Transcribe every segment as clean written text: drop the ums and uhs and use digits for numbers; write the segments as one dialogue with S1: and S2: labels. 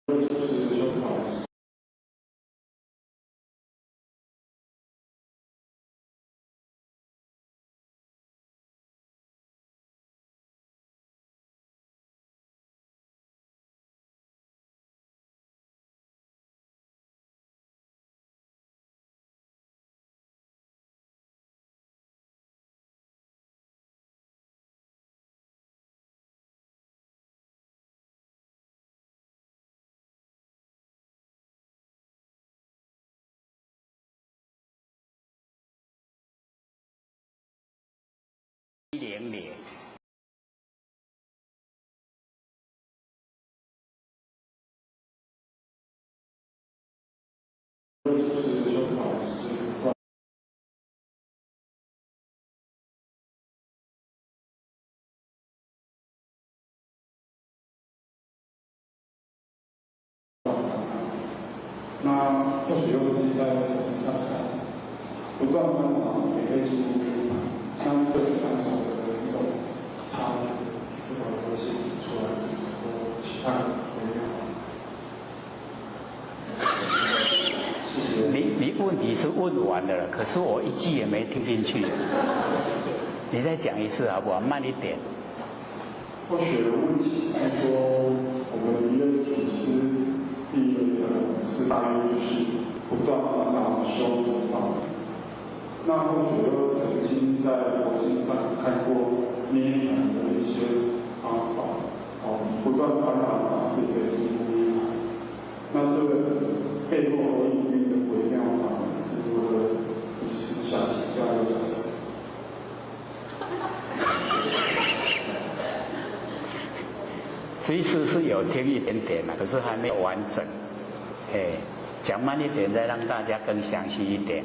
S1: 就是不好意思。
S2: 100。
S1: 就是不好意思。那或许又是在网上看，不断翻找也可以进入黑板，那这里翻手的一种差别，思考的性出来是和其他没有。谢谢。
S2: 你问题是问完了，可是我一句也没听进去。你再讲一次好不好？慢一点。
S1: 或许的问题是说，我们一个组织第一个是大约就是不断烦恼修持法。那或许又曾经在佛经上看过涅槃的一些方法，不断烦恼的方式可以进入涅槃。那这个背后隐喻的微妙法是如何？是想请教刘老师。
S2: 其实是有听一点点了，可是还没有完整。讲慢一点，再让大家更详细一点。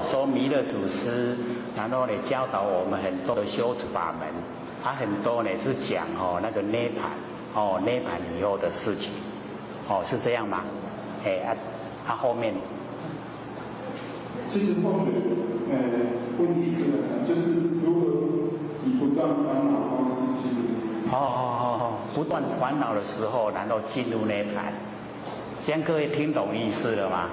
S2: 说弥勒祖师，然后呢教导我们很多的修持法门，很多呢是讲那个涅槃，涅槃以后的事情，是这样吗？后面。
S1: 其实或许，问题是就是如何以不断烦恼方式进入。
S2: 不断烦恼的时候，然后进入涅槃。这样各位听懂意思了吗？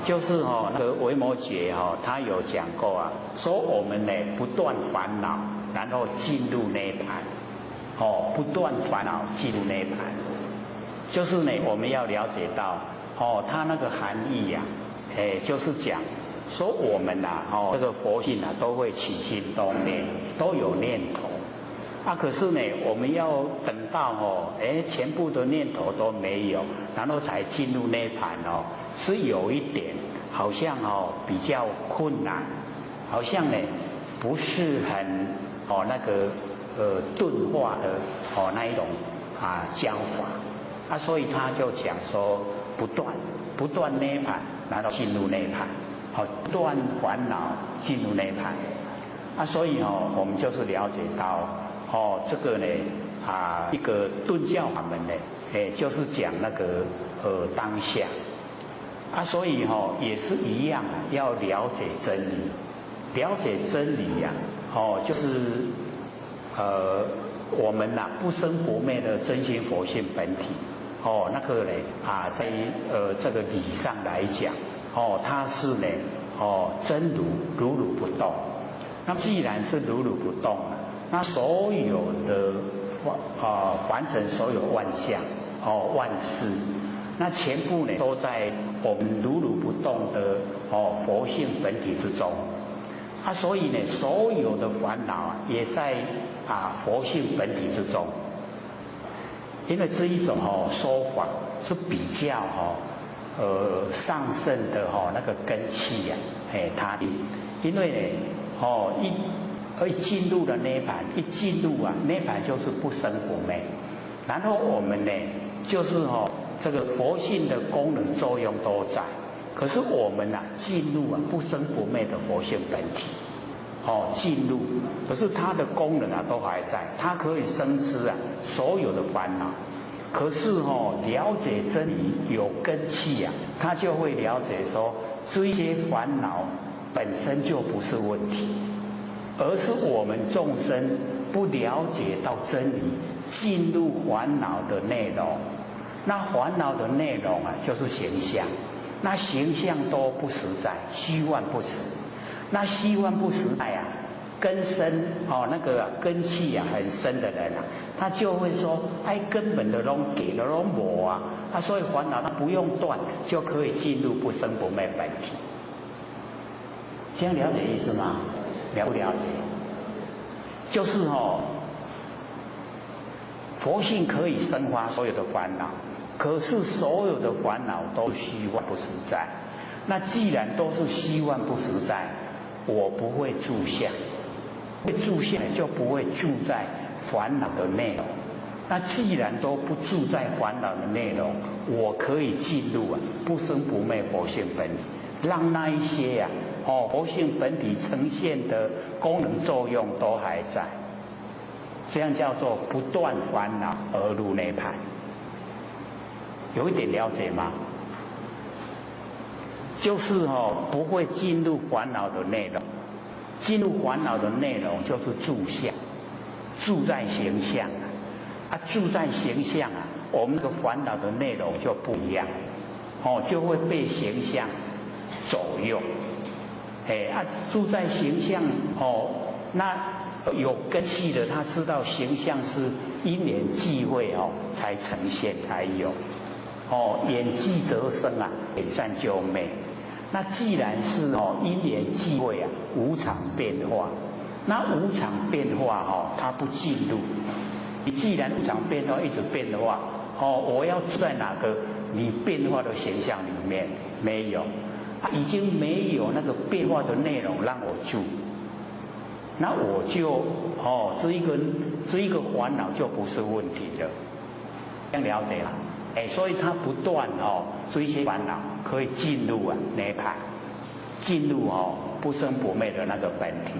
S2: 就是那个维摩诘他有讲过啊，说我们呢不断烦恼，然后进入涅槃。不断烦恼进入涅槃，就是呢我们要了解到它那个含义呀，就是讲说我们这个佛性都会起心动念，都有念头。可是呢，我们要等到全部的念头都没有，然后才进入涅槃是有一点好像比较困难，好像呢不是很那个钝化的那一种教法所以他就讲说不断涅槃，然后进入涅槃，不断烦恼进入涅槃所以我们就是了解到。这个呢一个顿教法门呢，就是讲那个当下所以也是一样要了解真理，了解真理呀就是我们不生不灭的真心佛性本体那个呢在这个理上来讲它是呢真如如不动。那既然是如如不动那所有的凡尘所有万象万事，那全部呢都在我们如如不动的佛性本体之中所以呢所有的烦恼也在佛性本体之中。因为这一种说法是比较上乘的那个根器它因为呢一进入了涅槃，一进入涅槃就是不生不灭。然后我们呢，就是这个佛性的功能作用都在，可是我们进入不生不灭的佛性本体，进入，可是它的功能都还在，它可以生知所有的烦恼。可是了解真理有根器它就会了解说，这些烦恼本身就不是问题。而是我们众生不了解到真理，进入烦恼的内容，那烦恼的内容啊，就是形象。那形象都不实在，虚幻不实。那虚幻不实在啊，根深那个根气啊很深的人啊，他就会说，哎，根本的拢给了拢无啊，所以烦恼他不用断就可以进入不生不灭本体。这样了解意思吗？了不了解？就是佛性可以生发所有的烦恼，可是所有的烦恼都虚幻不实在。那既然都是虚幻不实在，我不会住相，会住相就不会住在烦恼的内容。那既然都不住在烦恼的内容，我可以进入不生不灭佛性本体，让那一些佛性本体呈现的功能作用都还在。这样叫做不断烦恼而入涅槃，有一点了解吗？就是不会进入烦恼的内容，进入烦恼的内容就是住相，住在形象住在形象我们的烦恼的内容就不一样，就会被形象左右，住在形象那有根器的，他知道形象是因缘际会才呈现才有，眼际则生眼善就昧。那既然是因缘际会无常变化，那无常变化它不进入。你既然无常变化一直变的话，我要住在哪个你变化的形象里面？没有，已经没有那个变化的内容让我住。那我就这一个烦恼就不是问题了，这样了解了？所以他不断这些烦恼可以进入涅槃，进入不生不灭的那个本体，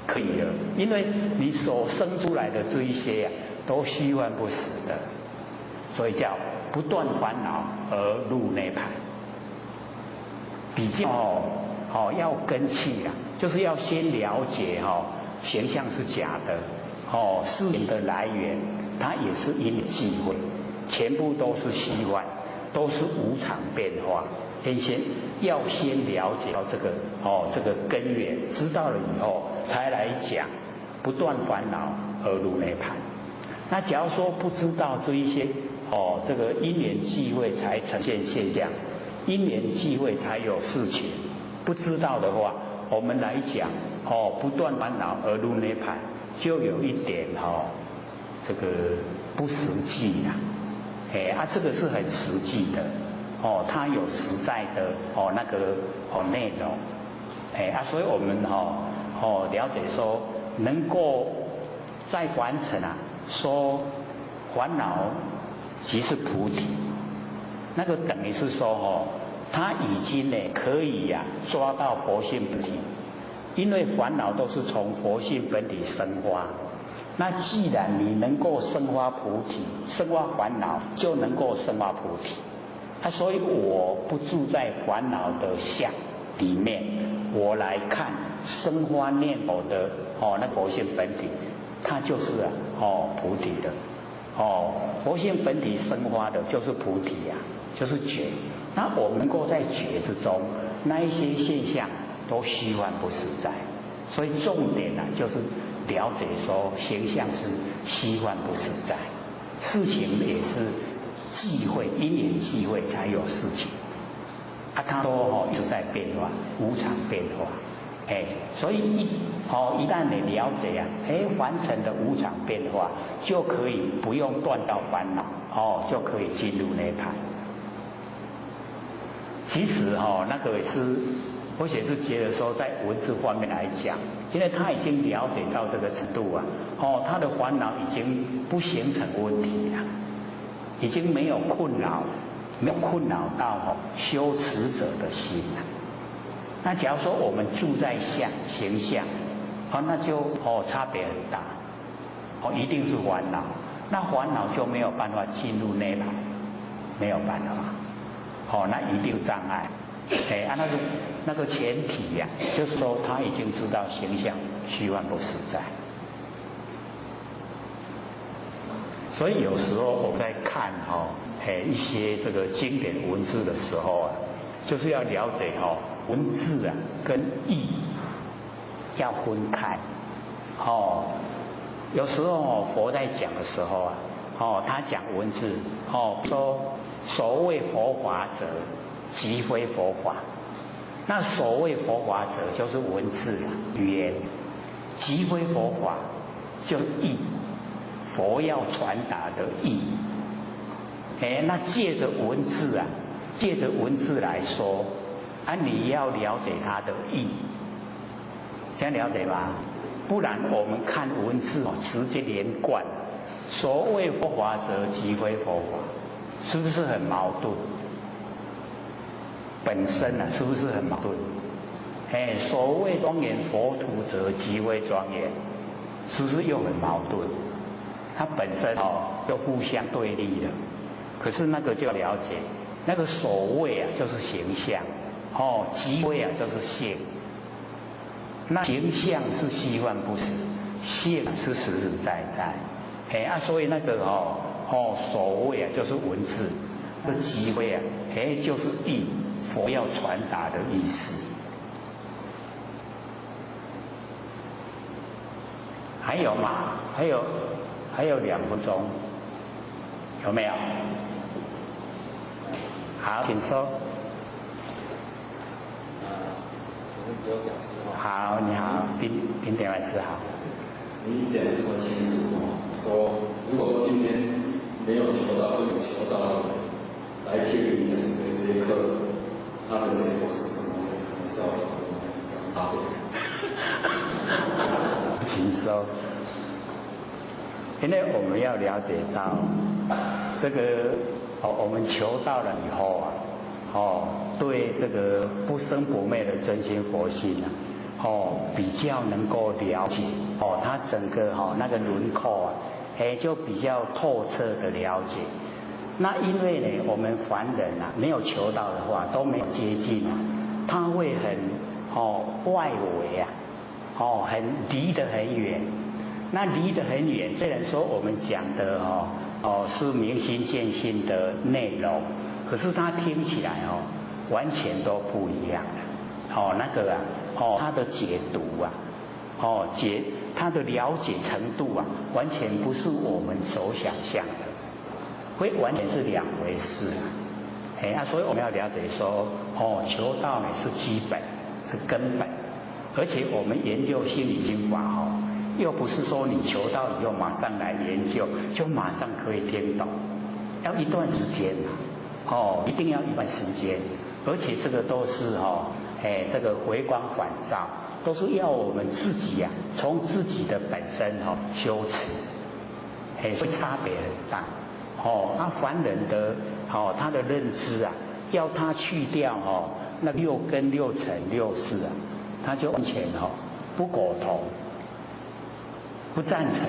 S2: 可以了。因为你所生出来的这一些都虚幻不实的，所以叫不断烦恼而入涅槃。比较要根器就是要先了解形象是假的，事情的来源它也是因缘际会，全部都是虚幻，都是无常变化。要先了解到这个根源，知道了以后才来讲不断烦恼而入涅槃。那假如说不知道这一些这个因缘际会才呈现现象，因缘际会才有事情，不知道的话，我们来讲不断烦恼而入涅槃，就有一点这个不实际这个是很实际的它有实在的那个内容所以我们了解说能够再完成说烦恼即是菩提，那个等于是说他已经可以抓到佛性本体，因为烦恼都是从佛性本体生发。那既然你能够生发菩提，生发烦恼就能够生发菩提所以我不住在烦恼的相里面，我来看生发念头的那佛性本体，它就是菩提的佛性本体生发的就是菩提就是觉。那我们能够在觉之中，那一些现象都虚幻不实在，所以重点就是了解说形象是虚幻不实在，事情也是际会，因缘际会才有事情它都一直在变化，无常变化所以一旦你了解完成的无常变化，就可以不用断到烦恼就可以进入涅槃。其实那个也是我也是觉得说，在文字方面来讲，因为他已经了解到这个程度他的烦恼已经不形成问题了，已经没有困扰到修持者的心了。那假如说我们住在形象那就差别很大一定是烦恼，那烦恼就没有办法进入涅槃，没有办法那一定障碍那个前提就是说他已经知道形象虚幻不实在。所以有时候我们在看一些这个经典文字的时候啊，就是要了解文字啊跟意要分开。有时候佛在讲的时候啊，他讲文字比如说所谓佛法者，即非佛法。那所谓佛法者就是文字语言，即非佛法就是意，佛要传达的意。那借着文字啊，借着文字来说你要了解它的意，这样了解吧？不然我们看文字直接连贯，所谓佛法者，即非佛法，是不是很矛盾？本身是不是很矛盾？所谓庄严佛土者，即非庄严，是不是又很矛盾？它本身就互相对立的。可是那个就要了解，那个所谓就是形象，即非就是性。那形象是虚幻不实，性是实实在在。所以那个所谓就是文字，那即非就是意。佛要传达的意思。还有吗？还有2分钟，有没有？好，请说。好，你好，宾典老师好。
S3: 你讲这么清楚说如果说今天没有求到或有求到的人来听你讲的这些课，他的结果是什么？可能是要有什么差别？
S2: 请说。因为我们要了解到这个我们求到了以后对这个不生不灭的真心佛性比较能够了解它整个那个轮廓就比较透彻的了解。那因为呢，我们凡人没有求到的话，都没有接近他会很外围很离得很远。那离得很远，虽然说我们讲的是明心见性的内容，可是它听起来完全都不一样那个它的解读它的了解程度完全不是我们所想象的，会完全是2回事所以我们要了解说求道呢是基本，是根本，而且我们研究心理经法又不是说你求到以后马上来研究就马上可以听懂，要一段时间一定要一段时间，而且这个都是这个回光返照，都是要我们自己从自己的本身修持，所以差别很大凡人的他的认知要他去掉那6根6尘6识他就完全不苟同。不赞成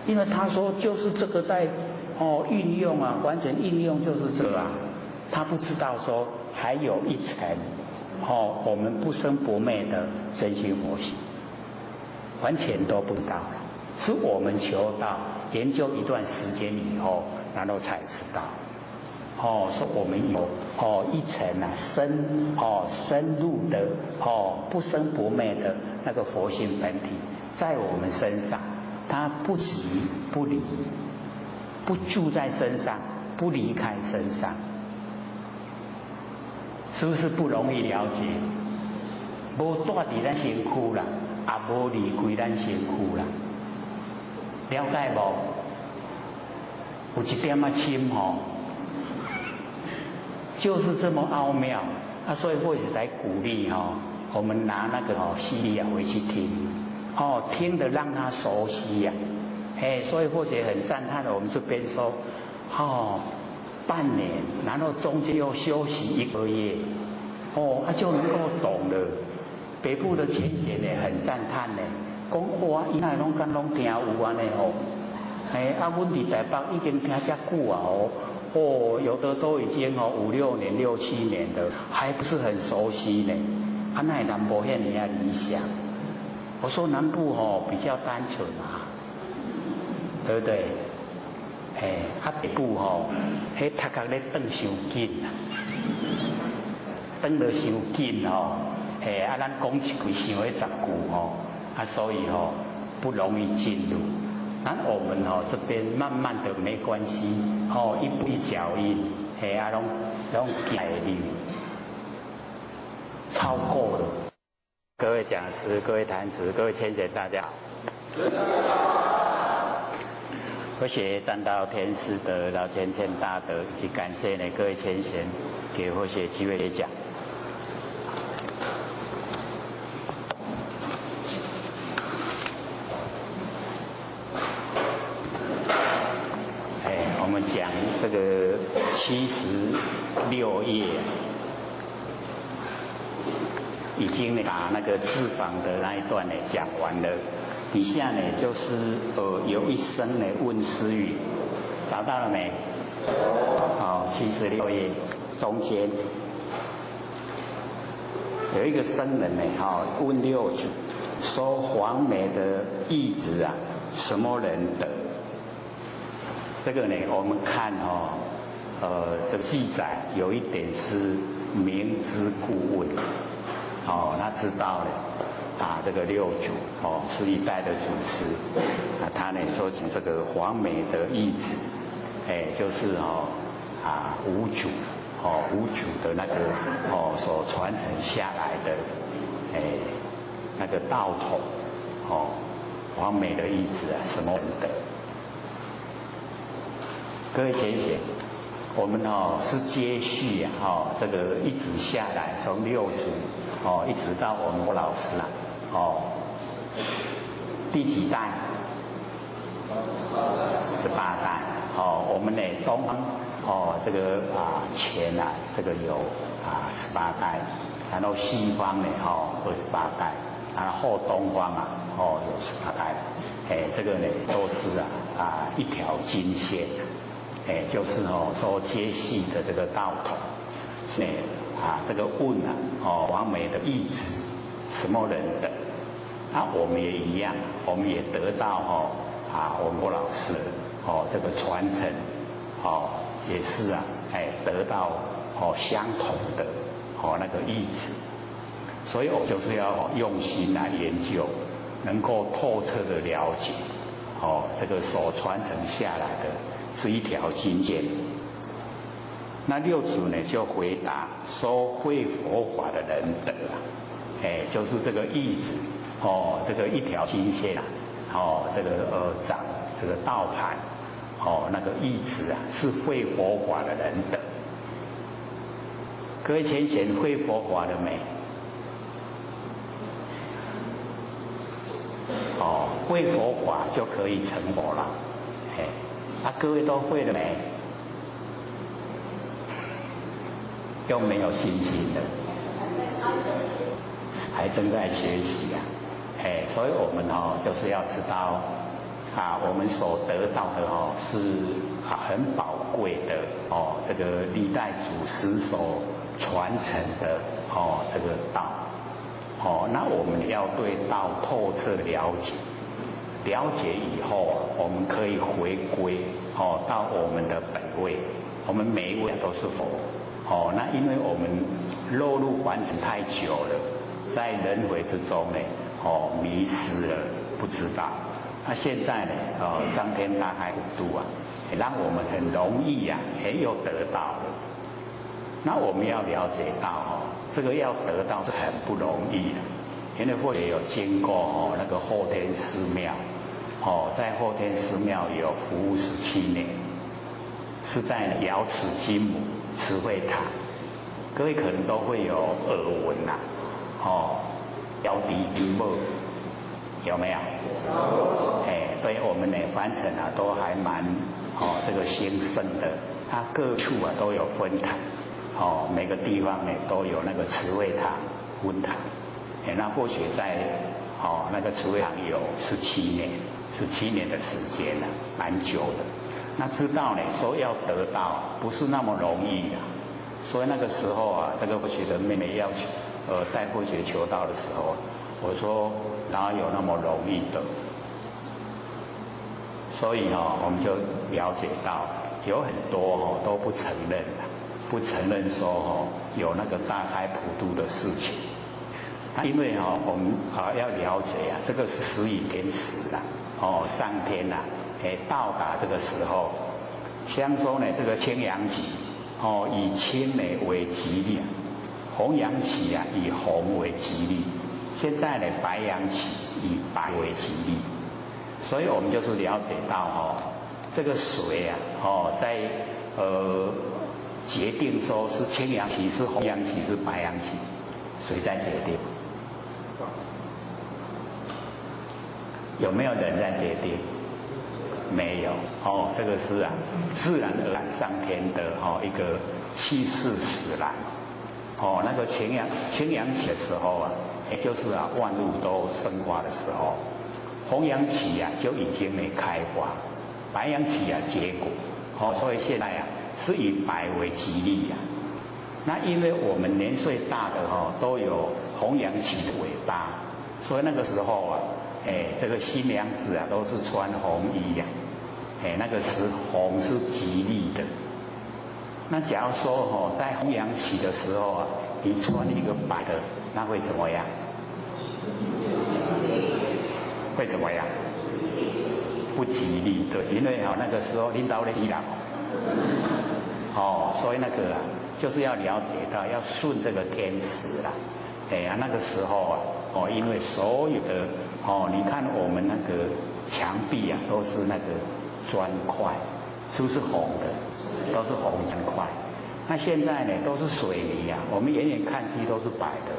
S2: 因为他说就是这个在运用完全运用就是这个他不知道说还有一层我们不生不灭的真心佛性，完全都不知道了，是我们求到研究一段时间以后，然后才知道说我们有一层深入的不生不灭的那个佛性本体在我们身上，它不离不离，不住在身上，不离开身上，是不是不容易了解？无住在咱身躯啦，也无离开咱身躯啦，了解无？有一点深就是这么奥妙所以或许才鼓励我们拿那个CD回去听听得让他熟悉所以或许很赞叹的，我们这边说半年，然后中间又休息1个月就能够懂了。北部的浅显呢很赞叹呢，讲哇，伊那拢敢拢听有安尼阮伫台北已经听遮久有的都已经5、6年、6、7年的，还不是很熟悉呢。那南部遐尔理想。我说南部比较单纯对不对？第步吼，迄头壳咧转伤紧啦，转得伤紧吼，咱讲一句想要10句吼，所以吼不容易进入。我们这边慢慢的没关系，一步一脚印，拢改哩，超过了。各位讲师、各位坛子、各位千贤，大家好。我学占道天师的老千贤大德，以及感谢各位千贤给我学机会讲。我们讲这个76页，已经把那个字坊的那一段讲完了。底下就是有一声问思语，找到了没？好，76页中间有一个僧人问六祖，说黄梅的义子啊，什么人得？这个我们看这记载有一点是明知故问，他知道了。这个六祖是一代的祖师，他说这个黄梅的义子，就是五祖，五祖的那个所传承下来的，那个道统，黄梅的义子啊，什么人得？各位贤贤，我们是接续这个一直下来，从六祖一直到我们老师第几代？18代。我们东方这个前这个有18代，然后西方28代，然后后东方有18代。这个都是一条金线，就是都接续的这个道统。这个问黄梅的义子什么人的？我们也一样，我们也得到我们郭老师这个传承，也是得到相同的那个意思，所以我就是要用心来研究，能够透彻的了解这个所传承下来的是一条金线。那六祖就回答说，会佛法的人得就是这个义子。这个一条金线这个掌这个道盘，那个义子是会佛法的人的。各位前贤会佛法了没？会佛法就可以成佛了。各位都会了没？又没有信心的，还正在学习所以我们就是要知道我们所得到的是很宝贵的这个历代祖师所传承的这个道那我们要对道透彻了解，了解以后我们可以回归到我们的本位，我们每一位都是佛那因为我们落入凡尘太久了，在轮回之中迷失了，不知道。那现在上天大海普渡让我们很容易又得到了。那我们要了解到这个要得到是很不容易的，因为或者有经过那个后天寺庙在后天寺庙有服务17年，是在瑶池金母慈惠堂，各位可能都会有耳闻瑶池金母有没有？对我们凡尘都还蛮这个兴盛的，它各处都有分堂，每个地方都有那个慈惠堂分堂，那或许在那个慈惠堂有17年的时间蛮久的。那知道说要得到不是那么容易所以那个时候这个或许的妹妹要求带或许求道的时候，我说哪有那么容易的？所以我们就了解到有很多都不承认的，不承认说有那个大开普渡的事情。因为我们要了解这个是时以天时啦，上天啦，到达这个时候，像说呢这个青阳期，以青呢为吉利，红阳期以红为吉利，现在呢白阳期以白为吉利，所以我们就是了解到这个水在决定说是青阳期是红阳期是白阳期，谁在决定？有没有人在决定？没有这个是自然而然上天的一个气势使然。那个青阳期的时候也就是万物都生发的时候，红阳期就已经没开花，白阳期结果，所以现在是以白为吉利那因为我们年岁大的都有红阳期的尾巴，所以那个时候这个新娘子都是穿红衣那个是红是吉利的。那假如说在红阳期的时候你穿一个白的，那会怎么样？会怎么样？不吉利，对，因为那个时候领导的伊朗，所以那个就是要了解到要顺这个天时啦。那个时候因为所有的你看我们那个墙壁都是那个砖块，是不是红的？都是红砖块。那现在呢都是水泥我们远远看去都是白的，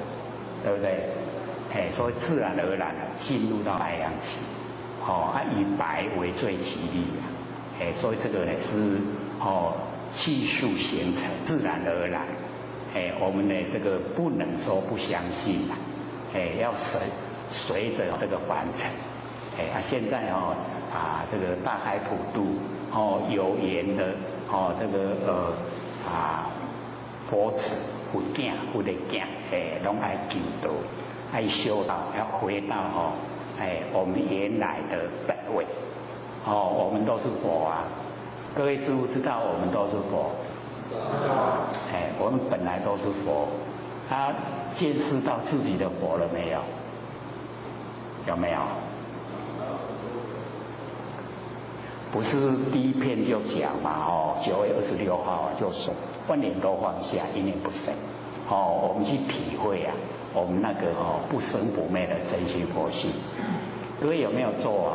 S2: 对不对？所以自然而然进入到白阳期，以白为最吉利所以这个呢是技术形成，自然而然。我们呢这个不能说不相信要随着这个完成。现在这个大开普渡有缘的这个佛子佛囝佛的囝拢爱求道，爱修道，要回到我们原来的本位。我们都是佛各位知不知道我们都是佛？我们本来都是佛。他见识到自己的佛了没有？有没有？不是第一篇就讲嘛9月26号就说万念都放下，一念不生。我们去体会我们那个不生不灭的真心佛性。各位有没有做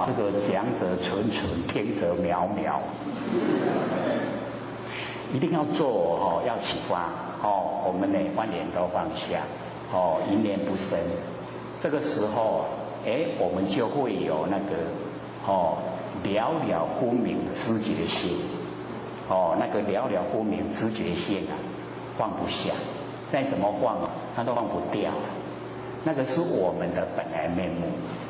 S2: 这个讲者纯纯，听者渺渺，一定要做要启发我们呢万念都放下一念不生。这个时候我们就会有那个了了分明知觉性那个了了分明知觉性放不下，再怎么放它都放不掉那个是我们的本来面目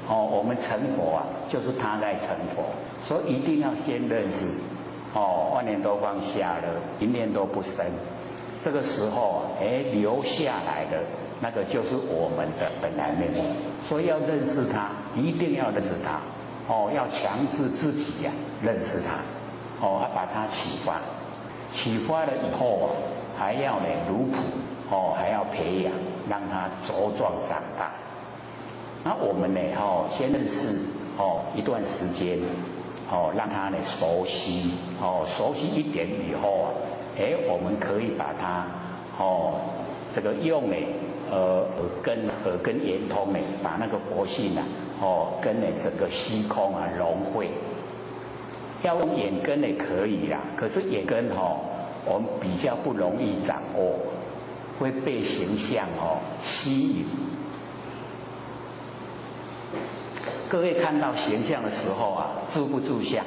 S2: 我们成佛就是他在成佛，所以一定要先认识万念都放下了，一念都不生。这个时候留下来的那个就是我们的本来面目，所以要认识它，一定要认识它要强制自己认识它要把它启发，启发了以后还要呢如朴还要培养，让它茁壮长大。那我们呢先认识一段时间让它呢熟悉熟悉一点以后我们可以把它这个用呢耳根圆通呢，把那个佛性跟呢整个虚空融汇。要用眼根呢可以可是眼根我们比较不容易掌握，会被形象吸引。各位看到形象的时候住不住相？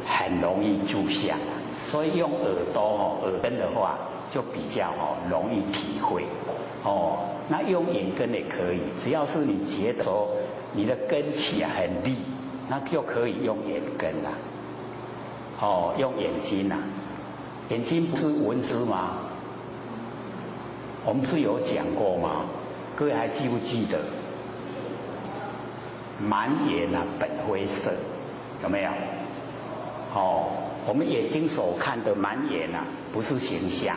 S2: 很容易住相所以用耳朵耳根的话就比较容易体会那用眼根也可以，只要是你觉得说你的根气很利，那就可以用眼根用眼睛眼睛不是文字吗？我们是有讲过吗？各位还记不记得？满眼啊本灰色，有没有？哦，我们眼睛所看的满眼啊，不是形象，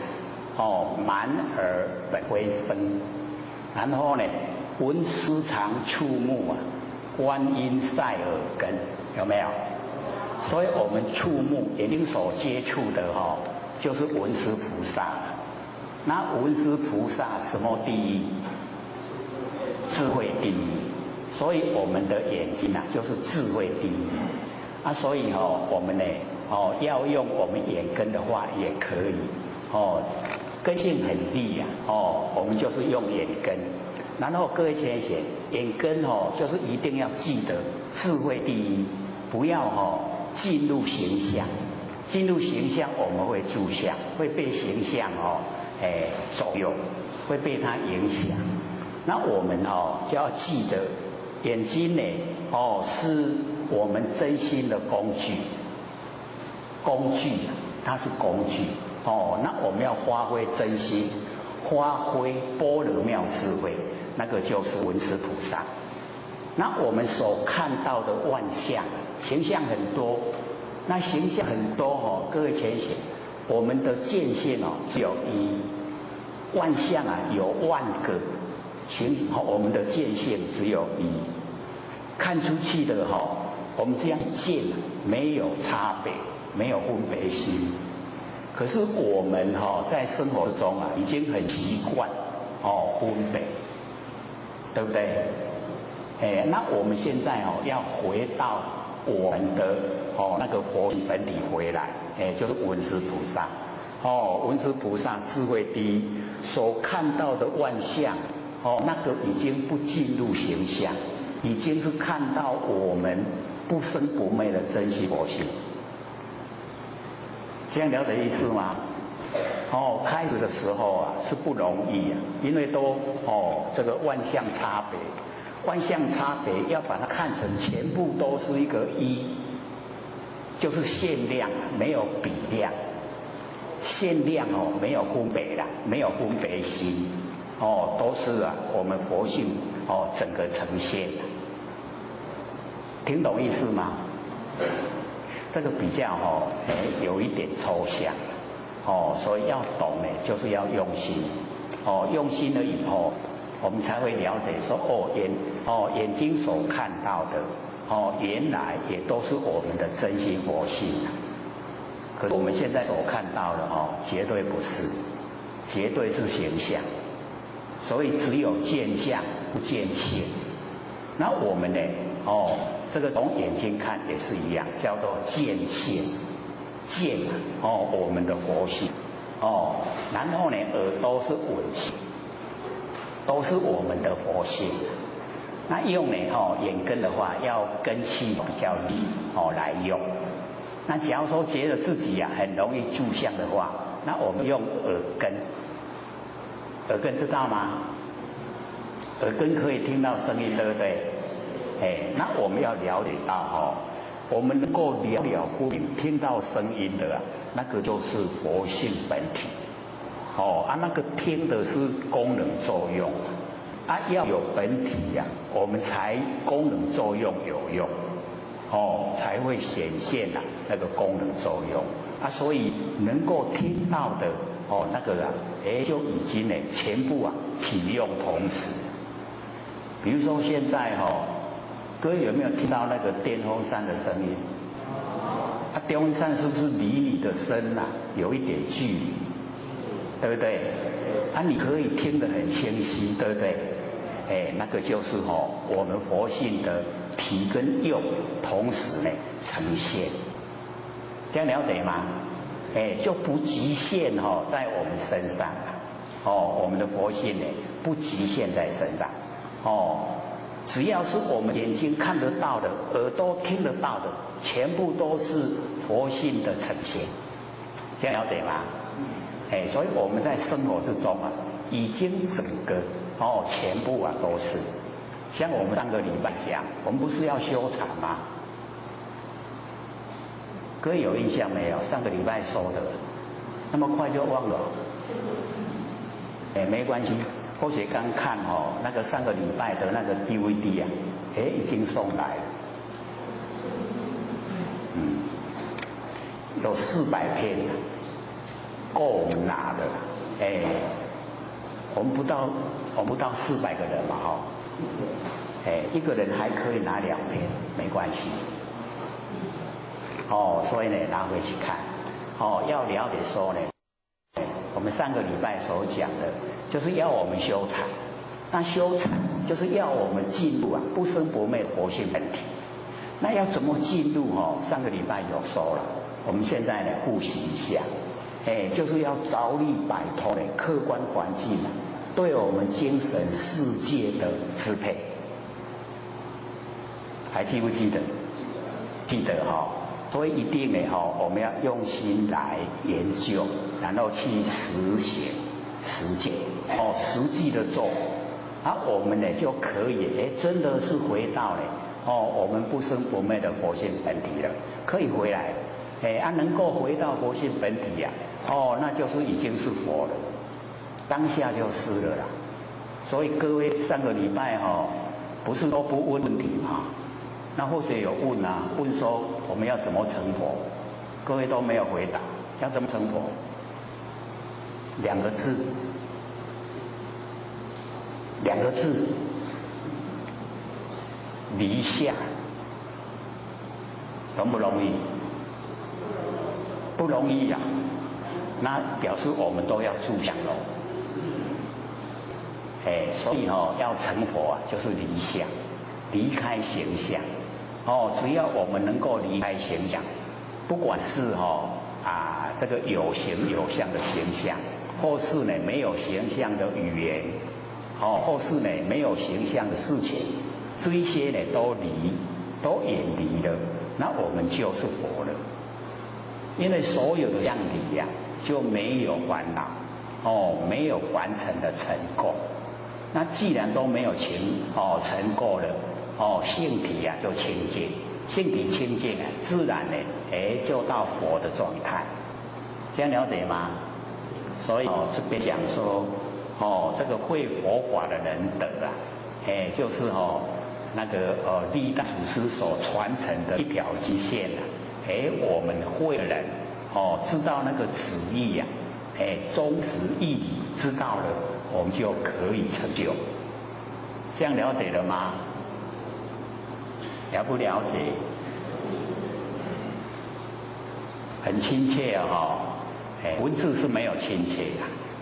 S2: 哦，满耳本灰生。然后呢，闻思常触目啊，观音在耳根，有没有？所以我们触目眼睛所接触的就是文殊菩萨。那文殊菩萨什么第一？智慧第一。所以我们的眼睛啊，就是智慧第一。所以我们呢要用我们眼根的话也可以根性很利啊我们就是用眼根。然后各位先生，眼根就是一定要记得智慧第一，不要进入形象。进入形象我们会住相，会被形象左右，会被它影响。那我们就要记得眼睛呢是我们真心的工具，它是工具那我们要发挥真心，发挥般若妙智慧，那个就是文殊菩萨。那我们所看到的万象，形象很多，那形象很多各位浅显，我们的见性只有一，万象有万个，我们的见性只有一，看出去的我们这样见没有差别，没有分别心。可是我们在生活中已经很习惯分别，对不对？那我们现在要回到我们的那个佛性本体回来，就是文殊菩萨。文殊菩萨智慧第一，所看到的万象那个已经不进入形象，已经是看到我们不生不灭的真实佛性。这样了解意思吗？开始的时候是不容易因为都这个万象差别，万象差别要把它看成全部都是一个一，就是限量，没有比量，限量没有分别啦，没有分别心都是我们佛性整个呈现。听懂意思吗？这个比较有一点抽象所以要懂呢，就是要用心用心了以后，我们才会了解说眼睛所看到的原来也都是我们的真心佛性可是我们现在所看到的绝对不是，绝对是形象，所以只有见相不见性。那我们呢这个从眼睛看也是一样，叫做见性，见我们的佛性然后呢耳朵是闻性，都是我们的佛性。那用呢眼根的话，要根气比较利来用。那假如说觉得自己很容易住相的话，那我们用耳根。耳根知道吗？耳根可以听到声音，对不对？那我们要了解到我们能够了了不明听到声音的那个就是佛性本体那个听的是功能作用要有本体我们才功能作用有用才会显现那个功能作用所以能够听到的那个就已经全部体用同时。比如说现在各位有没有听到那个电风扇的声音？电风扇是不是离你的身有一点距离，对不对？你可以听得很清晰，对不对？那个就是我们佛性的体跟用同时呈现，这样了解吗？就不局限在我们身上我们的佛性不局限在身上只要是我们眼睛看得到的，耳朵听得到的，全部都是佛性的呈现，这样了解吗？所以我们在生活之中已经整个全部都是。像我们上个礼拜讲，我们不是要修禅吗？各位有印象没有？上个礼拜说的，那么快就忘了？没关系。或许刚看那个上个礼拜的那个 DVD 已经送来了，有400片了，够我们拿的了，我们不到400个人嘛，一个人还可以拿2片，没关系，所以呢，拿回去看，要了解说呢，我们上个礼拜所讲的，就是要我们修禅，那修禅就是要我们进入不生不灭的佛性本体，那要怎么进入？上个礼拜有说了，我们现在呢复习一下，就是要着力摆脱客观环境对我们精神世界的支配，还记不记得？记得所以一定呢我们要用心来研究，然后去实行实践，实际的做，我们呢就可以真的是回到我们不生不灭的佛性本体了，可以回来，能够回到佛性本体那就是已经是佛了，当下就是了啦。所以各位上个礼拜不是都不问问题吗？那或者有问问说我们要怎么成佛，各位都没有回答，要怎么成佛？2个字，2个字，离相，容不容易？不容易呀，那表示我们都要住相喽。所以要成佛就是离相，离开形象。只要我们能够离开形象，不管是这个有形有相的形象，或是呢没有形象的语言，或是呢没有形象的事情，这一些呢都远离了，那我们就是佛了。因为所有的相离就没有烦恼，没有凡尘的尘垢。那既然都没有尘垢了，性体就清净，性体清净自然呢，就到佛的状态，这样了解吗？所以这边讲说，这个会佛法的人得就是那个历代祖师所传承的一条基线我们会的人知道那个旨意忠实义理知道了，我们就可以成就。这样了解了吗？了不了解？很亲切文字是没有亲切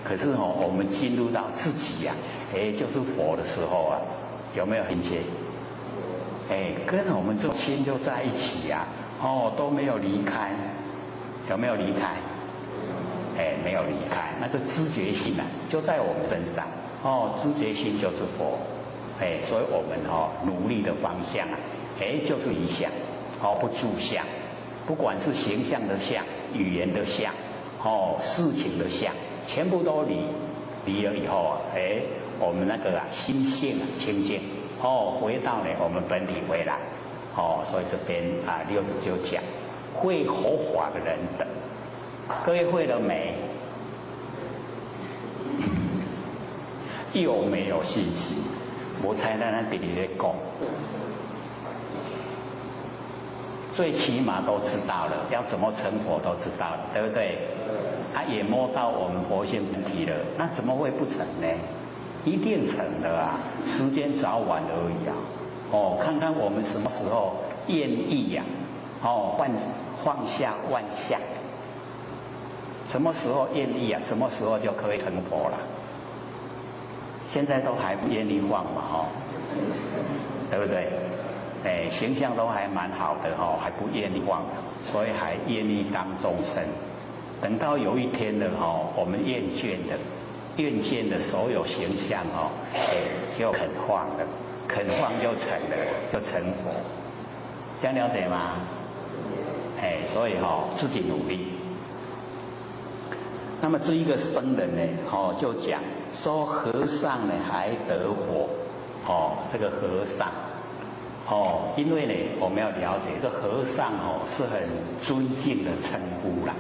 S2: 可是我们进入到自己就是佛的时候有没有亲切？跟我们这心就在一起都没有离开，有没有离开？没有离开，那个知觉心就在我们身上知觉心就是佛，所以我们努力的方向就是一相，不住相，不管是形象的相、语言的相、事情的相，全部都离了以后我们那个心性清净回到我们本体回来所以这边六祖就讲会佛法的人等，各位会了没？又没有信心，我才在那边在讲，最起码都知道了，要怎么成佛都知道了，对不对？也摸到我们佛性本体了，那怎么会不成呢？一定成的时间早晚而已看看我们什么时候愿意放下万象，什么时候愿意什么时候就可以成佛了。现在都还不愿意放嘛对不对？形象都还蛮好的还不愿意放，所以还愿意当众生。等到有一天了我们厌倦的所有形象就肯放了，肯放就成了，就成佛。这样了解吗？所以自己努力。那么这一个僧人呢就讲说和尚呢还得佛这个和尚因为呢我们要了解这个和尚是很尊敬的称呼啦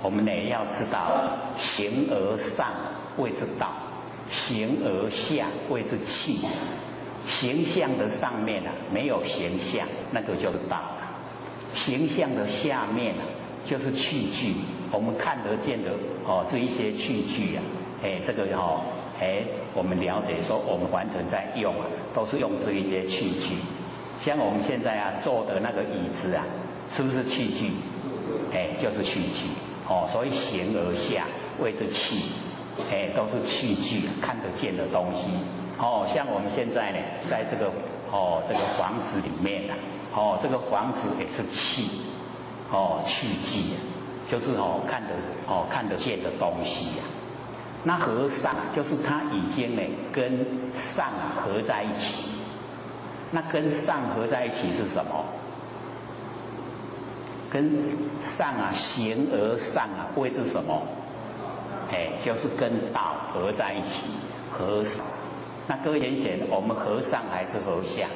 S2: 我们呢要知道形而上谓之道，形而下谓之器，形象的上面啊没有形象，那个就是道了。形象的下面啊就是器具，我们看得见的这一些器具啊，这个我们了解说我们完全在用啊，都是用这一些器具。像我们现在啊坐的那个椅子啊，是不是器具？就是器具。所以形而下谓之器，都是器具，看得见的东西。像我们现在呢，在这个这个房子里面啊，这个房子也是器，器具啊，就是看得见的东西呀。那和尚就是他已经呢跟上合在一起。那跟上合在一起是什么？跟上啊，形而上啊，谓之什么？就是跟道合在一起，和尚。那各位贤贤，我们和尚还是和尚？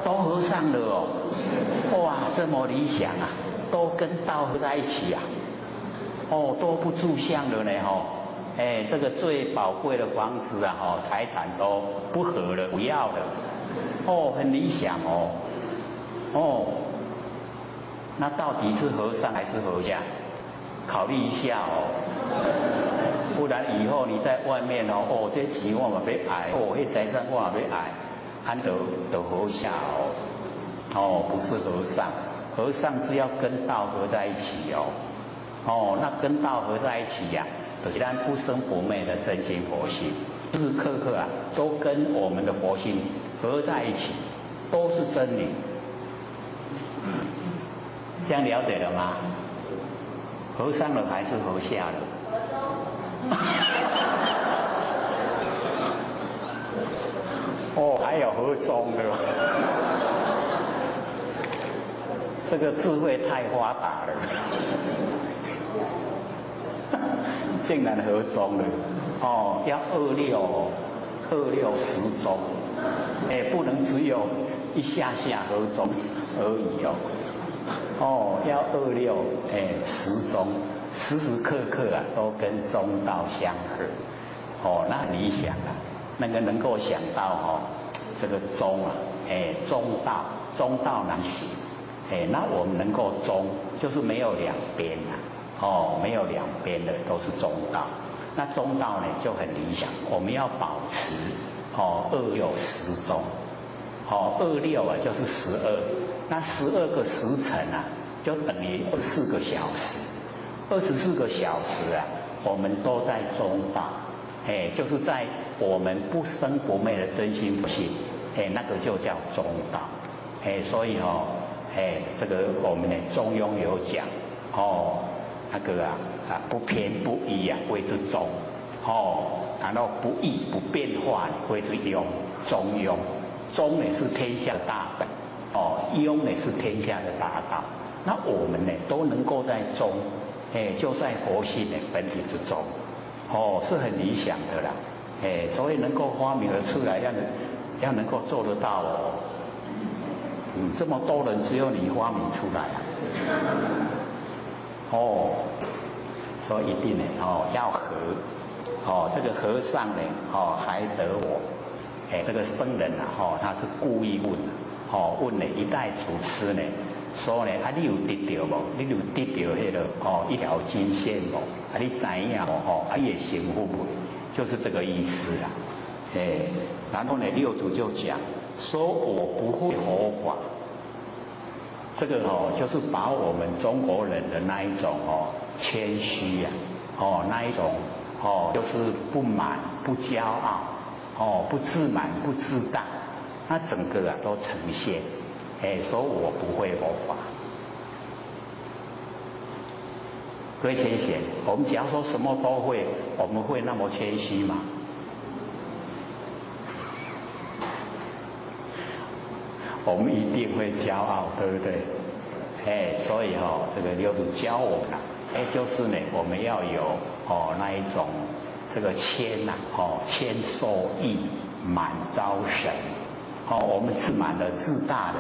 S2: 都和尚了哦。哇，这么理想啊，都跟道合在一起啊。都不住相了呢这个最宝贵的房子啊财产都不合了，不要了。很理想那到底是和尚还是和尚？考虑一下不然以后你在外面这钱我嘛要爱，那财产我嘛要爱，安就和尚不是和尚。和尚是要跟道合在一起那跟道合在一起呀，就是咱不生不灭的真心佛性，时时刻刻啊都跟我们的佛性合在一起，都是真理。这样了解了吗？和尚了还是和下了？还有和中的，这个智慧太发达了，竟然和中了。要26时中，不能只有一下下和中而已要26时中，时时刻刻啊都跟中道相合。那很理想啊，那个能够想到这个中啊，中道难行。那我们能够中，就是没有两边没有两边的都是中道。那中道呢就很理想，我们要保持26时中。26啊就是12，那12个时辰啊就等于24个小时。24个小时啊，我们都在中道，就是在我们不生不灭的真心不性，那个就叫中道。所以这个我们的中庸有讲那个不偏不倚啊谓之中，然后不异不变化谓之庸，中庸。中呢是天下的大本，庸呢是天下的大道。那我们呢都能够在中，就在佛性的本体之中，是很理想的啦。所以能够发明而出来，要能够做得到这么多人只有你发明出来所以一定呢要和这个和尚呢还得我。这个僧人他是故意问呢一代祖师呢，说呢你有得到无？你有得到那个一条金线无？你知影无？也幸福不？就是这个意思啦。然后呢六祖就讲说我不会佛法，这个就是把我们中国人的那一种谦虚那一种就是不满不骄傲。不自满不自大，那整个都呈现，说我不会佛法。各位谦贤，我们只要说什么都会，我们会那么谦虚吗？我们一定会骄傲，对不对？所以这个六祖教我们就是呢，我们要有那一种。这个谦谦受益，满招神。我们自满的、自大的，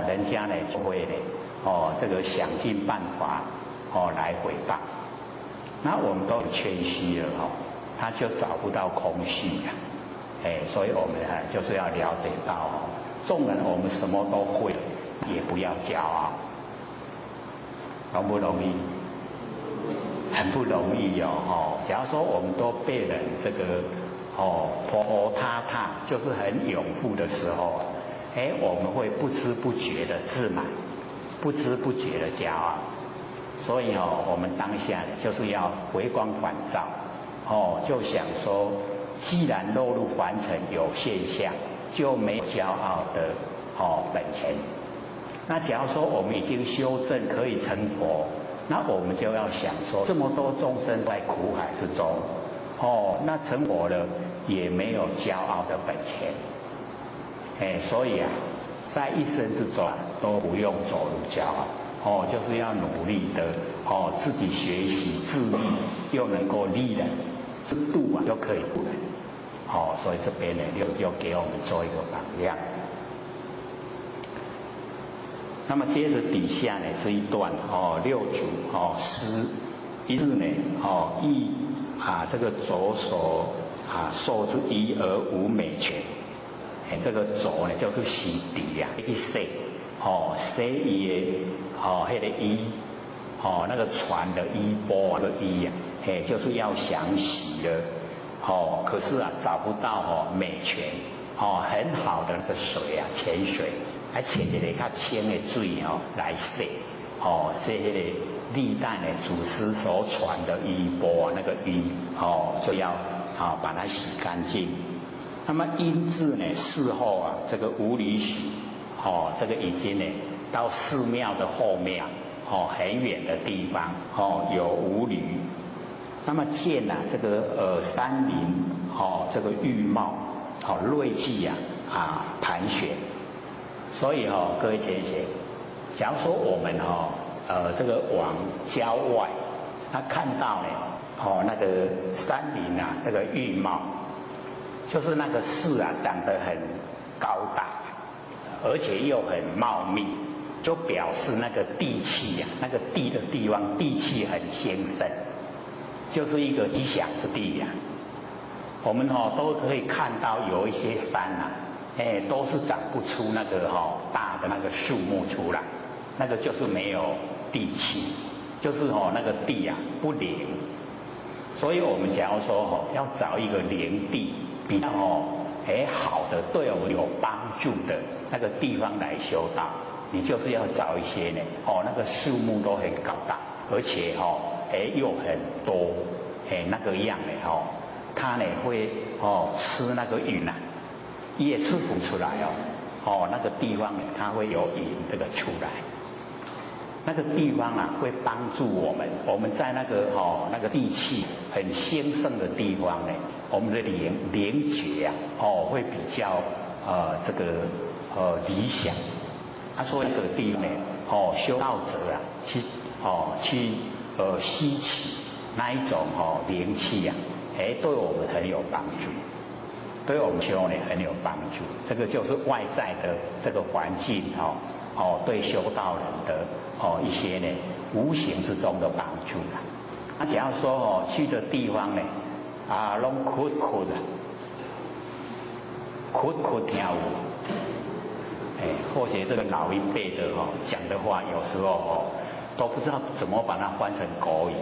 S2: 人家呢就会呢，这个想尽办法来回谤。那我们都谦虚了他就找不到空虚所以我们就是要了解到纵然我们什么都会，也不要骄傲，容不容易？很不容易假如说我们都被人这个婆婆踏踏，就是很拥护的时候，我们会不知不觉的自满，不知不觉的骄傲。所以我们当下呢，就是要回光返照，就想说，既然落入凡尘有现象，就没有骄傲的本钱。那假如说我们已经修正可以成佛，那我们就要想说，这么多众生在苦海之中，那成佛了也没有骄傲的本钱，所以在一生之中都不用走入骄傲，就是要努力的自己学习自立，又能够利人，自度又可以度人，所以这边呢就给我们做一个榜样。那么接着底下呢这一段六祖诗一字呢亦这个左手受之衣而无美全，这个左呢就是洗涤去洗洗衣的那个衣那个船的衣钵的衣就是要想洗了可是找不到美泉很好的那个水泉水。还找一个较清的水来洗，洗那个历代的祖师所传的衣钵那个衣就要把它洗干净。那么因字呢，事后这个无理许这个已经呢到寺庙的后面很远的地方有无驴。那么见这个山林这个玉貌瑞气盘旋。所以各位先生，假如说我们这个往郊外，他看到呢那个山林这个玉貌，就是那个树长得很高大，而且又很茂密，就表示那个地气那个地的地方地气很兴盛，就是一个吉祥之地我们都可以看到有一些山都是长不出那个大的那个树木出来，那个就是没有地气，就是那个地不灵。所以我们假如说要找一个灵地，比较好的，对我们有帮助的那个地方来修道，你就是要找一些呢那个树木都很高大，而且又很多那个样的它呢会吃那个云也吃不出来那个地方呢，它会有云这个出来。那个地方会帮助我们在那个那个地气很兴盛的地方呢，我们的灵觉会比较这个理想。所以这个地方呢修道者去吸取那一种灵气对我们很有帮助。对我们修呢很有帮助，这个就是外在的这个环境对修道人的一些呢无形之中的帮助那假如说去的地方呢拢哭跳舞，或许这个老一辈的讲的话，有时候都不知道怎么把它翻成国语，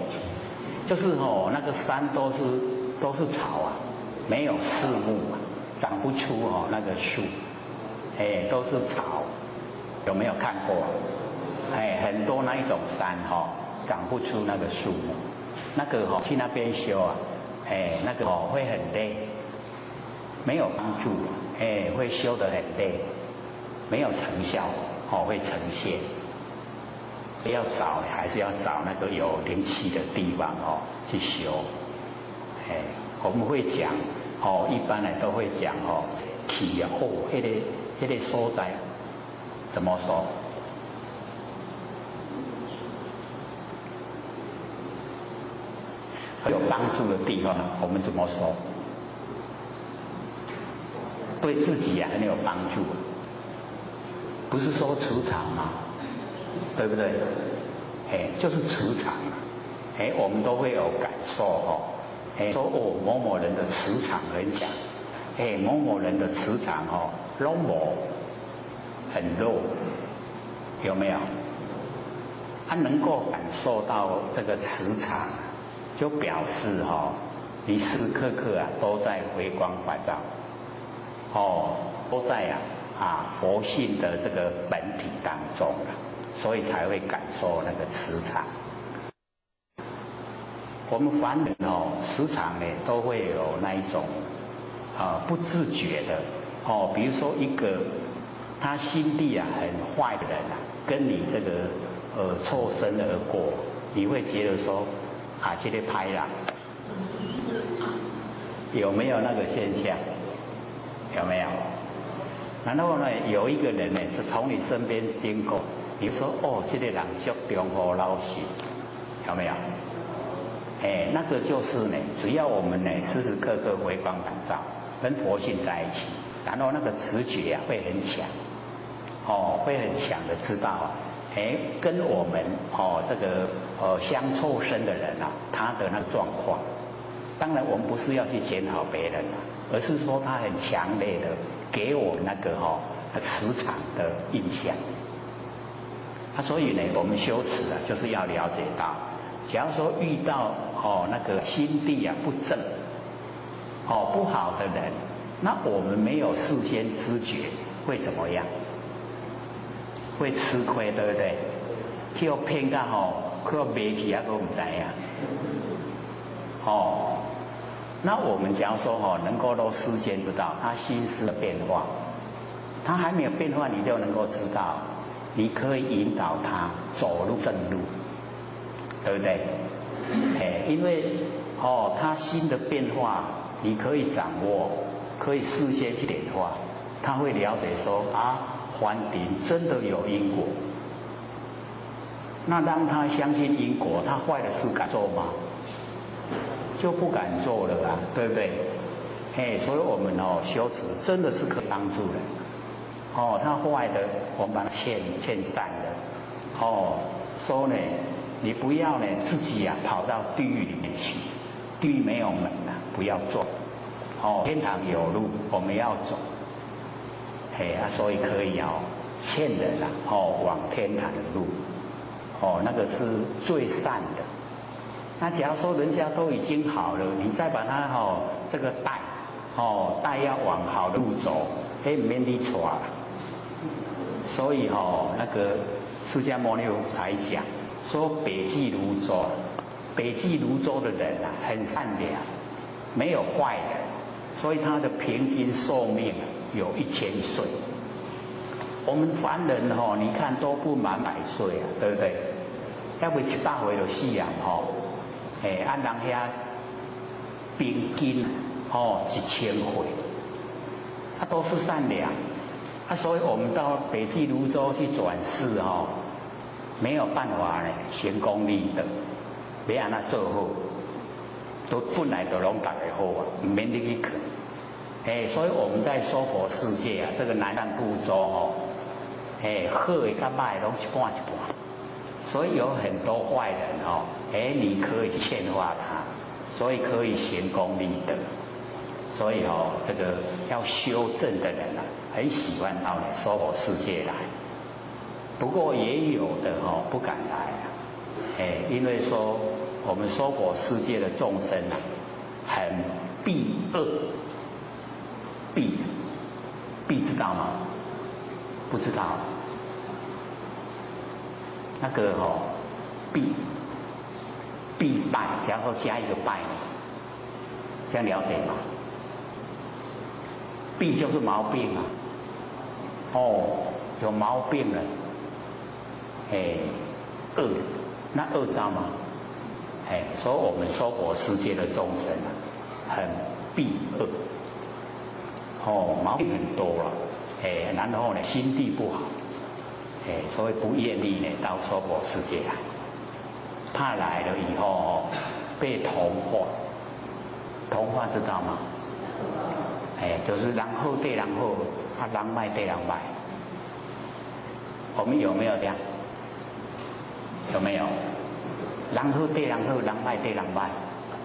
S2: 就是那个山都是草没有树木长不出那个树，都是草，有没有看过很多那一种山长不出那个树木，那个去那边修那个会很累，没有帮助会修得很累，没有成效会呈现。要找还是要找那个有灵气的地方去修。我们会讲一般来都会讲气好那个所在怎么说？有帮助的地方我们怎么说？对自己很有帮助，不是说磁场吗？对不对？就是磁场我们都会有感受说某某人的磁场很强，某某人的磁场拢无很弱，有没有？他能够感受到这个磁场，就表示你时时刻刻都在回光返照，都在佛性的这个本体当中了，所以才会感受那个磁场。我们凡人时常呢都会有那一种不自觉的比如说一个他心地很坏的人跟你这个错身而过，你会觉得说这个歹人，有没有那个现象？有没有？然后呢，有一个人呢是从你身边经过，你说这个人足中和老实，有没有？那个就是呢，只要我们呢时时刻刻回光返照，跟佛性在一起，然后那个直觉会很强，会很强的知道跟我们这个相凑身的人他的那个状况。当然，我们不是要去检讨别人而是说他很强烈的给我那个磁场的印象。所以呢，我们修持就是要了解到。假如说遇到那个心地不正不好的人，那我们没有事先知觉，会怎么样？会吃亏，对不对？去骗到去卖去都不知呀。那我们假如说能够都事先知道他心思的变化，他还没有变化，你就能够知道，你可以引导他走入正路。对不对？因为他心的变化，你可以掌握，可以事先去点化，他会了解说凡顶真的有因果。那让他相信因果，他坏的事敢做吗？就不敢做了对不对？所以我们修持真的是可以帮助人。他坏的，我们把它劝善的。说呢。你不要呢自己跑到地狱里面去，地狱没有门不要做。天堂有路，我们要走。所以可以劝人往天堂的路。那个是最善的。那假如说人家都已经好了，你再把他这个带要往好的路走，不免你错了。所以那个释迦牟尼佛才讲。说北济泸州，北济泸州的人很善良，没有坏人，所以他的平均寿命有1000岁。我们凡人你看都不满100岁对不对？要不700岁就死人按人遐平均1000岁，都是善良所以我们到北济泸州去转世没有办法呢，行功立德，要安怎做好，都本来就拢大家好不免你去看。所以我们在娑婆世界这个南赡部洲好的跟歹的拢一半一半，所以有很多坏人你可以去劝化他，所以可以行功立德。所以这个要修正的人很喜欢到你娑婆世界来。不过也有的不敢来因为说我们娑婆世界的众生很避恶，避知道吗？不知道。那个避败，假如说加一个败，这样了解吗？避就是毛病有毛病了。恶，那恶知道吗？所以我们娑婆世界的众生很避恶，毛病很多了，然后呢心地不好，所以不愿意呢到娑婆世界来，怕来了以后被同化，同化知道吗？就是人好对人好，人坏对人坏，我们有没有这样？有没有？人好对人好，人坏对人坏，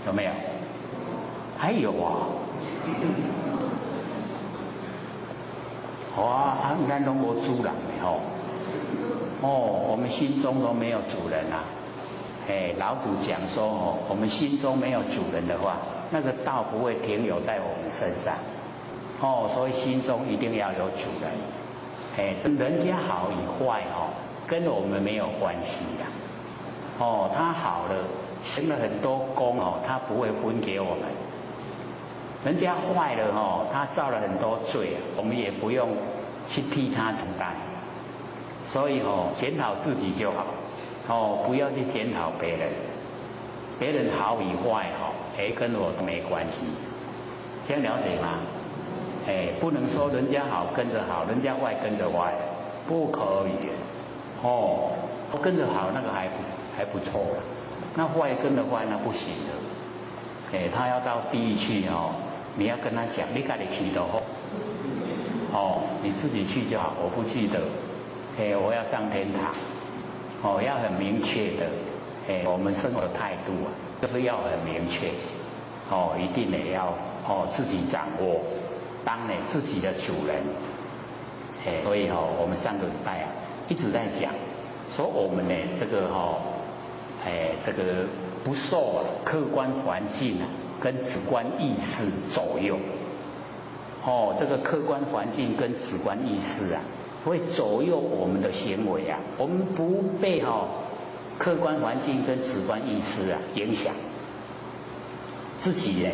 S2: 有没有？还有咱拢无主人的吼。我们心中都没有主人啊。老子讲说我们心中没有主人的话，那个道不会停留在我们身上。所以心中一定要有主人。人家好与坏跟我们没有关系呀。他好了，行了很多功他不会分给我们。人家坏了他造了很多罪，我们也不用去替他承担。所以检讨自己就好，不要去检讨别人。别人好与坏跟我都没关系，这样了解吗？不能说人家好跟着好，人家坏跟着坏，不可以。跟着好那个还不错了，那坏跟着坏那不行的。他要到地狱去你要跟他讲，你自己去就好。你自己去就好，我不去的。我要上天堂。要很明确的。我们生活的态度就是要很明确。一定得要自己掌握，当自己的主人。所以我们上个礼拜一直在讲，说我们这个这个不受客观环境跟主观意识左右。这个客观环境跟主观意识会左右我们的行为我们不被客观环境跟主观意识影响，自己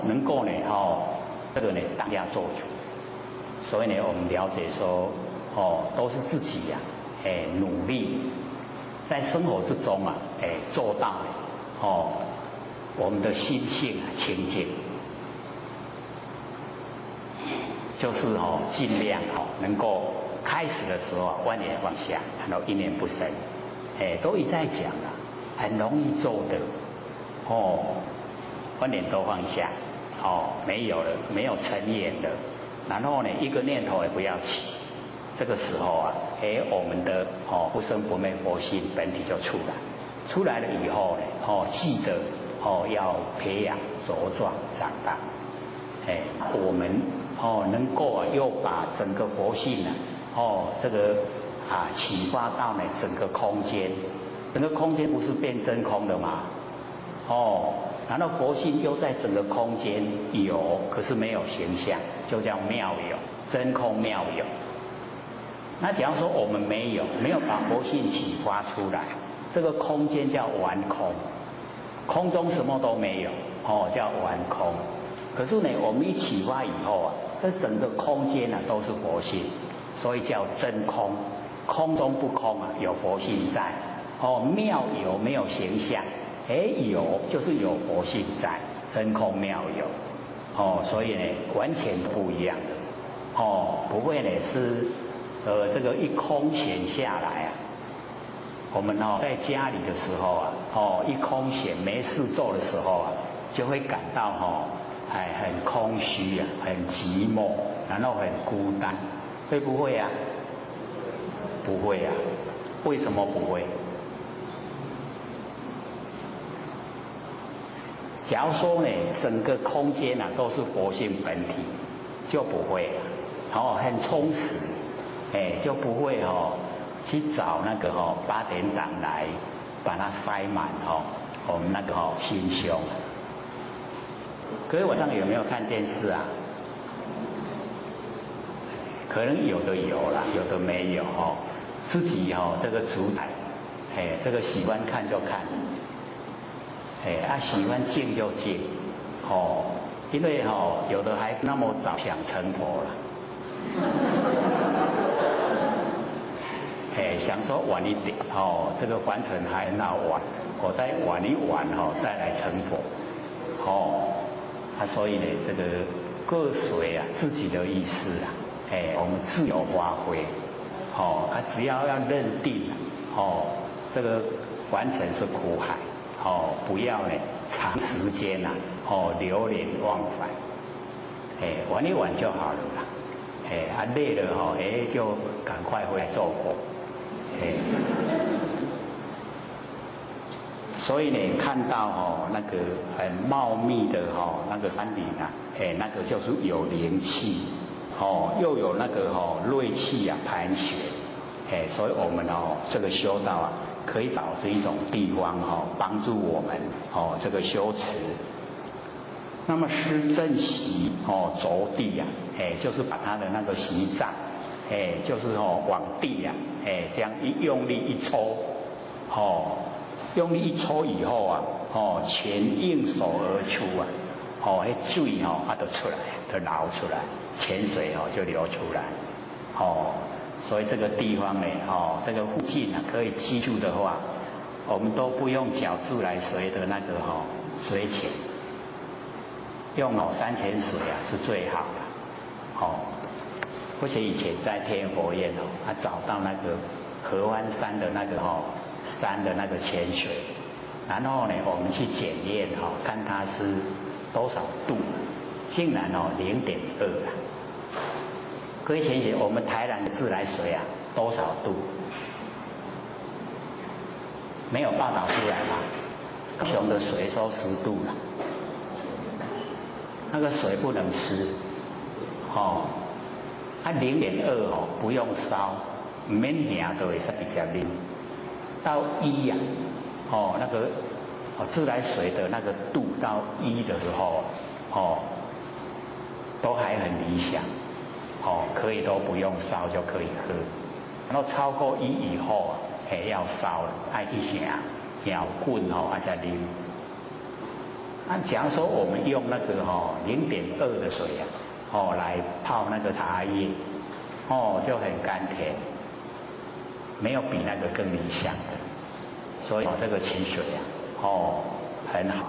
S2: 能够这个当家做主。所以我们了解说都是自己努力在生活之中做到我们的心性清净，就是尽量能够开始的时候万念放下，然后一念不生。都一再讲了，很容易做的万念都放下没有了，没有成眼了，然后一个念头也不要起。这个时候我们的不生不灭佛性本体就出来了以后记得要培养茁壮长大。我们能够又把整个佛性这个启发到整个空间。整个空间不是变真空的吗？然后佛性又在整个空间有，可是没有形象，就叫妙有，真空妙有。那假如说我们没有把佛性启发出来，这个空间叫完空，空中什么都没有叫完空。可是我们一启发以后这整个空间都是佛性，所以叫真空。空中不空有佛性在。妙有没有形象？有就是有佛性在，真空妙有。所以完全不一样的。不会是这个一空闲下来我们在家里的时候一空闲没事做的时候就会感到很空虚很寂寞，然后很孤单，会不会不会为什么不会？假如说整个空间都是佛性本体，就不会很充实，就不会去找那个八点档来把它塞满我们那个心胸。各位晚上有没有看电视可能有的有啦，有的没有自己这个主宰，这个喜欢看就看，喜欢静就静，因为有的还那么早想成佛了，想说晚一点这个凡尘还很好玩，我再玩一玩再来成佛，所以这个各随自己的意思我们自由发挥，只要认定这个凡尘是苦海，不要长时间流连忘返，玩一玩就好了啦，累了就赶快回来做佛，所以看到那个很茂密的那个山林那个就是有灵气又有那个锐气啊盘旋，所以我们这个修道啊，可以找这一种地方帮助我们这个修持。那么施正席着地啊，就是把他的那个席杖，就是往地啊，这样一用力一抽，用力一抽以后啊，钱应手而出啊，水就出来，就流出来，泉水就流出来，所以这个地方呢，这个附近啊，可以居住的话，我们都不用缴自来水的那个水钱，用山泉水啊是最好的，而且以前在天佛院找到那个合欢山的那个山的那个泉水，然后呢，我们去检验看它是多少度，竟然0.2啊。各位同学，我们台南的自来水啊多少度？没有报道出来吧？高雄的水说10度了，那个水不能吃，0.2不用烧，唔免喝都会使直接啉。到1呀，那个自来水的那个度到1的时候，都还很理想，可以都不用烧就可以喝。然后超过1以后要烧了，爱一下摇滚再啉。假如说我们用那个0.2的水啊，来泡那个茶叶，就很甘甜，没有比那个更理想的。所以这个泉水啊，很好。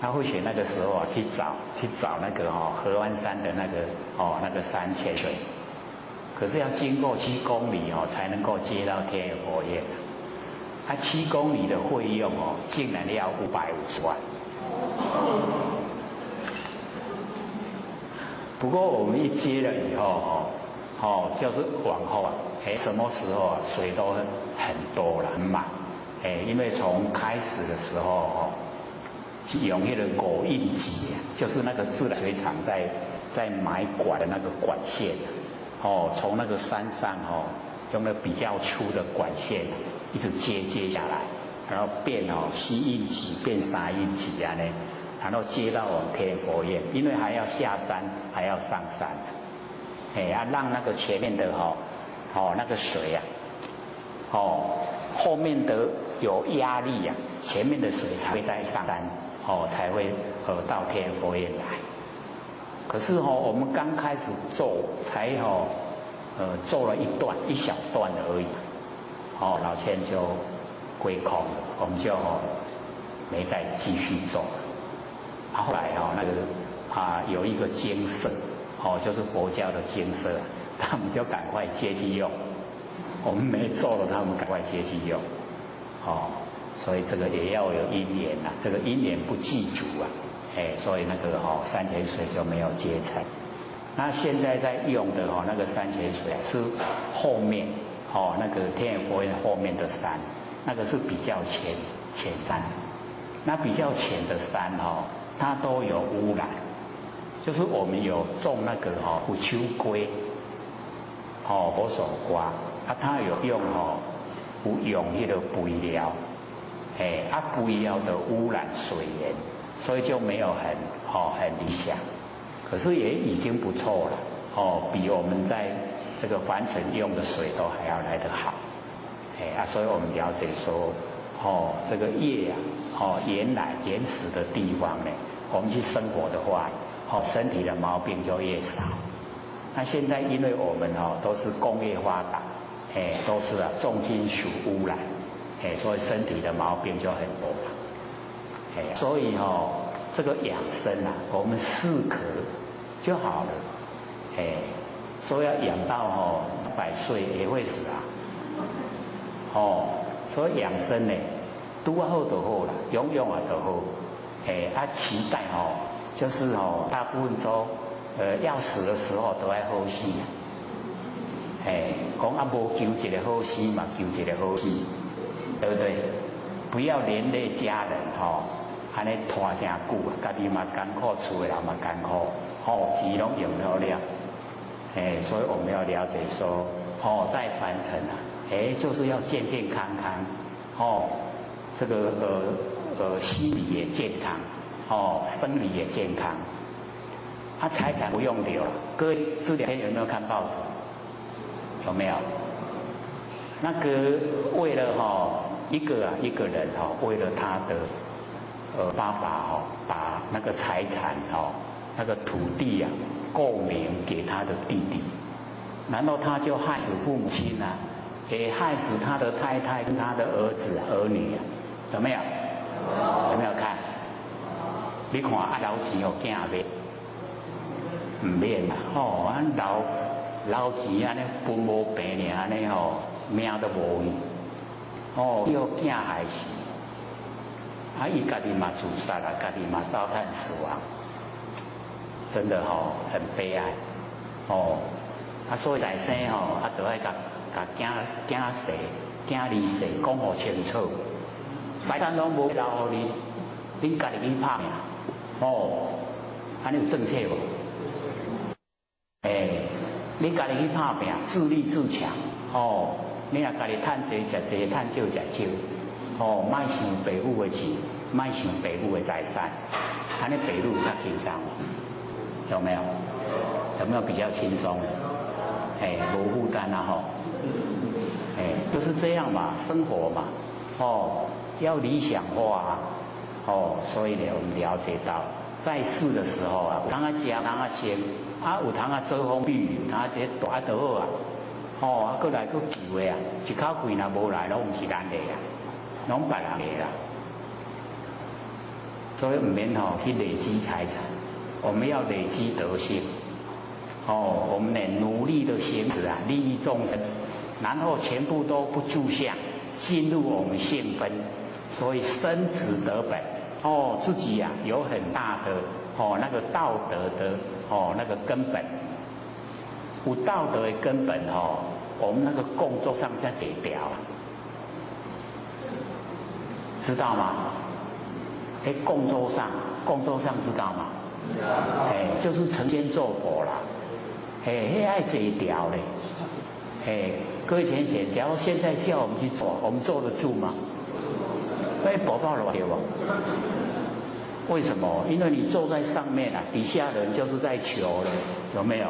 S2: 他会选那个时候去找那个合欢山的那个山泉水，可是要经过7公里才能够接到天眼佛院。7公里的费用竟然要550万。不过我们一接了以后就是往后什么时候水都很多了，很满，因为从开始的时候用那个5印机就是那个自来水厂在买管的那个管线从那个山上用了比较粗的管线一直接下来，然后变7印机变3印机呢，然后接到我们天佛院，因为还要下山还要上山，让那个前面的那个水后面的有压力前面的水才会再上山才会到天佛院来。可是我们刚开始做才做了一小段而已，老千就归空了，我们就没再继续做了。后来那个有一个精舍就是佛教的精舍，他们就赶快接去用，我们没做了，他们赶快接去用，所以这个也要有因缘这个因缘不具足所以那个山泉水就没有结成。那现在在用的那个山泉水是后面那个天眼佛院后面的山，那个是比较浅山，那比较浅的山它都有污染，就是我们有种那个虎秋龟佛手瓜它有用用那个肥料肥料的污染水源，所以就没有很理想，可是也已经不错了比我们在这个凡尘用的水都还要来得好所以我们了解说这个业原来原始的地方呢，我们去生活的话身体的毛病就越少。那现在因为我们都是工业发达都是重金属污染所以身体的毛病就很多了所以这个养生我们适可就好了说要养到100岁也会死所以养生呢拄好就好啦，用就好期待就是大部分都要死的时候都要好死讲无求一个好死嘛，求一个好死，对不对？不要连累家人安尼拖真久啊，家己嘛艰苦，厝的人嘛艰苦，钱拢用了，所以我们要了解说，在凡尘啊，就是要健健康康，这个心理也健康，生理也健康，财产不用留。各位这两天有没有看报纸？有没有？那个为了一个人为了他的爸爸把那个财产那个土地购名给他的弟弟，然后他就害死父母亲啊，也害死他的太太跟他的儿子儿女啊，有没有？有没有看？你看老钱囝买，唔免啦，老钱安尼分无平呢，安尼命都无去，叫囝害死，伊家己嘛自杀啦，家己嘛烧炭死亡，真的很悲哀，所以在生就爱甲囝婿、囝儿婿讲好清楚，财产拢无留互你，恁家己去拍拼，安尼有正确无？你家己去拍拼，自立自强，你若家己趁济食济，趁少食少，莫想爸母的钱，莫想爸母的财产，安尼爸母较轻松，有没有？有没有比较轻松？无负担啊就是这样嘛，生活嘛，要理想化所以呢，我们了解到，在世的时候有通食，有通穿，有通遮风避雨，有通一大就好啊，过来佫聚会一口气若无来，拢毋是咱的拢别人的啦。所以唔免去累积财产，我们要累积德性。我们呢努力的行止利益众生，然后全部都不住相，进入我们性分，所以生子得本。自己有很大的那个道德的那个根本，有道德的根本我们那个工作上才解掉知道吗？工作上知道吗？就是成仙做佛啦。爱这一条嘞，各位田姐，假如现在叫我们去做，我们坐得住吗？宝宝了对吧？为什么？因为你坐在上面底下人就是在求了，有没有？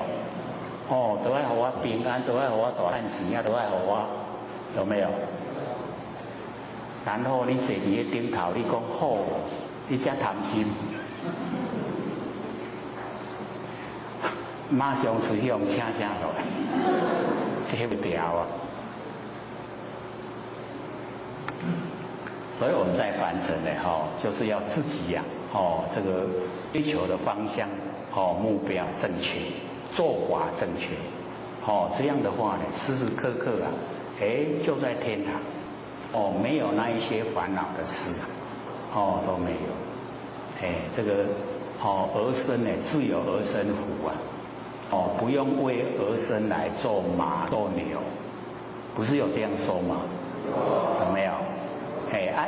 S2: 都爱给我平安，都爱给我大汉钱都爱给我，有没有？然后你坐伫个顶头，你讲好，你才贪心。马上出去用请落来，这不掉啊！所以我们在凡尘呢，就是要自己这个追求的方向，目标正确，做法正确，这样的话呢，时时刻刻就在天堂，没有那一些烦恼的事，都没有，这个儿孙呢，自有儿孙福啊。不用为儿孙来做马做牛，不是有这样说吗？有没有？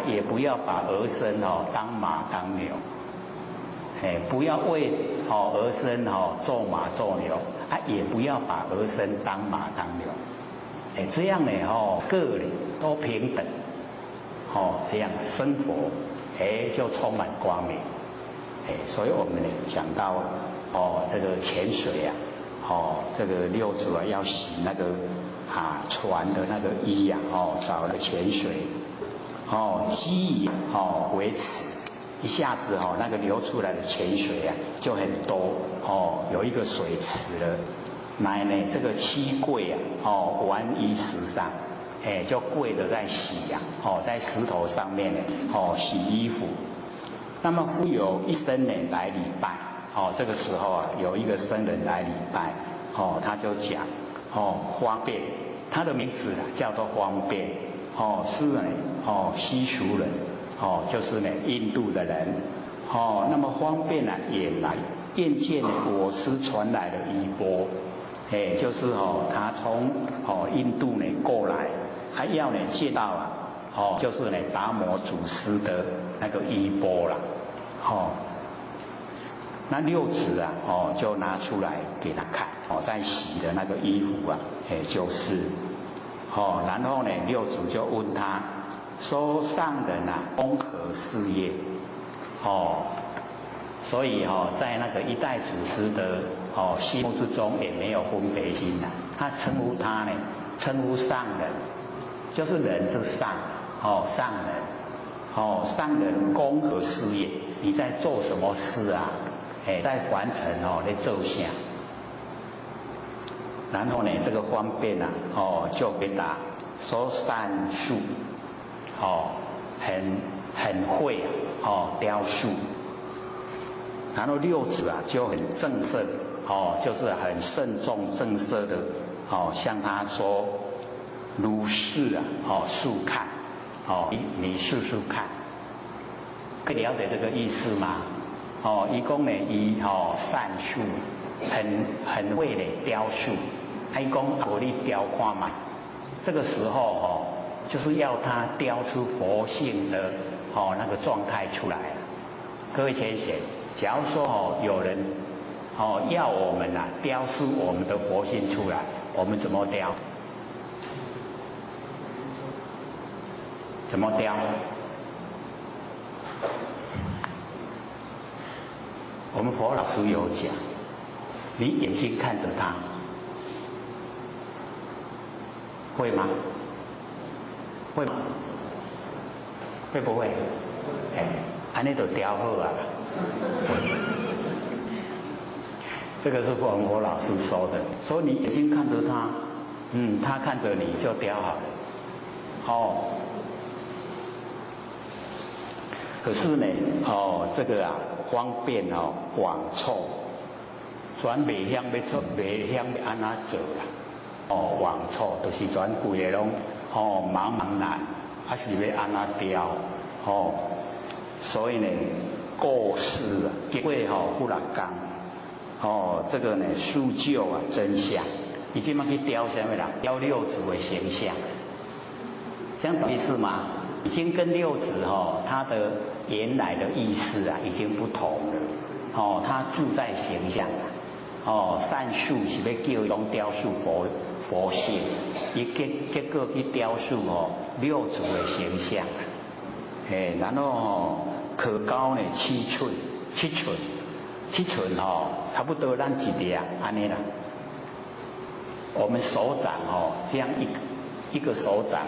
S2: 也不要把儿孙当马当牛，不要为儿孙做马做牛，也不要把儿孙当马当牛，这样呢个人都平等，这样生活就充满光明，所以我们呢讲到这个潜水这个六祖要洗那个船的那个衣找了泉水，积以为池，一下子那个流出来的泉水就很多有一个水池了。来呢，这个七跪玩于石上，就跪着在洗在石头上面呢洗衣服。那么复有一僧人来礼拜。这个时候有一个僧人来礼拜，他就讲，方便，他的名字叫做方便，是呢，西蜀人，就是呢印度的人，那么方便也来，愿见我师传来的衣钵，就是他从印度呢过来，还要呢见到就是呢达摩祖师的那个衣钵啦。哦，那六子啊，哦，就拿出来给他看，哦，在洗的那个衣服啊，就是，哦，然后呢，六子就问他，说上人啊，公何事业？哦，所以哦，在那个一代祖师的心目之中也没有分别心呐，他称呼他呢，称呼上人，就是人之上，上人，上人公何事业？你在做什么事啊？在凡尘在做啥？然后呢，这个方便啊，就给答说善术，很会雕塑。然后六子啊就很正色，就是很慎重正色的，向他说，如是啊，速看，你试试看，可以了解这个意思吗？一共呢，善术，很会的雕塑，一共我力雕看嘛。这个时候就是要他雕出佛性的那个状态出来。各位先生，假如说有人要我们雕塑我们的佛性出来，我们怎么雕？怎么雕？我们佛老师有讲，你眼睛看着他，会吗？会吗？会不会？安尼就雕好啊。这个是我们佛老师说的，所以你眼睛看着他，他看着你就雕好了。可是呢，这个方便往错，全袂晓要出，袂晓要安怎做啦。往错就是全规个拢茫茫然，还是要安怎雕？所以呢，过世啊，结果不人讲，这个呢，塑就真相。你今麦去雕什么啦？雕六祖的形象，这样懂意思吗？已经跟六子他的原来的意思已经不同了。他住在形象善术是要叫一种雕塑佛性，伊结果去雕塑六祖的形象。然后可高呢7寸，差不多咱一粒安尼啦。我们手掌这样一个手掌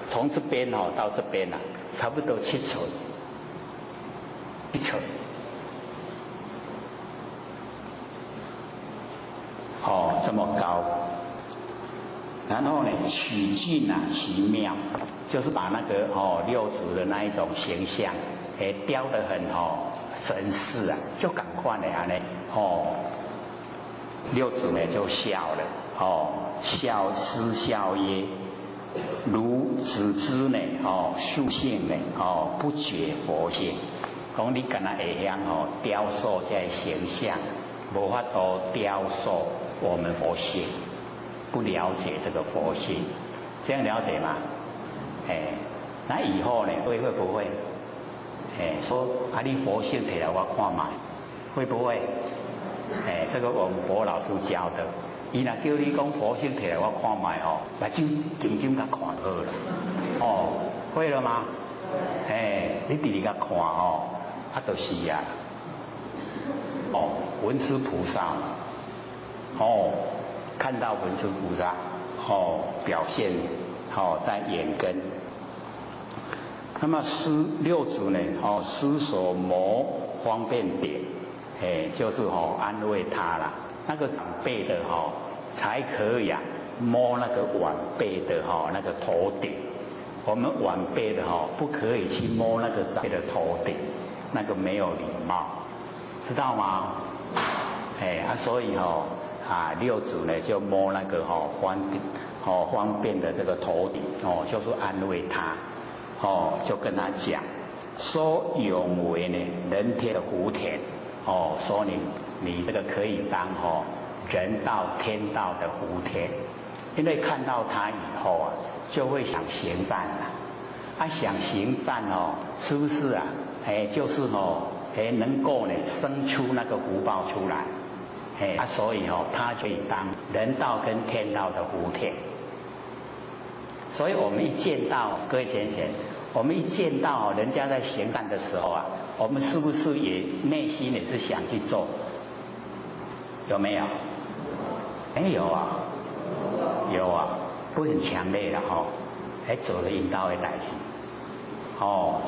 S2: 从这边到这边差不多7寸，1寸。这么高。然后呢，曲径奇妙，就是把那个六祖的那一种形象，雕得很神似就赶快的安尼六祖呢就笑了，失笑曰：如子之呢，素性呢，不觉佛性。讲你敢若会晓雕塑这形象，无法度雕塑我们佛性，不了解这个佛性，这样了解吗？那以后呢，会不会？说你佛性摕来我看嘛，会不会？这个我们佛老师教的。伊若叫你讲佛性摕来我看卖目睭静静甲看好了。会了吗？你直直甲看就是文殊菩萨看到文殊菩萨表现在眼根。那么六祖呢师所谋方便点，就是安慰他啦。那个长辈的才可以摸那个晚辈的那个头顶。我们晚辈的不可以去摸那个长辈的头顶，那个没有礼貌，知道吗？所以六祖呢就摸那个方便的这个头顶就是安慰他就跟他讲说永为呢人天的福田说你这个可以当人道天道的福田，因为看到他以后就会想行善想行善是不是就是能够呢生出那个福报出来，所以他可以当人道跟天道的福田。所以我们一见到各位贤贤，我们一见到人家在行善的时候啊，我们是不是也内心也是想去做？有没有？没有啊，有啊，不很强烈的走了引导的代志，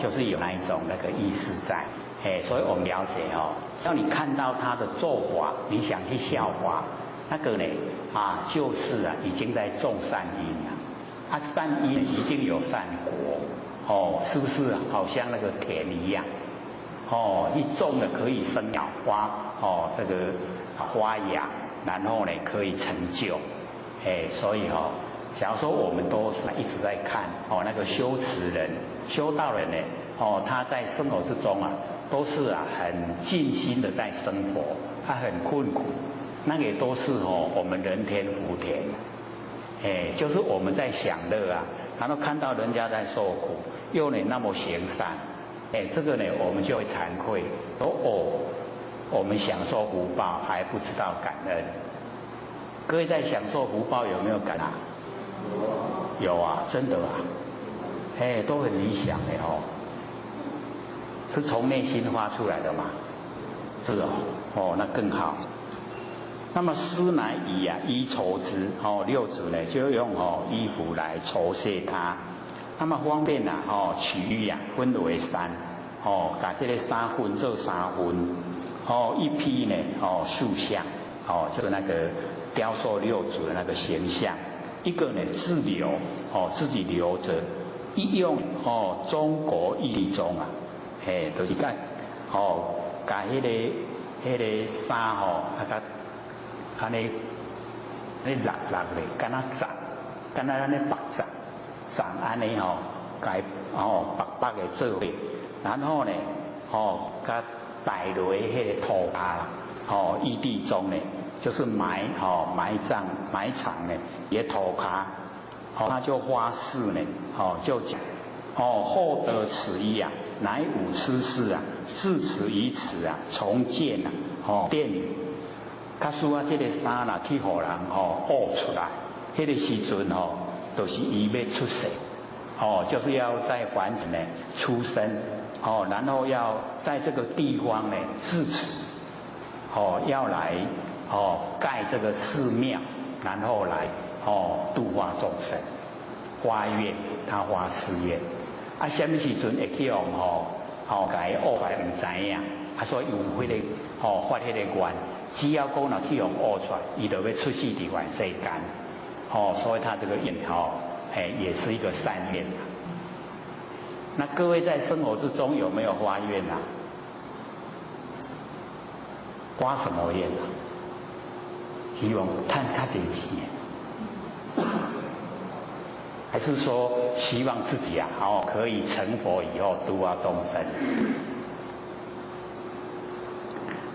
S2: 就是有那一种那个意识在，所以我们了解只要你看到他的做法，你想去效法，那个呢就是已经在种善因了，善因一定有善果，是不是好像那个田一样，一种了可以生鸟花，这个花芽，然后呢可以成就，所以假如说我们都是一直在看那个修持人、修道人呢，他在生活之中都是很尽心的在生活，他很困苦，那个也都是我们人天福田，就是我们在享乐然后看到人家在受苦，又那么行善，这个呢我们就会惭愧，说我们享受福报还不知道感恩。各位在享受福报有没有感恩？有啊，真的都很理想的是从内心发出来的嘛？是那更好。那么施乃以衣酬之，六祖呢就用衣服来酬谢他。那么方便取衣分为三，把这个三分做三分，一批呢塑像，就是那个雕塑六祖的那个形象。一个呢自留，自己留着，一用中国义中就是讲把迄个衫安尼落咧，敢若长，敢若安尼白长安尼甲白的做伙，然后呢甲带落迄个土骹义地中呢。就是埋藏呢，也土骹，他就发誓呢，就讲，厚得此衣乃吾痴事自此以此重建殿宇。假使这个衫去互人挖出来，迄个时阵就是伊要出世，就是要在凡尘呢出生，然后要在这个地方呢自此，要来。盖这个寺庙，然后来度化众生，发愿，他发誓愿。什么时阵会去甲伊挖出来唔知影，所以有迄个发迄个愿，只要讲去用挖出来，伊就要出世伫凡世间。所以他这个愿也是一个善愿。那各位在生活之中有没有发愿发什么愿希望赚较侪钱，还是说希望自己可以成佛以后度化众生？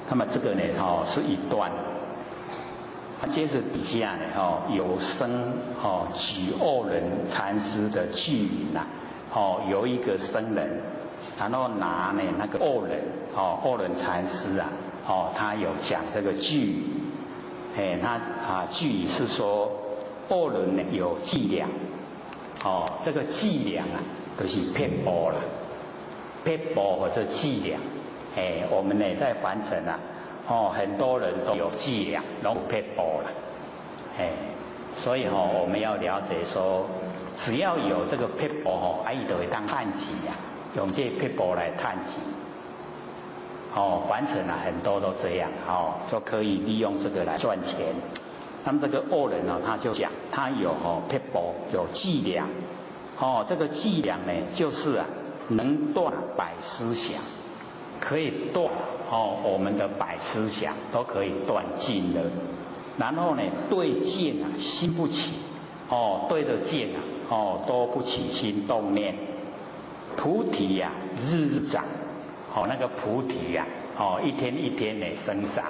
S2: 那么这个呢是一段，接着底下呢有生举恶人禅师的句云有一个僧人，然后拿呢那个恶人禅师他有讲这个句语。他句语是说，恶人呢有伎俩，这个伎俩就是骗步啦，骗步或者伎俩，我们呢在凡尘很多人都有伎俩，拢有骗步啦，所以我们要了解说，只要有这个骗步伊就会当趁钱用这骗步来趁钱。凡尘很多都这样，就可以利用这个来赚钱。那么这个恶人他就讲，他有骗步，有伎俩，这个伎俩呢，就是能断百思想，可以断我们的百思想都可以断尽了。然后呢，对剑心不起，对着剑都不起心动念。菩提日日长。那个菩提一天一天的生长。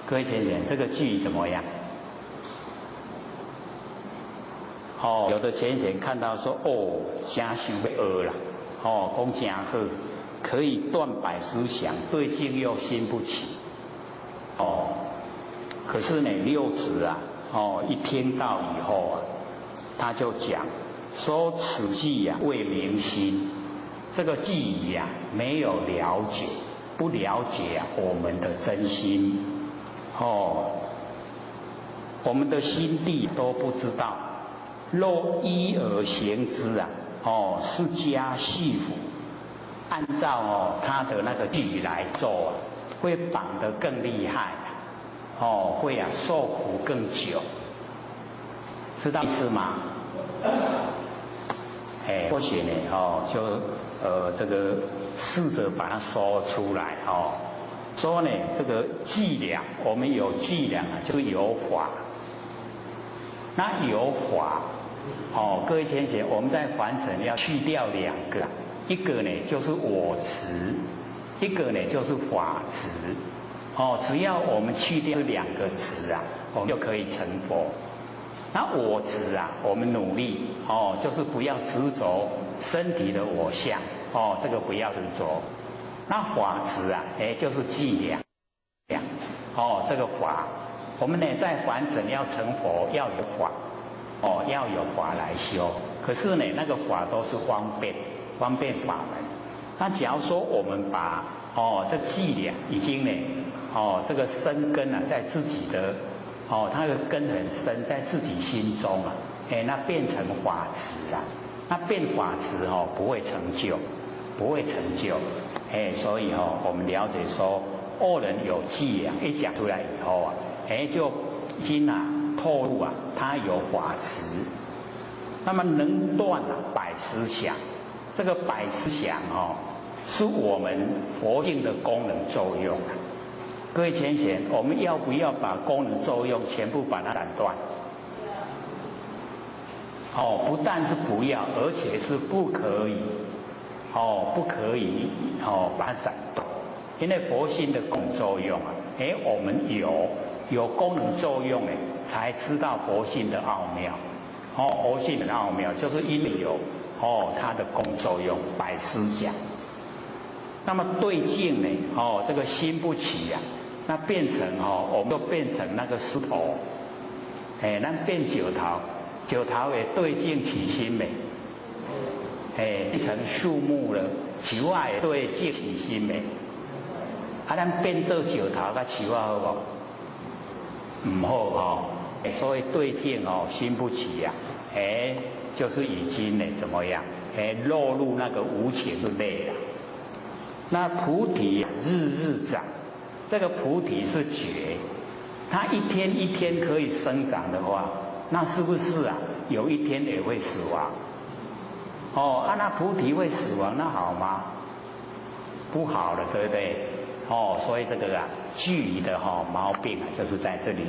S2: 各位先生，这个句怎么样？有的先生看到说，真想要学啦，讲真好，可以断百思想，对境又心不起。可是呢，六祖啊，一听到以后啊，他就讲说此际呀未明心，这个际呀没有了解，不了解我们的真心，我们的心地都不知道。若依而行之啊，是加系缚，按照他的那个句来做啊，会绑得更厉害，会受苦更久，知道意思吗？或许呢，就这个试着把它说出来，说呢这个伎俩，我们有伎俩啊，就是有法。那有法，各位先生，我们在凡尘要去掉两个，一个呢就是我执，一个呢就是法执。只要我们去掉这两个执啊，我们就可以成佛。那我执啊，我们努力就是不要执着身体的我相，这个不要执着。那法执啊，就是伎俩，这个法。我们呢，在凡尘要成佛，要有法，要有法来修。可是呢，那个法都是方便法门。那假如说我们把这伎俩已经呢，这个生根啊，在自己的它的根很深，在自己心中啊，那变成法执啊，那变法执不会成就，不会成就。所以我们了解说，恶人有伎俩，一讲出来以后啊。就已经透露啊，他有法执，那么能断百思想，这个百思想是我们佛性的功能作用啊。各位先贤，我们要不要把功能作用全部把它斩断？不但是不要，而且是不可以，不可以把它斩断，因为佛性的功能作用啊，我们有功能作用才知道佛性的奥妙。佛性的奥妙就是因为有它的功作用，百思想。那么对境呢，这个心不起啊，那变成我们就变成那个石头，咱变石头，石头的对境起心没，变成树木了，树啊的对境起心没，咱变做石头甲树啊好无？唔好所以对境心不起呀，就是已经呢怎么样？落入那个无情之内了。那菩提日日长，这个菩提是觉，它一天一天可以生长的话，那是不是啊？有一天也会死亡。那菩提会死亡，那好吗？不好了，对不对？所以这个距离的毛病就是在这里。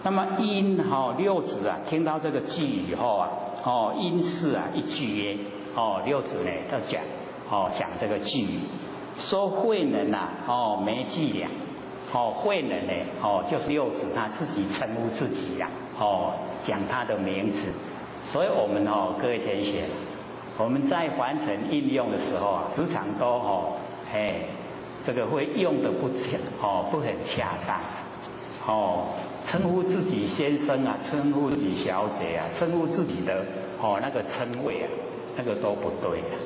S2: 那么因六祖啊，听到这个句以后啊，因是一句曰，六祖呢就讲这个句，说慧能没伎俩，慧能呢就是六祖他自己称呼自己呀，讲他的名字。所以我们各位先贤，我们在凡尘应用的时候啊，时常都这个会用的不很恰当，称呼自己先生啊，称呼自己小姐啊，称呼自己的那个称谓啊，那个都不对啊。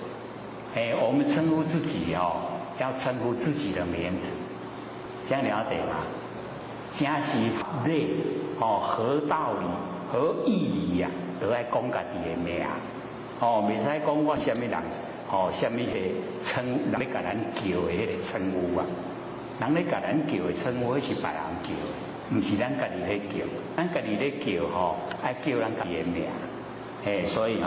S2: 我们称呼自己要称呼自己的名字，这样了解吗？真是累何道理、何意义啊？都爱讲家己的名，袂使讲我什么人。什么个称人咧甲咱叫的迄个称呼啊？人咧甲咱叫的称呼，那是别人叫的，唔是咱家己咧叫。咱家己咧叫爱叫咱家己的名。所以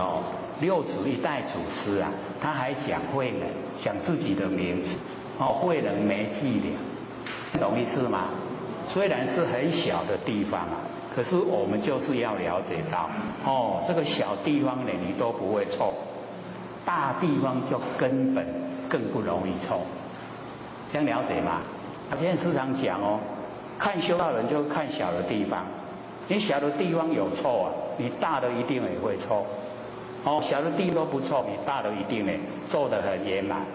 S2: 六祖一代祖师啊，他还讲慧能，讲自己的名字。慧能没伎俩，懂意思吗？虽然是很小的地方啊，可是我们就是要了解到，这个小地方呢，你都不会错。大地方就根本更不容易错，这样了解吗？现在时常讲看修道人就看小的地方，你小的地方有错啊，你大的一定也会错。哦，小的地都不错，你大的一定呢做得很圆满，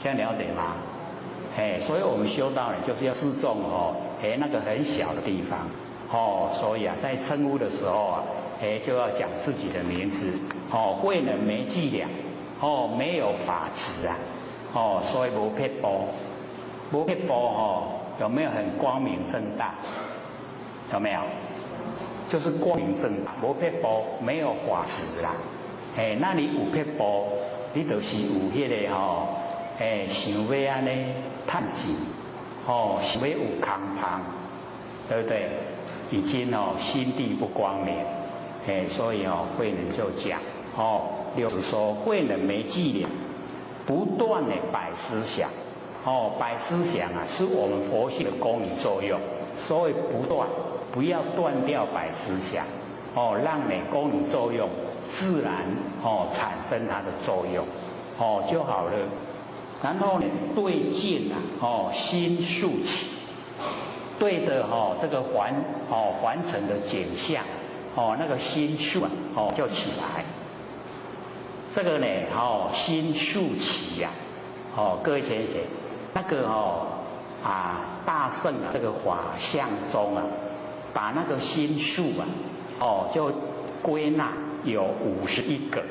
S2: 这样了解吗？哎，所以我们修道呢，就是要注重哦，哎那个很小的地方，哦，所以啊，在称呼的时候啊，哎就要讲自己的名字，哦，贵人没伎俩，哦，没有法子啊，哦，所以无撇步，无撇步哦，有没有很光明正大？有没有？就是光明正大，无撇步，没有法子啦。哎，那你有撇步，你就是有迄个吼，哎，想要安尼趁钱，哦，想要有空芳，对不对？已经哦心地不光明，哎，所以哦慧能就讲哦，就是说慧能没伎俩，不断的摆思想，哦，摆思想啊是我们佛性的功理作用，所以不断，不要断掉摆思想，哦，让你功理作用自然哦产生它的作用，哦就好了。然后呢，对镜啊，哦心竖起，对着哦这个环城的景象，哦那个心竖啊，哦就起来。这个呢，哦心竖起呀，哦各位先生，那个大圣啊这个法相中啊，把那个心数啊，哦就归纳有51个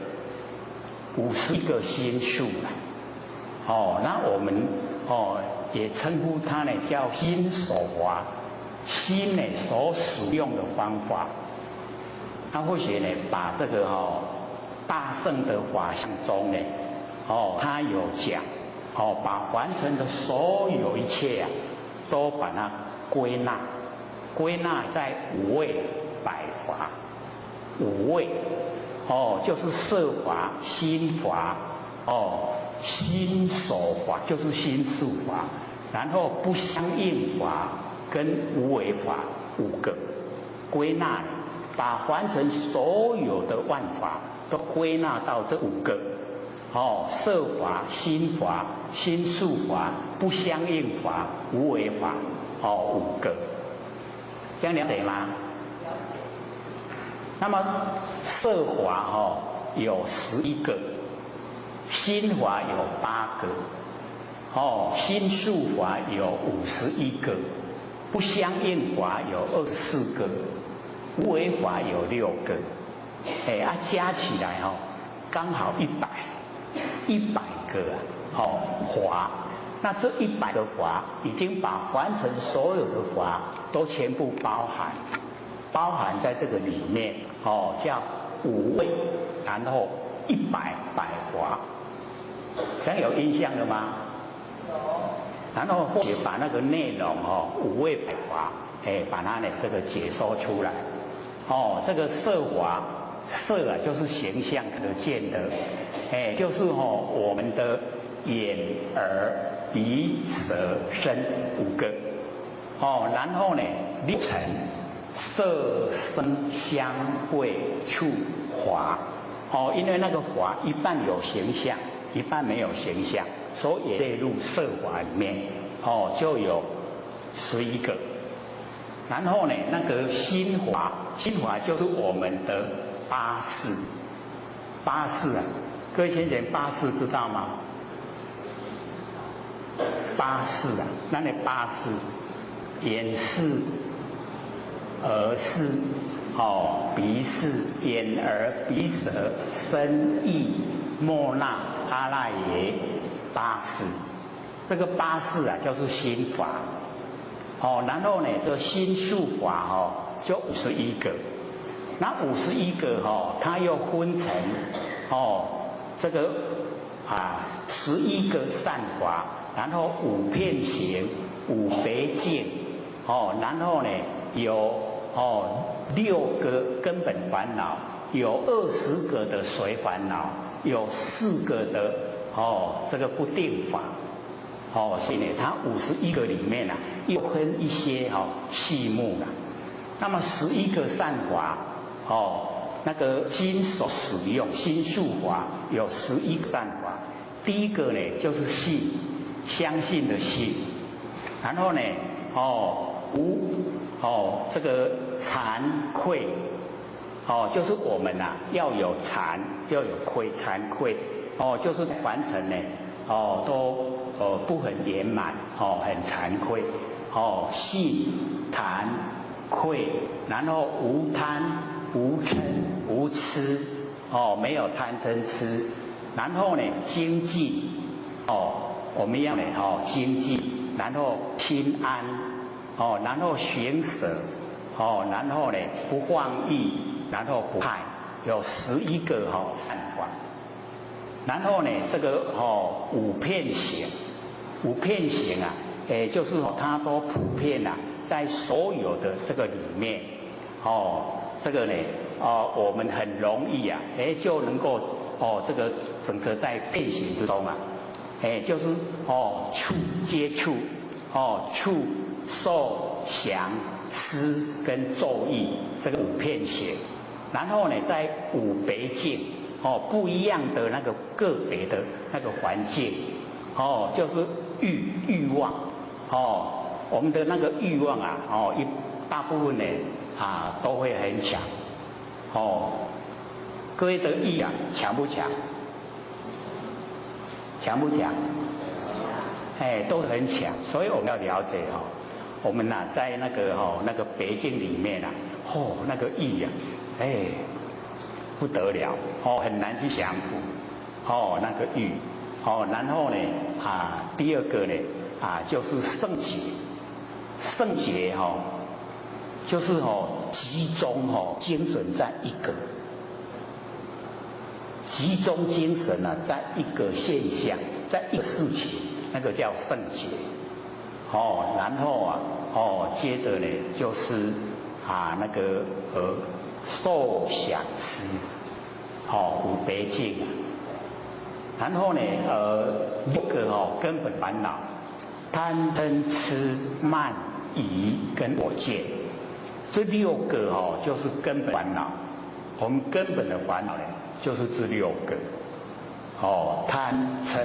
S2: ，51个心数啊。哦，那我们哦也称呼它呢叫心手法，心呢所使用的方法。那或许呢把这个大圣的法相中呢，他有讲，把凡尘的所有一切啊，都把它归纳在5位百法。5位，就是色法、心法，心手法就是心术法，然后不相应法跟无为法5个，归纳，把凡尘所有的万法都归纳到这5个，色法、心法、心术法、不相应法、无为法，5个，这样了解吗？了解。那么色法有11个。心法有8个，心术法有51个，不相应法有24个，无为法有6个，加起来刚好100个法。那这100个法已经把凡尘所有的法都全部包含在这个里面，叫5位，然后100百法。这样有印象了吗？有。然后或许把那个内容5位百法，把它呢这个解说出来。这个色法，色啊就是形象可见的，就是我们的眼、耳、鼻、舌、身5个。然后呢6层，色、声、香、味、触、法。因为那个法一半有形象。一半没有形象，所以也列入色法里面，就有11个。然后呢，那个心法就是我们的8识啊，各位先生8识知道吗？8识啊，那你8识，眼识、耳识、鼻识、眼耳鼻舌身意莫那阿赖耶8识，这个8识啊就是心法，然后呢这个心术法就51个，那51个它又分成这个11个善法，然后5遍行5别境，然后呢有6个根本烦恼，有20个的随烦恼。有4个的这个不定法，所以呢，它51个里面啊，又分一些细目啦。那么11个善法，那个心所使用心术法有11个善法。第一个呢就是信，相信的信。然后呢，这个惭愧，就是我们要有惭。就有愧惭愧，就是凡尘呢，都不很圆满，很惭愧，信惭愧，然后无贪无嗔无痴，没有贪嗔痴，然后呢精进，我们要呢精进，然后心安，然后行舍，然后呢不放逸，然后不害，有11个善法。然后呢这个五遍行，五遍行啊，就是它都普遍啊，在所有的这个里面，这个呢，我们很容易啊，就能够这个整个在遍行之中啊，就是触接触，触受想思跟作意这个五遍行，然后呢在五别境，不一样的那个个别的那个环境，就是欲望，我们的那个欲望啊，大部分呢都会很强，各位的欲啊强不强？强不强？都很强，所以我们要了解我们在那个别境里面啊，那个欲啊，不得了，很难去降服，那个欲，然后呢第二个呢就是圣洁，圣洁就是集中精神在一个，集中精神啊，在一个现象，在一个事情，那个叫圣洁，然后接着呢就是那个受想思，五别境啊，然后呢6个根本烦恼，贪嗔痴慢疑跟我见，这6个就是根本烦恼。我们根本的烦恼呢，就是这6个，贪嗔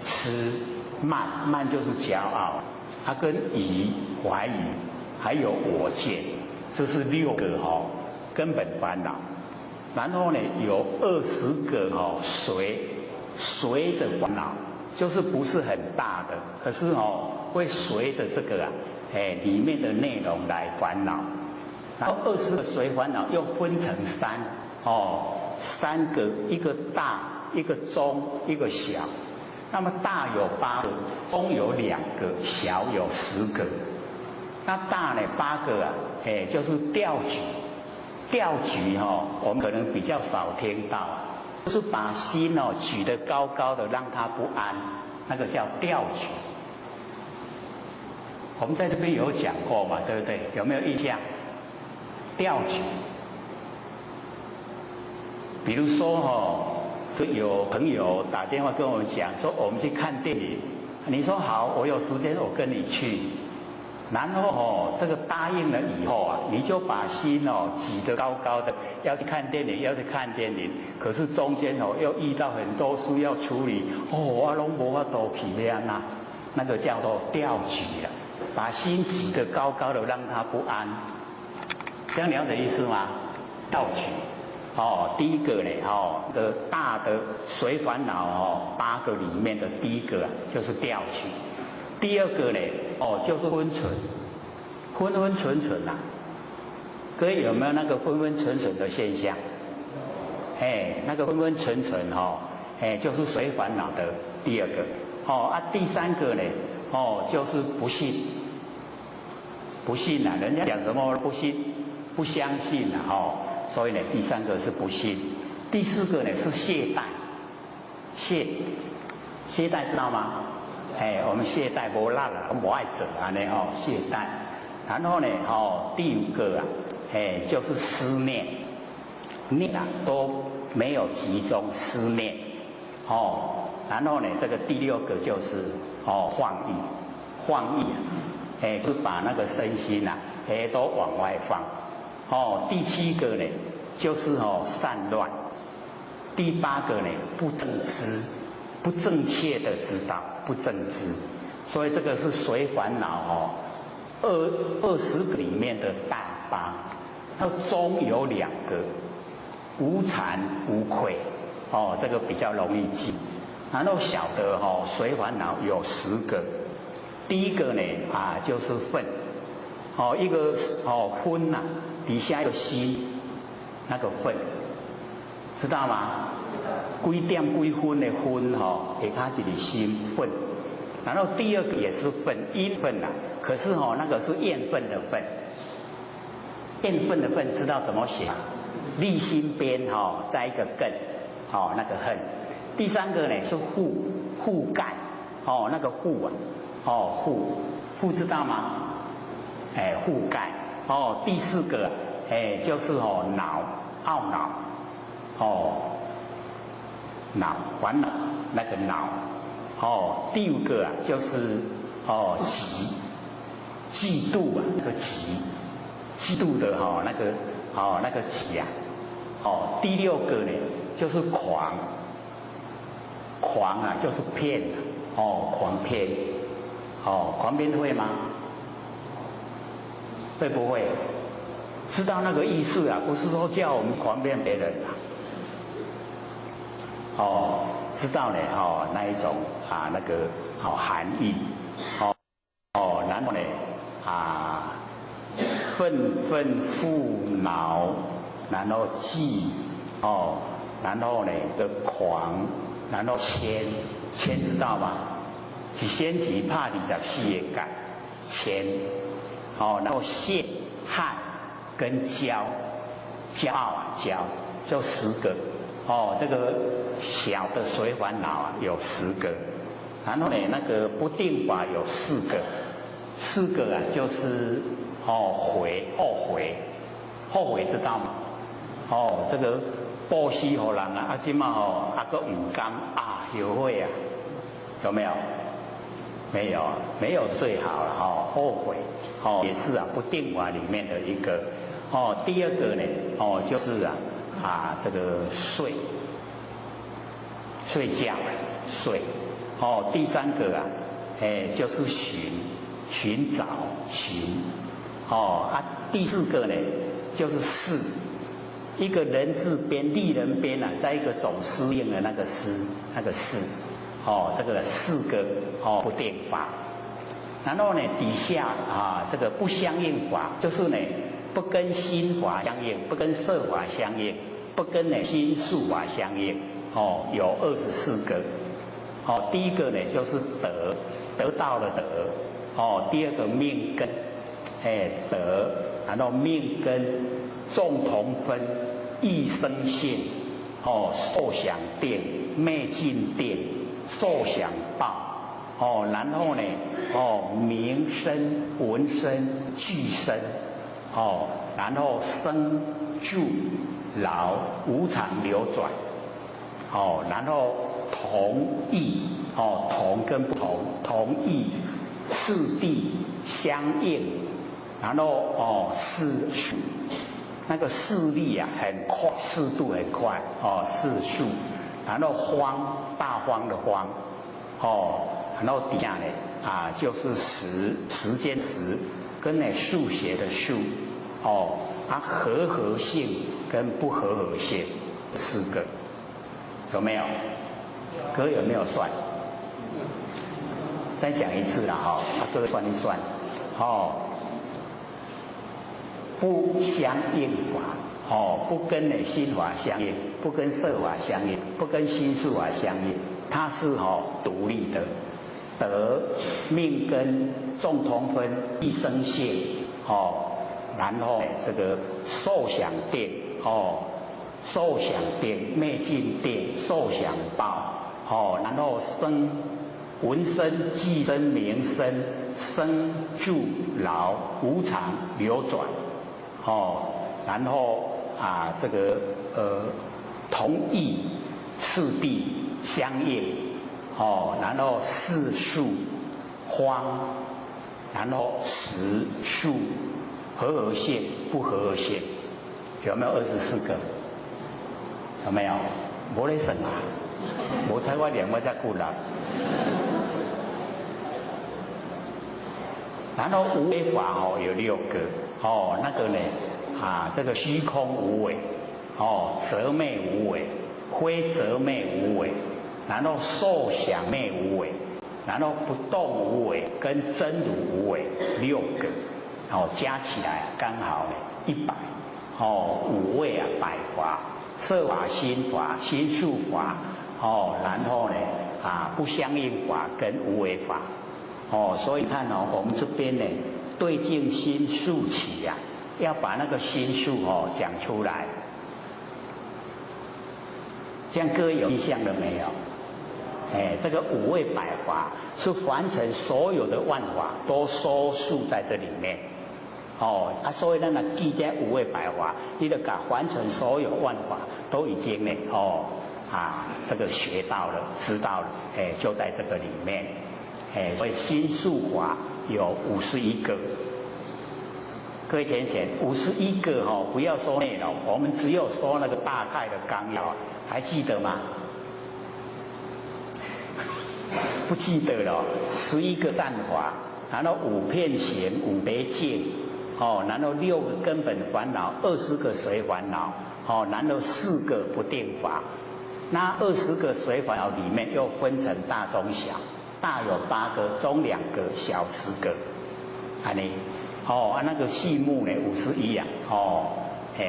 S2: 痴慢，慢就是骄傲，它跟疑怀疑，还有我见，这是6个根本烦恼。然后呢，有20个随着烦恼，就是不是很大的，可是会随着这个里面的内容来烦恼。然后20个随烦恼又分成3个，一个大，一个中，一个小。那么大有8个，中有2个，小有10个。那大呢8个啊，就是调举。调举我们可能比较少听到，就是把心举得高高的，让它不安，那个叫调举。我们在这边有讲过嘛，对不对？有没有印象？调举，比如说有朋友打电话跟我们讲说，我们去看电影，你说好，我有时间我跟你去。然后这个答应了以后啊，你就把心举得高高的，要去看电影，要去看电影。可是中间又遇到很多事要处理，我拢无法度去那，那个叫做调举了，把心举得高高的，让他不安。这样了解意思吗？调举，第一个呢，的大的随烦恼8个里面的第一个就是调举。第二个呢，就是昏沉，昏昏沉沉呐。各位有没有那个昏昏沉沉的现象？那个昏昏沉沉就是随烦恼的第二个。第3个呢，就是不信，不信啊，人家讲什么不信，不相信啊，所以呢，第3个是不信。第4个呢是懈怠，懈怠知道吗？我们懈怠不懒了，不爱做安尼懈怠。然后呢，第5个就是思念，念都没有集中思念，然后呢，这个第6个就是放逸，就是把那个身心都往外放。第7个呢就是散乱，第8个呢不正知，不正确的知道。不正知，所以这个是随烦恼20个里面的大8，它中有2个，无惭无愧，哦，这个比较容易记。然后小的随烦恼有10个，第一个呢就是分，一个分呐，底下有心，那个分，知道吗？几点几分的分下骹一个心分。然后第二个也是分，阴分呐，可是那个是厌分的分，厌分的分知道怎么写？立心边再一个艮，那个恨。第三个呢是覆盖，那个覆覆知道吗？覆盖。第四个就是恼，懊恼，恼烦恼那个恼。第5个就是嫉，嫉妒那个嫉，嫉妒的那个嫉啊。第6个呢就是狂，狂就是骗狂骗，狂骗会吗？会不会？知道那个意思不是说叫我们狂骗别人知道呢那一种那个含义然后呢愤愤恼，然后忌然后呢狂，然后谦知道吗？是先提怕24个改谦然后陷害跟骄傲就10个这个小的随烦恼有10个，然后呢那个不定法有4个，4个就是后悔知道吗？这个报喜予人今嘛个唔甘后悔有没有？没有，没有最好了后悔也是不定法里面的一个第2个呢就是这个睡觉睡第3个就是寻找第4个呢就是事，一个人字边立人边在一个总司令的那个事这个4个不定法。然后呢底下这个不相应法，就是呢不跟心法相应，不跟色法相应，不跟呢心术法相应有24个第1个呢就是得到了得第2个命根得，然后命根众同分异生性受想定昧尽定受想报然后呢名声闻声俱生然后生住老无常流转然后同义同跟不同，同义次第相应，然后世数，那个视力很快，视度很快世数，然后荒大荒的荒然后底下呢就是时间时跟数学的数和合性跟不和合性4个，有没有？各位有没有算？再讲一次啦各位算一算不相应法不跟心法相应，不跟色法相应，不跟心术法相应，它是独立的。得命根众同分一生性然后这个受想定受想定昧尽定受想报然后生闻声俱生名声生住老无常流转然后这个同义次第相应然后世数荒，然后时数和合性不和合性，有没有24个？有没有？没得算我猜我2个在顾了。然后无为法有6个那个呢这个虚空无为舍昧无为非则灭无为，然后受想灭无为，然后不动无为跟真如无为6个，加起来刚好100，五位百法，色法、心法、心术法，然后不相应法跟无为法，所以看我们这边对境心术起呀，要把那个心术讲出来，这样各位有印象了没有？这个五位百法是凡尘所有的万法都收束在这里面，所以咱记这五位百法，你就把凡尘所有万法都已经这个学到了、知道了，就在这个里面，所以心术法有51个。各位浅显51个不要说内容，我们只有说那个大概的纲要，还记得吗？不记得了，11个善法，然后5遍行、5别境，然后6个根本烦恼，20个随烦恼，然后4个不定法。那20个随烦恼里面又分成大、中、小，大有8个，中2个，小10个，安尼。那个细目呢51啊，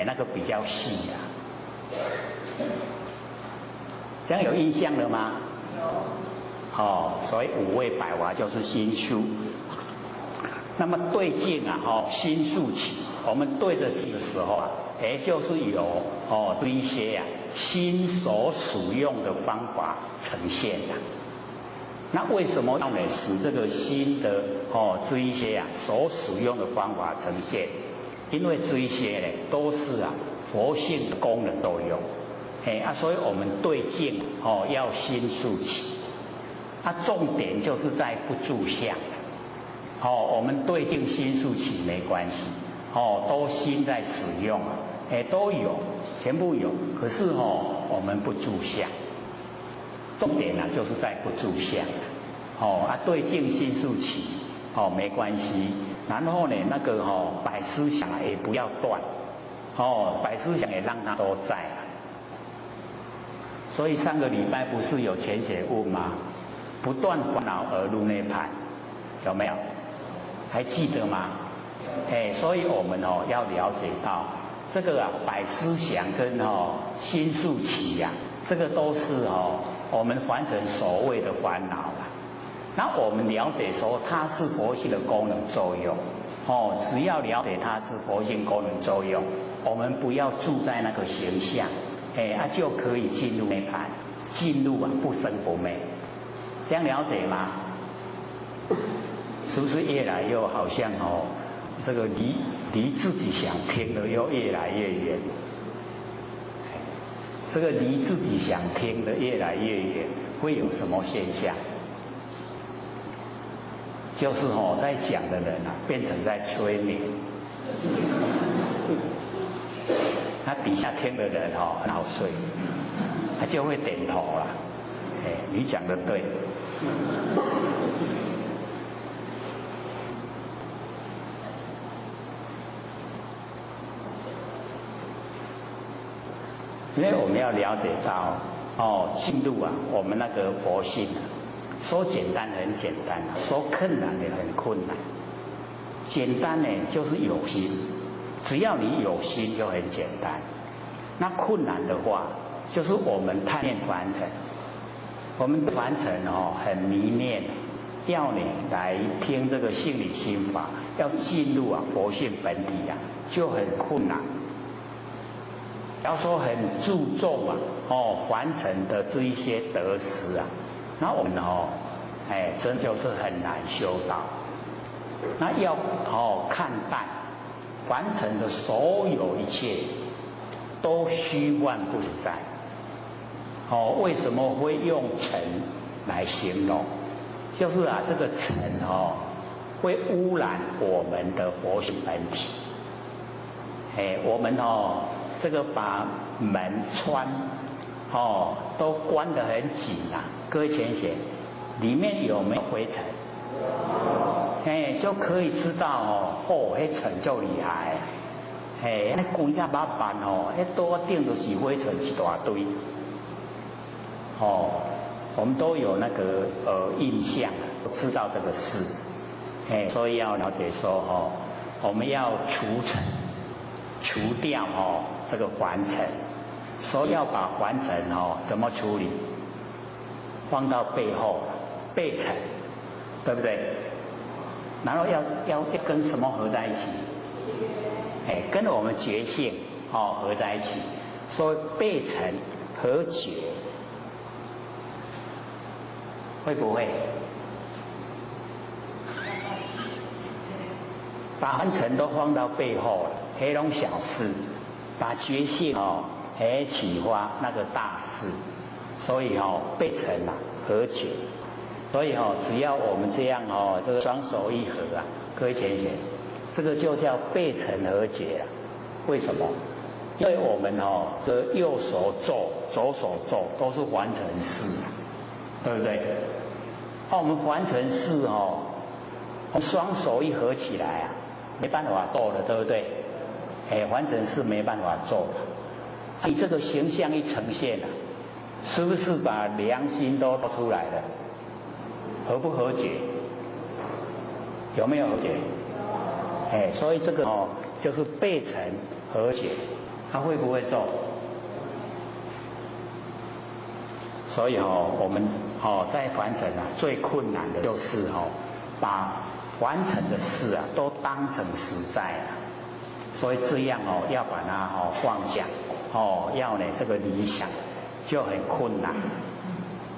S2: 那个比较细啊。这样有印象了吗？所以五位百法就是心术。那么对境心术起，我们对着境的时候就是有这一些心所使用的方法呈现的。那为什么要使这个心的这一些所使用的方法呈现？因为这一些都是佛性的功能都有，所以我们对境要心术起。重点就是在不住相，我们对境心术起没关系，都心在使用，都有，全部有。可是我们不住相，重点就是在不住相，对境心术起，没关系。然后那个百思想也不要断，百思想也让它都在。所以上个礼拜不是有浅显问吗？不断烦恼而入涅槃，有没有？还记得吗？所以我们要了解到这个百思想跟心术起这个都是我们凡尘所谓的烦恼啦。那我们了解说它是佛性的功能作用，只要了解它是佛性功能作用，我们不要住在那个形象，就可以进入涅槃，进入不生不灭。这样了解吗？是不是越来越好像这个离自己想听的又越来越远？这个离自己想听的越来越远，会有什么现象？就是在讲的人变成在催眠，他底下听的人很好睡，他就会点头啦。你讲的对。因为我们要了解到进入我们那个佛性说简单很简单，说困难也很困难。简单呢就是有心，只要你有心就很简单。那困难的话，就是我们贪念凡尘。我们凡尘很迷恋，要你来听这个性理心法，要进入佛性本体就很困难。要说很注重凡尘的这一些得失那我们真就是很难修到。那要看淡凡尘的所有一切都虚幻不实在。为什么会用尘来形容？就是这个尘会污染我们的佛性本体。我们这个把门窗都关得很紧各位浅显，里面有没有灰尘？就可以知道那尘就厉害。那关下把板那桌顶就是灰尘一大堆。哦，我们都有那个印象，都知道这个事，所以要了解说哦，我们要除尘，除掉哦这个凡尘，所以要把凡尘哦怎么处理？放到背后，背尘，对不对？然后要跟什么合在一起？跟我们觉性哦合在一起，所以背尘和觉，会不会？把凡尘都放到背后了，黑龙小事，把觉性哦启发那个大事，所以哦背尘啊和觉，所以哦只要我们这样哦这个双手一合啊，各位浅显，这个就叫背尘和觉啊。为什么？因为我们哦的右手做、左手做都是凡尘事，对不对？我们凡尘事哦，我们双手一合起来啊，没办法做的，对不对？凡尘事没办法做的。你这个形象一呈现啊，是不是把良心都出来了？合不合觉？有没有合觉？所以这个哦就是背尘和解，他会不会做？所以哦，我们哦在凡尘啊，最困难的就是哦，把凡尘的事啊都当成实在了。所以这样哦，要把它哦放下，哦要呢这个理想就很困难。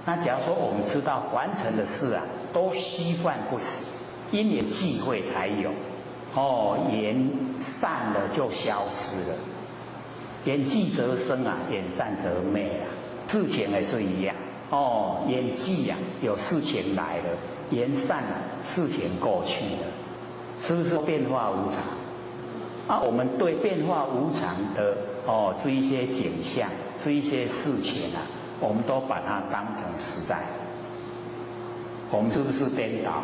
S2: 那假如说我们知道凡尘的事啊，都虚幻不实，因缘际会才有。缘散了就消失了，缘寂则生啊，缘散则灭啊。事情也是一样，缘寂啊，有事情来了；缘散了，事情过去了，是不是变化无常？我们对变化无常的这一些景象、这一些事情啊，我们都把它当成实在。我们是不是颠倒？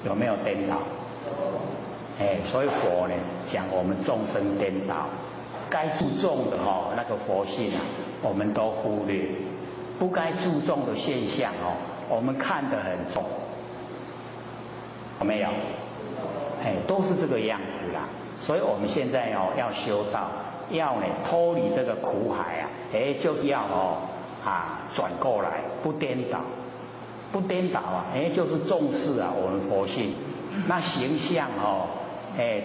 S2: 有没有颠倒？所以佛呢讲我们众生颠倒，该注重的那个佛性啊，我们都忽略；不该注重的现象我们看得很重，有没有？都是这个样子啦。所以我们现在要修道，要呢脱离这个苦海啊，就是要转过来，不颠倒，不颠倒啊，就是重视啊我们佛性。那形象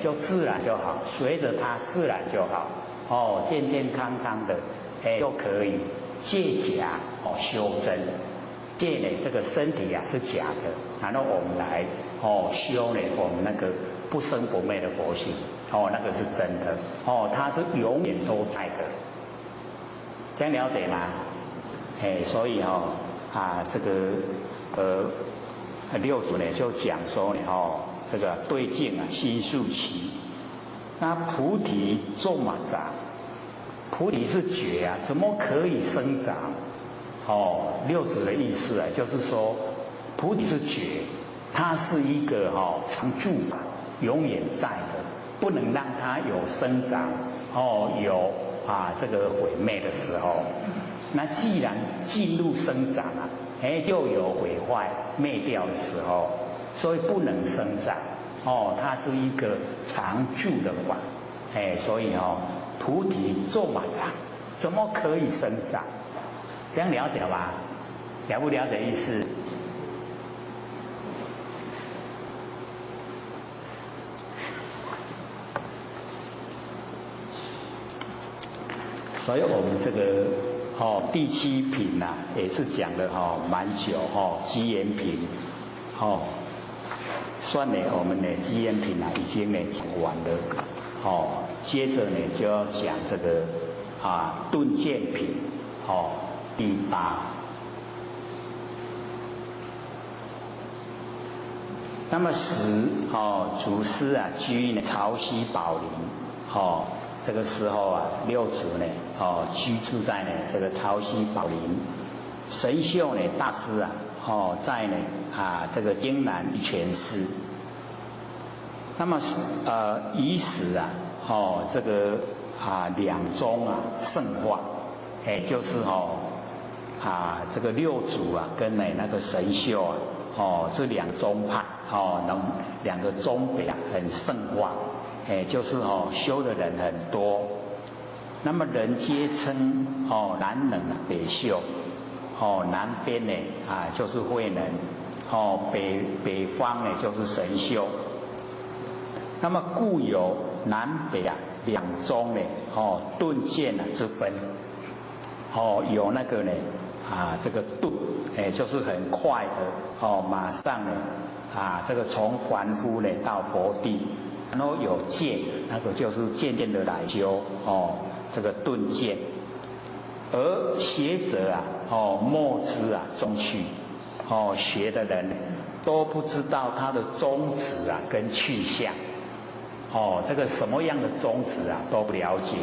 S2: 就自然就好，随着它自然就好，健健康康的，就可以借假修真，借呢这个身体啊是假的，然后我们来修呢我们那个不生不灭的佛性，那个是真的，它是永远都在的，这样了解吗？所以这个六祖呢就讲说呢这个对境啊心速齐，那菩提种嘛长，菩提是觉啊，怎么可以生长？六祖的意思啊，就是说菩提是觉，它是一个常住法，永远在的，不能让它有生长有这个毁灭的时候。那既然进入生长啊，就有毁坏灭掉的时候，所以不能生长它是一个常住的法，所以菩提种嘛长，怎么可以生长？这样了解吧？了不了解意思？所以我们这个第七品呐，也是讲的蛮久机缘品算呢我们的机缘品已经呢讲完了接着呢就要讲这个顿渐品第八。那么祖师啊居呢潮汐宝林这个时候啊六祖呢居住在呢这个潮汐宝林，神秀呢大师啊在呢这个京南泉寺。那么以使啊这个两宗啊圣化，就是这个六祖啊跟那个神秀啊，这两宗派两个宗北啊很盛旺，就是修的人很多。那么人皆称南能北秀，南边呢就是慧能，北方呢就是神秀。那么故有南北两宗呢顿渐之分，有那个呢这个顿就是很快的马上呢这个从凡夫呢到佛地，然后有渐，那个就是渐渐的来修这个顿渐。而学者莫知终去，学的人都不知道他的宗旨跟去向，这个什么样的宗旨都不了解，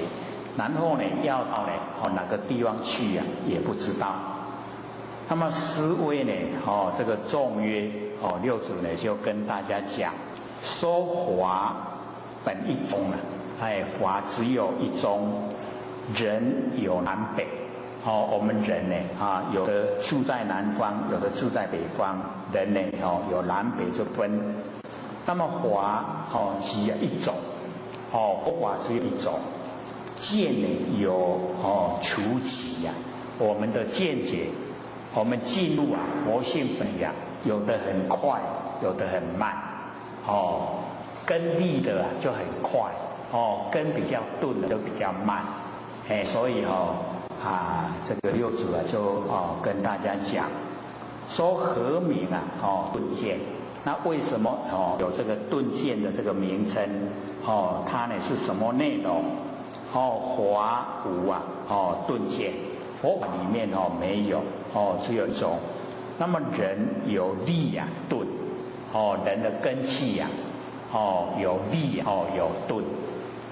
S2: 然后呢要到哪个地方去也不知道。那么师威呢这个众曰六祖呢就跟大家讲，说法本一宗法只有一宗，人有南北。我们人呢有的住在南方，有的住在北方，人呢有南北之分。那么法只有一种，法只有一种。见呢有除己我们的见解，我们进入佛性本有的很快，有的很慢。根利的就很快，根比较钝的就比较慢。所以这个六祖就跟大家讲，说何名顿渐？那为什么有这个顿渐的这个名称？它呢是什么内容？法无顿渐，佛法里面没有，只有一种。那么人有力顿，人的根气有力有顿，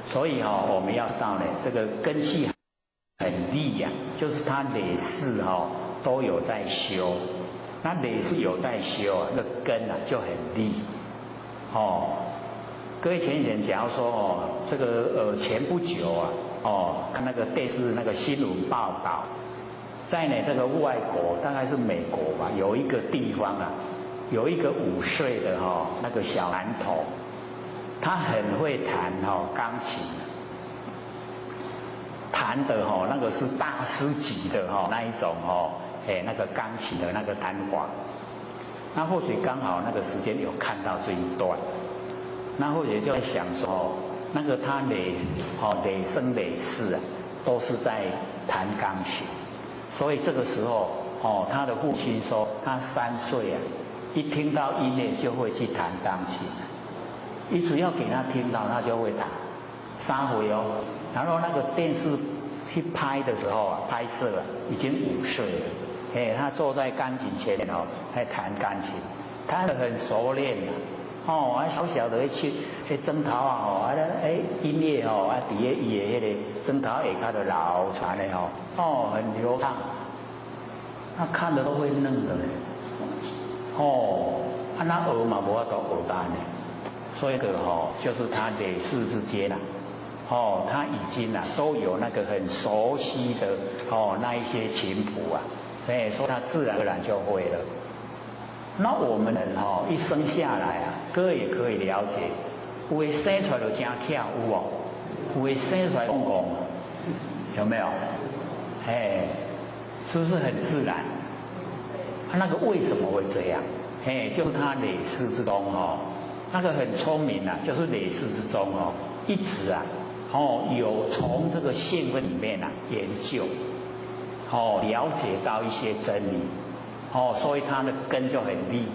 S2: 所以我们要知道呢，这个根气很利就是他累世都有在修，那累世有在修那个根就很利。各位前假如说这个前不久看那个电视那个新闻报道，在这个外国大概是美国吧，有一个地方有一个5岁的那个小男童，他很会弹钢琴。弹的那个是大师级的那一种那个钢琴的那个弹法。那或许刚好那个时间有看到这一段，那或许就在想说，那个他累生累世都是在弹钢琴，所以这个时候他的父亲说他3岁一听到音乐就会去弹钢琴，你只要给他听到他就会弹，3回然后那个电视去拍的时候拍摄已经5岁了，他坐在钢琴前面在弹钢琴，弹得很熟练小小的去枕头音乐底下伊的那个枕头下卡就流传的很流畅，那看的都会愣的那学嘛无法度学单的，所以就是他累世之间他已经都有那个很熟悉的那一些琴谱所以他自然而然就会了。那我们人一生下来各位也可以了解，有的生出来就真巧，有的生出来公公，有没有？是不是很自然？那个为什么会这样？就是他累世之中那个很聪明就是累世之中一直有从这个性分里面研究，了解到一些真理，所以他的根就很利。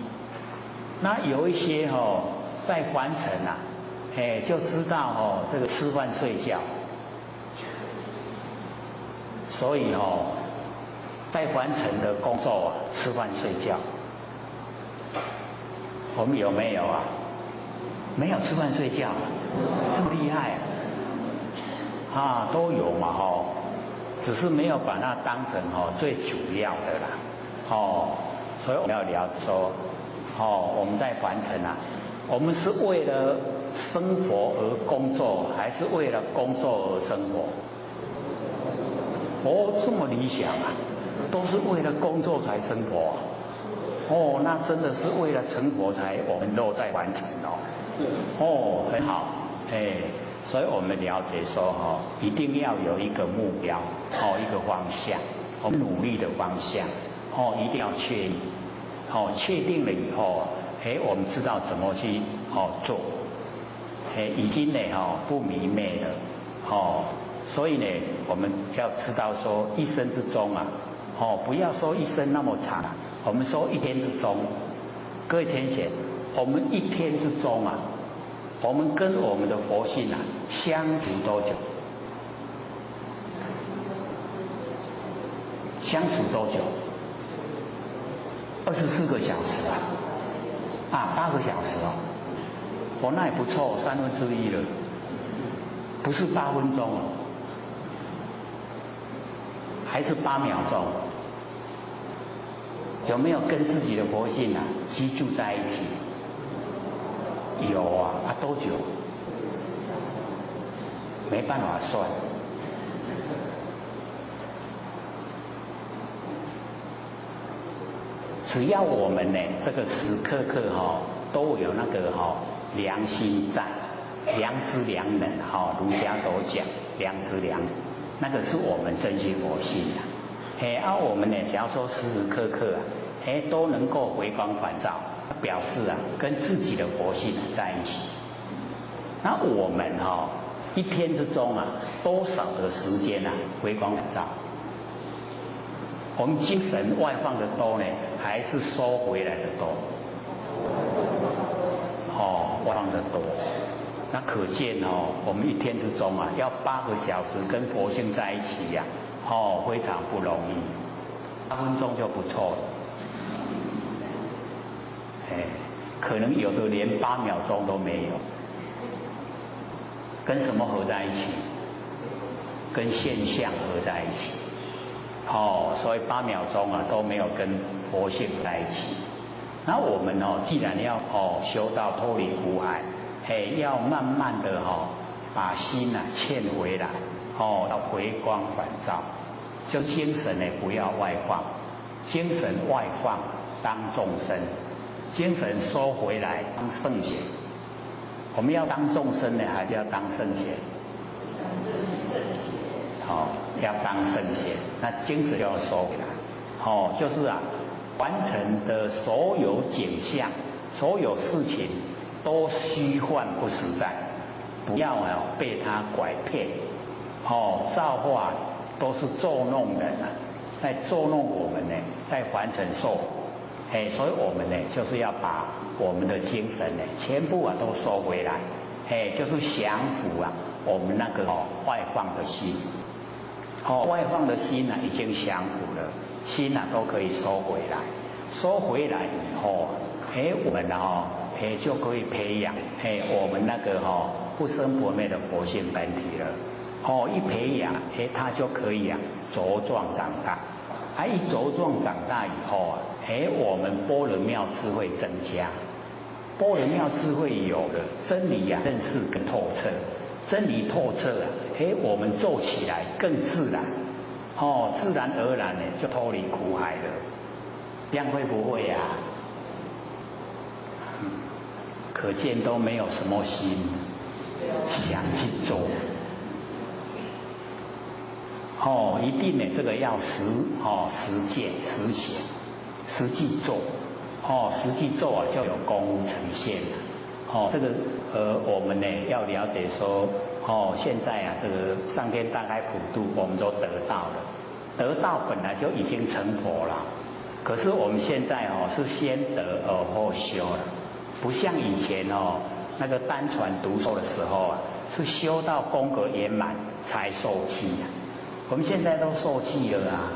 S2: 那有一些在凡尘就知道这个吃饭睡觉，所以在凡尘的工作吃饭睡觉，我们有没有没有吃饭睡觉，这么厉害都有嘛只是没有把它当成最主要的啦所以我们要了解说我们在凡尘我们是为了生活而工作，还是为了工作而生活？这么理想都是为了工作才生活啊。哦，那真的是为了成佛才我们都在完成哦。哦，很好，所以我们了解说一定要有一个目标，一个方向，我们努力的方向，一定要确立，确定了以后，我们知道怎么去做，已经呢不迷昧了，所以呢，我们要知道说一生之中啊，不要说一生那么长，我们说一天之中，各位浅显，我们一天之中啊，我们跟我们的佛性啊相处多久？相处多久？24个小时8个小时哦，那也不错1/3了，不是8分钟还是8秒钟？有没有跟自己的佛性居住在一起？有多久？没办法算。只要我们呢，这个时刻刻都有那个良心在，良知良能儒家所讲良知良能，那个是我们真心佛性我们呢，只要说时时刻刻都能够回光返照，表示跟自己的佛性在一起。那我们一天之中多少的时间回光返照？我们精神外放的多呢，还是收回来的多？外放的多。那可见我们一天之中要8个小时跟佛性在一起非常不容易，8分钟就不错了。可能有的连8秒钟都没有。跟什么合在一起？跟现象合在一起。所以8秒钟都没有跟佛性在一起。那我们既然要修到脱离苦海，要慢慢的把心欠回来，要回光返照，就精神呢不要外放，精神外放当众生，精神收回来当圣贤。我们要当众生呢，还是要当圣贤？要当圣贤，那精神就要收回来。就是完成的所有景象、所有事情都虚幻不实在，不要被他拐骗。造化都是捉弄人在捉弄我们呢，在凡尘受苦。所以我们呢，就是要把我们的精神呢，全部都收回来。就是降服我们那个外放的心。外放的心已经降服了，心都可以收回来。收回来以后，我们就可以培养我们那个不生不灭的佛性本体了。一培养，它就可以茁壮长大。一茁壮长大以后我们般若妙智慧增加。般若妙智慧有了，真理认识更透彻。真理透彻我们做起来更自然，自然而然就脱离苦海了。这样会不会可见都没有什么心想去做。一定呢，这个要实践、实行、实际做。实际做就有功夫呈现了。这个我们呢要了解说，现在这个上天大开普度，我们都得到了，得到本来就已经成佛了。可是我们现在是先得而后修了，不像以前那个单传独授的时候是修到功格圆满才受记我们现在都受记了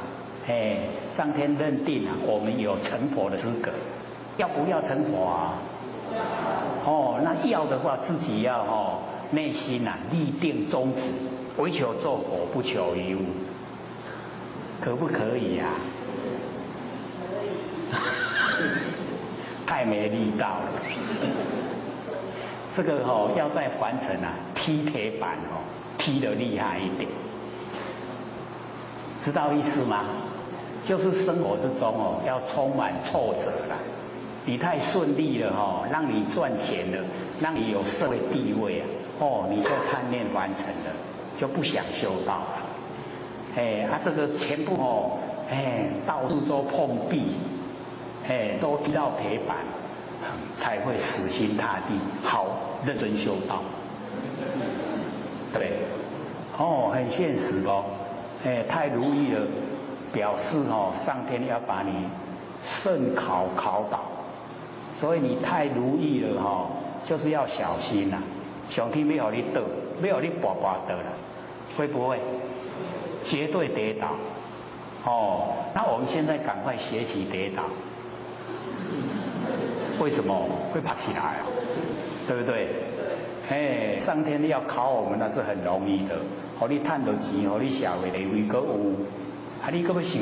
S2: 上天认定我们有成佛的资格，要不要成佛那要的话，自己要内心立定宗旨，唯求做佛，不求于物，可不可以太没力道了。这个要在凡尘踢铁板踢得厉害一点，知道意思吗？就是生活之中哦，要充满挫折啦。你太顺利了哦，让你赚钱了，让你有社会地位啊，哦，你就贪念完成了，就不想修道了。这个全部哦，到处都碰壁，都踢到铁板，才会死心塌地，好认真修道。对，很现实哦，太如意了，表示哦，上天要把你慎考倒。所以你太如意了哦，就是要小心啦。上天没有你倒，没有你拔倒了，会不会？绝对跌倒。那我们现在赶快学习跌倒。为什么会爬起来啊？对不对？上天要考我们那是很容易的。你赚到钱，你社会地位阁有，你阁要受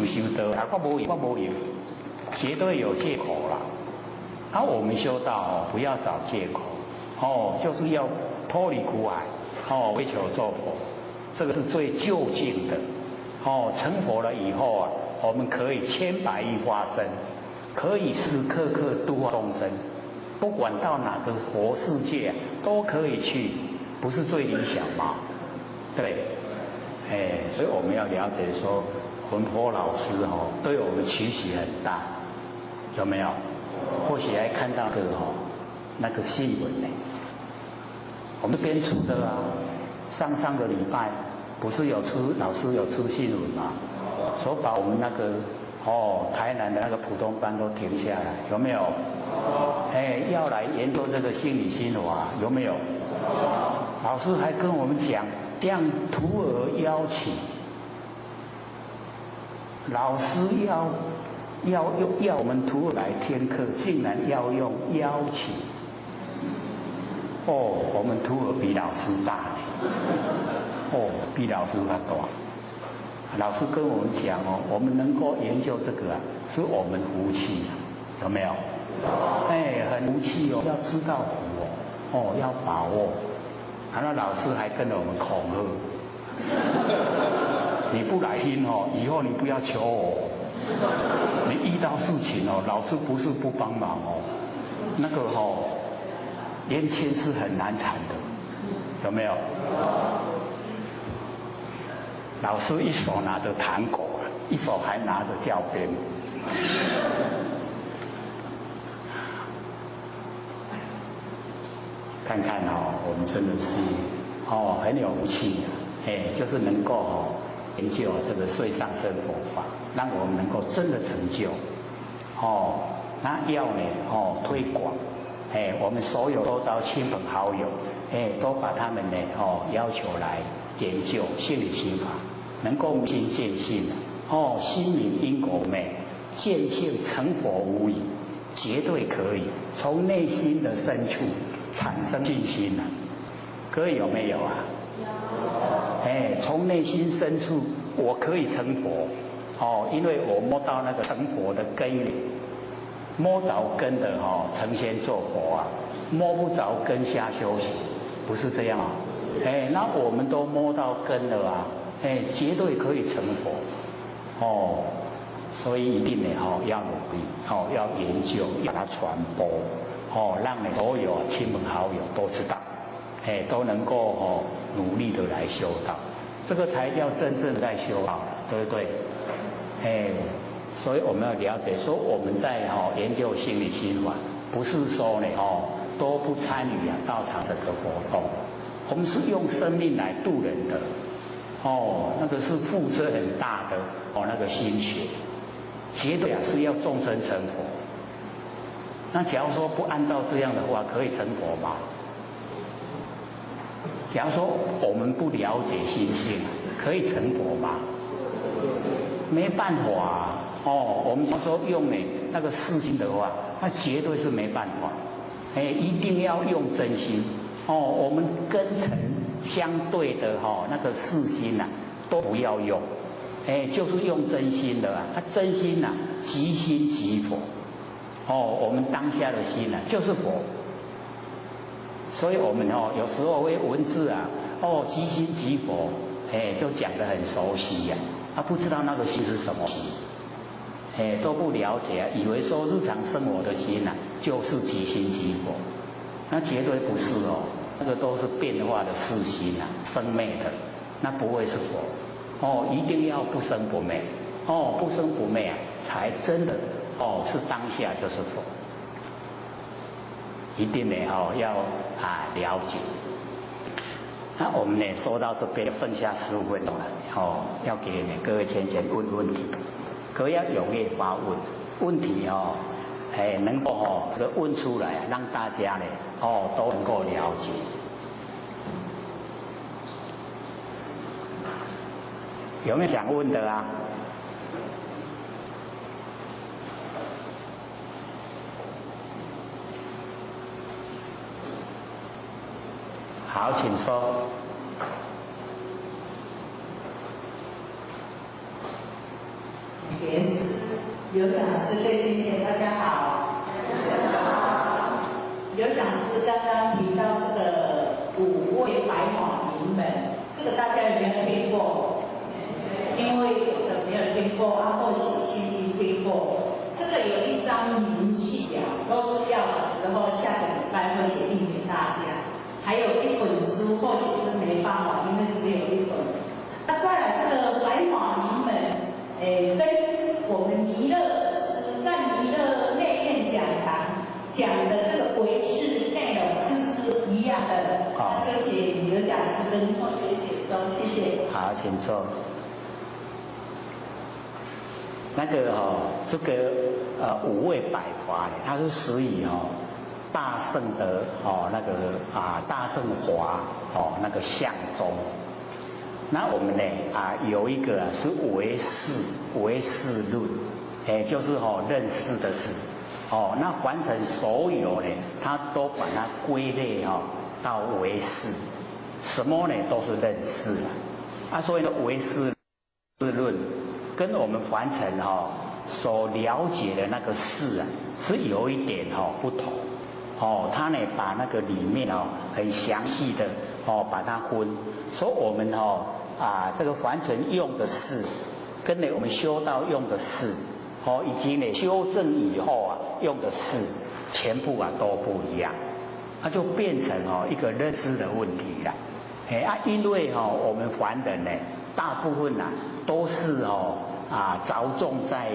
S2: 到，我无用，绝对有借口啦。我们修道不要找借口，就是要脱离苦海，为求做佛，这个是最究竟的。成佛了以后啊，我们可以千百亿化身，可以时时刻刻度化众生，不管到哪个佛世界都可以去，不是最理想吗？对，所以我们要了解说，文波老师对我们期许很大，有没有？或许还看到那个新闻呢，我们编出的啊，上个礼拜不是老师有出新闻吗？说把我们那个台南的那个普通班都停下来，有没有？要来研究这个心理心法，有没有？老师还跟我们讲，向徒儿邀请，老师要我们徒儿来听课，竟然要用邀请。我们徒儿比老师大比老师还大。老师跟我们讲我们能够研究这个是我们福气，有没有？很福气要知道福要把握。那老师还跟着我们恐吓，你不来听以后你不要求我。你遇到事情老师不是不帮忙那个年轻是很难缠的，有没有？老师一手拿着糖果，一手还拿着教鞭。看看我们真的是很有福气就是能够研究这个最上乘佛法，让我们能够真的成就。那要呢推广，我们所有周遭亲朋好友，都把他们呢要求来研究心理心法，能够明心见性心明因果昧，见性成佛无疑，绝对可以从内心的深处产生信心各位有没有啊？从内心深处我可以成佛因为我摸到那个成佛的根源，摸着根的成仙做佛啊，摸不着根下修行，不是这样啊？那我们都摸到根了啊，绝对可以成佛所以一定呢要努力要研究，要把它传播让你所有亲朋好友都知道，都能够努力的来修道，这个才叫真正在修道，对不对？所以我们要了解说，我们在研究心理心法，不是说呢都不参与道场这个活动，我们是用生命来度人的那个是付出很大的那个心血，绝对是要众生成佛。那假如说不按照这样的话，可以成佛吗？假如说我们不了解心性，可以成佛吗？没办法我们说用那个世心的话，那绝对是没办法。一定要用真心我们根尘相对的那个世心都不要用，就是用真心的真心即心即佛我们当下的心就是佛。所以我们有时候会文字即心即佛就讲得很熟悉不知道那个心是什么心都不了解，以为说日常生活的心就是即心即佛，那绝对不是哦，那个都是变化的世心生灭的，那不会是佛一定要不生不灭不生不灭才真的是当下就是佛，一定呢要了解。那我们呢说到这边，剩下15分钟了要给各位先生问问题，各位要踊跃发问，问题能够这个问出来，让大家呢都能够了解。有没有想问的啊？好，请说。
S4: 莲师、刘讲师、各位亲戚，大家好。刘讲师刚刚提到这个5位白马名门，这个大家有没有听过？因为有的没有听过，或许轻易听过。这个有一张明细表，都是要之后下个礼拜会写印给大家。还有一本书，或许是没办法，因为只有一本。那再来这个白马名门，跟我们弥勒实在弥勒内院讲堂讲的这个唯识内容是不是一样的？那就请刘讲师跟后学解说，谢谢。
S2: 好，请坐。那个这个5位百华呢，它是属于大圣的那个大圣华那个相宗。那我们呢有一个是唯识论，就是认识的识那凡尘所有呢，它都把它归类到唯识，什么呢都是认识所以呢唯识论跟我们凡尘所了解的那个识是有一点不同他呢把那个里面很详细的把它分，说我们这个凡尘用的识，跟呢我们修道用的识以及呢修正以后用的识，全部都不一样，它就变成一个认知的问题了。因为我们凡人呢，大部分都是着重在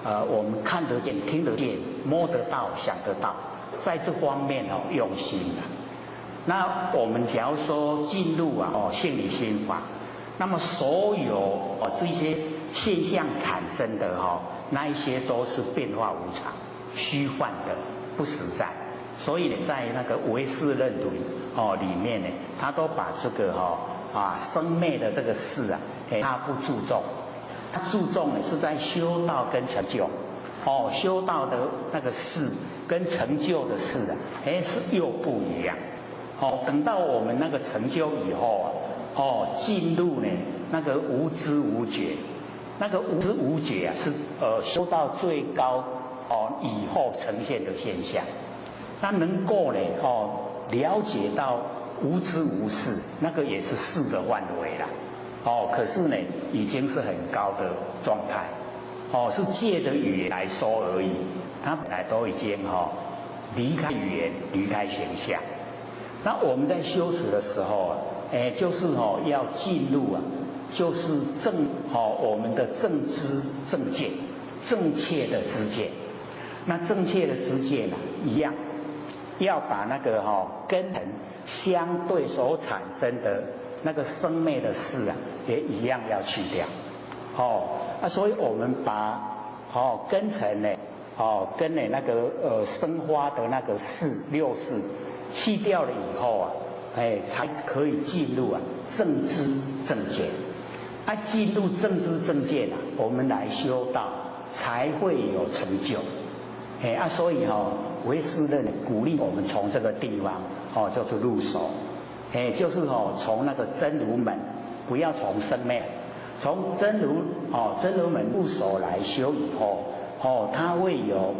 S2: 我们看得见、听得见、摸得到、想得到，在这方面用心那我们假如说进入性理心法，那么所有这些现象产生的那一些都是变化无常、虚幻的、不实在。所以呢，在那个唯识论里面呢，他都把这个生灭的这个事他不注重，他注重的是在修道跟成就。修道的那个事跟成就的事是又不一样。等到我们那个成就以后进入呢那个无知无觉，那个无知无觉是修到最高以后呈现的现象。那能够呢了解到无知无事，那个也是事的范围啦。可是呢已经是很高的状态。是借着语言来说而已，它本来都已经离开语言，离开形象。那我们在修持的时候就是要进入就是我们的正知正见，正确的知见。那正确的知见一样，要把那个根尘相对所产生的那个生灭的事也一样要去掉。所以我们把根尘呢跟那个生花的那个6识去掉了以后才可以进入正知正见。进入正知正见我们来修道才会有成就。所以唯识论鼓励我们从这个地方就是入手，就是从那个真如门，不要从生灭。从真如门入手来修以后，它会有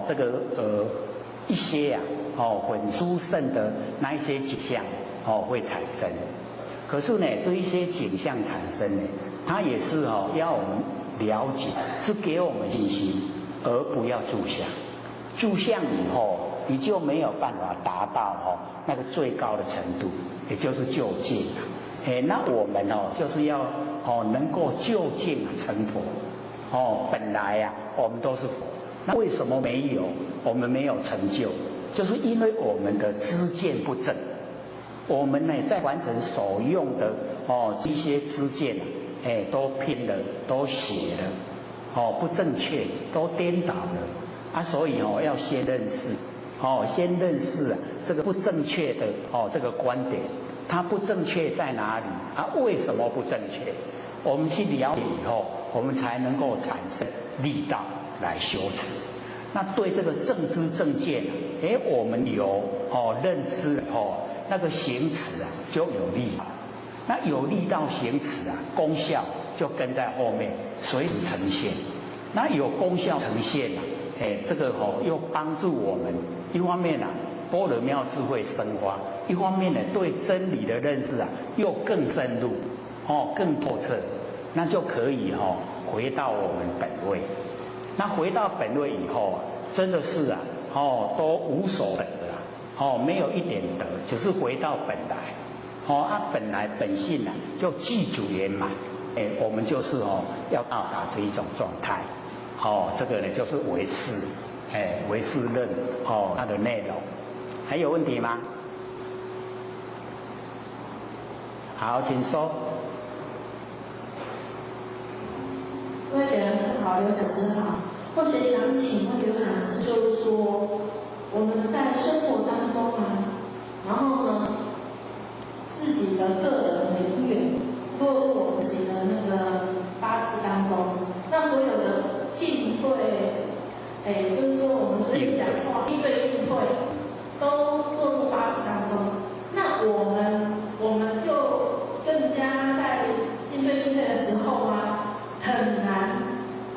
S2: 这个一些很殊胜的那一些景象会产生。可是呢，这一些景象产生呢，它也是要我们了解，是给我们信心，而不要住相。住相以后，你就没有办法达到那个最高的程度，也就是究竟啊。那我们就是要能够究竟成佛。本来啊，我们都是佛，那为什么没有？我们没有成就，就是因为我们的知见不正。我们呢，在完成所用的这些知见都偏了，都邪了，不正确，都颠倒了所以要先认识，先认识这个不正确的这个观点，它不正确在哪里为什么不正确？我们去了解以后，我们才能够产生力道来修持。那对这个正知正见我们有认知那个行持就有力。那有力道行持功效就跟在后面随时呈现。那有功效呈现这个又帮助我们一方面般若妙智慧生发，一方面呢对真理的认识又更深入更透彻，那就可以回到我们本位。那回到本位以后真的是都无所得了没有一点得，只是回到本来本来本性就具足圆满我们就是要到达这一种状态这个呢就是唯识唯识论它的内容。还有问题吗？好，请说。
S5: 各位刘老师好，刘老师好。或者想请问刘老师，就是说我们在生活当中然后呢，自己的个人的因缘落入我们自己的那个八字当中，那所有的进退，就是说我们所以讲话应对进退都落入八字当中，那我们就更加在应对进退的时候很难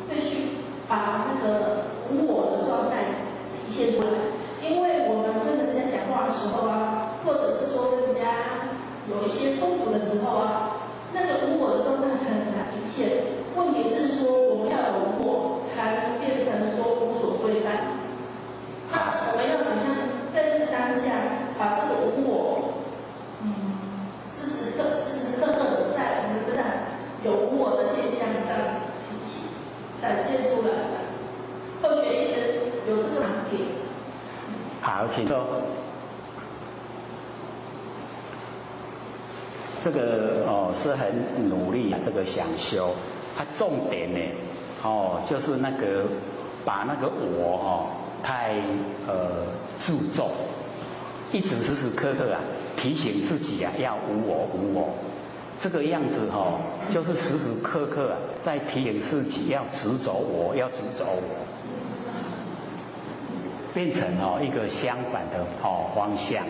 S5: 会去把那个无我的状态体现出来，因为我们跟人家讲话的时候或者是说人家有一些冲突的时候那个无我的状态很难体现。问题是说我们要有无我，才能变成说无所对待。那我们要怎么样在这个当下把这个无我，时时刻刻的在我们身上有无我的现象这样展现出来的？或许一直有这个盲点。
S2: 好，请说。这个是很努力这个想修，它重点呢就是那个把那个我太注重，一直时时刻刻提醒自己要无我无我，这个样子就是时时刻刻在提醒自己要执着我，要执着我，变成一个相反的方向。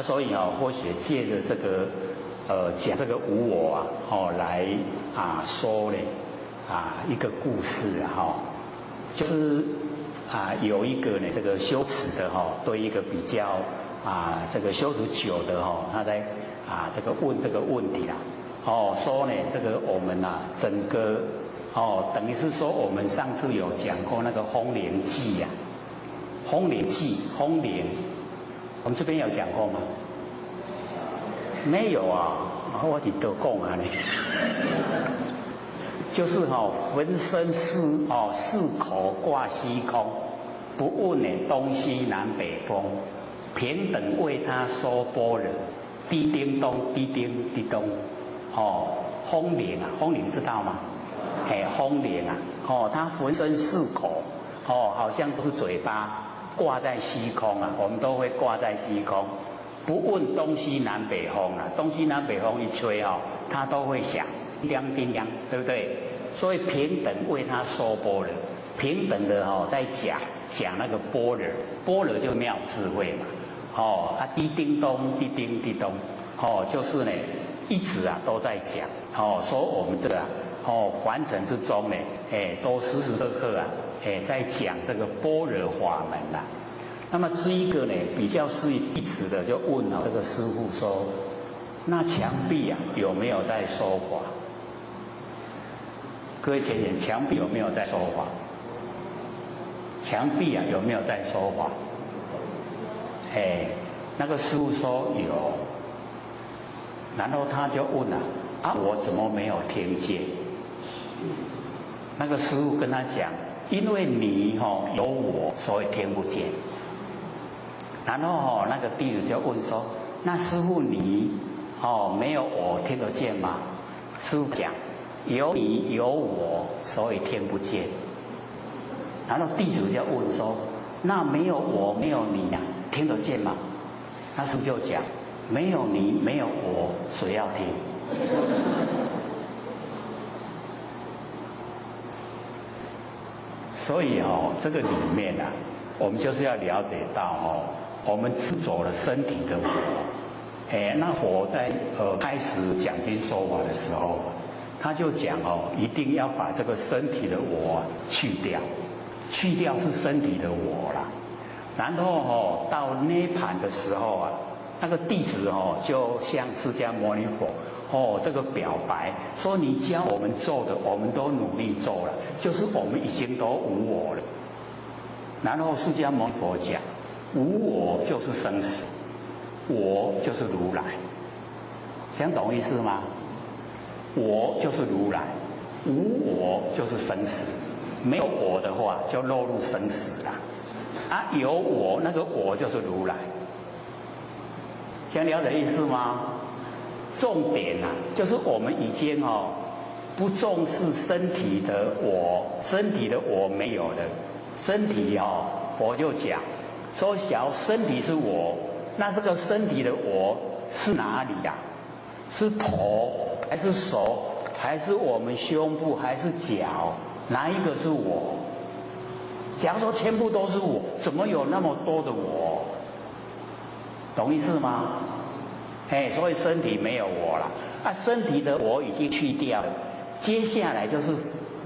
S2: 所以或许借着这个讲这个无我来说呢一个故事就是有一个呢这个修持的对一个比较这个修持久的他在这个问这个问题说呢这个我们整个等于是说我们上次有讲过那个风铃记风铃记风铃，我们这边有讲过吗？没有我是都讲就是浑身四口挂虚空，不问东西南北风，平等为他说般若，滴叮咚滴叮滴咚风铃风铃知道吗？风铃它浑身四口好像都是嘴巴挂在虚空我们都会挂在虚空，不问东西南北风东西南北风一吹它都会响，叮当叮当，对不对？所以平等为他说般若，平等的在讲那个般若，般若就妙智慧嘛，滴叮咚滴叮滴咚，就是呢一直都在讲说我们这个凡尘之中呢，都时时刻刻在讲这个般若法门那么这一个呢比较是一直的就问这个师父说，那墙壁有没有在说法？各位前贤，墙壁有没有在说法？墙壁啊有没有在说法？那个师父说有，然后他就问了我怎么没有听见？那个师父跟他讲，因为你有我，所以听不见。然后那个弟子就问说，那师父你没有我听得见吗？师父讲，有你有我，所以听不见。然后弟子就问说，那没有我没有你啊，听得见吗？那师父就讲，没有你没有我，谁要听？所以这个里面啊，我们就是要了解到我们执着了身体的我。那佛在开始讲经说法的时候，他就讲一定要把这个身体的我去掉，去掉是身体的我啦。然后到涅槃的时候啊，那个弟子就向释迦牟尼佛这个表白说，你教我们做的，我们都努力做了，就是我们已经都无我了。然后释迦牟尼佛讲，无我就是生死，我就是如来，这样懂意思吗？我就是如来，无我就是生死，没有我的话就落入生死了。有我，那个我就是如来，这样了解意思吗？重点就是我们已经不重视身体的我，身体的我没有了，身体佛就讲说，小身体是我，那这个身体的我是哪里呀？是头还是手还是我们胸部还是脚？哪一个是我？假如说全部都是我，怎么有那么多的我？懂意思吗？所以身体没有我了，身体的我已经去掉了，接下来就是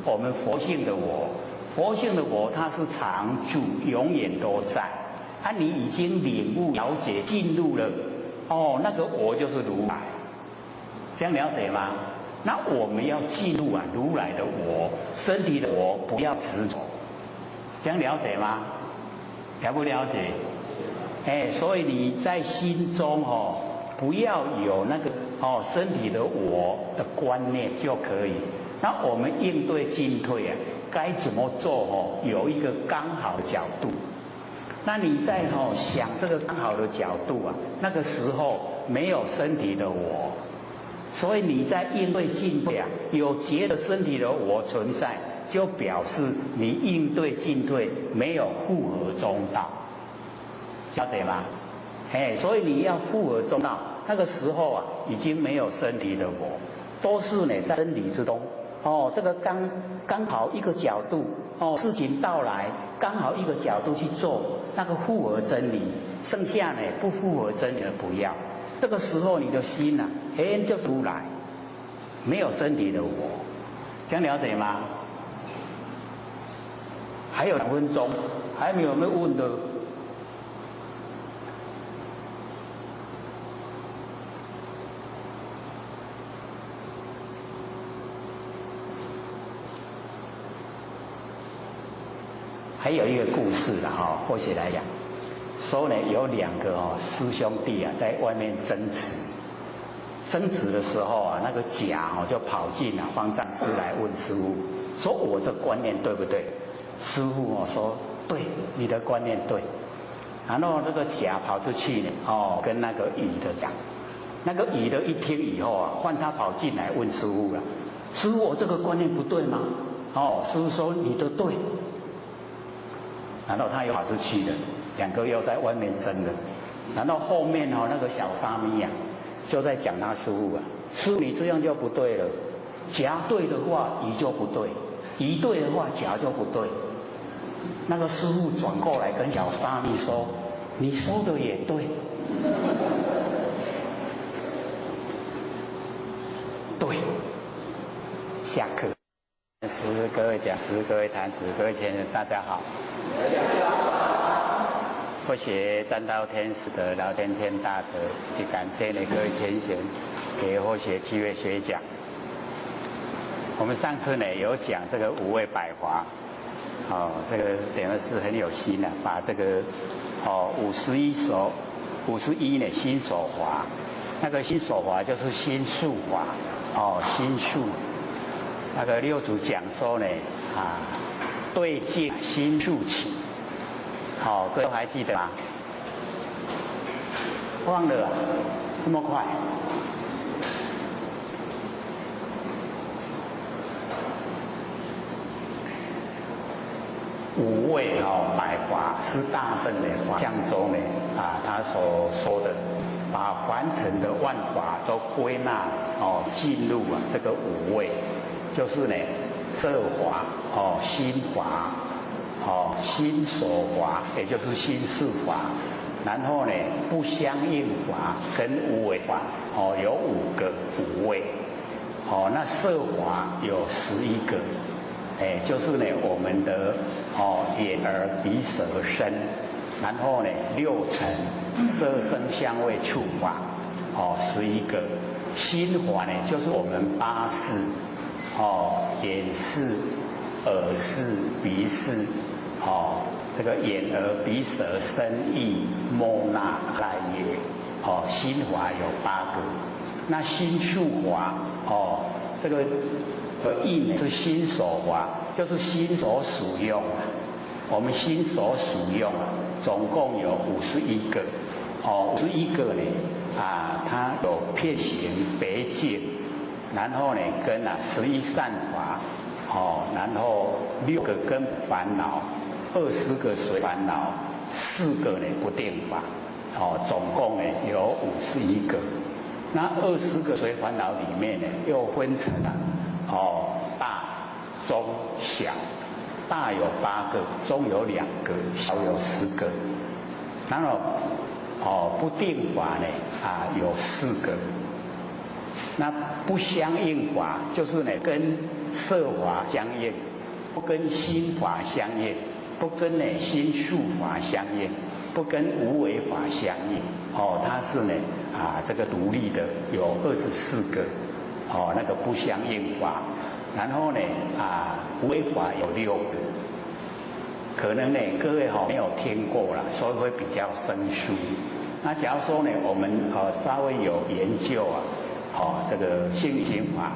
S2: 我们佛性的我。佛性的我它是常住，永远都在。你已经领悟、了解、进入了，那个我就是如来，这样了解吗？那我们要进入如来的我，身体的我不要执着，这样了解吗？了不了解？所以你在心中不要有那个身体的我的观念就可以。那我们应对进退该怎么做有一个刚好的角度。那你在想这个刚好的角度那个时候没有身体的我，所以你在应对进退有觉得身体的我存在，就表示你应对进退没有复合中道，晓得吗？所以你要复合中道，那个时候已经没有身体的我，都是在真理之中。这个刚好一个角度事情到来刚好一个角度去做那个复合真理，剩下不复合真理的不要。这个时候你的心就出来，没有身体的我，这样了解吗？还有2分钟，还没有问的？还有一个故事或许来讲，说有2个师兄弟在外面争执的时候那个甲就跑进方丈室来问师父，说我这观念对不对？师父说对，你的观念对。然后这个甲跑出去跟那个乙的讲，那个乙的一听以后换他跑进来问师父了，师父我这个观念不对吗？师父说你的对。然后他又跑出去了，2个又在外面争了。然后后面那个小沙弥就在讲他师父师父你这样就不对了，甲对的话乙就不对，乙对的话甲就不对。那个师父转过来跟小沙弥说，你说的也对。对，下课。各位讲师、各位坛子、各位前人，大家好。或学占道天使的老天天大德，以及感谢各位前贤给或学机会学讲。我们上次呢有讲这个五味百华，这个等于是很有心的，把这个51呢心所华，那个心所华就是心术华，心术。那个六祖讲说呢，对境心术起，各位还记得吗？忘了，这么快？五味百华是大圣的法相中呢他所说的，把凡尘的万法都归纳进入这个五味，就是呢色华心华心所华，也就是心事华，然后呢不相应华跟无为华有5个五味，那色华有11个。就是呢，我们的眼耳鼻舌身，然后呢6尘，色声香味触法，11个。心华呢，就是我们8识，眼识、耳识、鼻识，这个眼耳鼻舌身意摸那来也，心华有8个。那心术华这个。意呢是心所华，就是心所使用，我们心所使用总共有51个，51个呢它有遍行别境，然后呢跟11善法，然后6个根烦恼，20个随烦恼，4个呢不定法，总共呢有51个。那20个随烦恼里面呢又分成大、中、小，大有8个，中有2个，小有10个。然后不定法呢有4个。那不相应法就是呢跟色法相应，不跟心法相应，不跟呢心术法相应，不跟无为法相应。它是呢这个独立的有24个。那个不相应法，然后呢无为法有6个，可能呢各位没有听过啦，所以会比较生疏。那假如说呢我们稍微有研究这个心理心法，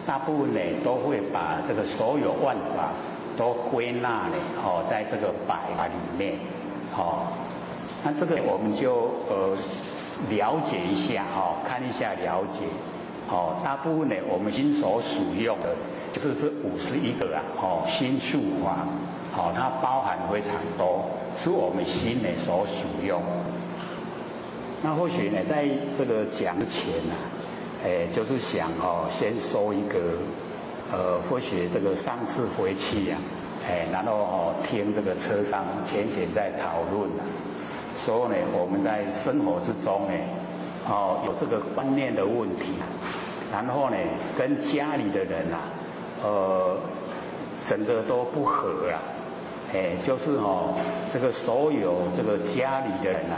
S2: 大部分呢都会把这个所有万法都归纳呢在这个百法里面那这个我们就了解一下看一下了解。大部分呢，我们心所使用的就是51个心术华，它包含非常多，是我们心呢所使用。那或许呢，在这个讲之前就是想先说一个或许这个上次回去然后听这个车上前贤在讨论说呢，我们在生活之中呢。有这个观念的问题，然后呢，跟家里的人整个都不合就是这个所有这个家里的人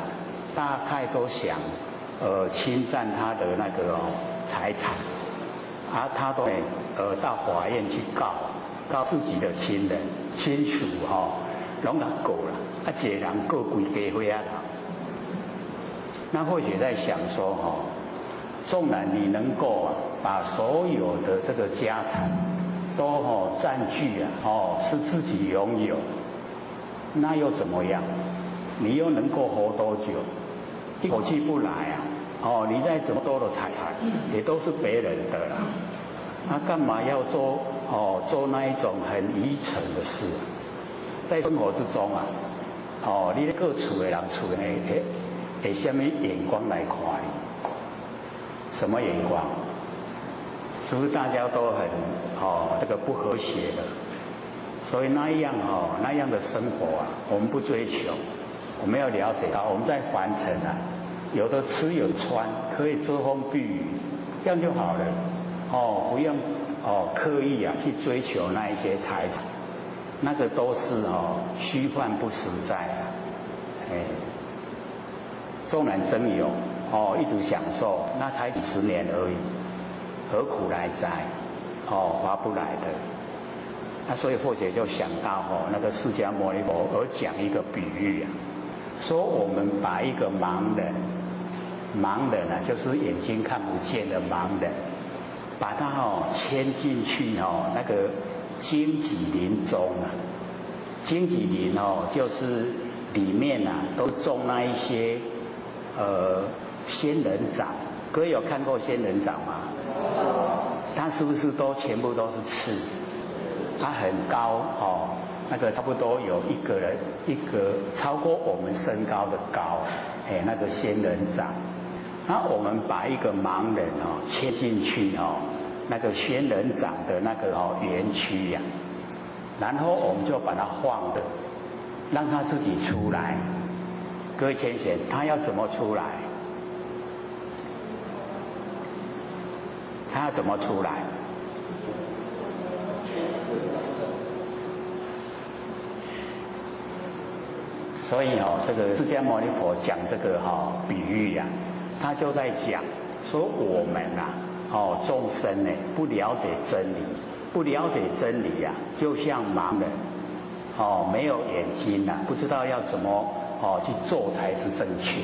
S2: 大概都想侵占他的那个财产，他都到法院去告自己的亲人亲属拢甲告啦，一个人告规家伙人。那或许在想说纵然你能够把所有的这个家产都占据是自己拥有，那又怎么样？你又能够活多久？一口气不来你再怎么多的财产也都是别人的啦。那干嘛要做那一种很愚蠢的事在生活之中你各处的人处的以什么眼光来看你？什么眼光？是不是大家都很这个不和谐的？所以那样的生活我们不追求，我们要了解到我们在凡尘有的吃有穿，可以遮风避雨，这样就好了不用刻意去追求那一些财产，那个都是虚幻不实在纵然真有一直享受，那才几10年而已，何苦来哉？划不来的。那所以或者就想到那个释迦牟尼佛而讲一个比喻啊，说我们把一个盲人啊，就是眼睛看不见的盲人，把他牵进去那个荆棘林中啊，荆棘林就是里面啊都种那一些仙人掌，各位有看过仙人掌吗？它是不是全部都是刺？它很高那个差不多有一个超过我们身高的高，那个仙人掌。那我们把一个盲人切进去那个仙人掌的那个园区呀，然后我们就把它放着，让它自己出来。各位先生，它要怎么出来？它要怎么出来？所以这个释迦牟尼佛讲这个比喻呀，他就在讲说我们众生呢不了解真理，不了解真理呀，就像盲人没有眼睛不知道要怎么去做才是正确。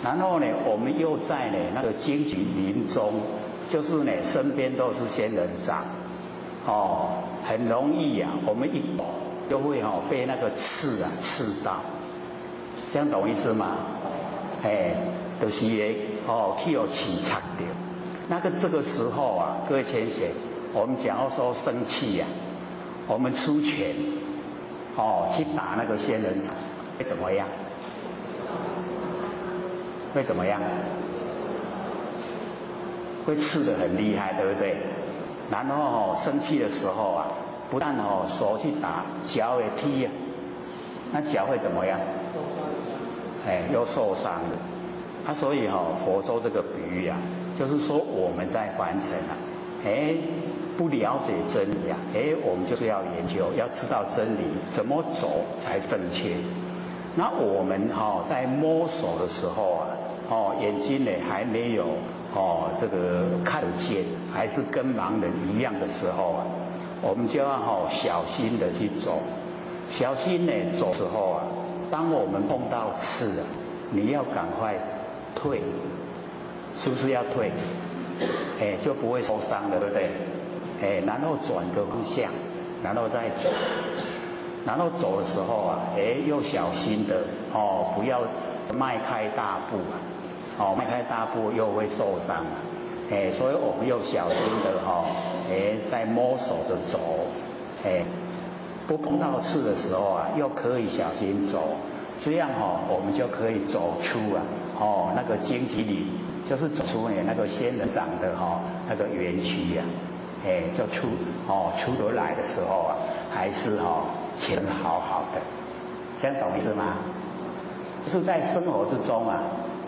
S2: 然后呢，我们又在那个荆棘林中，就是身边都是仙人掌很容易我们一抖就会被那个刺到，这样懂意思吗？就是去有起擦掉。那个这个时候各位先生，我们假如说生气我们出拳去打那个仙人掌，会怎么样？会怎么样？会刺得很厉害，对不对？然后生气的时候不但手去打，脚也踢那脚会怎么样？又受伤了。所以佛说这个比喻就是说我们在凡尘不了解真理我们就是要研究，要知道真理怎么走才正确。那我们在摸索的时候眼睛呢还没有这个看得见，还是跟盲人一样的时候我们就要小心的去走，小心走的时候当我们碰到刺你要赶快退，是不是要退？就不会受伤了，对不对？然后转个方向，然后再走，然后走的时候又小心的不要迈开大步迈开大步又会受伤所以我们又小心的在摸索着走不碰到刺的时候又可以小心走，这样我们就可以走出那个荆棘里，就是走出那个仙人掌的那个园区就出得来的时候还是前好好的，这样懂意思吗？就是在生活之中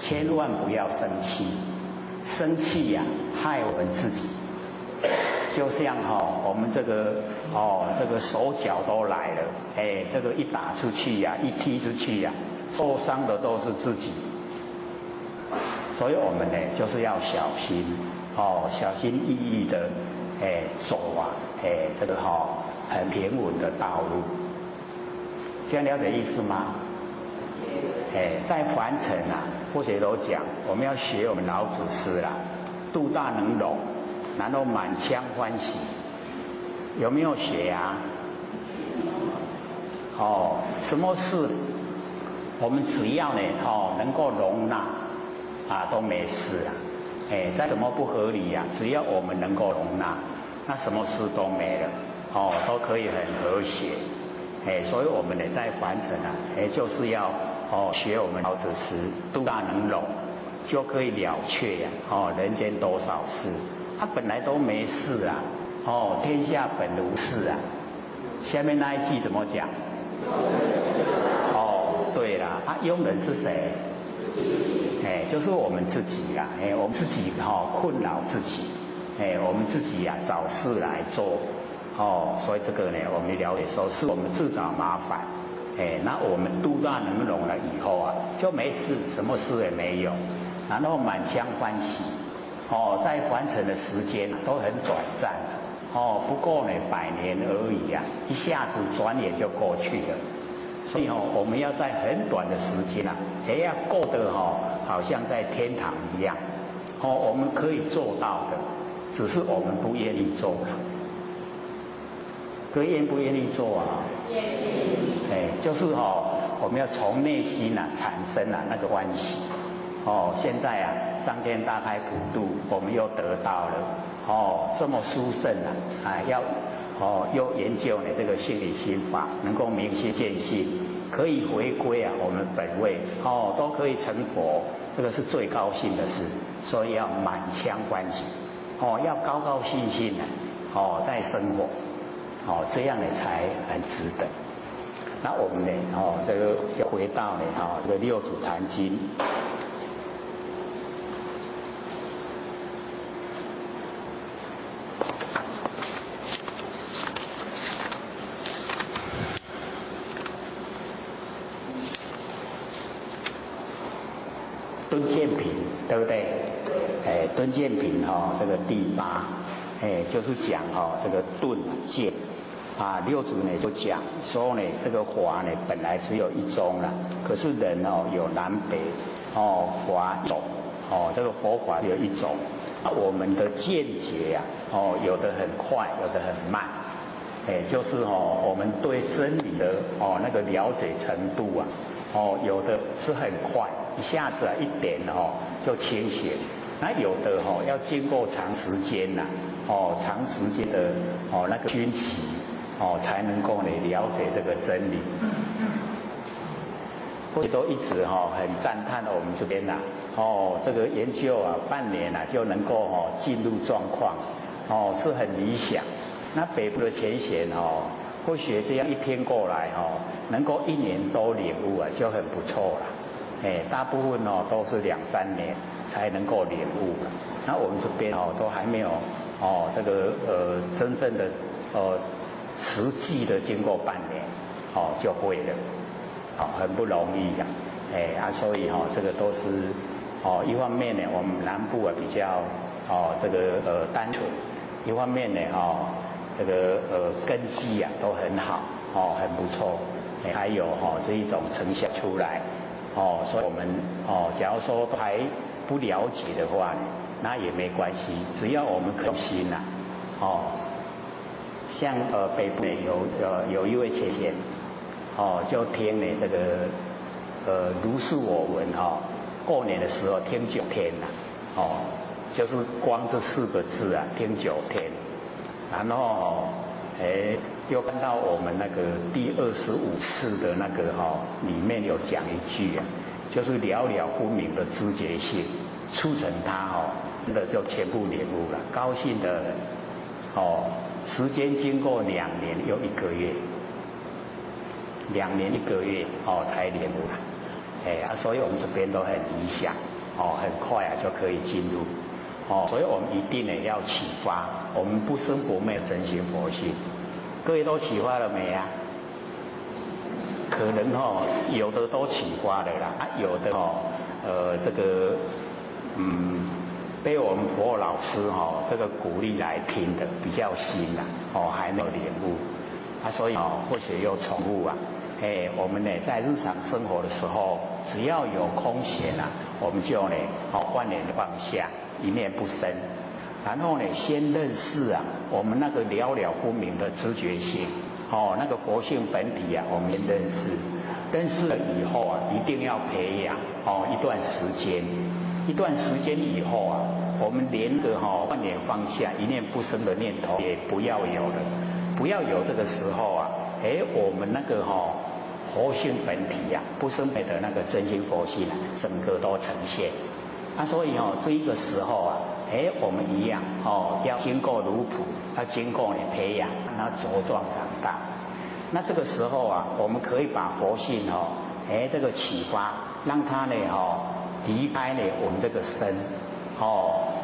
S2: 千万不要生气，生气害我们自己。就像我们这个这个手脚都来了，这个一打出去一踢出去受伤的都是自己。所以我们呢就是要小心小心翼翼的走这个很平稳的道路。这样了解意思吗？在凡尘或者都讲，我们要学我们老祖师度大能容，然后满腔欢喜，有没有学什么事我们只要呢能够容纳都没事再怎么不合理只要我们能够容纳，那什么事都没了都可以很和谐所以我们呢在凡尘就是要学我们老祖师度大能容，就可以了却人间多少事，他本来都没事天下本无事下面那一句怎么讲？对了，庸人是谁？就是我们自己我们自己困扰自己我们自己找事来做所以这个呢我们了解说是我们自找麻烦那我们度大能容了以后就没事，什么事也没有，然后满腔欢喜在凡尘的时间都很短暂不过呢100年而已啊，一下子转眼就过去了。所以我们要在很短的时间啊，要过得好像在天堂一样。我们可以做到的，只是我们不愿意做了。各位愿不愿意做啊？
S4: 愿意。
S2: 就是我们要从内心产生那个欢喜。现在上天大开普度，我们又得到了这么殊胜要又研究这个心理心法，能够明心见性，可以回归我们本位都可以成佛，这个是最高兴的事。所以要满腔欢喜要高高兴兴在生活这样才很值得。那我们呢这个要回到这个六祖坛经。敦鉴品，对不对？敦鉴品这个第8，就是讲这个顿鉴六祖呢就讲说呢，这个法呢本来只有一宗啦，可是人有南北法一种这个佛法有一种，我们的见解有的很快，有的很慢，就是我们对真理的那个了解程度有的是很快，一下子一点就清醒，那有的要经过长时间长时间的那个熏习才能够了解这个真理。或者都一直很赞叹我们这边这个研究半年就能够进入状况是很理想。那北部的前贤或许这样一天过来能够1年都领悟就很不错了。大部分都是2、3年才能够领悟。那我们这边都还没有这个真正的实际的经过半年就会了。很不容易所以这个都是一方面呢，我们南部比较这个单纯，一方面呢这个根基都很好很不错，才有这一种成效出来所以我们假如说还不了解的话呢，那也没关系，只要我们肯心像北部有一位前贤就听这个如是我闻过年的时候听9天就是光这4个字听9天，然后又看到我们那个第25次的那个里面有讲一句就是了了分明的知觉性，促成他真的就全部领悟了。高兴的人时间经过2年又1个月。2年1个月才领悟了，所以我们这边都很理想很快就可以进入所以我们一定要启发，我们不生不灭真心佛性。各位都启发了没可能有的都启发了啦，有的这个被我们佛老师这个鼓励来听的比较新还没有领悟所以或许又重复我们呢在日常生活的时候，只要有空闲我们就呢万念放下，一念不生，然后呢先认识我们那个了了分明的知觉性那个佛性本体我们先认识，认识了以后一定要培养一段时间以后我们连个万念放下，一念不生的念头也不要有了，不要有这个时候我们那个佛性本体不生灭的那个真心佛性整个都呈现所以这一个时候我们一样要经过奴仆，要经过培养，让它茁壮长大。那这个时候我们可以把佛性这个启发，让它呢离开我们这个身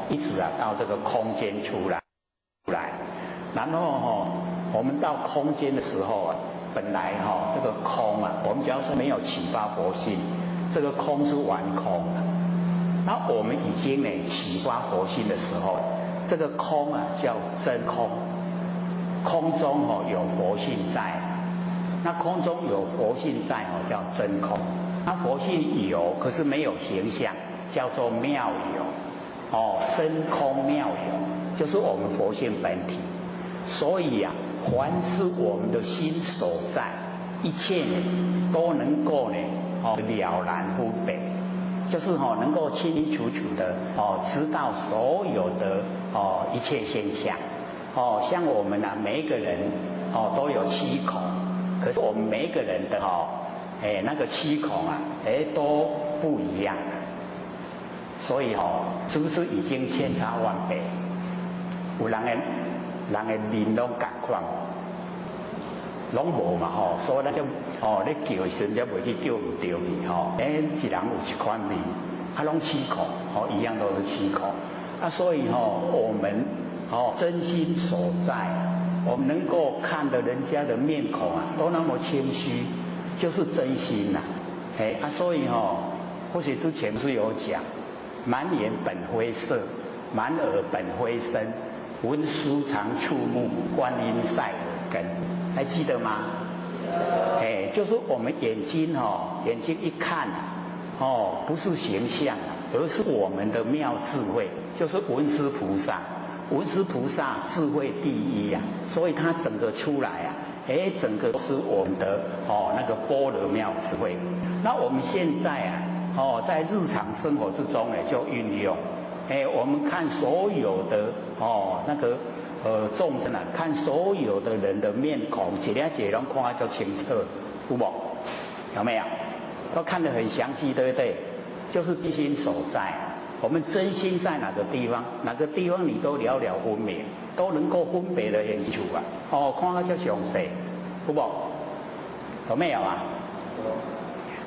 S2: 一直到这个空间出来，然后我们到空间的时候本来这个空我们只要是没有启发佛性，这个空是完空的。那我们已经启发佛性的时候，这个空叫真空空中有佛性在，那空中有佛性在叫真空。那佛性有，可是没有形象，叫做妙有。真空妙有，就是我们佛性本体。所以啊，凡是我们的心所在，一切都能够了然分别，就是能够清清楚楚的知道所有的一切现象。像我们每一个人都有7孔，可是我们每一个人的那个7孔都不一样。所以是不是已经千差万别？有人的面拢同款，拢无嘛所以咱种咧叫的时阵，才袂去叫唔对去一人有一款面，拢7孔一样都是7孔所以我们真心所在，我们能够看得人家的面孔都那么谦虚，就是真心所以或许之前是有讲。满眼本灰色，满耳本灰身，文殊常触目，观音赛耳根，还记得吗？就是我们眼睛一看不是形象，而是我们的妙智慧，就是文殊菩萨。文殊菩萨智慧第一所以他整个出来整个是我们的那个般若妙智慧。那我们现在在日常生活之中就运用，我们看所有的那个众生看所有的人的面孔，一粒一粒拢看得就清楚，有无？有没有？都看得很详细，对不对？就是真心所在。我们真心在哪个地方，哪个地方你都了了分明，都能够分别的清楚看得就详细，有无？有没有啊？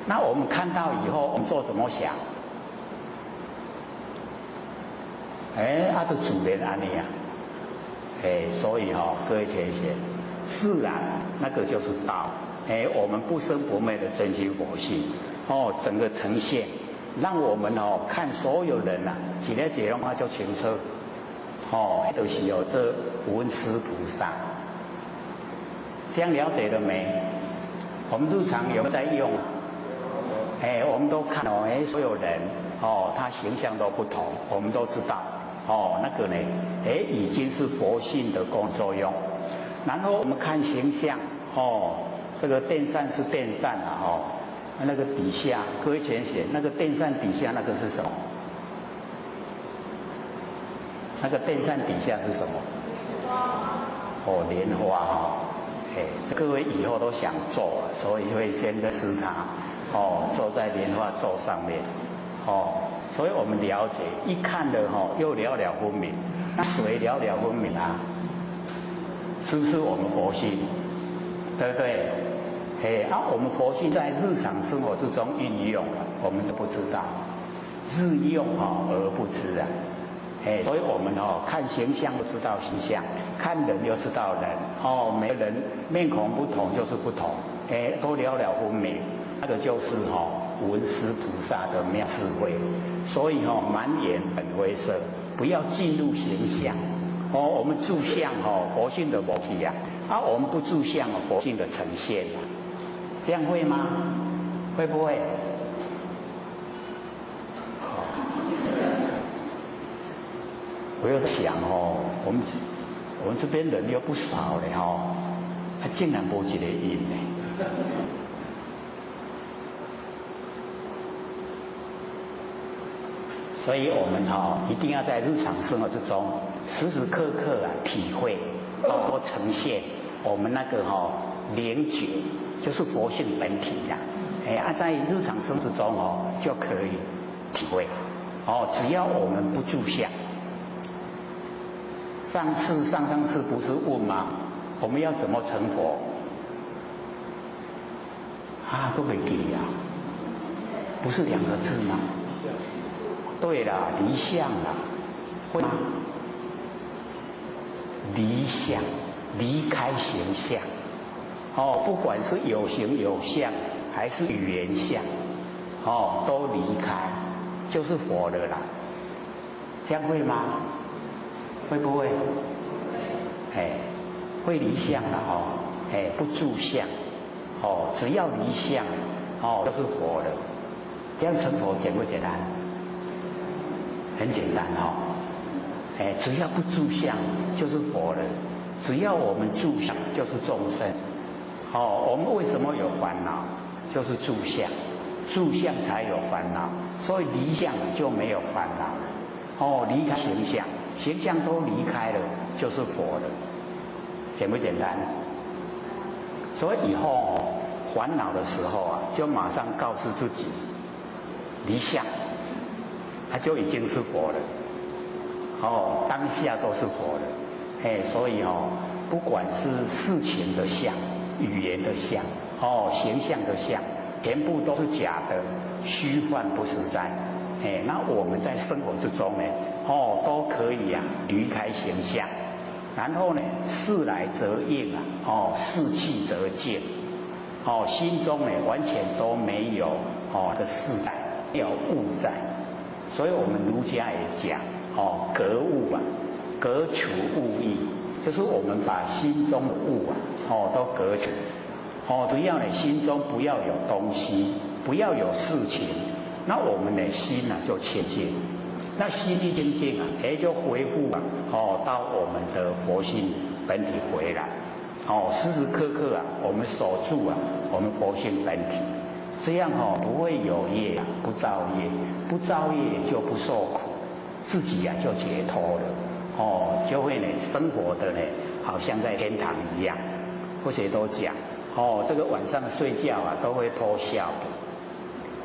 S2: 那我们看到以后，我们做怎么想？就自然安尼所以各位同学，自然那个就是道。我们不生不灭的真心佛性，整个呈现，让我们看所有人一粒一粒拢就清楚。就是这文殊菩萨，这样了解了没？我们日常有没有在用？我们都看所有人他形象都不同，我们都知道那个已经是佛性的工作用。然后我们看形象这个电扇是电扇那个底下各位前写那个电扇底下那个是什么？那个电扇底下是什么？莲花各位以后都想做了，所以会先认识它坐在莲花座上面所以我们了解一看的又了了分明。那谁了了分明是不是我们佛性？对不对？我们佛性在日常生活之中运用我们都不知道，日用而不知所以我们看形象就知道形象，看人就知道人每个人面孔不同就是不同都了了分明。那个就是文殊菩萨的妙智慧。所以满眼本灰色，不要进入形象我们住相佛性的模体我们不住相佛性的呈现这样会吗？会不会？我又想我们这边人又不少嘞竟然没一个印呢。所以我们一定要在日常生活之中时时刻刻体会多呈现我们那个灵觉，就是佛性本体在日常生活之中就可以体会只要我们不住相。上次不是问吗？我们要怎么成佛？都没记不是2个字吗？对啦，离相啦，会吗？离相，离开形象不管是有形有相还是语言相都离开，就是佛了啦。这样会吗？会不会？会离相了不住相，只要离相，就是佛了。这样成佛简不简单？很简单只要不住相就是佛了。只要我们住相就是众生。我们为什么有烦恼？就是住相，住相才有烦恼。所以离相就没有烦恼。离开形象，形象都离开了，就是佛了。简不简单？所以以后烦恼的时候就马上告诉自己离相，他就已经是佛了。当下都是佛了。所以不管是事情的相、语言的相、形象的相，全部都是假的，虚幻不实在。那我们在生活之中呢，都可以离开形象，然后呢，事来则应事去则静。心中呢完全都没有的事在，没有物在。所以我们儒家也讲格物格除物意，就是我们把心中的物都隔除。只要你心中不要有东西，不要有事情，那我们的心就清净。那心一清净就恢复到我们的佛性本体回来。时时刻刻我们守住我们佛性本体，这样不会有业不造业，不造业就不受苦，自己就解脱了。就会生活的好像在天堂一样。或者都讲这个晚上睡觉都会偷笑的。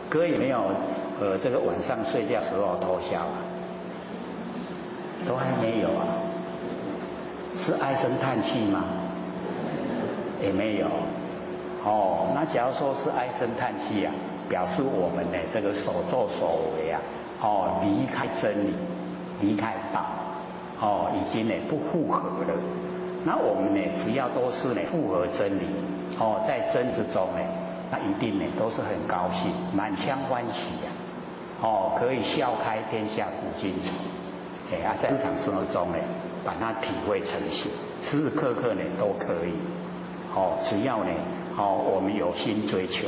S2: 各位有没有这个晚上睡觉时候偷笑都还没有是唉声叹气吗？也没有。那假如说是唉声叹气表示我们这个所作所为离开真理，离开道，已经不符合了。那我们只要都是符合真理，在真之中那一定都是很高兴，满腔欢喜可以笑开天下古今愁。在日常生活中把它体会成型，时时刻刻都可以。只要我们有心追求，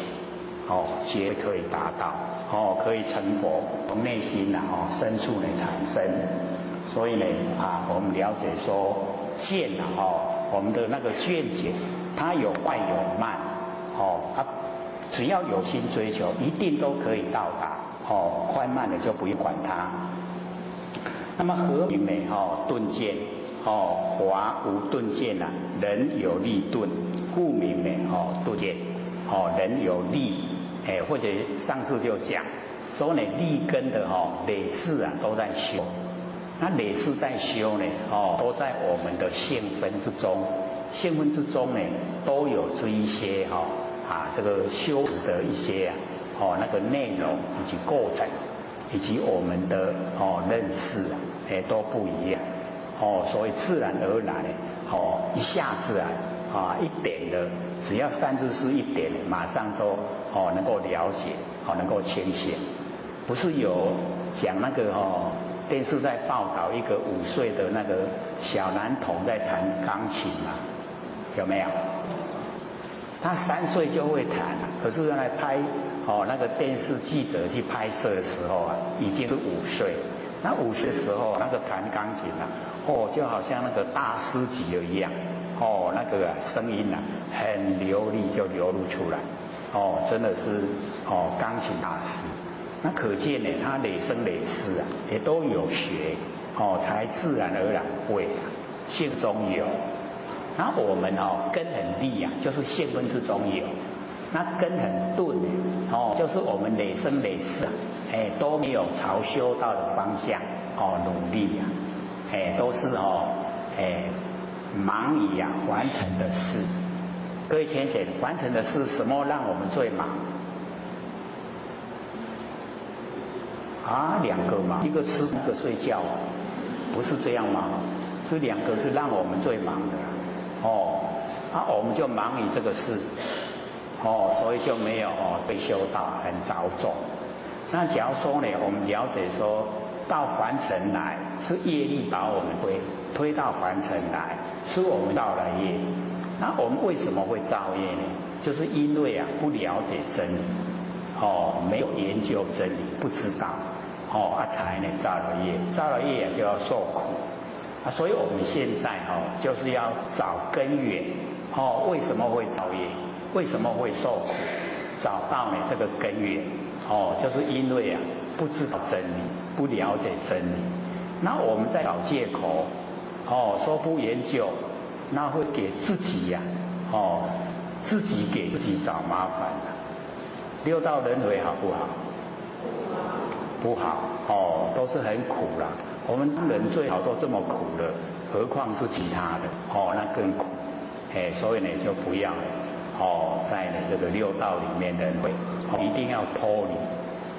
S2: 皆可以达到，可以成佛，从内心深处产生。所以我们了解说见我们的那个见解，它有快有慢，只要有心追求，一定都可以到达。快慢的就不用管它。那么和名顿见，华无顿见人有力顿，故名顿见。人有力，或者上次就讲说力根的累世都在修。那累世在修都在我们的性分之中，性分之中都有这一些这个修持的一些那个内容以及构成，以及我们的认识都不一样。所以自然而然一下子一点的，只要三知识一点，马上都能够了解，能够清醒。不是有讲那个电视在报道一个5岁的那个小男童在弹钢琴嘛？有没有？他3岁就会弹，可是来拍那个电视记者去拍摄的时候已经是5岁。那5岁的时候，那个弹钢琴就好像那个大师级的一样，那个声音很流利就流露出来，真的是钢琴大师。那可见他累生累世也都有学，才自然而然会性中有。那我们根很利就是性分之中有。那根很钝就是我们累生累世都没有朝修道的方向努力都是忙于完成的事。各位浅显，完成的事什么让我们最忙？2个嘛，一个吃，一个睡觉，不是这样吗？是2个是让我们最忙的我们就忙于这个事所以就没有对修道很着重。那假如说我们了解说到凡尘来是业力把我们推到凡尘来，是我们造了业。那我们为什么会造业呢？就是因为不了解真理，没有研究真理，不知道，才呢造了业，造了业就要受苦。所以我们现在就是要找根源，为什么会造业？为什么会受苦？找到呢这个根源，就是因为不知道真理，不了解真理。那我们在找借口，说不研究，那会给自己自己给自己找麻烦了。六道轮回好不好？不好，都是很苦啦。我们人最好都这么苦了，何况是其他的，那更苦。所以呢，就不要在这个六道里面轮回，一定要脱离。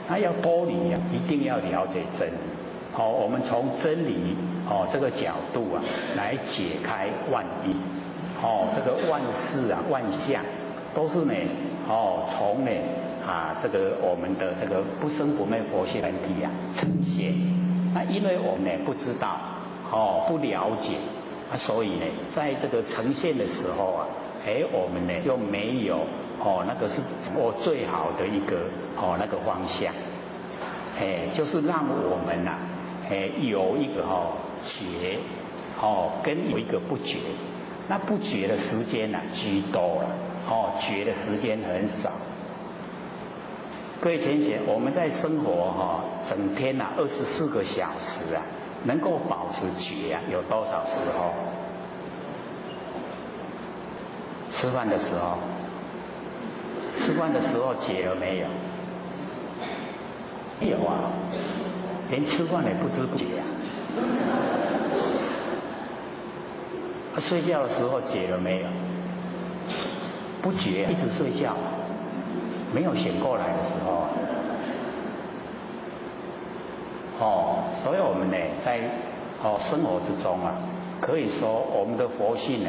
S2: 那要脱离一定要了解真理。我们从真理这个角度来解开万因。这个万事万象都是呢，从呢这个我们的这个不生不灭佛性本体呈现。那因为我们呢不知道，不了解，所以呢，在这个呈现的时候我们呢就没有那个是我最好的一个那个方向，就是让我们有一个觉，跟有一个不觉。那不觉的时间居多了，觉的时间很少。各位同学，我们在生活整天24个小时能够保持觉有多少时候？吃饭的时候，吃饭的时候觉了没有？没有连吃饭也不知不觉睡觉的时候觉了没有？不觉，一直睡觉，没有醒过来的时候。所以我们呢，在生活之中可以说我们的佛性呢，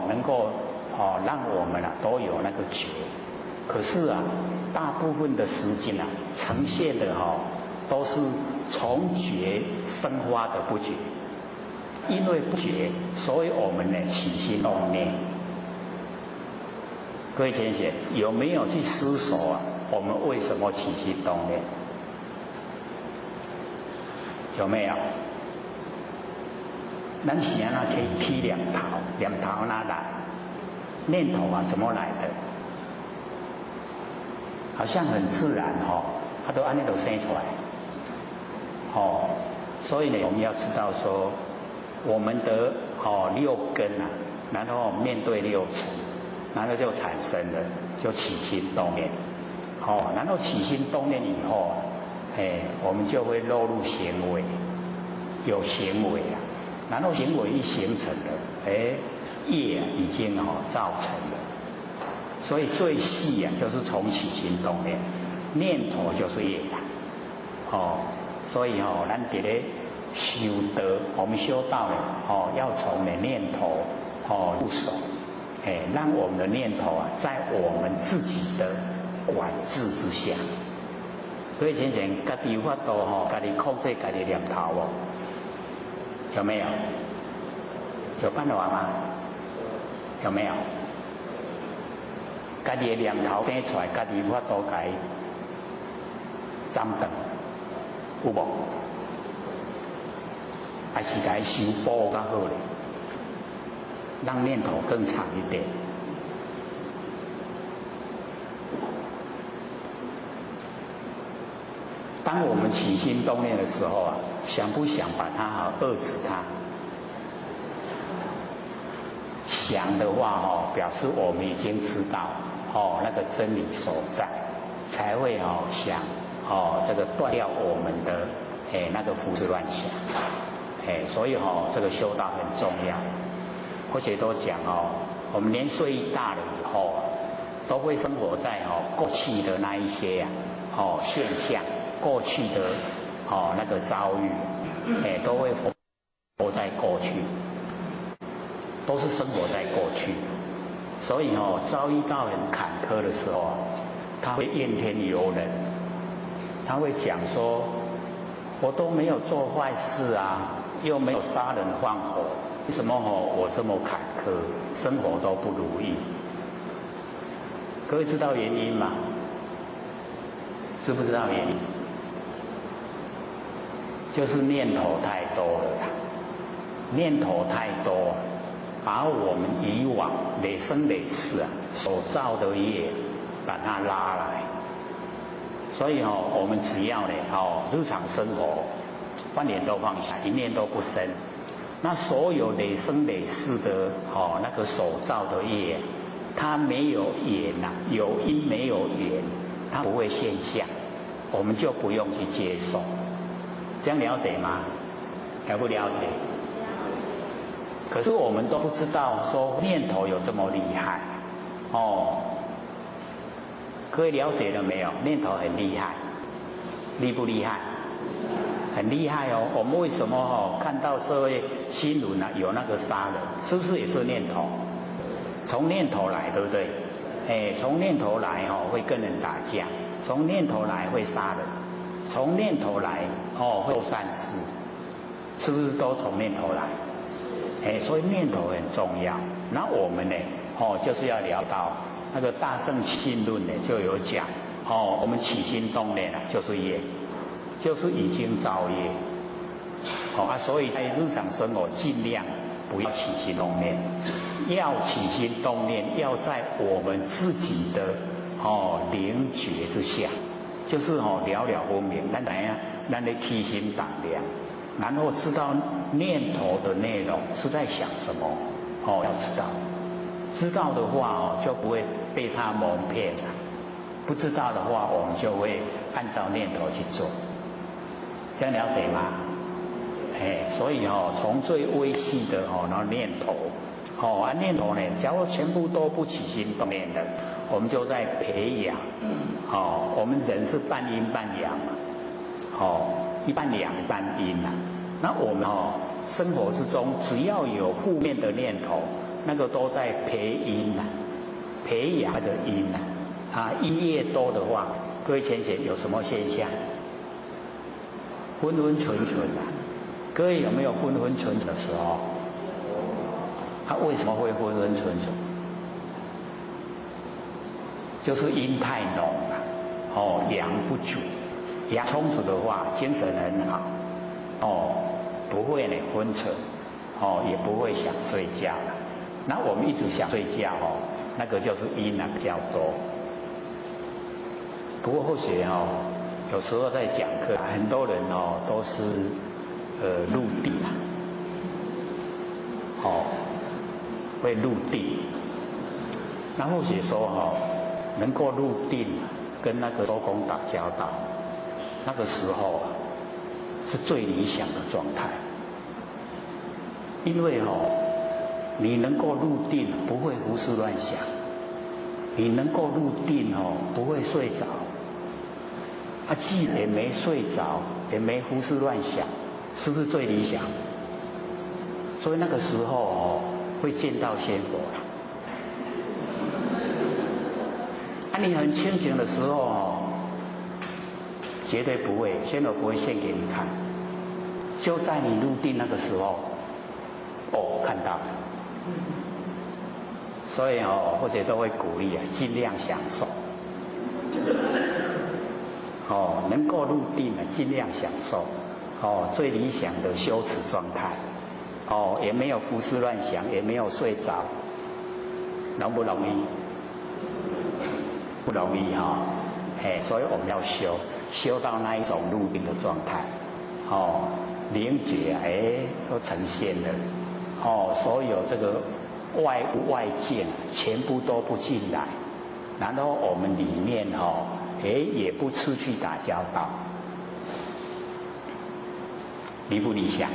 S2: 能够让我们都有那个觉。可是大部分的时间呈现的都是从觉生发的不觉。因为不觉，所以我们呢起心动念。各位同学，有没有去思索我们为什么起心动念？有没有？咱是可以起念头哪来？念头怎么来的？好像很自然它都按那种生出来。所以呢，我们要知道说。我们的六根然后面对六尘，然后就产生了，就起心动念，然后起心动念以后我们就会落入行为，有行为然后行为一形成了，业已经造成了，所以最细就是从起心动念，念头就是业所以咱在咧修德，我们修道要从念头入手，让我们的念头在我们自己的管制之下。所以先生，家己有法度家己控制家己的念头有没有？有办法吗？有没有？家己的念头生出来，家己有法度家己斩断，有无？还是该修补较好咧，让念头更长一点。当我们起心动念的时候想不想把它遏制它？想的话表示我们已经知道那个真理所在，才会想这个断掉我们的那个胡思乱想。所以这个修道很重要。或者都讲我们年岁大了以后都会生活在过去的那一些现象，过去的那个遭遇，都会活在过去，都是生活在过去。所以遭遇到很坎坷的时候他会怨天尤人，他会讲说，我都没有做坏事又没有杀人放火，为什么我这么坎坷，生活都不如意？各位知道原因吗？知不知道原因？就是念头太多了呀，念头太多，把我们以往累生累世所造的业，把它拉来。所以我们只要呢日常生活，万念都放下，一念都不生。那所有累生累世的那个所造的业，它没有缘有因没有缘，它不会现象，我们就不用去接受。这样了解吗？了不了解？可是我们都不知道说念头有这么厉害各位了解了没有？念头很厉害，厉不厉害？很厉害哦。我们为什么看到社会新闻有那个杀人，是不是也是念头？从念头来，对不对？从念头来会跟人打架，从念头来会杀人，从念头来会做善事，是不是都从念头来？所以念头很重要。那我们呢就是要聊到那个《大乘信论》呢，就有讲我们起心动念就是业，就是已经造业所以在日常生活尽量不要起心动念，要起心动念要在我们自己的灵觉之下，就是了了分明，咱的起心动念，然后知道念头的内容是在想什么要知道的话就不会被它蒙骗了，不知道的话我们就会按照念头去做，这样了解吗？所以从最微细的然后念头念头呢，假如全部都不起心动念的，我们就在培养我们人是半阴半阳嘛一半阳一半阴那我们生活之中只要有负面的念头，那个都在培阴培养的阴阴越多的话，各位浅显有什么现象？昏昏沉沉各位有没有昏昏沉沉的时候？为什么会昏昏沉沉？就是阴太浓了阳不足，阳充足的话精神很好不会呢昏沉也不会想睡觉了。那我们一直想睡觉那个就是阴比较多。不过或许有时候在讲课很多人都是入地会入地。那或许说能够入定，跟那个周公打交道，那个时候是最理想的状态。因为你能够入定，不会胡思乱想；你能够入定不会睡着。既也没睡着，也没胡思乱想，是不是最理想？所以那个时候会见到仙佛了。你很清醒的时候绝对不会，仙佛不会现给你看。就在你入定那个时候，看到了。所以或者都会鼓励尽量享受。能够入定尽量享受最理想的修持状态也没有胡思乱想，也没有睡着，容不容易？不容易所以我们要修到那一种入定的状态灵觉都呈现了所有这个外物外境全部都不进来，然后我们里面也不出去打交道，理不理想？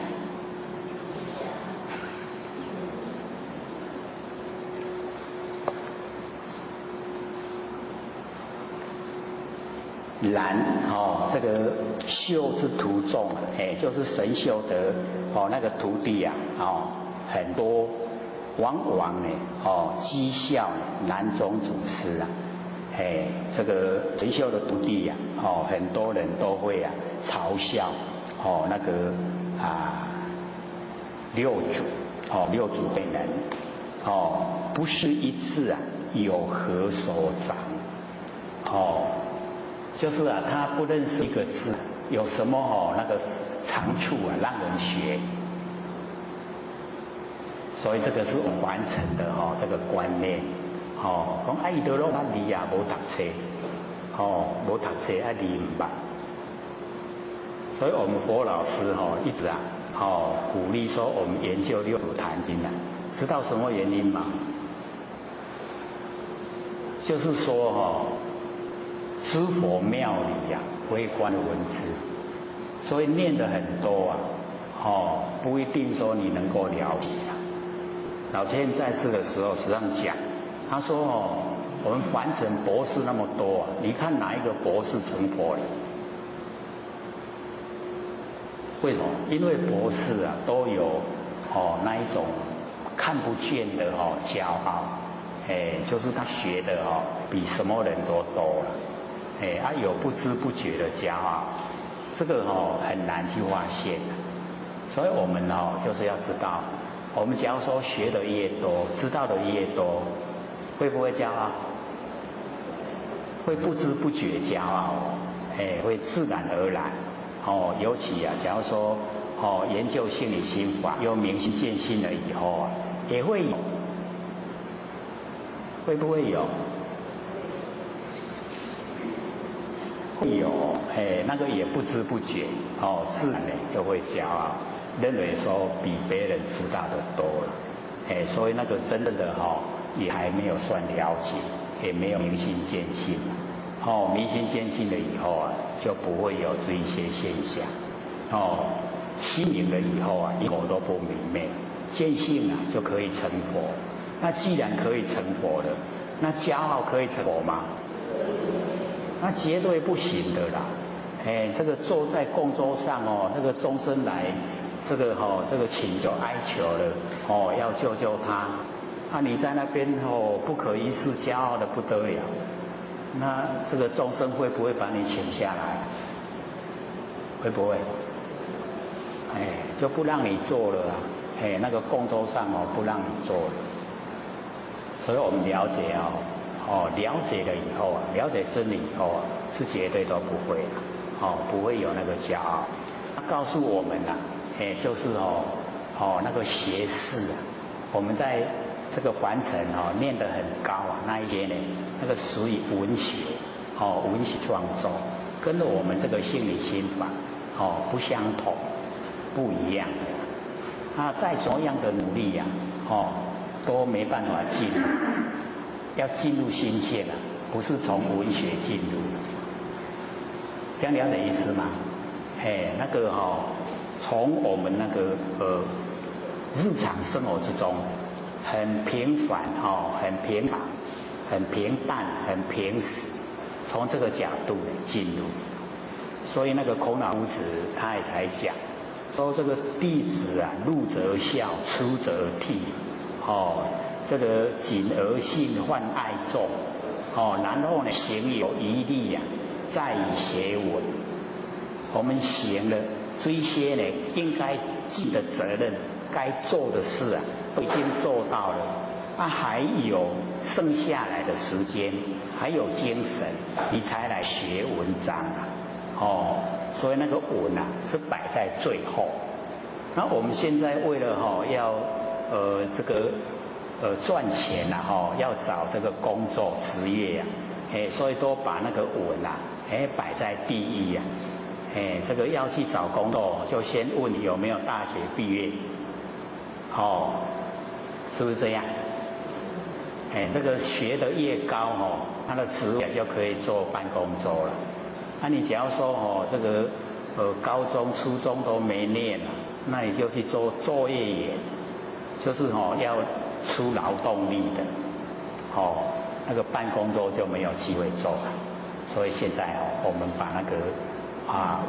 S2: 然这个修之徒众就是神修的那个徒弟很多，往往呢讥笑南宗祖师这个神修的徒弟很多人都会嘲笑那个六祖六祖慧能，不是一字啊，有何所长？就是啊，他不认识一个字，有什么那个长处啊，让人学。所以这个是完成的这个观念。讲伊都拢捌字啊，无读册，无读册啊，字唔捌。所以我们佛老师一直啊，鼓励说我们研究六祖坛经啊，知道什么原因吗？就是说知佛妙理微观的文字，所以念的很多啊，不一定说你能够了解啊。老千在世的时候实际上讲，他说我们凡尘博士那么多啊，你看哪一个博士成佛了？为什么？因为博士啊都有那一种看不见的骄傲，就是他学的比什么人都多了，有不知不觉的骄傲，这个很难去发现。所以我们就是要知道，我们假如说学的越多，知道的越多，会不会骄傲？会不知不觉骄傲，会自然而然。尤其啊，假如说研究心理心法，有明心见性了以后啊，也会有，会不会有？会有，那个也不知不觉，自然就会骄傲，认为说比别人知道的多了，所以那个真正的也还没有算了解，也没有明心见性。明心见性了以后啊，就不会有这一些现象。心明了以后啊，因果都不明媚，见性啊就可以成佛。那既然可以成佛了，那骄傲可以成佛吗？那绝对不行的啦。这个坐在供桌上那个众生来，这个请求哀求了，要救救他。你在那边不可一世，骄傲的不得了。那这个众生会不会把你请下来？会不会？就不让你做了啊！那个供桌上不让你做了。所以我们了解了解了以后啊，了解真理以后啊，是绝对都不会不会有那个骄傲。告诉我们就是那个学识啊，我们在这个凡尘念得很高啊，那一些呢，那个属于文学，文学创作，跟我们这个心理心法不相同，不一样的。那再怎么样的努力呀，都没办法进入。要进入心界了，不是从文学进入。这样了解意思吗？那个从我们那个日常生活之中。很平凡很平常，很平淡，很平实，从这个角度进入。所以那个孔老夫子他也才讲，说这个弟子啊，入则孝，出则悌，这个谨而信，患爱众，然后呢，行有余力在以学文。我们行了这一些呢，应该尽的责任，该做的事都已经做到了，还有剩下来的时间，还有精神，你才来学文章所以那个文是摆在最后。那我们现在为了要这个赚钱要找这个工作职业所以都把那个文摆在第一这个要去找工作，就先问你有没有大学毕业是不是这样？这个学得越高他的职位就可以做办公桌了。你只要说这个高中、初中都没念那你就去做作业员，就是要出劳动力的那个办公桌就没有机会做了。所以现在我们把那个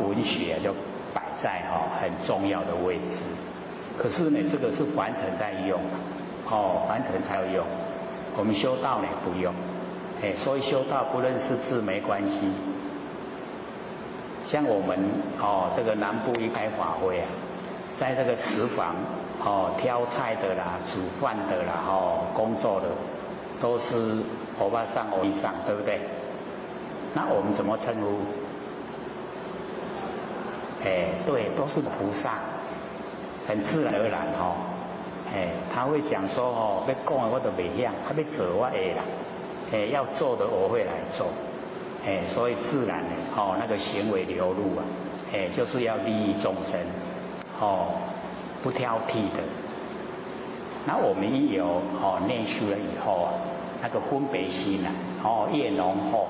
S2: 文学就摆在很重要的位置。可是呢，这个是凡尘在用凡尘才有用，我们修道呢不用，所以修道不认识字没关系。像我们这个南部一开法会在这个祠房挑菜的啦、煮饭的啦、工作的，都是欧巴桑、欧巴桑，对不对？那我们怎么称呼？对，都是菩萨，很自然而然他会讲说要讲的我都袂晓，要做我会啦，要做的我会来做，所以自然那个行为流露啊，就是要利益众生，不挑剔的。那我们一有念修了以后啊，那个分别心啊，越浓厚，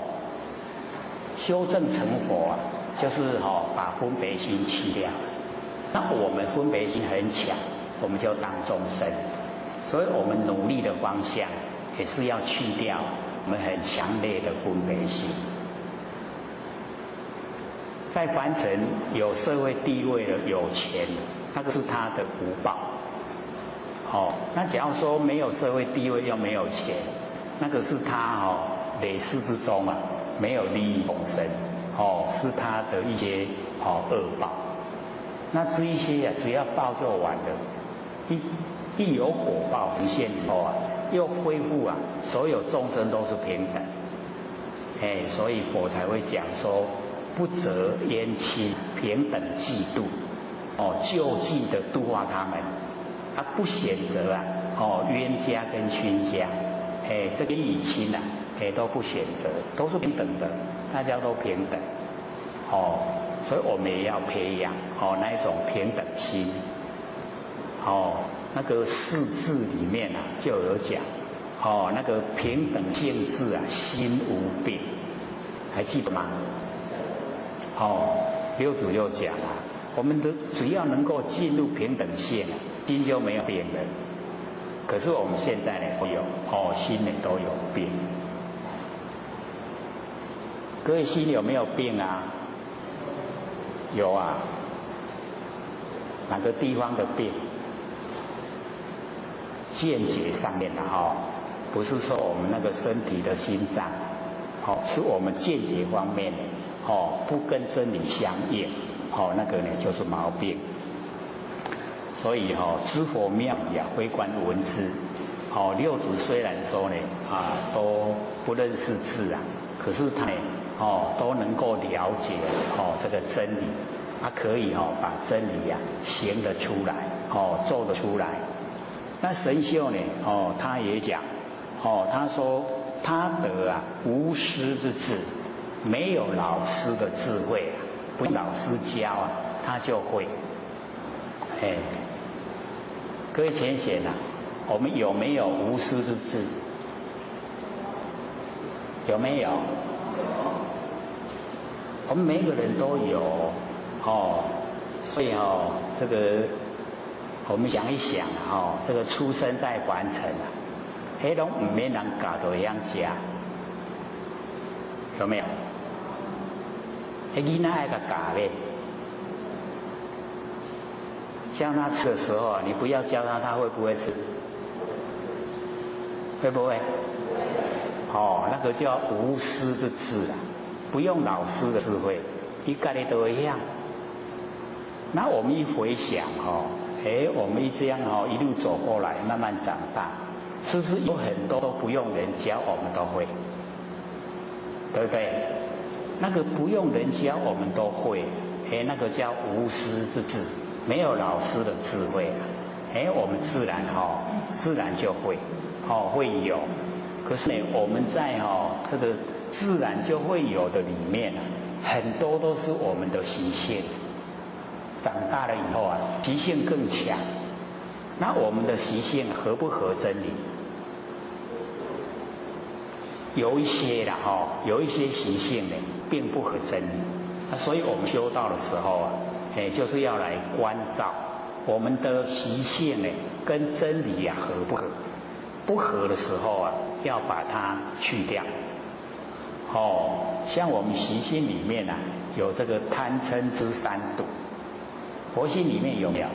S2: 修正成佛啊，就是把分别心去掉。那我们分别心很强，我们就当众生，所以我们努力的方向也是要去掉我们很强烈的分别心。在凡尘有社会地位的、有钱，那个是他的福报。那假如说没有社会地位又没有钱，那个是他累世之中啊没有利益众生，是他的一些恶报。那这一些只要报就完了，一有果报实现以后啊，又恢复啊，所有众生都是平等。所以佛才会讲说，不择冤亲，平等嫉妒，救济的度化他们，不选择冤家跟亲家，这个义亲啊，都不选择，都是平等的，大家都平等，所以我们也要培养那一种平等心。那个四字里面啊就有讲，那个平等性质啊，心无病，还记得吗？六祖就讲啊，我们的只要能够进入平等性，心就没有病了。可是我们现在呢都有心里都有病。各位心有没有病啊？有啊。哪个地方的病？见解上面的不是说我们那个身体的心脏，是我们见解方面的不跟真理相应，那个呢就是毛病。所以知佛妙理啊，微观闻之。六祖虽然说呢都不认识字啊，可是他呢都能够了解这个真理，他可以把真理啊行得出来，做得出来。那神秀呢他也讲他说他得无师之智，没有老师的智慧啊，不用老师教啊，他就会。各位浅显啊，我们有没有无师之智？有没有？我们每个人都有所以这个我们想一想这个出生在凡尘啊，迄拢唔免人教就会晓食，有没有？囡仔爱个教咧，教他吃的时候啊，你不要教他，他会不会吃？会不会？那个叫无师之智啊，不用老师的智慧，一概的都一样。那我们一回想我们这样一路走过来，慢慢长大，是不是有很多都不用人教，我们都会，对不对？那个不用人教，我们都会，那个叫无师之智，没有老师的智慧啊，我们自然就会，会有。可是呢，我们在这个自然就会有的里面啊，很多都是我们的习性。长大了以后啊，习性更强。那我们的习性合不合真理？有一些啦有一些习性呢，并不合真理。所以我们修道的时候啊，就是要来关照我们的习性呢，跟真理合不合？不合的时候啊，要把它去掉。像我们习性里面啊，有这个贪嗔痴三毒。佛性里面有没有？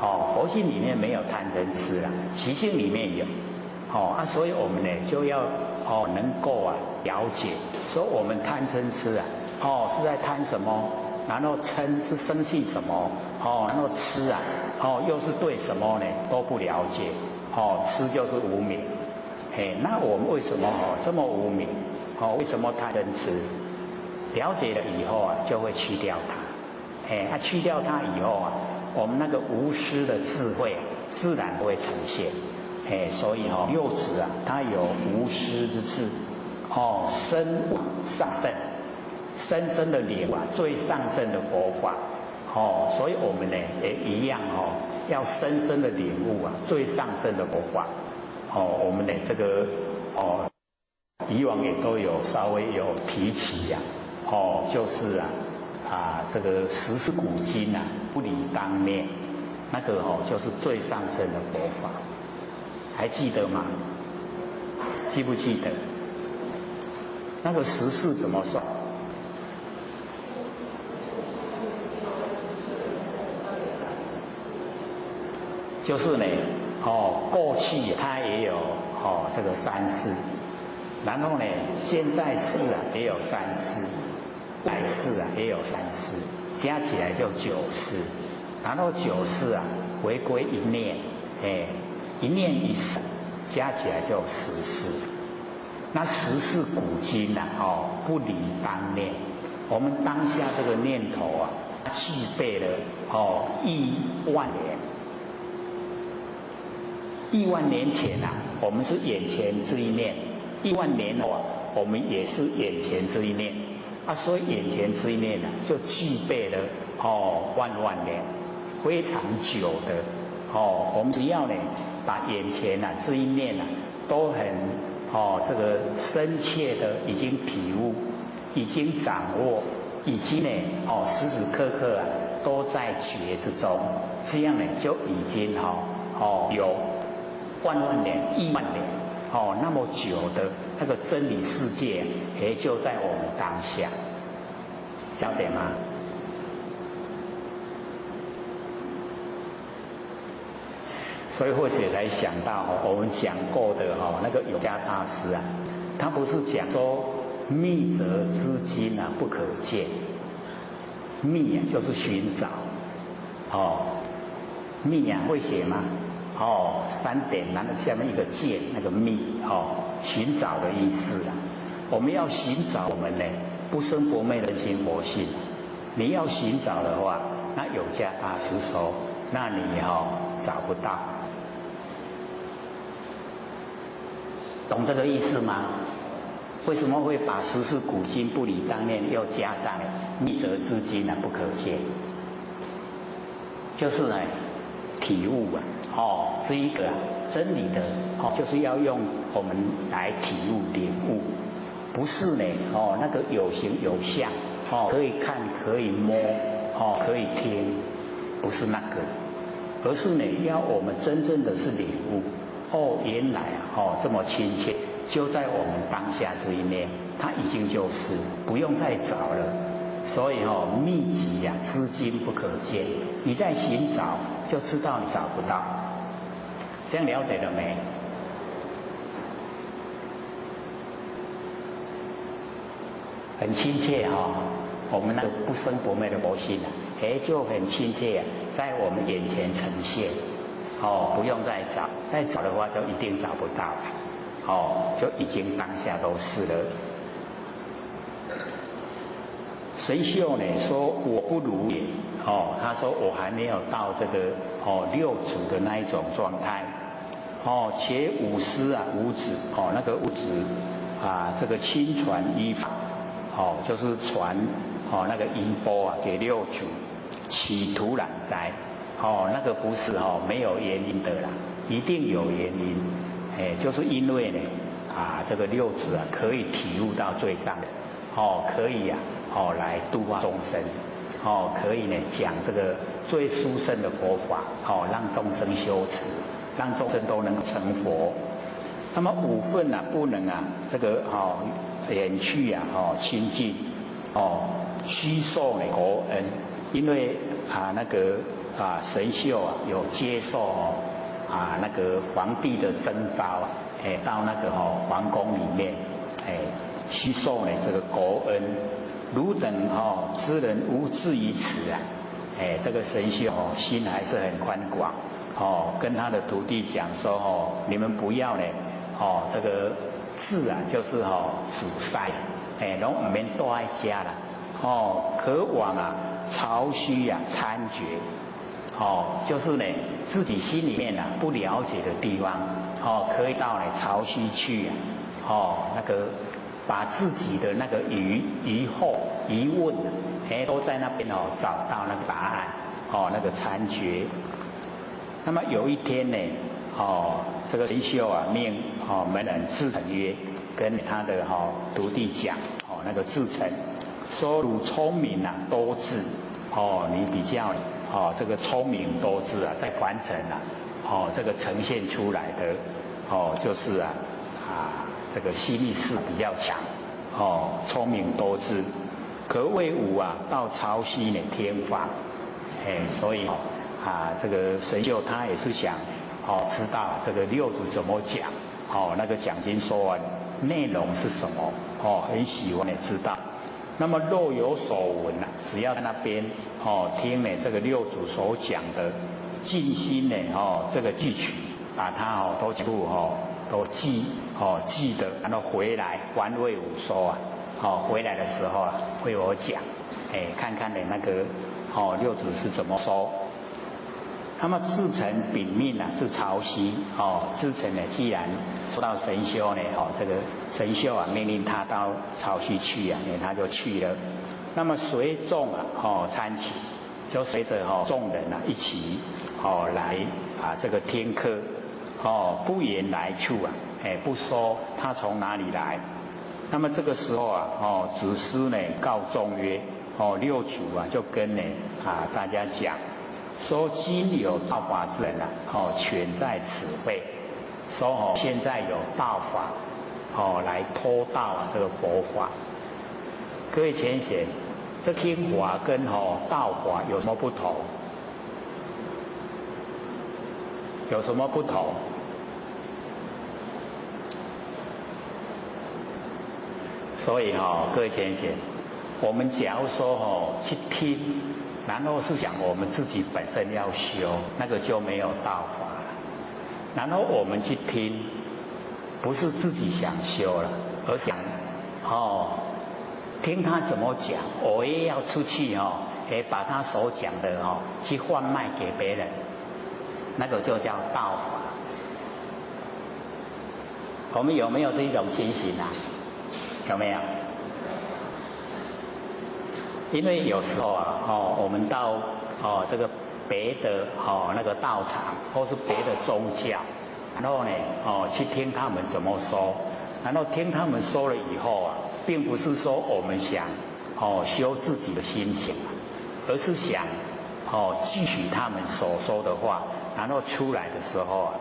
S2: 佛性里面没有贪嗔痴啊，习性里面有。所以我们呢就要能够了解，说我们贪嗔痴啊，是在贪什么？然后嗔是生气什么，然后痴啊，又是对什么呢都不了解，痴就是无明，那我们为什么这么无明？为什么贪嗔痴？了解了以后啊，就会去掉它，去掉它以后啊，我们那个无私的智慧自然会呈现，所以柚子啊，它有无私之智，深上圣，深深的领悟最上圣的佛法，所以我们呢也一样要深深的领悟最上圣的佛法，我们呢这个以往也都有稍微有提起就是这个十四古今不离当念，那个就是最上圣的佛法，还记得吗？记不记得？那个十四怎么算？就是呢，过去它也有这个三世，然后呢，现在世也有三世，来世也有三世，加起来就九世，然后九世回归一念，一念一世，加起来就十世。那十世古今不离当念，我们当下这个念头具备了10000年。10000年前我们是眼前这一念；10000年后我们也是眼前这一念。所以眼前这一念就具备了万年，非常久的我们只要呢把眼前这一念都很这个深切的已经体悟，已经掌握，已经呢时时刻刻都在觉之中，这样呢就已经有万年、10000年那么久的那个真理世界也就在我们当下，晓得吗？所以或许才想到我们讲过的那个永嘉大师他不是讲说密则之经不可见，密就是寻找，密会写吗？3点，然后下面一个见，那个密寻找的意思我们要寻找我们呢不生不灭人心佛性，你要寻找的话，那永嘉大师说，那你找不到，懂这个意思吗？为什么会把十世古今不离当念又加上密则之经不可见？就是呢体悟这一个真理的就是要用我们来体悟领悟，不是呢那个有形有相可以看可以摸可以听，不是那个，而是呢要我们真正的是领悟原来这么亲切，就在我们当下这一念，它已经就是不用再找了。所以秘籍资金不可见，你在寻找就知道你找不到，这样了解了没？很亲切我们那个不生不灭的佛性就很亲切在我们眼前呈现不用再找，再找的话就一定找不到了就已经当下都是了。神秀呢说我不如也他说我还没有到这个六祖的那一种状态且五师五子那个五子这个亲传依法就是传那个音波给六祖，岂徒然哉？那个不是没有原因的啦，一定有原因就是因为呢这个六子可以体悟到最上的可以来度化众生可以呢讲这个最殊胜的佛法让众生修持，让众生都能成佛。那么五分不能这个远去亲近虚受呢国恩，因为那个神秀有接受那个皇帝的征召到那个皇宫里面虚受呢这个国恩汝等之人无至于此啊！这个神秀心还是很宽广跟他的徒弟讲说你们不要呢这个志啊就是阻塞拢唔免多爱家啦可往曹虚参决就是呢自己心里面不了解的地方可以到曹虚去那个把自己的那个疑惑疑问都在那边找到那个答案那个参决。那么有一天呢这个神秀命门人智成曰，跟他的徒弟讲那个智成说汝聪明多智你比较这个聪明多智在凡尘这个呈现出来的就是这个心意识比较强聪明多智，可谓吾到曹溪呢天法所以这个神秀他也是想知道这个六祖怎么讲那个讲经说完内容是什么很喜欢知道。那么若有所闻只要在那边听这个六祖所讲的尽心呢这个记取，把它都全部都记得，然后回来还为我说回来的时候为我讲看看那个六祖是怎么说。那么智成禀命是曹溪智成呢既然说到神秀呢这个神秀命令他到曹溪去他就去了。那么随众参起，就随着众人一起来这个听课不言来处不说他从哪里来。那么这个时候子师呢告众曰六祖就跟大家讲说今有道法之人全在此会，说现在有道法来托道这个佛法。各位浅显，这听法跟道法有什么不同？有什么不同？所以各位浅显，我们假如说去听，然后是想我们自己本身要修，那个就没有道法了。然后我们去听，不是自己想修了，而想听他怎么讲，我也要出去把他所讲的去贩卖给别人，那个就叫道法。我们有没有这种情形有没有？因为有时候我们到这个别的那个道场或是别的宗教，然后呢去听他们怎么说，然后听他们说了以后并不是说我们想修自己的心情，而是想汲取他们所说的话，然后出来的时候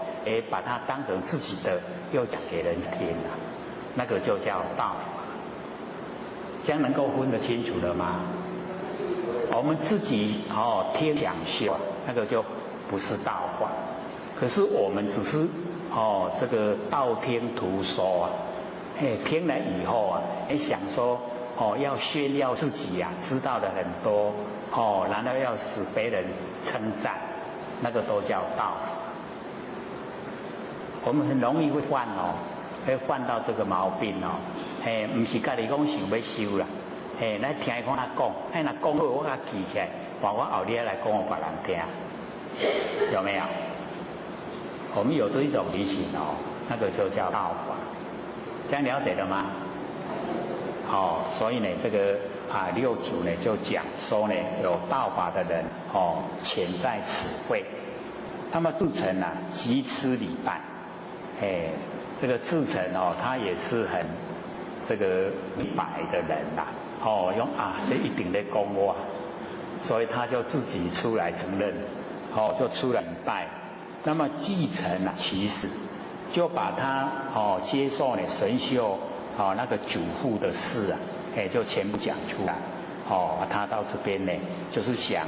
S2: 把它当成自己的又讲给人听那个就叫道法。这样能够分得清楚了吗？我们自己听讲修那个就不是道法，可是我们只是这个道听途说听了以后想说要炫耀自己知道的很多然后要使别人称赞，那个都叫道法。我们很容易会犯会犯到这个毛病不是家己讲想要修啦来听伊讲他讲若讲好我甲记起来，换我后日来讲给别人听，有没有？我们有这一种情形那个就叫道法。这样了解了吗？所以呢这个六祖呢就讲说呢有道法的人潜在此会。那么智成即吃礼拜这个智成他也是很这个明白的人用这一定在讲我，所以他就自己出来承认就出来礼拜。那么继承其实就把他接受神秀那个祖父的事就全部讲出来他到这边呢就是想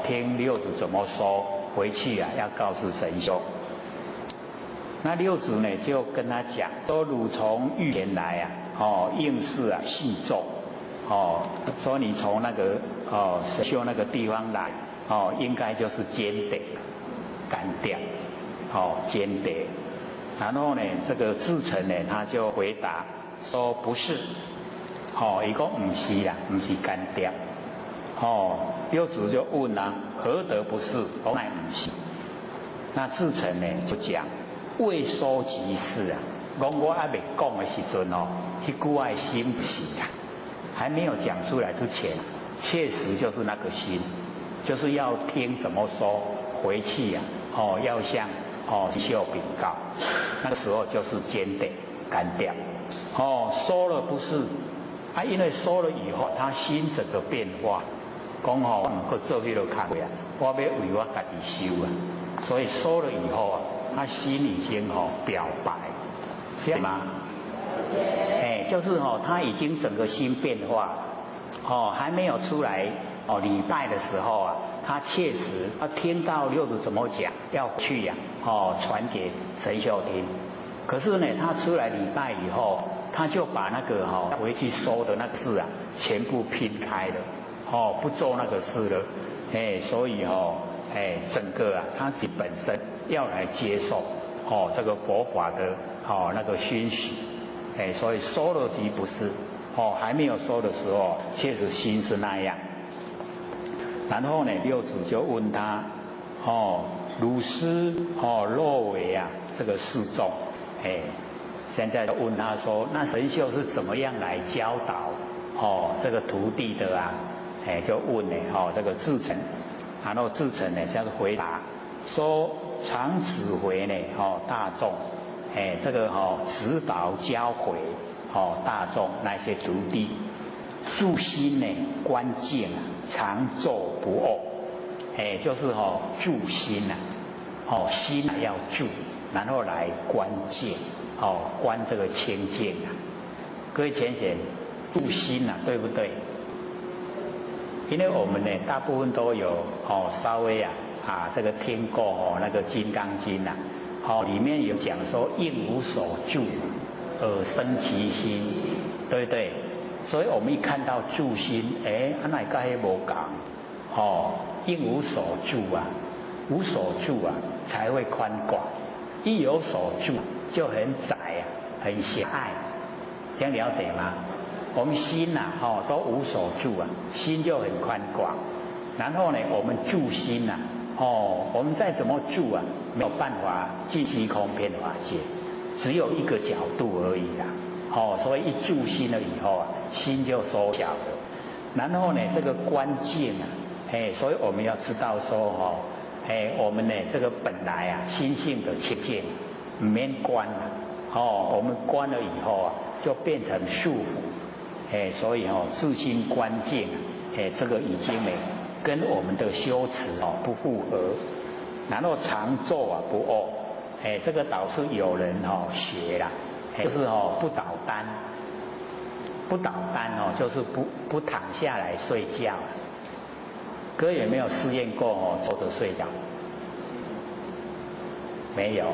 S2: 听六祖怎么说，回去要告诉神秀。那六祖呢就跟他讲说汝从预言来应是细咒哦，说你从那个神秀那个地方来，哦，应该就是坚得干掉，哦，坚得。然后呢，这个智澄呢，他就回答说不是，哦，伊讲唔是啦，唔是干掉。哦，六祖就问啊，何得不是？我乃唔是。那智澄呢就讲，未收即是啊。讲我还没讲的时阵哦，迄句话心不是啊，还没有讲出来之前，确实就是那个心，就是要听怎么说，回去啊，哦，要向神秀禀告。那个时候就是坚得干掉。哦，收了不是啊，因为收了以后，他心整个变化。讲吼，唔去做迄个工作啊，我要为我家己修啊，所以收了以后啊，他心已经表白，是吗？就是他已经整个心变化，还没有出来礼拜的时候啊，他确实他听到六祖怎么讲，要去呀，传给神秀听。可是呢，他出来礼拜以后，他就把那个回去收的那个事啊，全部拼开了。不做那个事了，所以整个啊，他自己本身要来接受这个佛法的那个熏习，所以收了即不是，还没有收的时候，确实心是那样。然后呢，六祖就问他，汝师若为啊这个示众，现在就问他说，那神秀是怎么样来教导这个徒弟的啊？就问呢，这个智澄，然后智澄呢，这样回答说，常指挥呢，大众，这个指导教诲，大众那些徒弟，住心呢，关键啊，常咒不恶，就是住心啊，心啊要住，然后来关键，关这个清净啊，各位浅显，住心啊，对不对？因为我们呢，大部分都有稍微这个听过那个《金刚经》呐，里面有讲说应无所住而生其心，对不对？所以我们一看到住心，那个还无讲，应无所住啊，无所住啊才会宽广，一有所住就很窄啊，很狭隘，这样了解吗？我们心呐，都无所住啊，心就很宽广。然后呢，我们住心呐，我们再怎么住啊，没有办法尽虚空遍法界，只有一个角度而已啦。所以一住心了以后啊，心就缩小了。然后呢，这个关键啊，所以我们要知道说，我们呢这个本来啊，心性的清净，唔免关了，我们关了以后啊，就变成束缚。所以自心关键，这个已经呢跟我们的修持不符合。然后常咒啊不恶，这个倒是有人学啦，就是不倒单，不倒单就是不躺下来睡觉。各位有没有试验过坐着睡觉？没有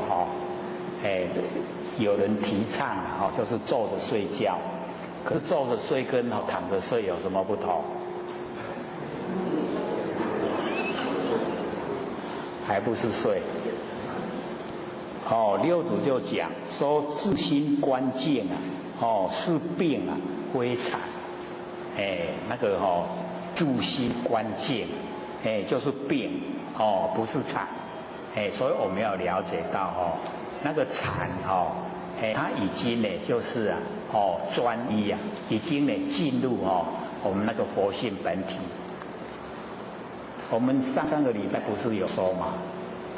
S2: 有人提倡就是坐着睡觉。可是坐着睡跟躺着睡有什么不同？还不是睡。六祖就讲说，自心关键啊，是病啊，非禅。那个住心关键，就是病不是禅。所以我们要了解到那个禅它已经呢就是专一啊，已经呢进入我们那个佛性本体。我们上个礼拜不是有说吗？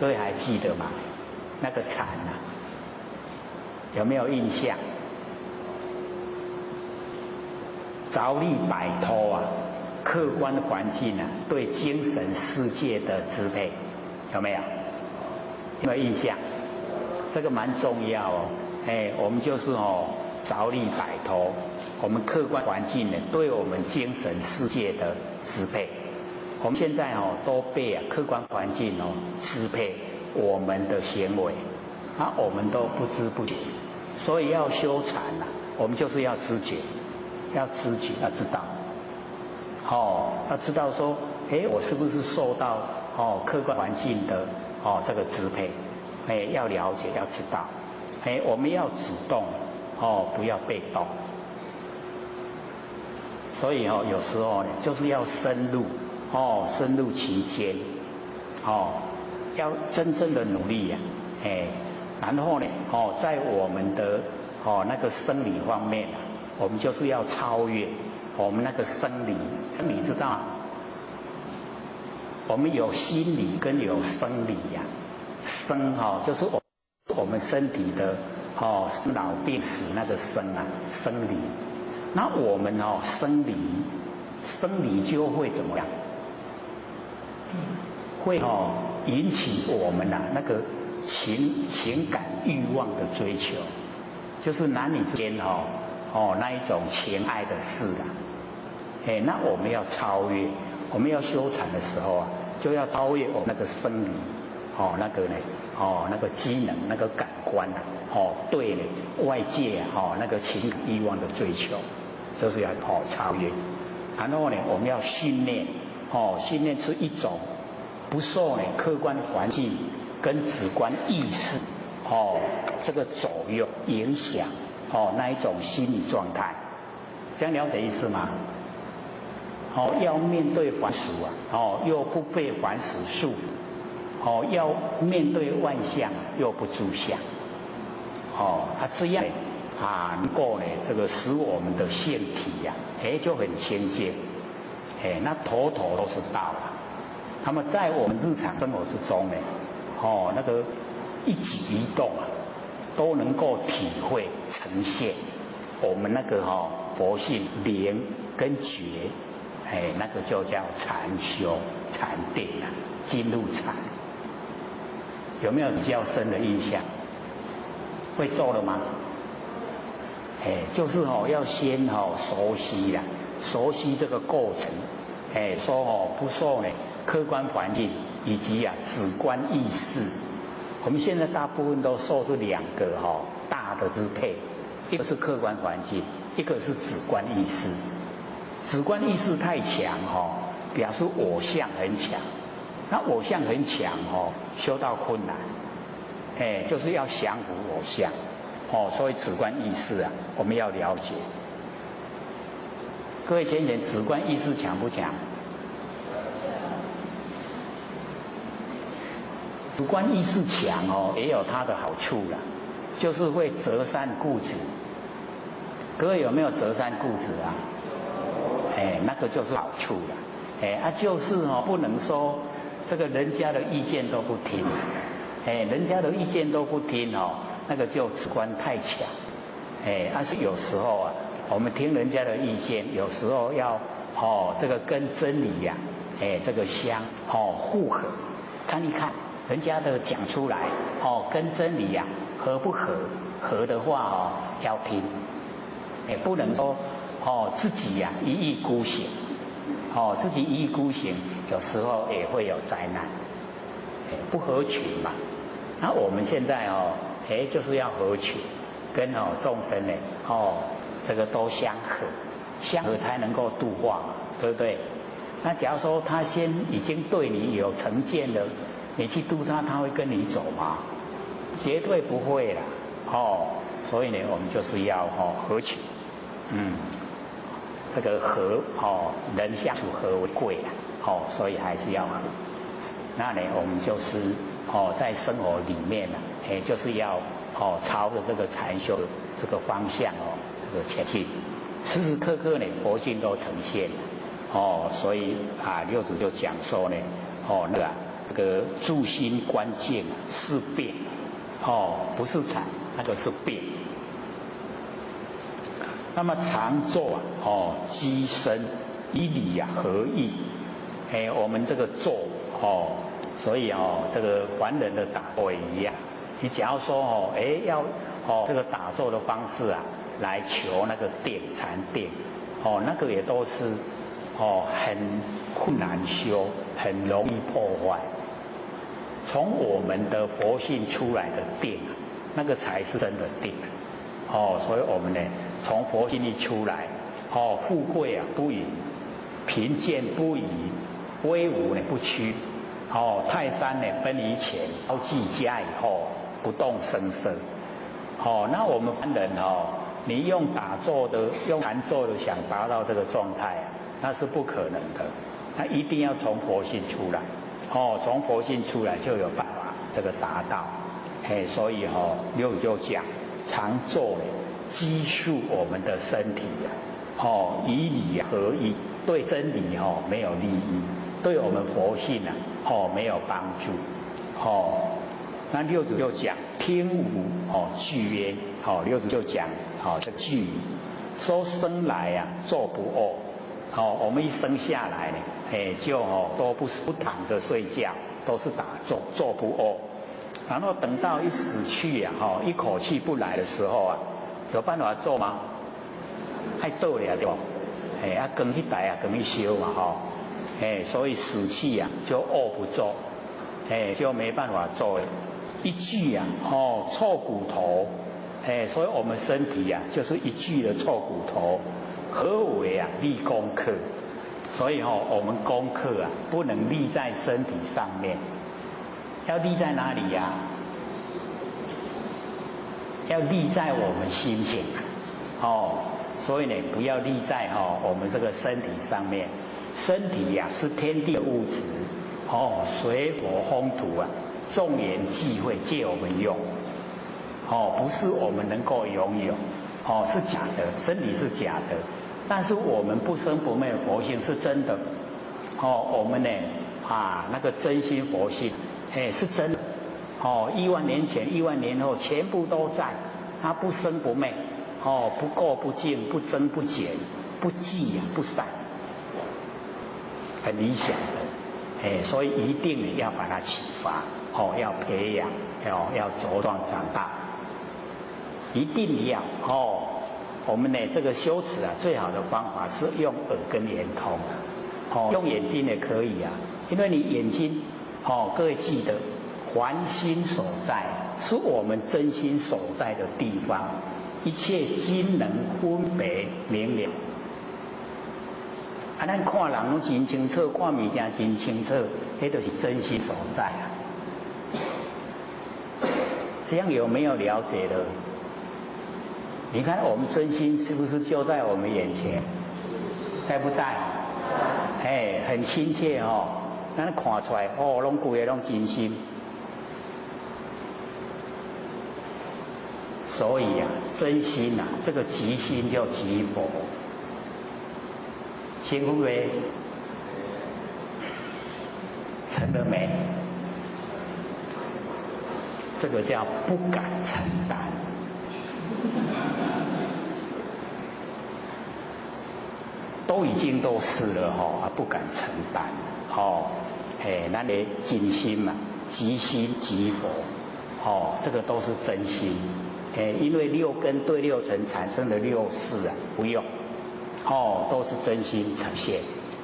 S2: 各位还记得吗？那个禅啊，有没有印象？着力摆脱啊，客观环境啊对精神世界的支配，有没有？有没有印象？这个蛮重要我们就是着力摆脱我们客观环境呢对我们精神世界的支配。我们现在都被客观环境支配我们的行为，我们都不知不觉。所以要修禅我们就是要知觉，要知道。要知道说，我是不是受到客观环境的这个支配，要了解要知道，我们要主动不要被动。所以有时候呢，就是要深入深入其间，要真正的努力呀，然后呢，在我们的那个生理方面啊，我们就是要超越我们那个生理知道吗？我们有心理跟有生理呀，生就是我们身体的生老病死那个生啊，生理。那我们生理就会怎么样？会引起我们那个情感欲望的追求，就是男女之间那一种情爱的事啊。那我们要超越，我们要修禅的时候啊，就要超越我们那个生理那个呢那个机能那个感官啊对呢外界那个情感欲望的追求，就是要超越。然后呢，我们要训练训练出一种不受呢客观环境跟主观意识这个左右影响那一种心理状态，这样了解意思吗？要面对凡俗啊，又不被凡俗束缚，要面对万象又不住相，这样能够呢这个使我们的性体呀，就很清净，那头头都是道啊。那么在我们日常生活之中呢，那个一举一动啊，都能够体会呈现我们那个佛性灵跟觉，那个就叫禅修禅定啊，进入禅。有没有比较深的印象？会做了吗？就是要先熟悉啦，熟悉这个过程，说不受呢客观环境以及主观意识。我们现在大部分都受这两个大的支配，一个是客观环境，一个是主观意识。主观意识太强表示我相很强，那我相很强修道困难，就是要降服我相。所以主观意识啊，我们要了解。各位先生，主观意识强不强？主观意识强也有它的好处啦，就是会择善固执。各位有没有择善固执啊？那个就是好处啦。就是不能说这个人家的意见都不听，人家的意见都不听那个就主观太强，是有时候啊，我们听人家的意见，有时候要这个跟真理呀，这个相互合，看一看人家的讲出来跟真理呀合不合？合的话要听，不能说自己呀一意孤行，自己一意孤行，有时候也会有灾难，不合群嘛。那我们现在就是要合群，跟众生呢这个都相合，相合才能够度化嘛，对不对？那假如说他先已经对你有成见了，你去度他，他会跟你走吗？绝对不会啦，所以呢，我们就是要合群，这个和人相处和为贵啦，所以还是要和。那呢，我们就是在生活里面呢，就是要朝着这个禅修这个方向这个前进，时时刻刻呢佛性都呈现所以六祖就讲说呢，那个这个住心观境是变，不是禅，那个是变。那么常坐机身以理合意，我们这个坐所以这个凡人的打坐也一样。你假如说要这个打坐的方式啊，来求那个定禅定，那个也都是很困难修，很容易破坏。从我们的佛性出来的定，那个才是真的定。所以我们呢，从佛性一出来，富贵不淫，贫贱不移，威武呢不屈。哦，泰山呢分以前，包济家以后，不动声色。哦，那我们凡人哦，你用打坐的、用禅坐的想达到这个状态啊，那是不可能的。那一定要从佛性出来。哦，从佛性出来就有办法这个达到。嘿，所以哦，六祖就讲常坐呢，积束我们的身体啊。哦，以理合一，对真理哦没有利益，对我们佛性啊哦没有帮助。哦，那六祖就讲听无哦句曰，哦六祖就讲哦这句说生来啊坐不卧。哦，我们一生下来呢，就都不躺着睡觉，都是打坐，坐不卧。然后等到一死去啊，一口气不来的时候啊，有办法做吗？太逗了对吧？更一代啊，更一修嘛所以死气啊就卧不坐，就没办法做。一具啊，臭骨头，所以我们身体啊就是一具的臭骨头。何为啊立功课？所以我们功课啊不能立在身体上面，要立在哪里呀？要立在我们心性所以呢，不要立在我们这个身体上面。身体呀是天地的物质水火风土啊，众缘际会借我们用不是我们能够拥有是假的，身体是假的。但是我们不生不灭的佛性是真的我们呢那个真心佛性是真的1万年前1万年后全部都在，它不生不灭不垢不净，不增不减，不寂不散，很理想的所以一定要把它启发要培养要茁壮长大，一定要我们呢这个修持啊，最好的方法是用耳根圆通用眼睛也可以啊，因为你眼睛各位记得，凡心所在是我们真心所在的地方，一切均能分别明了。咱看人拢真清楚，看物件真清楚，那就是真心所在啊。这样有没有了解了？你看我们真心是不是就在我们眼前？在不在？很亲切咱看出来拢规个拢真心。所以啊，真心啊，这个即心叫即佛。辛苦没？成了没？这个叫不敢承担。都已经都是了不敢承担咱的真心嘛，即心即佛这个都是真心因为六根对六尘产生的六识啊，不用都是真心呈现。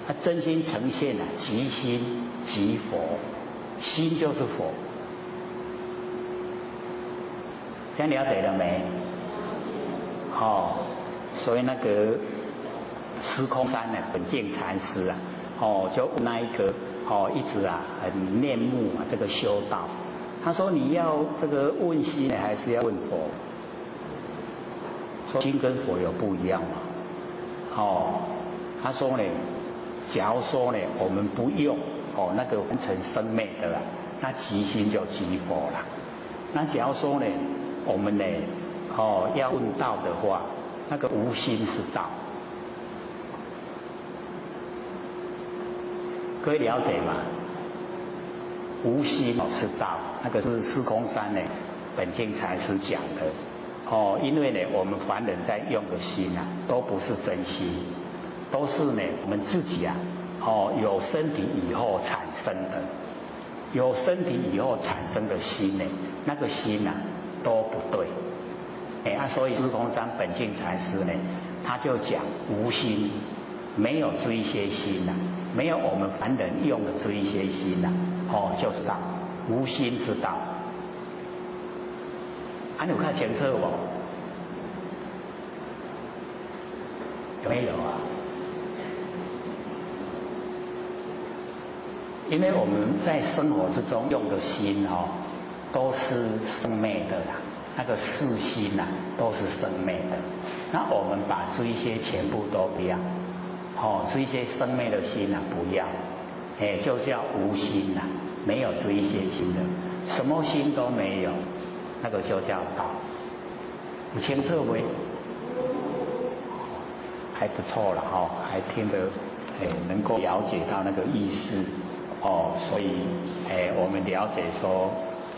S2: 它真心呈现即心即佛，心就是佛。这样了解了没？所以那个司空山呢，本净禅师啊，就那一个一直很念慕这个修道。他说你要这个问心呢，还是要问佛？说心跟佛有不一样嘛？他说呢，假如说呢，我们不用那个分成生灭的那即心就即佛了。那假如说呢，我们呢要问道的话，那个无心是道。各位了解吗？无心是道，那个是司空山呢本净禅师讲的因为呢我们凡人在用的心都不是真心，都是呢我们自己有身体以后产生的，有身体以后产生的心呢，那个心都不对所以司空山本净禅师呢，他就讲无心，没有这一些心没有我们凡人用的这一些心就是道，无心是道。你有看清楚不？有没有因为我们在生活之中用的心都是生灭的啦，那个四心都是生灭的。那我们把这一些全部都不要，这一些生灭的心不要，就叫无心没有这一些心的，什么心都没有，那个就叫道。有清楚没？还不错了还听得能够了解到那个意思所以我们了解说，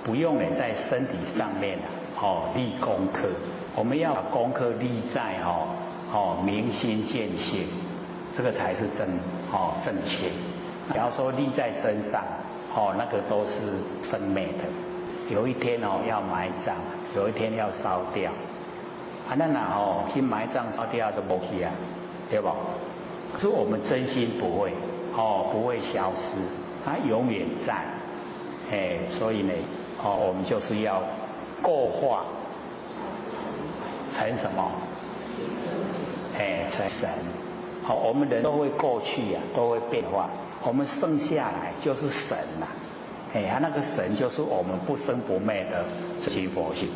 S2: 不用在身体上面立功课，我们要把功课立在明心见性，这个才是正确。只要说立在身上那个都是生灭的，有一天要埋葬，有一天要烧掉。那去埋葬烧掉都没去对吧？可是我们真心不会不会消失，它永远在。所以呢我们就是要过化成什么？成神。我们人都会过去都会变化，我们剩下来就是神那个神就是我们不生不灭的真心佛性。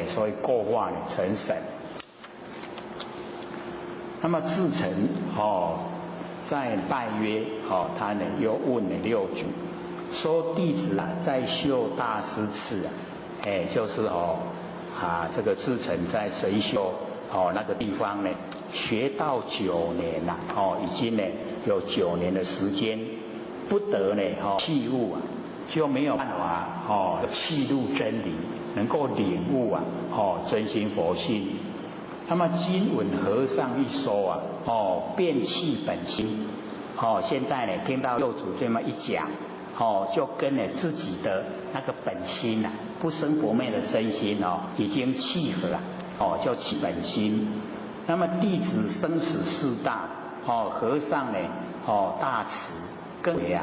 S2: 所以过化成神。那么至诚在拜约他呢又问了六祖，说弟子在秀大师寺就是这个至诚在神秀那个地方呢学到9年已经呢有9年的时间，不得呢契悟就没有办法契入真理，能够领悟真心佛性。那么今闻和尚一说变弃本心现在呢听到六祖这么一讲就跟自己的那个本心不生不灭的真心已经契合了就弃本心。那么弟子生死事大和尚呢大慈更为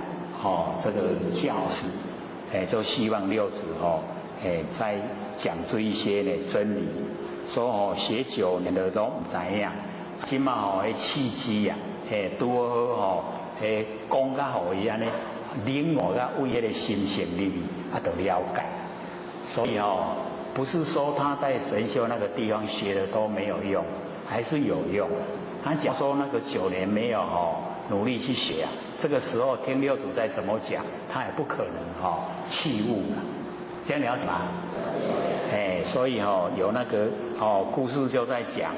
S2: 这个教示就希望六祖在讲这一些呢真理，说学9年的都唔知影，今嘛契机拄好讲甲互伊安尼领悟甲为迄个心性里面就了解。所以不是说他在神秀那个地方学的都没有用，还是有用。他讲说那个9年没有努力去学这个时候听六祖再怎么讲，他也不可能契悟了。这样了解吗？所以有那个故事就在讲，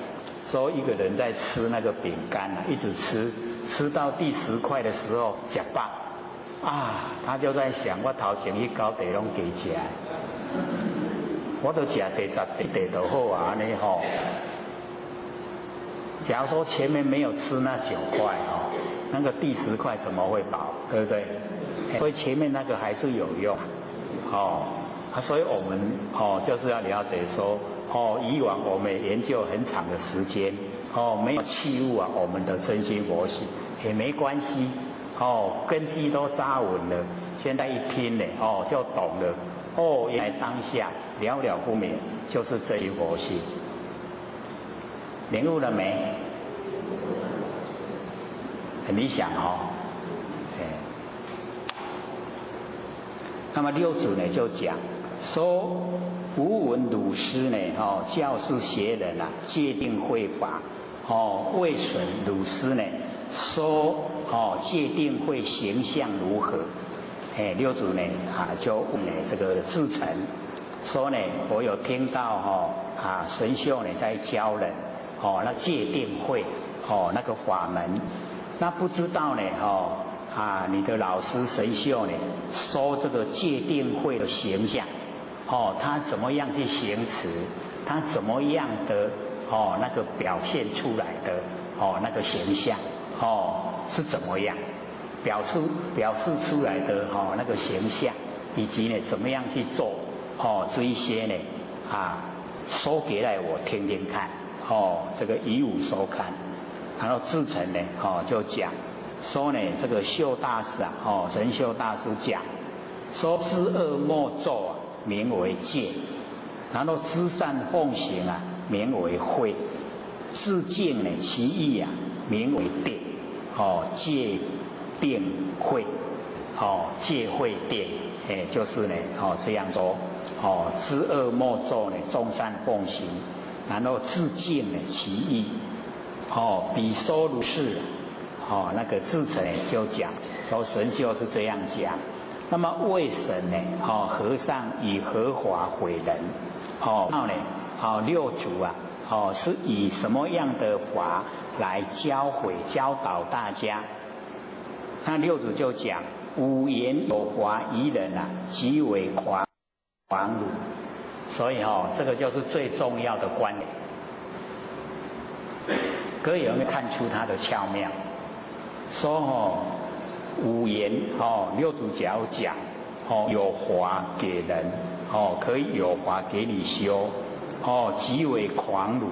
S2: 说一个人在吃那个饼干一直吃到第10块的时候吃饱他就在想，我头前去9块拢加吃，我都吃第10块就好安尼假如说前面没有吃那9块那个第10块怎么会饱，对不对？所以前面那个还是有用所以我们就是要了解说以往我们研究很长的时间没有契悟我们的真心佛性也没关系根基都扎稳了，现在一拼呢就懂了原来当下了了不灭就是真心佛性，领悟了没？很理想那么六祖呢就讲说，吾闻鲁师呢教示学人戒定慧法未损鲁师呢说戒定慧形象如何？六祖呢就问这个至诚说呢，我有听到神秀呢在教人那戒定慧那个法门，那不知道呢你的老师神秀呢说这个戒定慧的形象他怎么样去行持，他怎么样的那个表现出来的那个形象是怎么样表示出来的那个形象，以及呢怎么样去做这一些呢说给来我听听看这个以吾收看。然后至诚呢就讲说呢，这个秀大师神秀大师讲说，知恶莫作名为戒，然后知善奉行名为慧，自净呢其意名为定戒定慧戒慧定，就是呢，这样说，知恶莫作呢，众善奉行，然后自净呢其意，比说如是，那个智者就讲说神就是这样讲。那么为神呢，和尚以何法毁人？那呢，六祖啊，是以什么样的法来教导大家？那六祖就讲，五言有华宜人啊，即为狂儒。所以这个就是最重要的观点。各位有没有看出它的巧妙？说五言六祖只要讲有华给人可以有华给你修即为狂儒。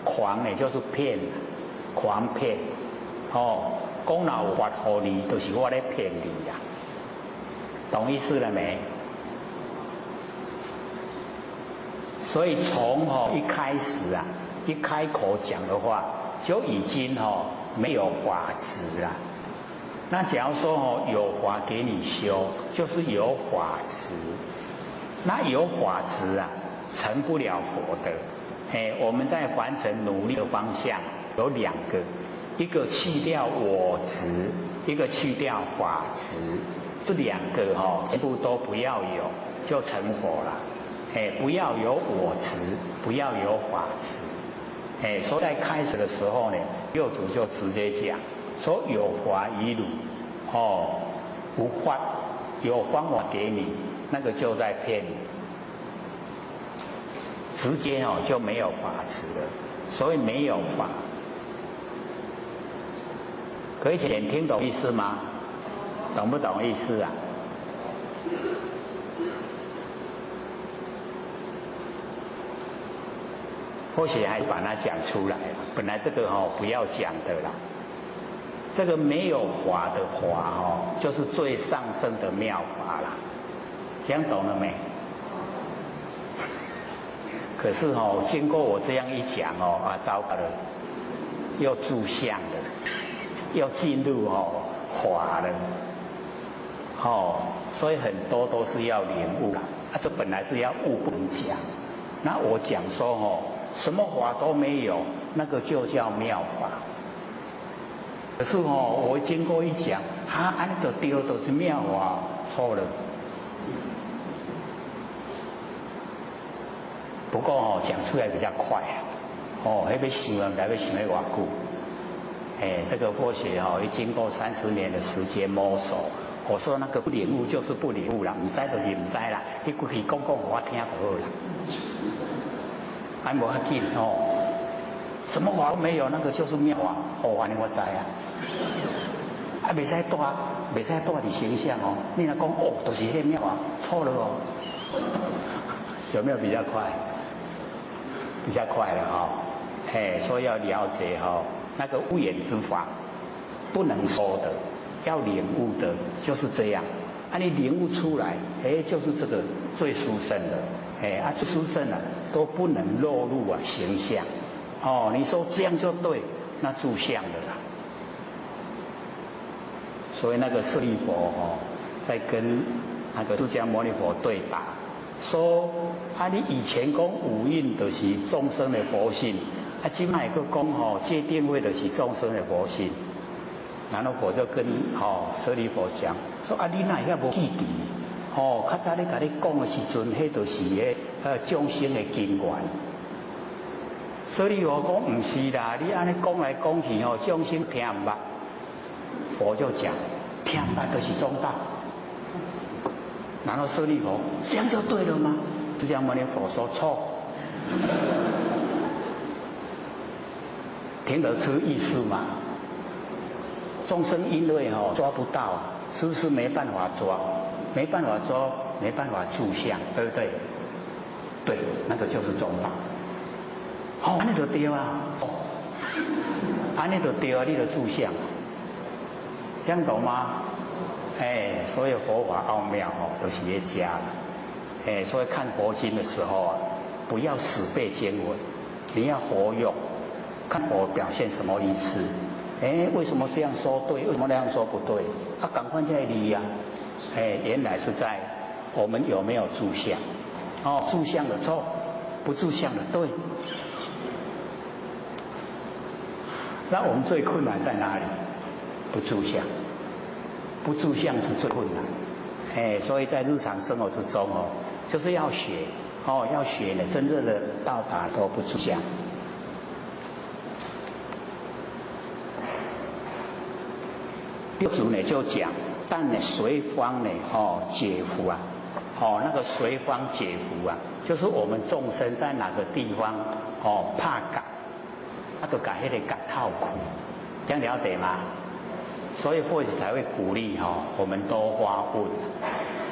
S2: 狂呢就是骗，狂骗讲若有法给你，就是我在骗你呀，懂意思了没？所以从一开始啊，一开口讲的话，就已经没有法执了。那假如说有法给你修，就是有法执。那有法执啊，成不了佛的。我们在凡尘努力的方向有两个，一个去掉我执，一个去掉法执。这两个全部都不要有，就成佛了。不要有我执，不要有法执。所以在开始的时候呢，六祖就直接讲说有法宜汝，无法有方法给你，那个就在骗你。直接就没有法执了，所以没有法。可以听懂意思吗？懂不懂意思啊？或许还把它讲出来了，本来这个不要讲的啦。这个没有法的法就是最上乘的妙法啦。讲懂了没？可是经过我这样一讲糟糕了，又住相了，又进入法了，所以很多都是要领悟啦。这本来是要悟不能讲，那我讲说什么法都没有，那个就叫妙法。可是我经过一讲，安尼就对，就是妙法，错了。不过讲出来比较快那边想啊，来要想要偌久。这个或许一经过30年的时间摸索，我说那个不领悟就是不领悟啦，唔知就是唔知啦，你过去讲我听就好啦。无要紧什么法都没有，那个就是妙法。安尼我知啊。袂使带你形象你若讲就是迄妙法，错了有没有比较快？比较快了所以要了解那个无言之法不能说的，要领悟的就是这样。你领悟出来，就是这个最殊胜的。最殊胜了都不能落入形象。你说这样就对，那住相的啦。所以那个舍利佛在跟那个释迦牟尼佛对答。说你以前讲五蕴就是众生的佛性，现在又讲戒定慧就是众生的佛性。然后佛就跟舍利佛讲说你哪会无记忆？较早咧甲你讲的时阵，迄就是众生的根源。舍利佛讲唔是啦，你安尼讲来讲去众生听唔捌。佛就讲听唔捌就是中道。然后舍利佛这样就对了吗？释迦牟尼佛说错，听得出意思吗？众生因为抓不到，是不是没办法抓？没办法抓，没办法住相，对不对？对，那个就是中道。安尼就对啊，安尼就对啊，你就住相，这样懂吗？所以佛法奥妙都是在家了。所以看佛经的时候不要死背经文，你要活用，看佛表现什么意思。为什么这样说对？为什么那样说不对？赶快再理呀。原来是在我们有没有住相？哦，住相的错，不住相的对。那我们最困难在哪里？不住相，不住相是最困难。所以在日常生活之中哦，就是要学哦，要学呢，真正的到达都不住相。六祖呢就讲，但呢随方呢解伏啊，那个随方解伏啊，就是我们众生在哪个地方怕感，那就感那个感套苦，这样了解吗？所以或许才会鼓励我们多发问，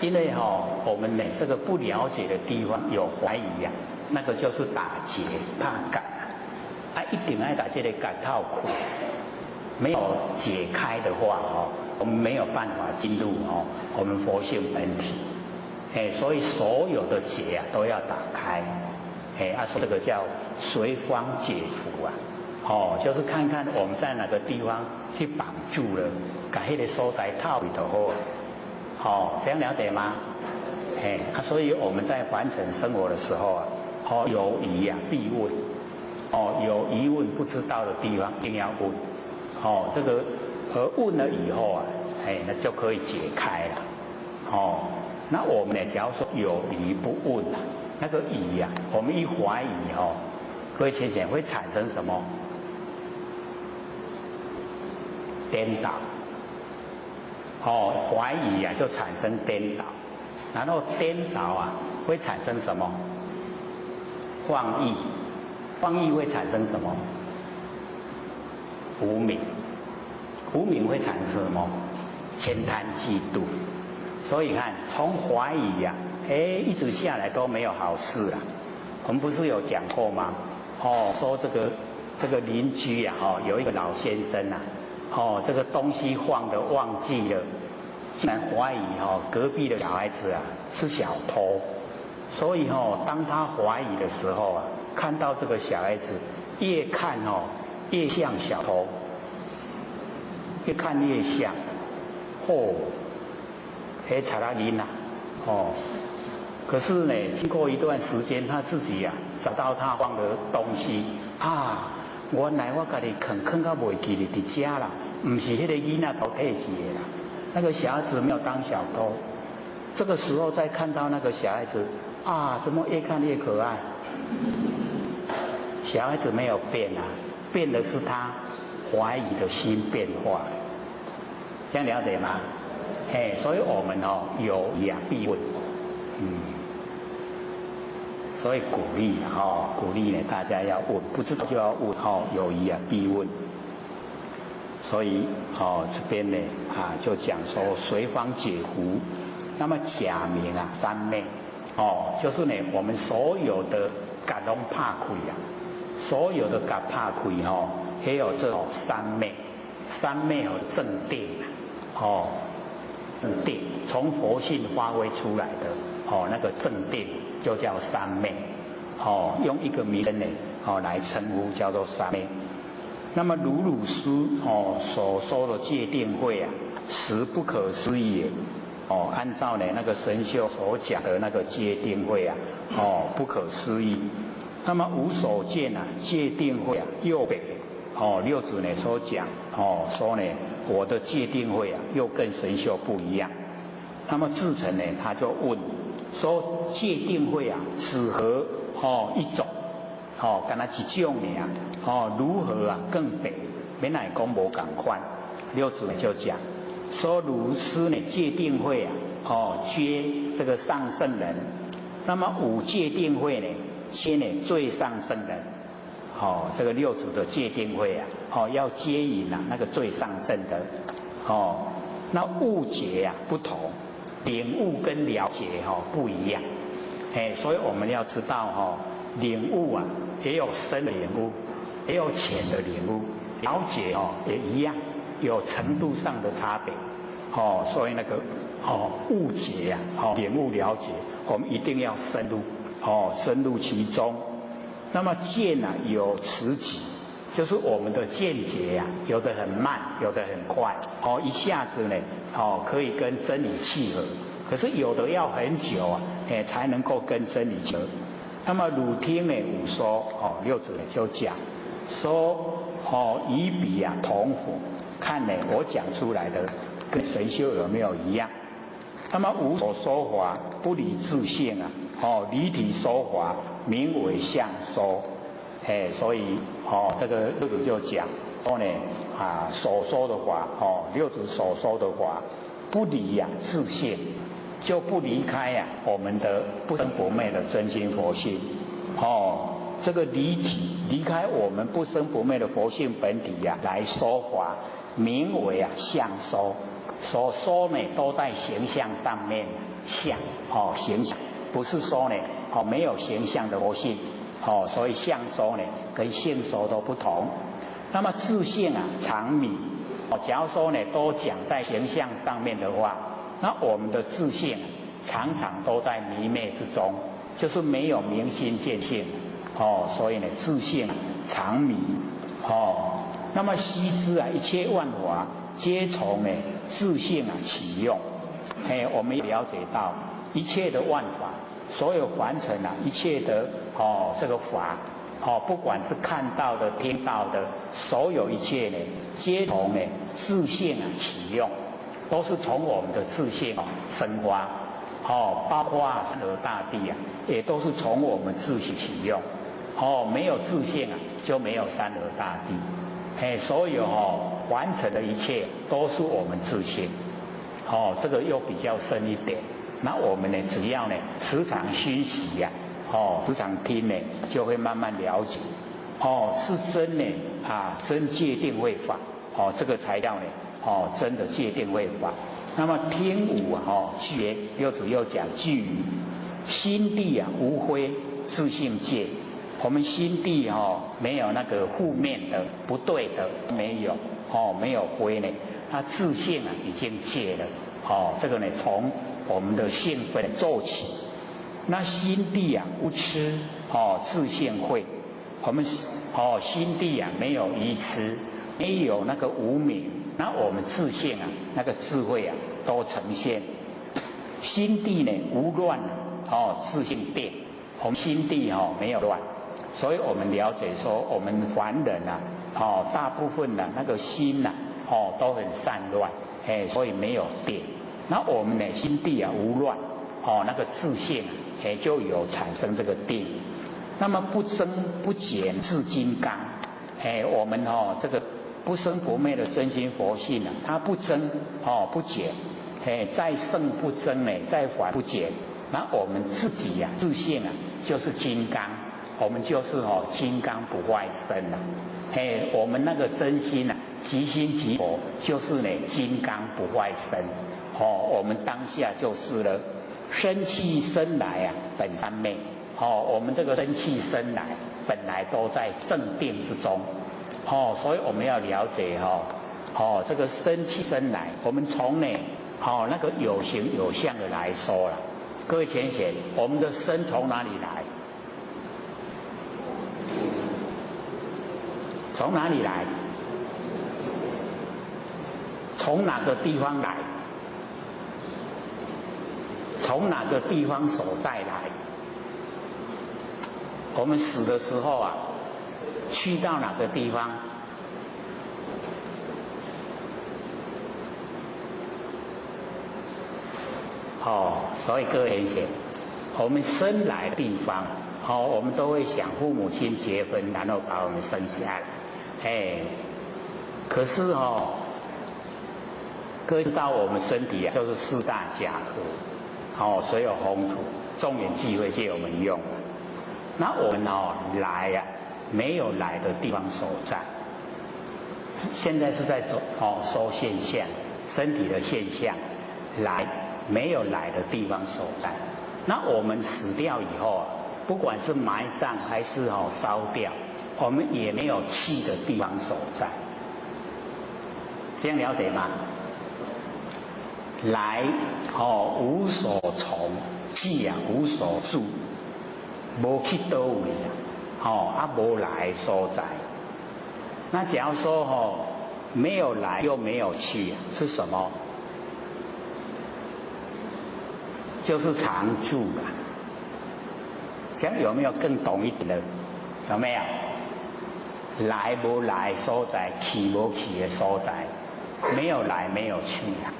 S2: 因为我们呢这个不了解的地方有怀疑啊，那个就是打结怕感啊，一定要把这个感套苦没有解开的话我们没有办法进入我们佛性本体，所以所有的结啊都要打开，说这个叫随方解伏啊。就是看看我们在哪个地方去绑住了，把那个所在套里头好，这样了解吗？所以我们在凡尘生活的时候啊，有疑啊必问，有疑问不知道的地方一定要问，这个问了以后啊，那就可以解开了，那我们呢，假如说有疑不问啊，那个疑啊，我们一怀疑各位浅显会产生什么？颠倒，怀疑啊就产生颠倒，然后颠倒啊会产生什么？妄意，妄意会产生什么？无明，无明会产生什么？悭贪嫉妒。所以看从怀疑啊，一直下来都没有好事啊。我们不是有讲过吗？说这个邻居啊，有一个老先生啊。这个东西放的忘记了，竟然怀疑隔壁的小孩子啊是小偷，所以当他怀疑的时候啊，看到这个小孩子越看越像小偷，越看越像，查拉林呐，可是呢，经过一段时间，他自己啊找到他放的东西啊。原来我家己坑到袂记哩伫家啦，唔是迄个囡仔偷摕去的啦。那个小孩子没有当小偷，这个时候再看到那个小孩子啊，怎么越看越可爱？小孩子没有变啊，变的是他怀疑的心变化。这样了解吗？所以我们有疑啊必问，所以鼓励鼓励呢，大家要问，不知道就要问，有疑啊必问。所以这边呢就讲说随方解伏，那么假名啊三昧，就是呢我们所有的感拢怕亏啊，所有的感怕亏还有这种三昧，三昧正定啊，正定从佛性发挥出来的那个正定。就叫三昧，用一个名称呢，来称呼叫做三昧。那么鲁鲁师所说的戒定慧啊，实不可思议也。按照呢那个神秀所讲的那个戒定慧啊，不可思议。那么无所见啊，戒定慧啊又北，六祖呢所讲，说呢我的戒定慧啊又跟神秀不一样。那么智澄呢他就问。说戒定慧啊，只何一种？跟他一种尔，如何啊更北？原来讲无同款。六祖就讲说，如师呢戒定慧啊，接这个上圣人。那么五戒定慧呢，接呢最上圣人。这个六祖的戒定慧啊，要接引那个最上圣的。那悟解啊不同。领悟跟了解不一样，所以我们要知道领悟啊也有深的领悟，也有浅的领悟，了解也一样，有程度上的差别，所以那个误解啊，领悟了解，我们一定要深入，深入其中。那么见啊有此己，就是我们的见解呀，有的很慢，有的很快，一下子呢，可以跟真理契合，可是有的要很久啊，才能够跟真理契合。那么汝听呢，吾说，六祖呢就讲说，以彼啊同否，看呢我讲出来的跟神修有没有一样？那么无所说法，不离自性啊，离体说法，名为相说。所以这个六祖就讲说呢，所说的话，六祖所说的话，不离自性，就不离开我们的不生不灭的真心佛性。这个离体离开我们不生不灭的佛性本体来说法，名为相说。所说呢都在形象上面，相形象，不是说呢没有形象的佛性。所以相说呢跟性说都不同。那么自性常迷，假如说呢都讲在形象上面的话，那我们的自性常常都在迷昧之中，就是没有明心见性。所以呢自性常迷。那么须知一切万法皆从呢自性起用。我们也了解到一切的万法，所有凡尘一切的这个法，不管是看到的、听到的，所有一切呢，皆从呢自性起用，都是从我们的自性生发。包括山河大地也都是从我们自性起用。没有自性就没有山河大地。所有凡尘的一切都是我们自性。这个又比较深一点。那我们呢，只要呢时常熏习时常听呢，就会慢慢了解。是真呢真界定慧法。这个才叫呢真的界定慧法。那么听吾具六祖又讲具于心地无非自性界。我们心地没有那个负面的、不对的，没有没有非呢，它自性已经界了。这个呢从我们的性分做起。那心地无痴，自性慧。我们心地没有愚痴，没有那个无明，那我们自性那个智慧都呈现。心地呢无乱，自性定。我们心地没有乱，所以我们了解说，我们凡人大部分那个心都很散乱，所以没有定。那我们呢心地无乱，那个自性就有产生这个定。那么不增不减自金刚。我们这个不生不灭的真心佛性它不增不减，再胜不增呢，再缓不减。那我们自己自性就是金刚，我们就是金刚不坏身我们那个真心即心即佛，就是呢金刚不坏身。我们当下就是了。生气生来本三昧。我们这个生气生来本来都在正定之中。所以我们要了解这个生气生来，我们从呢那个有形有相的来说了。各位浅显，我们的身从哪里来？从哪里来？从哪个地方来？从哪个地方所在来？我们死的时候去到哪个地方？所以各位浅显，我们生来的地方，我们都会想父母亲结婚，然后把我们生下来。可是各位知道我们身体就是四大假合，所有红土众缘际会借我们用。那我们来没有来的地方所在。现在是在说现象，身体的现象，来没有来的地方所在。那我们死掉以后不管是埋葬还是烧掉，我们也没有去的地方所在。这样了解吗？来无所从，去无所住，无去倒位无来所在。那假如说没有来又没有去，是什么？就是常住了。这样有没有更懂一点的？有没有？来无来所在，去无去的所在，没有来没有去啊。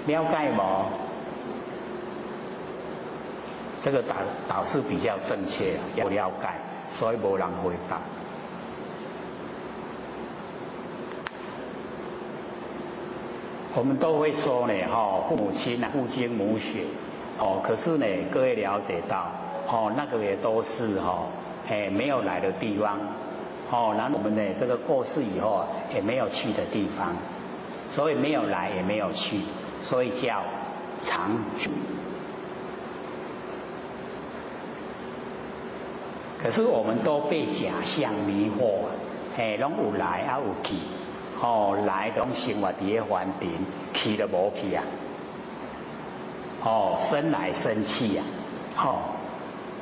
S2: 了解无？这个导是比较正确啊，要了解，所以无人回答。我们都会说呢，父母亲啊，父精母血，可是呢，各位了解到，那个也都是没有来的地方，然后我们呢，这个过世以后也没有去的地方，所以没有来也没有去，所以叫常住。可是我们都被假象迷惑，拢有来啊有去。来拢生活伫个环境，去都无去啊。生来生去啊，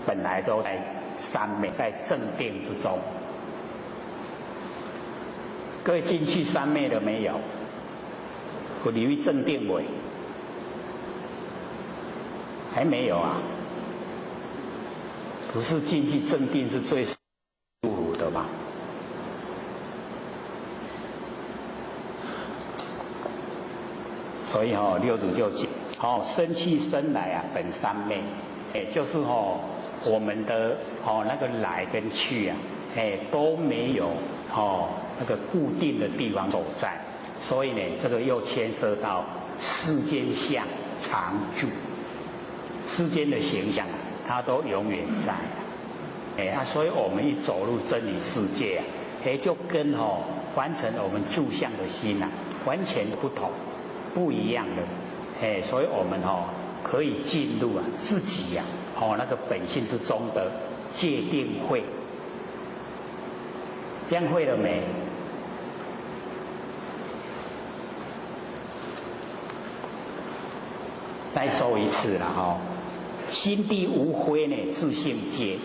S2: 本来都在三昧，在正定之中。各位进去三昧了没有？有离于正定未？还没有啊？不是进去正定是最舒服的吗？所以六祖就讲，生去生来啊，本三昧，就是我们的那个来跟去啊，都没有那个固定的地方所在，所以呢，这个又牵涉到世间相常住，世间的形象它都永远在，所以我们一走入真理世界啊，就跟完成我们住相的心啊，完全不同。不一样的，所以我们可以进入自己呀，那个本性之中的界定会，这样会了没？再说一次了心地无灰呢，自性戒；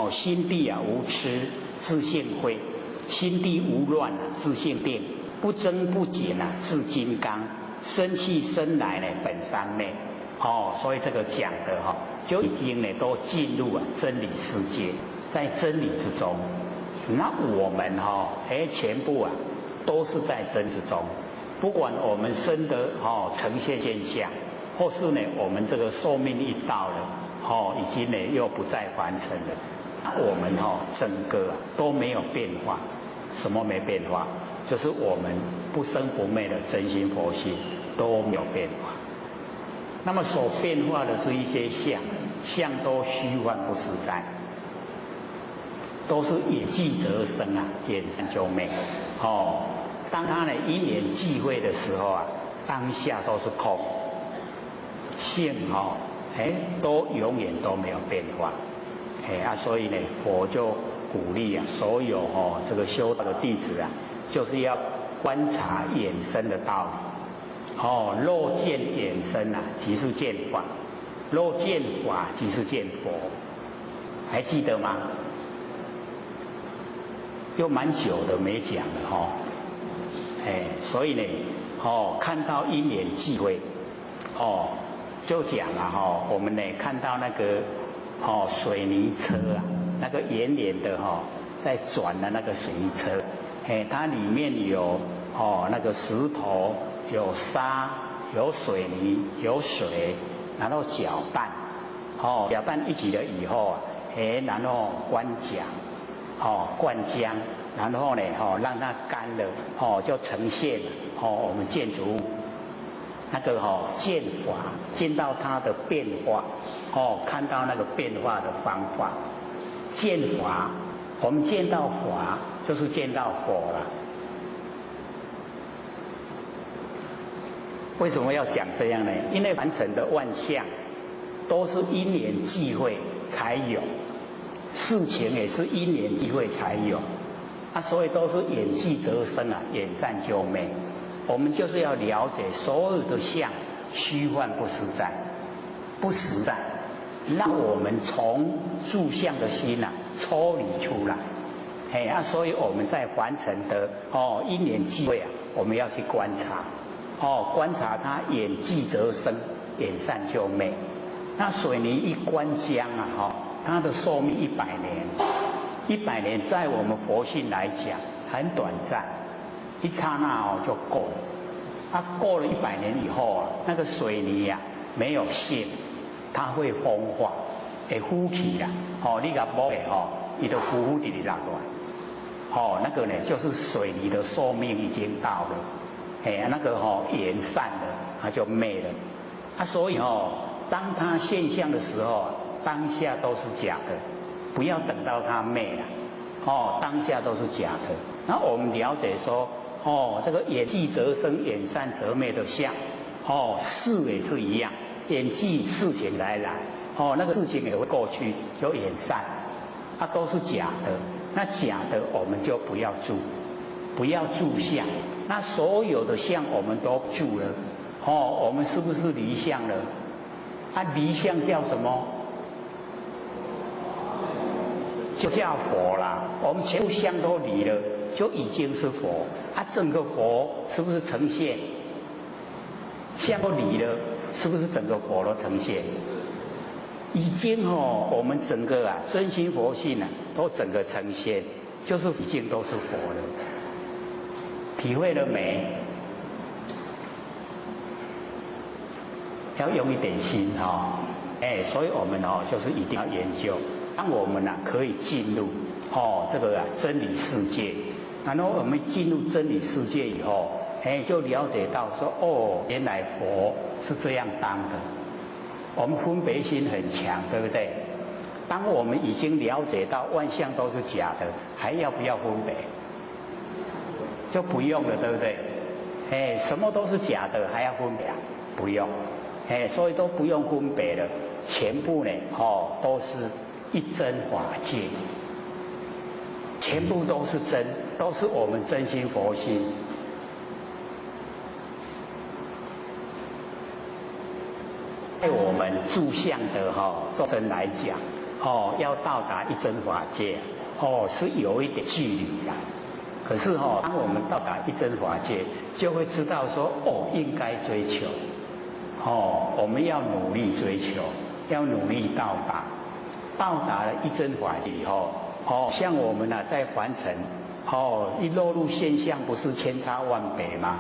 S2: 心地无痴，自性慧；心地无乱自性定；不增不减自金刚。生去生来呢，本三昧，所以这个讲的就已经呢都进入真理世界，在真理之中。那我们全部都是在真之中，不管我们生的呈现现象，或是呢我们这个寿命一到了，已经呢又不再完成了，那我们整个都没有变化。什么没变化？就是我们不生不灭的真心佛性都没有变化。那么所变化的是一些相都虚幻不实在，都是引际得生眼散就灭。当他呢因缘际会的时候当下都是空，性都永远都没有变化。所以呢，佛就鼓励所有这个修道的弟子就是要观察眼生的道理。若见眼生即是见法；若见法，即是见佛。还记得吗？又蛮久的没讲了所以呢，看到因缘际会，就讲了我们呢看到那个水泥车那个圆圆的在转的那个水泥车，它里面有那个石头，有沙，有水泥，有水，然后搅拌，搅拌一起了以后然后灌浆，然后呢让它干了，就呈现我们建筑物。那个见法，见到它的变化，看到那个变化的方法。见法，我们见到法，就是见到佛了。为什么要讲这样呢？因为凡尘的万象，都是因缘际会才有，事情也是因缘际会才有，所以都是眼际则生眼散就灭。我们就是要了解所有的相虚幻不实在，不实在，让我们从住相的心抽离出来，所以我们在凡尘的因缘际会啊，我们要去观察，观察它眼际则生，眼散就灭。那水泥一观浆啊，它的寿命100年，100年在我们佛性来讲很短暂，一刹那就够了。它过了100年以后啊，那个水泥啊没有性，它会风化，会浮起啦。你甲摸的伊就浮浮地落来。那个呢就是水泥的寿命已经到了，那个盐散了，它就灭了。所以当它现象的时候，当下都是假的，不要等到它灭了，当下都是假的。那我们了解说，这个眼际则生，眼散则灭的相，事也是一样，眼际事情来，那个事情也会过去，就眼散，它都是假的。那假的我们就不要住，不要住相。那所有的相我们都住了，我们是不是离相了？离相叫什么？就叫佛啦。我们全部相都离了，就已经是佛。整个佛是不是呈现？相都离了，是不是整个佛都呈现？已经我们整个真心佛性都整个呈现，就是已经都是佛了。体会了没？要用一点心所以我们就是一定要研究。当我们可以进入这个真理世界，然后我们进入真理世界以后，就了解到说原来佛是这样当的。我们分别心很强，对不对？当我们已经了解到万象都是假的，还要不要分别？就不用了，对不对？什么都是假的，还要分别？不用。所以都不用分别了，全部呢，都是一真法界，全部都是真，都是我们真心佛心。在我们住相的众生来讲，要到达一真法界，是有一点距离的。可是当我们到达一真法界，就会知道说，应该追求。我们要努力追求，要努力到达。到达了一真法界以后，像我们在凡尘，一落入现象，不是千差万别吗？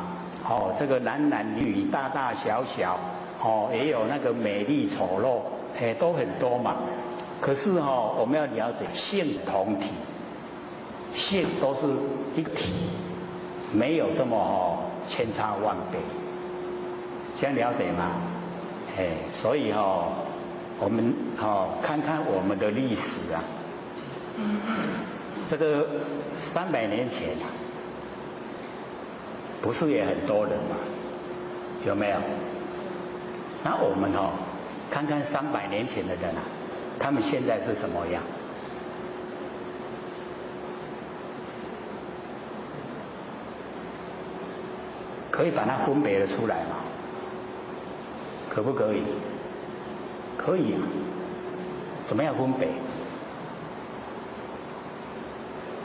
S2: 这个男男女女、大大小小，也有那个美丽丑陋，都很多嘛。可是我们要了解性同体，性都是一体，没有这么千差万别。这样了解吗？所以我们看看我们的历史啊，这个300年前不是也很多人吗？有没有？那我们看看300年前的人他们现在是什么样？可以把它分别的出来吗？可不可以？可以怎么样分别？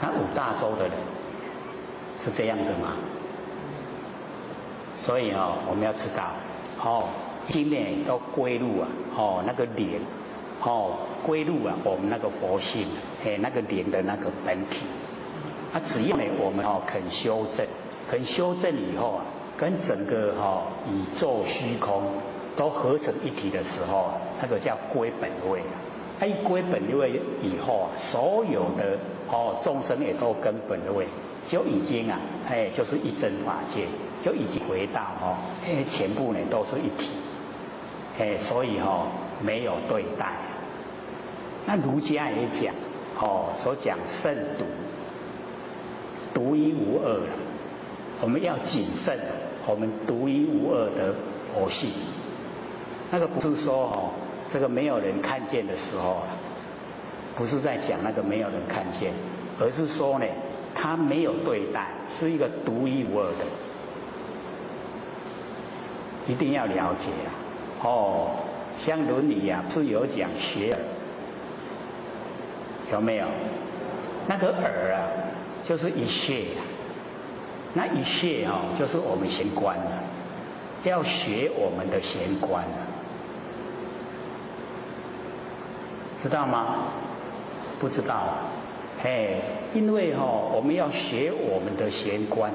S2: 那5大洲的人是这样子吗？所以我们要知道，经呢都归入那个灵，归入我们那个佛性，那个灵的那个本体。只要呢我们肯修正，肯修正以后跟整个宇宙虚空都合成一体的时候，那个叫归本位。一归本位以后所有的众生也都跟本位，就已经就是一真法界，就已经回到全部呢都是一体。所以没有对待。那儒家也讲所讲慎独，独一无二。我们要谨慎，我们独一无二的佛性。那个不是说这个没有人看见的时候，不是在讲那个没有人看见，而是说呢，他没有对待，是一个独一无二的，一定要了解像伦理是有讲学有没有？那个耳啊，就是一切啊。那一切就是我们玄关了，要学我们的玄关了，知道吗？不知道啊。因为我们要学我们的玄关，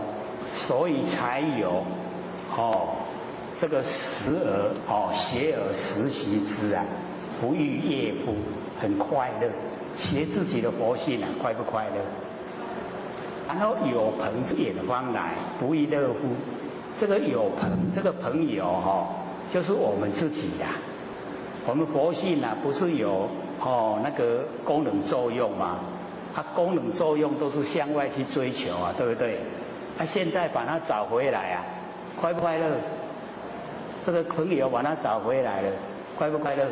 S2: 所以才有这个时而学而时习之啊，不亦乐乎，很快乐。学自己的佛性啊，快不快乐？然后有朋自远方来，不亦乐乎。这个有朋，这个朋友就是我们自己呀。我们佛性啊，不是有那个功能作用吗？功能作用都是向外去追求啊，对不对？现在把它找回来啊，快不快乐？这个朋友把它找回来了，快不快乐？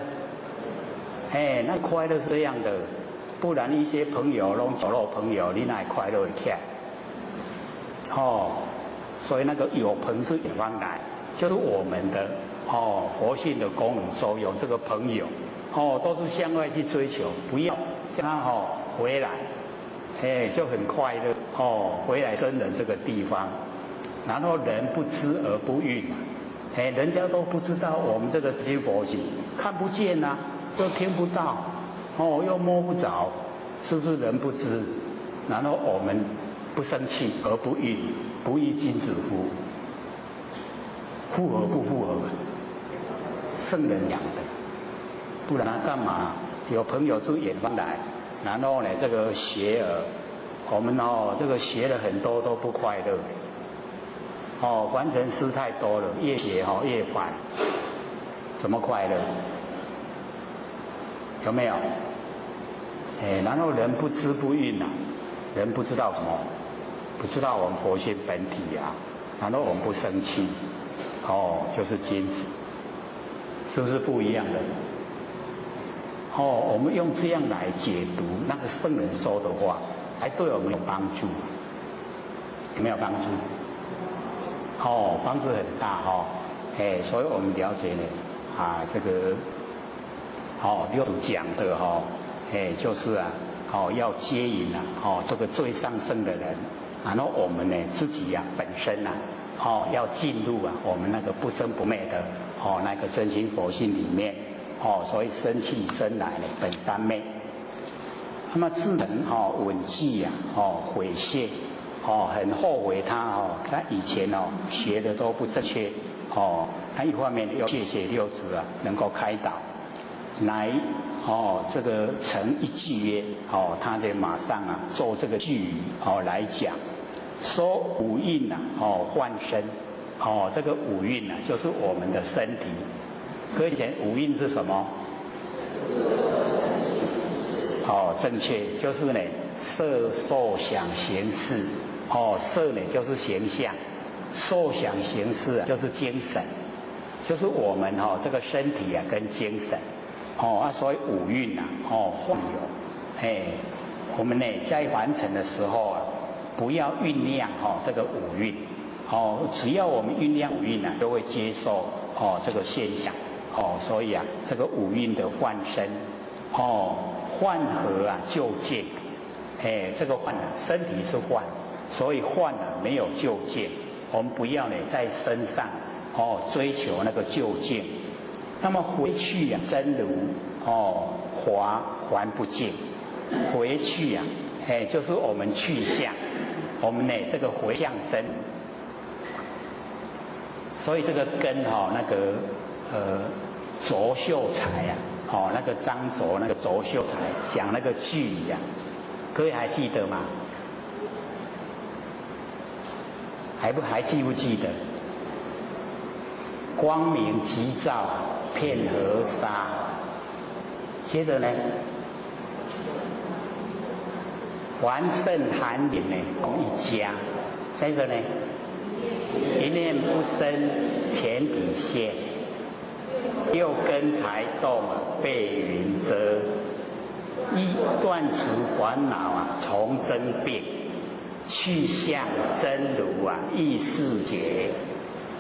S2: 那快乐是这样的，不然一些朋友拢走漏朋友，你哪会快乐起来？所以那个有朋自远方来，就是我们的佛性的功能作用。这个朋友都是向外去追求，不要这样回来，就很快乐回来真人这个地方，然后人不知而不愠嘛，人家都不知道我们这个真佛性，看不见啊，又听不到，又摸不着，是不是人不知？然后我们不生气而不愠，不亦君子乎？复合不复合？圣人讲的，不然干嘛？有朋友是远方来，然后呢，这个学儿，我们这个学了很多都不快乐，完成事太多了，越学越烦，怎么快乐？有没有？然后人不知不愠啊，人不知道什么？不知道我们佛性本体啊，然后我们不生气，就是君子，是不是不一样的？我们用这样来解读那个圣人说的话，才对我们有帮助，有没有帮助？帮助很大所以我们了解呢这个六祖讲的就是啊要接引这个最上圣的人，然后我们呢自己本身要进入我们那个不生不灭的那个真心佛性里面所以生气生来呢本三昧。那么智人稳记悔谢很后悔他以前学的都不正确他一方面要谢谢六祖能够开导来这个成一句曰他得马上做这个句语来讲，说五蕴幻身这个五蕴就是我们的身体。搁浅五蕴是什么？正确，就是呢色受想行识色呢就是形象，受想行识就是精神，就是我们这个身体跟精神所以五蕴幻有我们呢在完成的时候不要酝酿这个五蕴只要我们酝酿五蕴都会接受这个现象所以这个五蕴的幻身幻合就见这个幻身体是幻，所以幻没有就见，我们不要呢在身上追求那个就见。那么回去真如还不见，回去就是我们去向，我们呢这个回向真。所以这个跟那个卓秀才那个张卓那个卓秀才讲那个句语各位还记得吗？还记不记得？光明急照遍河沙，接着呢，完胜寒林呢共一家，接着呢，一念不生前底现，六根才动被云遮，一断除烦恼从真变，去向真如意识觉，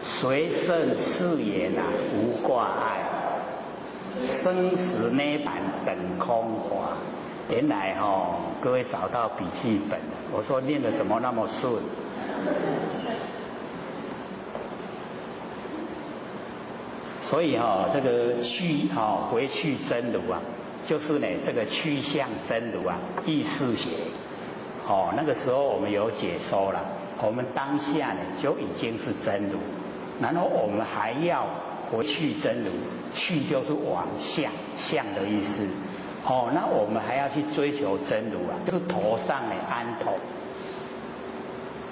S2: 随胜誓言无挂碍，生死涅槃等空华，原来各位找到笔记本，我说念得怎么那么顺？所以这个回去真如啊，就是呢这个趋向真如啊，意识学。那个时候我们有解说了，我们当下呢就已经是真如，然后我们还要回去真如，去就是往向，向的意思。那我们还要去追求真如啊，就是头上呢安头，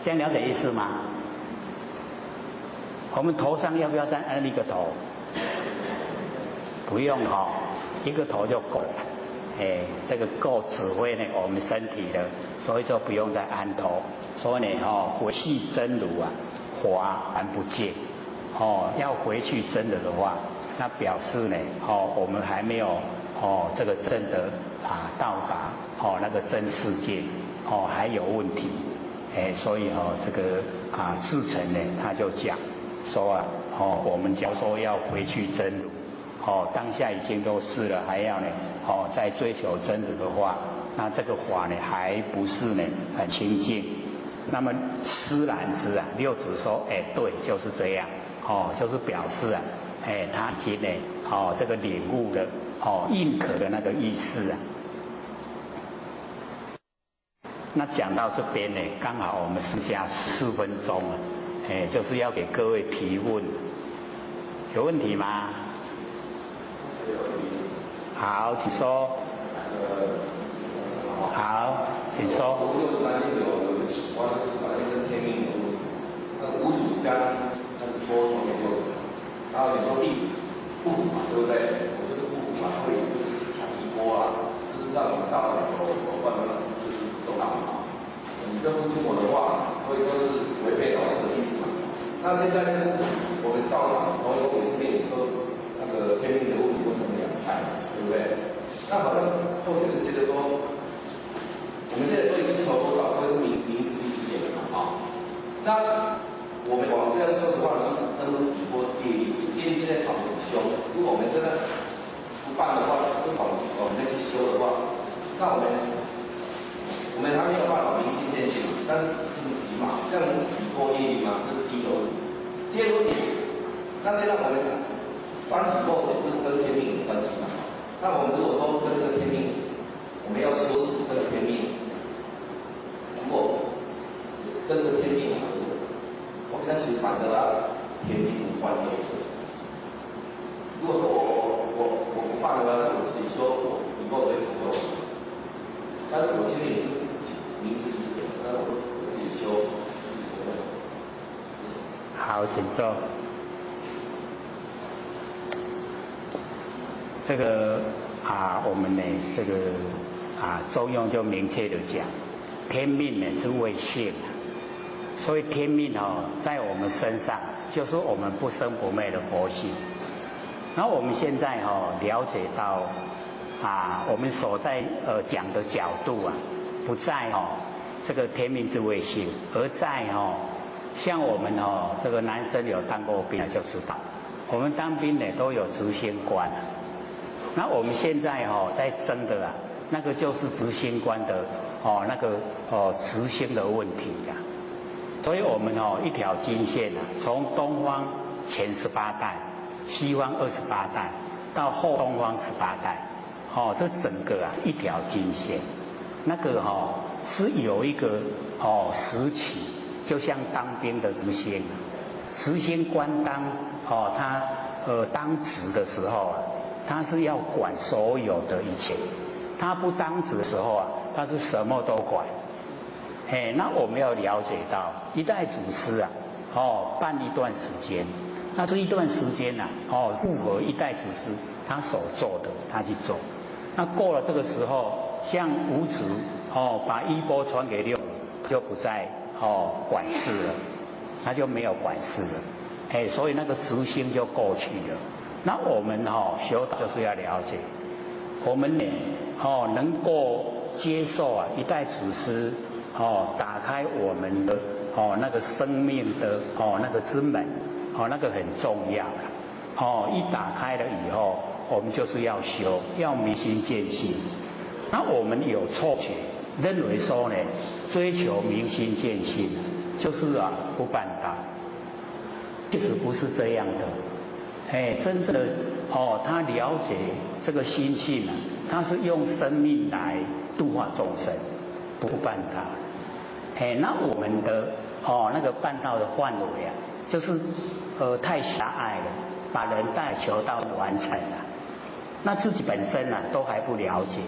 S2: 这样了解意思吗？我们头上要不要再安一个头？不用一个头就够了。这个够指挥呢我们身体的，所以就不用再安头。所以呢回去真如啊，华而不见。要回去真的话，那表示呢我们还没有这个真的到达那个真世界还有问题。所以这个志诚呢他就讲说我们假如说要回去真如，当下已经都是了，还要呢再追求真如的话，那这个法呢还不是呢很清净。那么施然之啊，六祖说对，就是这样。就是表示啊，他已经呢，这个领悟了，认可的那个意思啊。那讲到这边呢，刚好我们剩下4分钟了，就是要给各位提问，有问题吗？好，请说。好，请说。
S3: 五祖将一波传给六祖，然后很多弟子护法，对不对？我就是护法，会就是抢一波啊，就是让我们到了手段上就是都打不好。你这不听我的话，所以说是违背老师的意思嘛。那现在就是我们道场朋友也是跟你说那个天命的问题分成2派，对不对？那好像后续觉得说，我们现在都已经求多少跟名师之间了嘛，那我们往这样说的话，能不能比过业力？业力现在吵得很凶，如果我们真的不办的话，不往我们再去修的话，那我们还没有办法明心见性嘛，但是是比嘛，这样能比过业力吗？这是第一个问题。第二个问题，那现在我们3体后也不是跟天命有关系嘛？那我们如果说跟这个天命，我们要说这个天命，如果跟这个天命我跟他是反的啦，天命无关联。如果说我不办的话，那我自己说，我以后会成功。但是我今天也是名师之点，但是我自己修。
S2: 好，请说。这个我们呢，这个中庸就明确的讲，天命呢是为性。所以天命在我们身上，就是我们不生不灭的佛性。然后我们现在了解到我们所在讲的角度不在这个天命之谓性，而在像我们这个男生有当过兵就知道，我们当兵呢都有执行官。那我们现在在争的那个就是执行官的那个执行的问题呀。所以我们一条经线从东方前18代，西方28代，到后东方18代，这整个一条经线，那个是有一个时期，就像当兵的执行官他当值的时候他是要管所有的一切，他不当值的时候他是什么都管。那我们要了解到一代祖师办一段时间，那这一段时间符合一代祖师他所做的，他去做。那过了这个时候，像五祖把衣钵传给六祖，就不再管事了，他就没有管事了。所以那个执行就过去了。那我们修道就是要了解，我们呢能够接受一代祖师。打开我们的那个生命的那个之门，那个很重要了。一打开了以后，我们就是要修，要明心见性。那我们有错觉，认为说呢，追求明心见性，就是不办道。其实不是这样的，真正的他了解这个心性他是用生命来度化众生，不办道。那我们的那个办道的范围就是太狭隘了，把人带求道完成了，那自己本身都还不了解。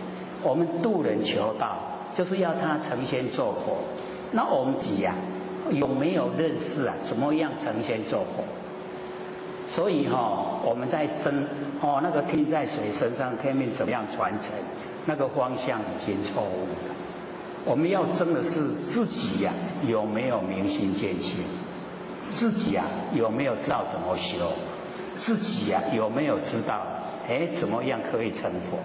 S2: 我们度人求道，就是要他成仙做佛。那我们自己有没有认识怎么样成仙做佛？所以我们在争那个天在水身上，天命怎么样传承，那个方向已经错误了。我们要争的是自己有没有明心见性，自己有没有知道怎么修，自己有没有知道怎么样可以成佛，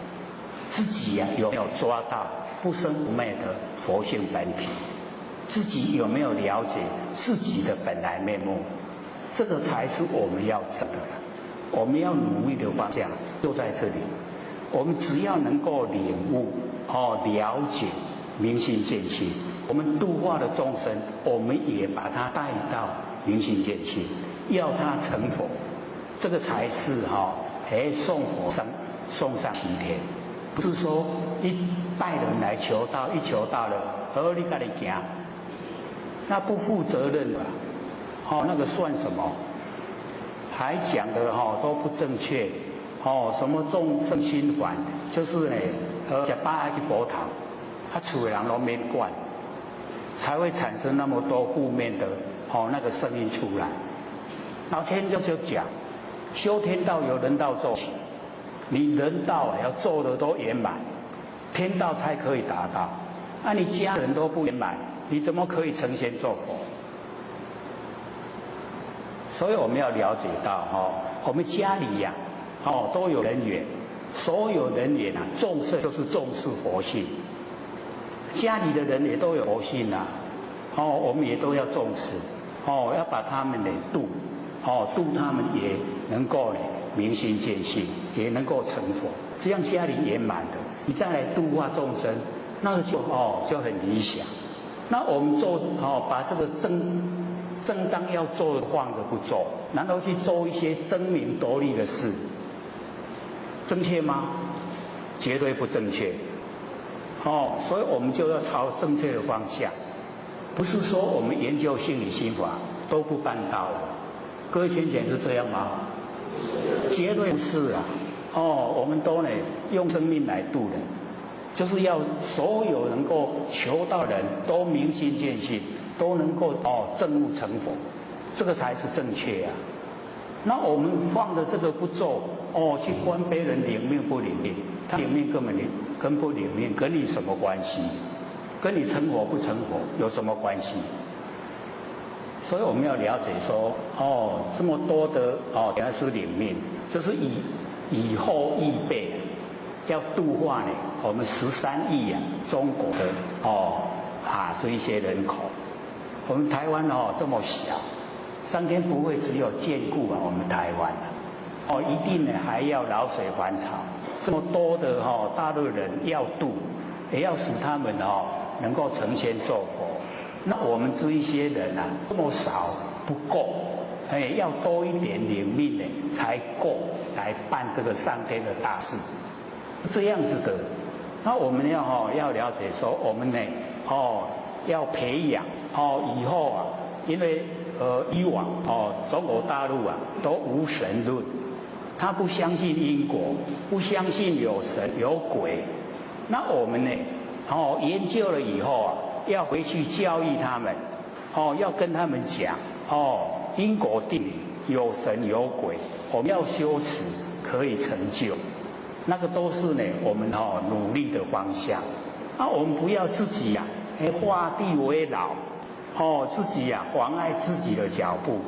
S2: 自己有没有抓到不生不灭的佛性本体，自己有没有了解自己的本来面目，这个才是我们要争的。我们要努力的方向就在这里。我们只要能够领悟了解明心见性，我们度化的众生，我们也把他带到明心见性，要他成佛，这个才是送佛送上西天。不是说一拜人来求道，一求道了，你自己行，那不负责任吧？那个算什么？还讲的都不正确，什么众生心烦，就是呢，吃饱去佛堂，厝的人都免管，才会产生那么多负面的那个声音出来。老天就讲，修天道由人道做起，你人道要做的都圆满，天道才可以达到。那你家人都不圆满，你怎么可以成仙做佛？所以我们要了解到我们家里都有人缘，所有人缘重视就是重视佛性，家里的人也都有佛性我们也都要重视要把他们度度他们也能够明心见性，也能够成佛，这样家里圆满的，你再来度化众生，那个就很理想。那我们做把这个正当要做的放着不做，然后去做一些争名夺利的事，正确吗？绝对不正确。所以我们就要朝正确的方向，不是说我们研究心理心法都不办道了。各位浅浅是这样吗？绝对不是我们都用生命来度人，就是要所有能够求道人都明心见性，都能够证悟成佛，这个才是正确那我们放着这个不做去观别人领命不领命，他领命跟不领命跟你什么关系？跟你成佛不成佛有什么关系？所以我们要了解说这么多的原来是领命，就是以后预备要度化我们13亿中国的这一些人口。我们台湾这么小，上天不会只有眷顾我们台湾一定还要老水还潮，这么多的大陆人要度，也要使他们能够成仙做佛。那我们这一些人这么少不够，要多一点领命才够来办这个上天的大事，这样子的。那我们要了解说，我们要培养以后因为以往中国大陆都无神论，他不相信因果，不相信有神有鬼。那我们研究了以后要回去教育他们要跟他们讲因果定理，有神有鬼，我们要修持可以成就，那个都是我们努力的方向。我们不要自己画地为牢自己妨碍自己的脚步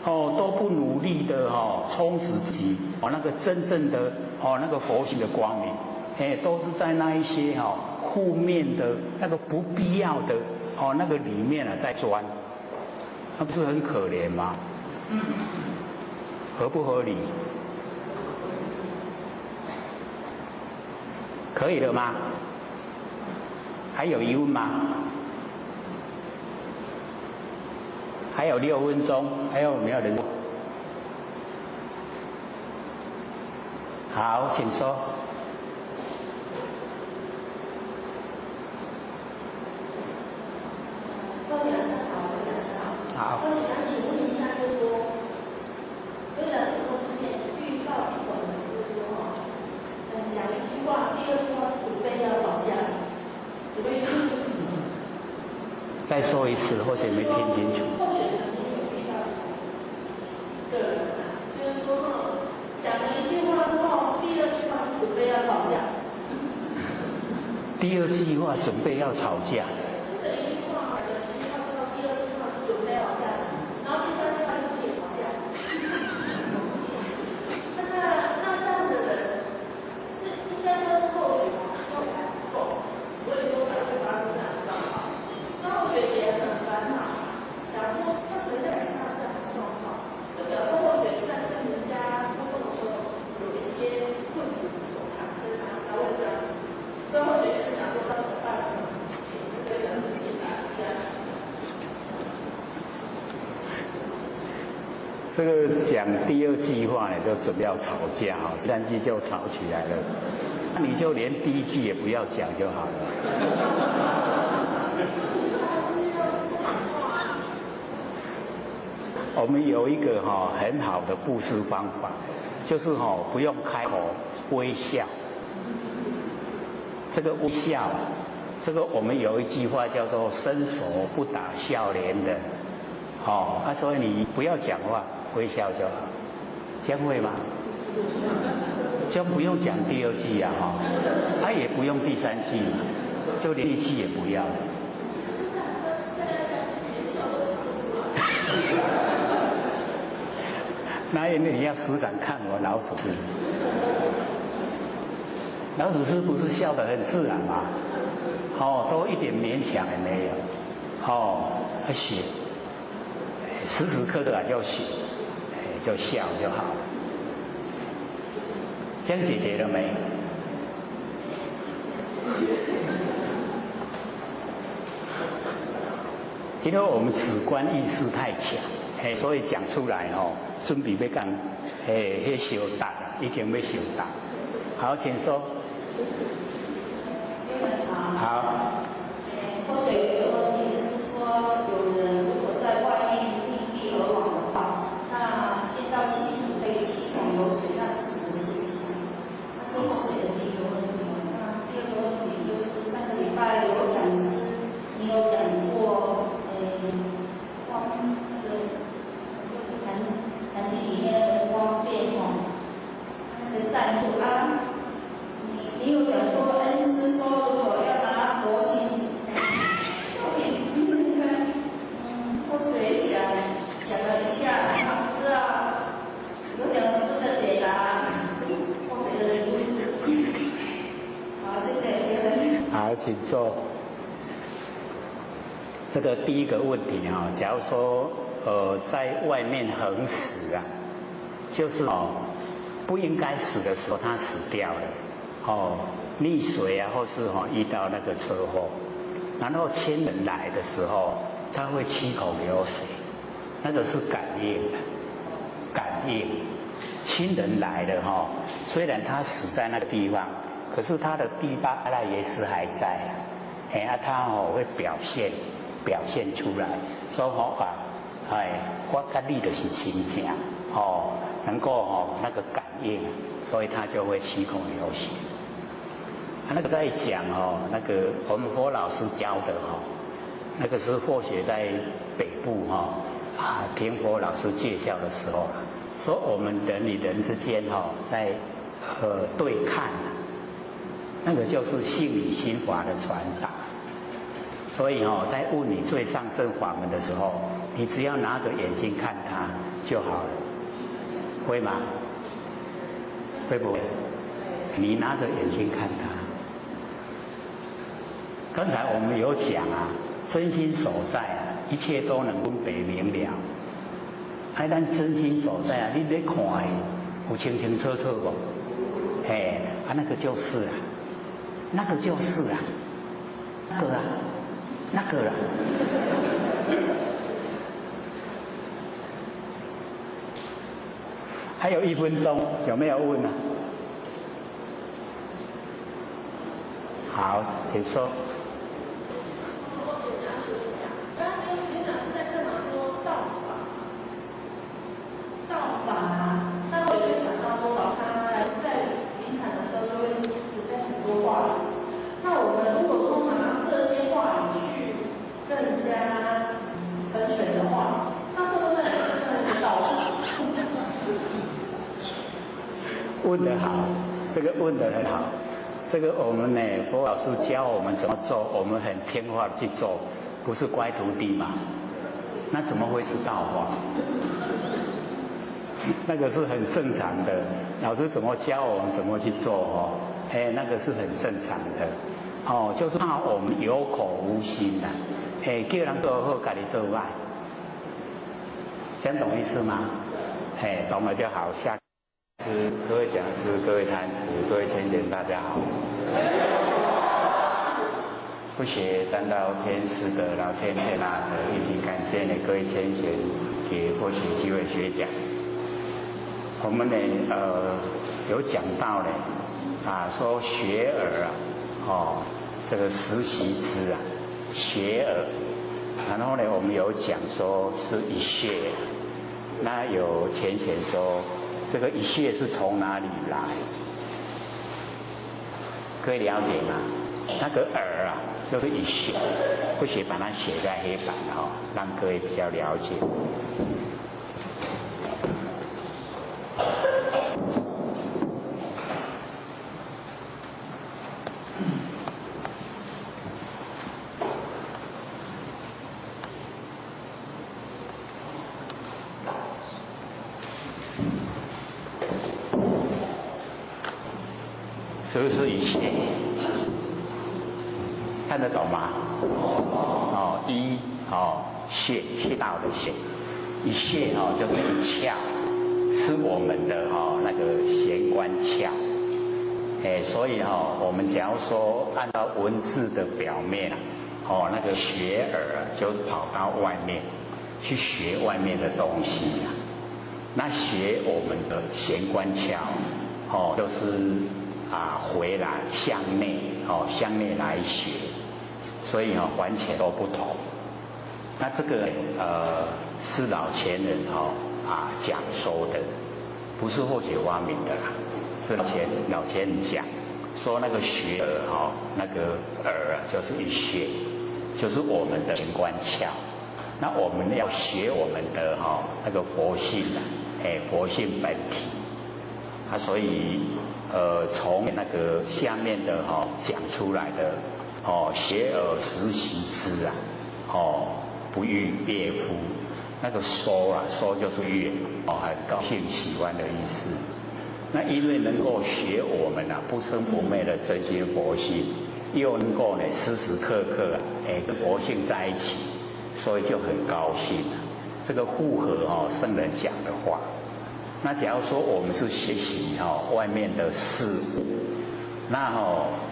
S2: 都不努力的充实自己那个真正的那个佛性的光明都是在那一些负面的那个不必要的那个里面在钻，那不是很可怜吗？合不合理？可以了吗？还有疑问吗？还有6分钟，还有没有人？好，请说。好。
S5: 我想请问一下，就是说，为了这个之前预告一种，就是说讲一句话，第二句话准备要吵架，有没有？
S2: 再说一次，或者没听清楚。
S5: 或许曾经有遇到个人啊，就是说讲了一句话之后，第二句话准备要吵架。
S2: 第二句话准备要吵架。
S5: 这一句话，有一句话之后，第二句话准备吵架，然后第三句话就不吵架。那这样子的人，是应该说是后续嘛，说还不够，所以说才会发生这样的状况。那后续也很烦恼，想说他怎么会上这样的状况，就表示后续在跟人家沟通的时候有一些困难产生啊，才会这样。所以后续是想说他怎么办呢？请这个人解答一下。
S2: 这个讲第二句话呢，就准备要吵架哈，第三句就吵起来了。那你就连第一句也不要讲就好了。我们有一个很好的布施方法，就是不用开口微笑。这个微笑，这个我们有一句话叫做“伸手不打笑脸人”，所以你不要讲话，微笑就好，这样会吗？就不用讲第二句啊，他也不用第三句，就连一句也不要。那因为你要时常看我老鼠师，老鼠师不是笑得很自然吗？都一点勉强也没有，写，时时刻刻就写，就笑就好了。这样解决了没？因为我们主观意识太强，所以讲出来准备要讲，迄小答已经要小答。好，请说。好。
S5: 或许有一个问题是说，有人如果在外面异地而往的话，那进到新竹被系统有水，那是什么现象？那是后水的第一个问题。那第二个问题就是上个礼拜有讲师，你有讲过，就是谈经里面的光变那个善数啊，你有讲说恩师说如果要拿佛心。或许也想了一下，不知道有讲师的解答，或许的故事。好，谢谢。
S2: 好，请坐。这个第一个问题假如说在外面横死啊，就是不应该死的时候他死掉了，溺水啊，或是遇到那个车祸，然后亲人来的时候，他会七口流水，那个是感应的，感应。亲人来了虽然他死在那个地方，可是他的第八阿赖耶识还在他会表现出来，所以我跟你就是亲情能够那个感应，所以他就会七口流血。那个在讲那个我们郭老师教的那个是或许在北部听郭老师介绍的时候，说我们人与人之间在对看，那个就是性与心法的传达。所以在问你最上圣法门的时候，你只要拿着眼睛看他就好了，会吗？会不会？你拿着眼睛看他。刚才我们有讲真心所在一切都能分别明了。咱真心所在你咧看有清清楚楚不？那个就是那个就是啊，那个啊，那个啊。还有1分钟，有没有问啊？好，请说。
S5: 刚刚那个学长是在干嘛说道法，那我就想到说，老常在灵感的时候就会准备很多话语。那我们如果说拿这些话语去更加成全的话，那是不是很有道理？
S2: 问得好，这个问得很好。这个我们呢，佛老师教我们怎么做，我们很听话去做，不是乖徒弟嘛？那怎么会是道法？那个是很正常的，老师怎么教我们怎么去做哦？哎，那个是很正常的。哦，就是怕我们有口无心呐。哎，叫人做好，自己做坏。这样懂意思吗？哎，懂了就好。下。各位讲师、各位坛子、各位千贤，大家好。不学单道天师的老千贤啊，一起感谢呢各位千贤给获取机会学讲。我们呢有讲到呢说学而这个实习之学而，然后呢我们有讲说是一穴，那有千贤说。这个一穴是从哪里来？可以了解吗？那个耳啊，就是一穴，不写把它写在黑板让各位比较了解。是不是一穴？看得懂吗？穴道的穴，一穴就是一窍，是我们的那个玄关窍。所以我们假如说按照文字的表面那个学耳就跑到外面去学外面的东西那学我们的玄关窍就是回来向内向内来学，所以完全都不同。那这个是老前人讲说的，不是后学发明的啦，是老前人讲说那个学耳那个耳就是一穴，就是我们的玄关窍。那我们要学我们的那个佛性佛性本体所以从那个下面的讲出来的学而时习之不欲别乎，那个说就是悦很高兴喜欢的意思。那因为能够学我们不生不灭的真心佛性，又能够呢时时刻刻跟佛性在一起，所以就很高兴这个符合圣人讲的话。那假如说我们是学习外面的事物，那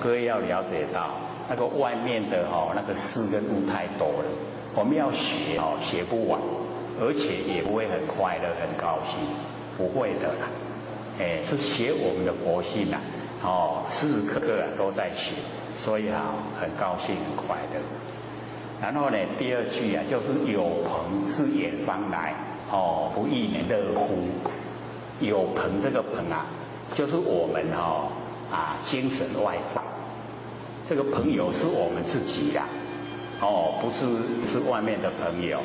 S2: 各位要了解到那个外面的那个事跟物太多了，我们要学学不完，而且也不会很快乐很高兴，不会的啦。是学我们的佛性时时刻刻都在学，所以很高兴很快乐。然后呢，第二句就是有朋自远方来不亦乐乎。有朋这个朋就是我们精神外放，这个朋友是我们自己不是外面的朋友。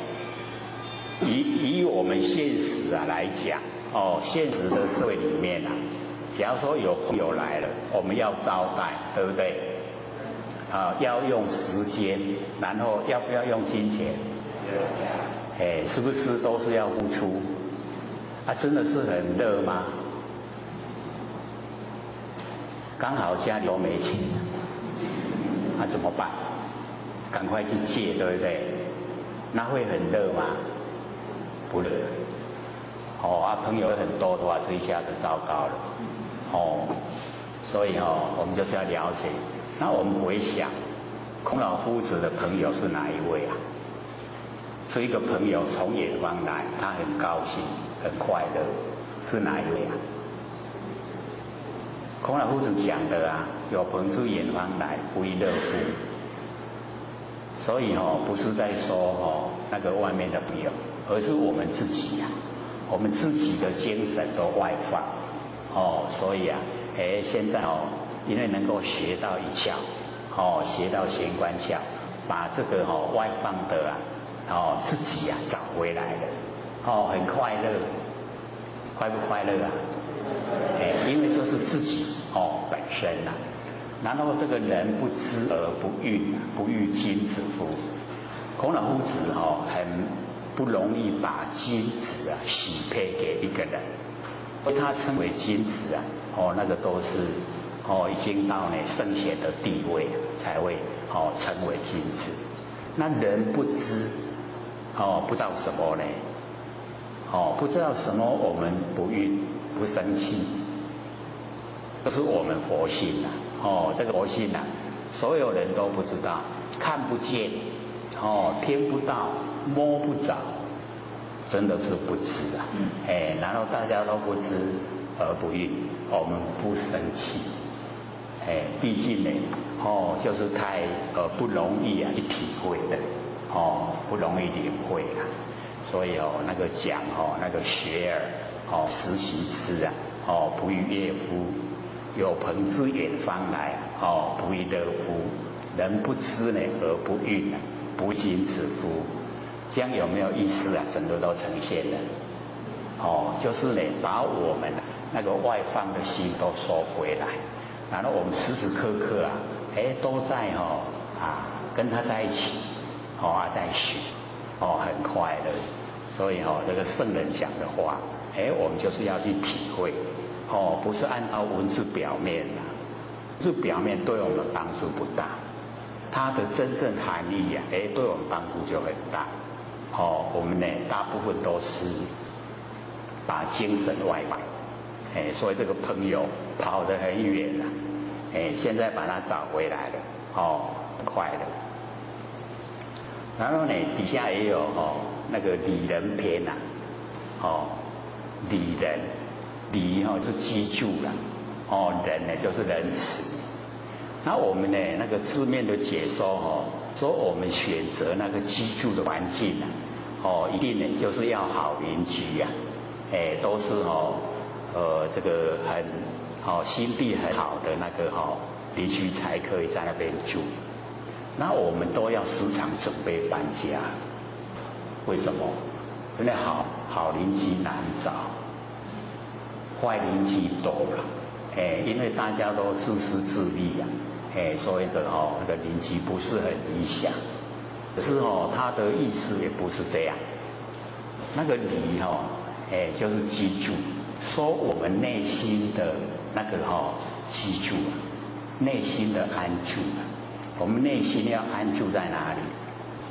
S2: 以我们现实来讲现实的社会里面假如说有朋友来了，我们要招待，对不对？要用时间，然后要不要用金钱？是不是都是要付出？真的是很热吗？刚好家里都没钱，怎么办？赶快去借，对不对？那会很热吗？不热。朋友很多的话，这一下子糟糕了。所以我们就是要了解，那我们回想，孔老夫子的朋友是哪一位啊？是一个朋友从远方来，他很高兴，很快乐，是哪一位啊？孔老夫子讲的啊，有朋自远方来，不亦乐乎。所以不是在说那个外面的朋友，而是我们自己呀、我们自己的精神都外放，所以啊，现在因为能够学到一窍，学到玄关窍，把这个外放的啊，自己啊找回来了，很快乐，快不快乐啊？因为这是自己本身呐、然后这个人不知而不愠，不育君子乎？孔老夫子很不容易把君子啊许配给一个人，所以他称为君子啊，那个都是已经到圣贤的地位才会称为君子。那人不知不知道什么呢？不知道什么，我们不愠不生气，这是我们佛性啊。这个佛性啊，所有人都不知道，看不见，听不到，摸不着，真的是不知啊。然后大家都不知而不愠，我们不生气。毕竟呢，就是太不容易啊去体会的，不容易领会啊。所以那个讲那个学而时习之啊，不亦乐乎？有朋自远方来，不亦乐乎？人不知呢而不愠，不君子乎？这样有没有意思啊？整个都呈现了。就是呢，把我们那个外放的心都收回来，然后我们时时刻刻啊，都在跟他在一起，在学，很快乐。所以这个圣人讲的话，我们就是要去体会。不是按照文字表面的，这表面对我们帮助不大，它的真正含义对我们帮助就很大。我们呢，大部分都是把精神外放，所以这个朋友跑得很远了，现在把他找回来了，快乐。然后呢，底下也有那个礼仁篇呐，礼仁。礼就居住了，仁呢就是仁慈。那我们呢那个字面的解说说我们选择那个居住的环境一定呢就是要好邻居呀，都是这个很心地很好的那个邻居才可以在那边住。那我们都要时常准备搬家，为什么？因为好邻居难找。坏邻居多了，因为大家都自私自利啊，所以那个邻居不是很理想。可是他的意思也不是这样。那个礼就是居住，说我们内心的那个居住啊，内心的安住啊。我们内心要安住在哪里？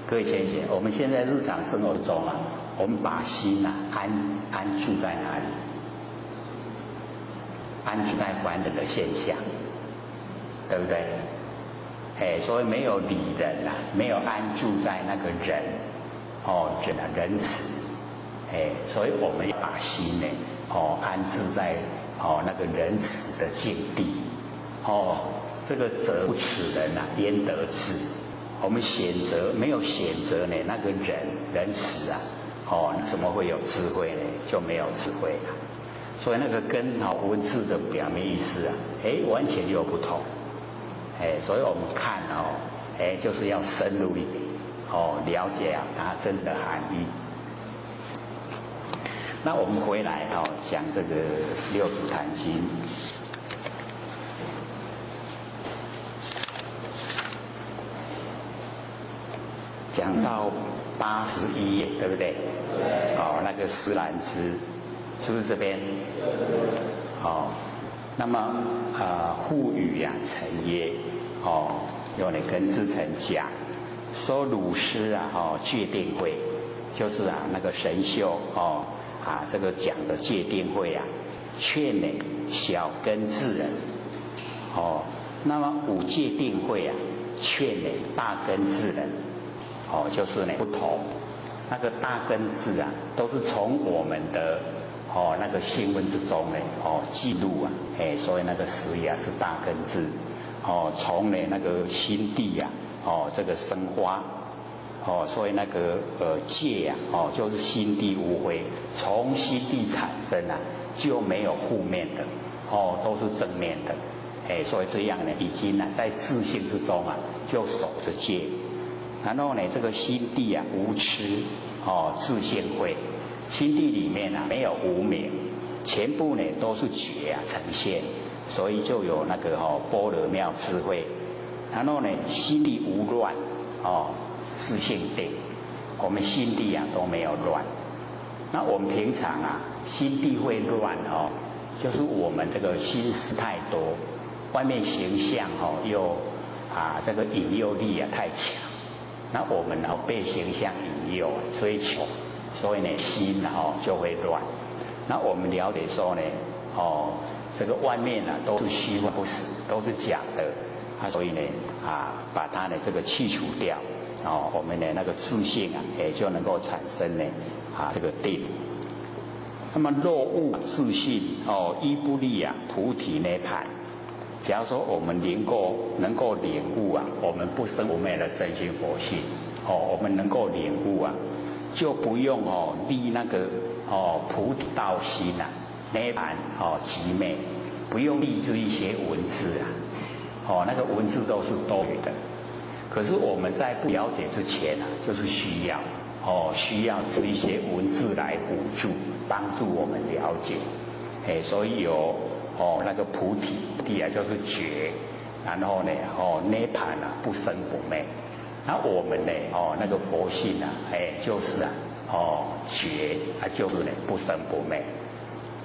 S2: 各位先生，我们现在日常生活中啊，我们把心安住在哪里？安住在凡人的现象，对不对？所以没有礼仁没有安住在那个仁，仁慈，所以我们要把心呢，安置在那个仁慈的境地，这个择不此人焉得智？我们没有选择呢那个仁慈啊，怎么会有智慧呢？就没有智慧了。所以那个跟文字的表面意思完全又不同，所以我们看就是要深入一点，了解它真的含义。那我们回来讲这个《六祖坛经》，讲到81页，对不对？那个施兰芝。是不是这边？那么复语成曰，有人跟志诚讲，说鲁师戒定慧，就是那个神秀这个讲的戒定慧劝呢小根智人，那么五戒定慧啊，劝呢大根智人，就是呢不同。那个大根智啊，都是从我们的那个新闻之中呢记录啊，所以那个实也是大根智。从呢那个心地啊，这个生花，所以那个戒啊，就是心地无灰，从心地产生啊，就没有负面的，都是正面的，所以这样呢，已经呢在自信之中啊，就守着戒。然后呢，这个心地啊无痴，自性慧，心地里面啊没有无明，全部呢都是觉啊呈现，所以就有那个般若妙智慧。然后呢，心地无乱，自性定，我们心地啊都没有乱。那我们平常啊心地会乱就是我们这个心思太多，外面形象又这个引诱力啊太强。那我们被形象引诱追求，所以呢心就会乱。那我们了解说呢，这个外面都是虚幻不实，都是假的，所以呢把它的这个去除掉，我们的那个自性也就能够产生呢这个定。那么若悟自性依不立菩提涅槃。只要说我们能够领悟我们不生不灭的真心佛性，我们能够领悟就不用立那个菩提道心涅槃寂灭，不用立这一些文字那个文字都是多余的。可是我们在不了解之前就是需要这一些文字来辅助帮助我们了解，所以有那个菩提就是觉，然后呢涅槃不生不灭。那我们呢那个佛性就是觉就是呢不生不灭。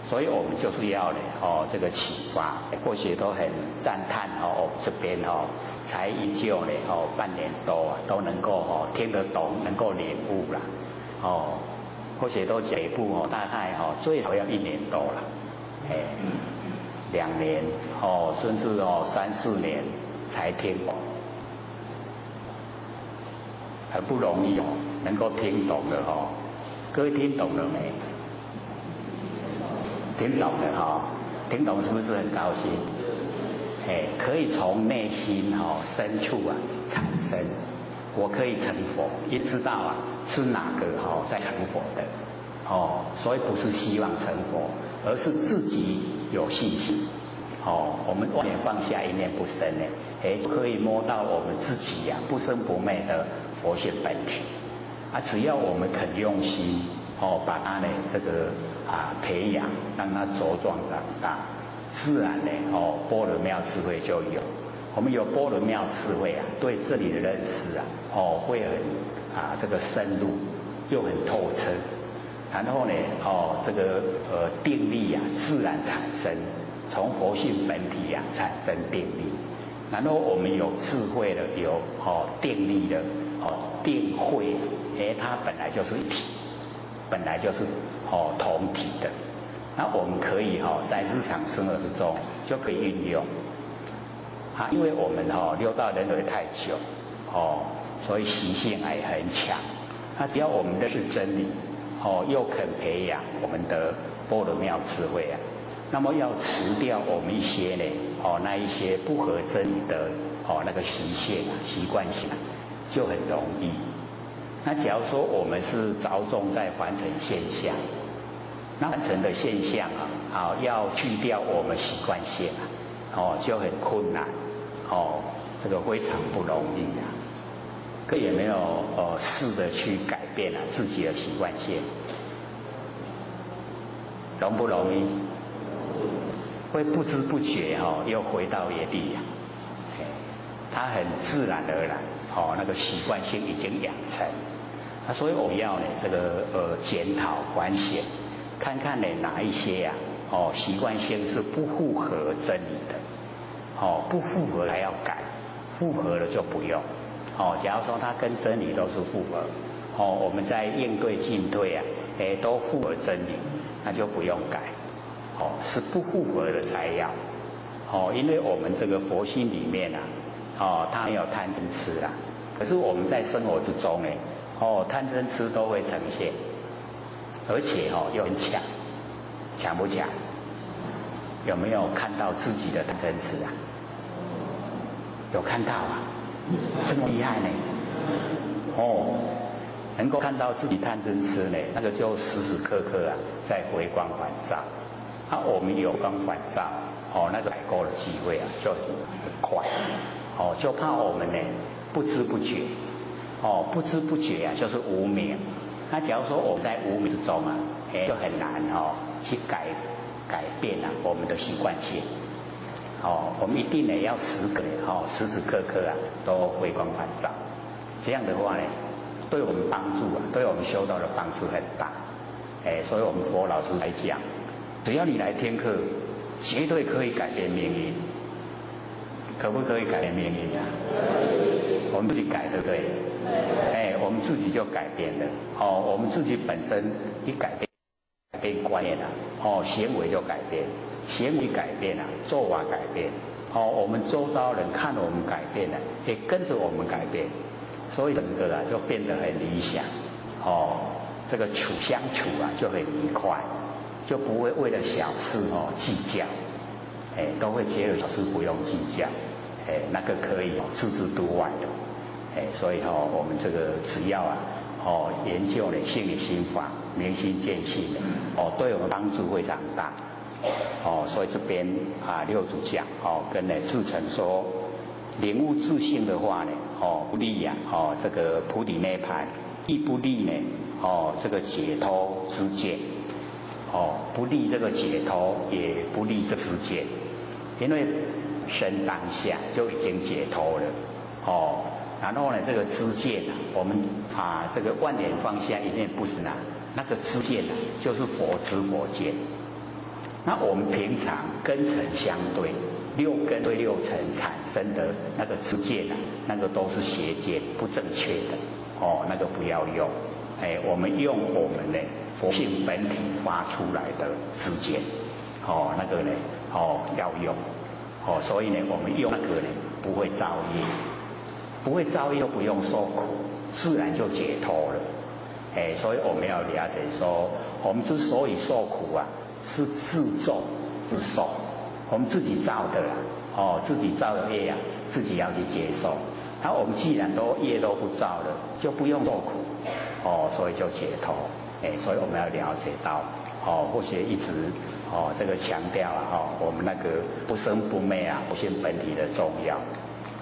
S2: 所以我们就是要呢这个启发，或许都很赞叹这边才研究呢半年多都能够听得懂，能够领悟了或许都解步大概最少要1年多了2年甚至3、4年才听懂，很不容易能够听懂的各位听懂了没？听懂了听懂是不是很高兴？可以从内心深处产生，我可以成佛，也知道是哪个在成佛的所以不是希望成佛，而是自己有信心我们万念放下，一念不生可以摸到我们自己不生不灭的佛性本体只要我们肯用心把它呢这个培养，让它茁壮长大，自然呢般若妙智慧就有。我们有般若妙智慧对这里的认识会很这个深入，又很透彻。然后呢这个定力自然产生，从佛性本体产生定力。然后我们有智慧的，有定力的定慧它本来就是一体，本来就是同体的。那我们可以在日常生活之中就可以运用因为我们六道轮回太久所以习性也很强。那只要我们认识真理又肯培养我们的般若妙智慧那么要辞掉我们一些呢那一些不合真理的那个习性习惯性就很容易。那假如说我们是着重在凡尘现象，那凡尘的现象要去掉我们习惯性就很困难这个非常不容易可也没有试着去改变自己的习惯性，容不容易？会不知不觉又回到原地它很自然而然那个习惯性已经养成所以我们要呢这个检讨反省，看看呢哪一些习惯性是不符合真理的不符合还要改，符合了就不用假如说它跟真理都是符合我们在应对进退都符合真理，那就不用改是不符合的才要哦，因为我们这个佛性里面啊，哦，它没有贪嗔痴啦。可是我们在生活之中呢，哦，贪嗔痴都会呈现，而且哦又很强，强不强？有没有看到自己的贪嗔痴啊？有看到啊，这么厉害呢？哦，能够看到自己贪嗔痴呢，那个就时时刻刻啊在回光返照。我们有光返照，哦，那个改过的机会啊就很快，哦，就怕我们呢不知不觉，哦，不知不觉啊就是无明。那假如说我们在无明之中啊，就很难去改变啊我们的习惯性。我们一定呢要时时刻刻啊都回光返照，这样的话呢，对我们帮助啊，对我们修道的帮助很大。所以我们佛老师来讲，只要你来听课，绝对可以改变命运。可不可以改变命运啊？我们自己改，对不对？我们自己就改变了。我们自己本身一改变观念啊，行为就改变。行为改变啊，做法改变，我们周遭人看我们改变了，也跟着我们改变，所以整个啊就变得很理想，这个相处啊就很愉快，就不会为了小事计较，都会觉得小事不用计较，那个可以置之度外的，所以我们这个只要研究了心理心法，明心见性的，对我们帮助非常大。所以这边六祖讲跟志诚说，领悟自性的话呢，不利呀，这个菩提涅槃，亦不利呢，这个解脱知见，不利这个解脱，也不利这知见，因为生当下就已经解脱了，然后呢，这个知见啊，我们这个万年放下一念不生啊，那个知见啊，就是佛知佛见。那我们平常根尘相对，六根对六尘产生的那个知见啊，那个都是邪见，不正确的，那个不要用。我们用我们的佛性本体发出来的知见，那个呢，要用，所以呢，我们用那个呢，不会造业，不会造业又不用受苦，自然就解脱了。所以我们要了解说，我们之所以受苦啊，是自作自受，我们自己造的啦，自己造的业啊，自己要去接受。那我们既然业都不造了，就不用受苦，所以就解脱。所以我们要了解到，或许一直这个强调我们那个不生不灭啊，佛性本体的重要，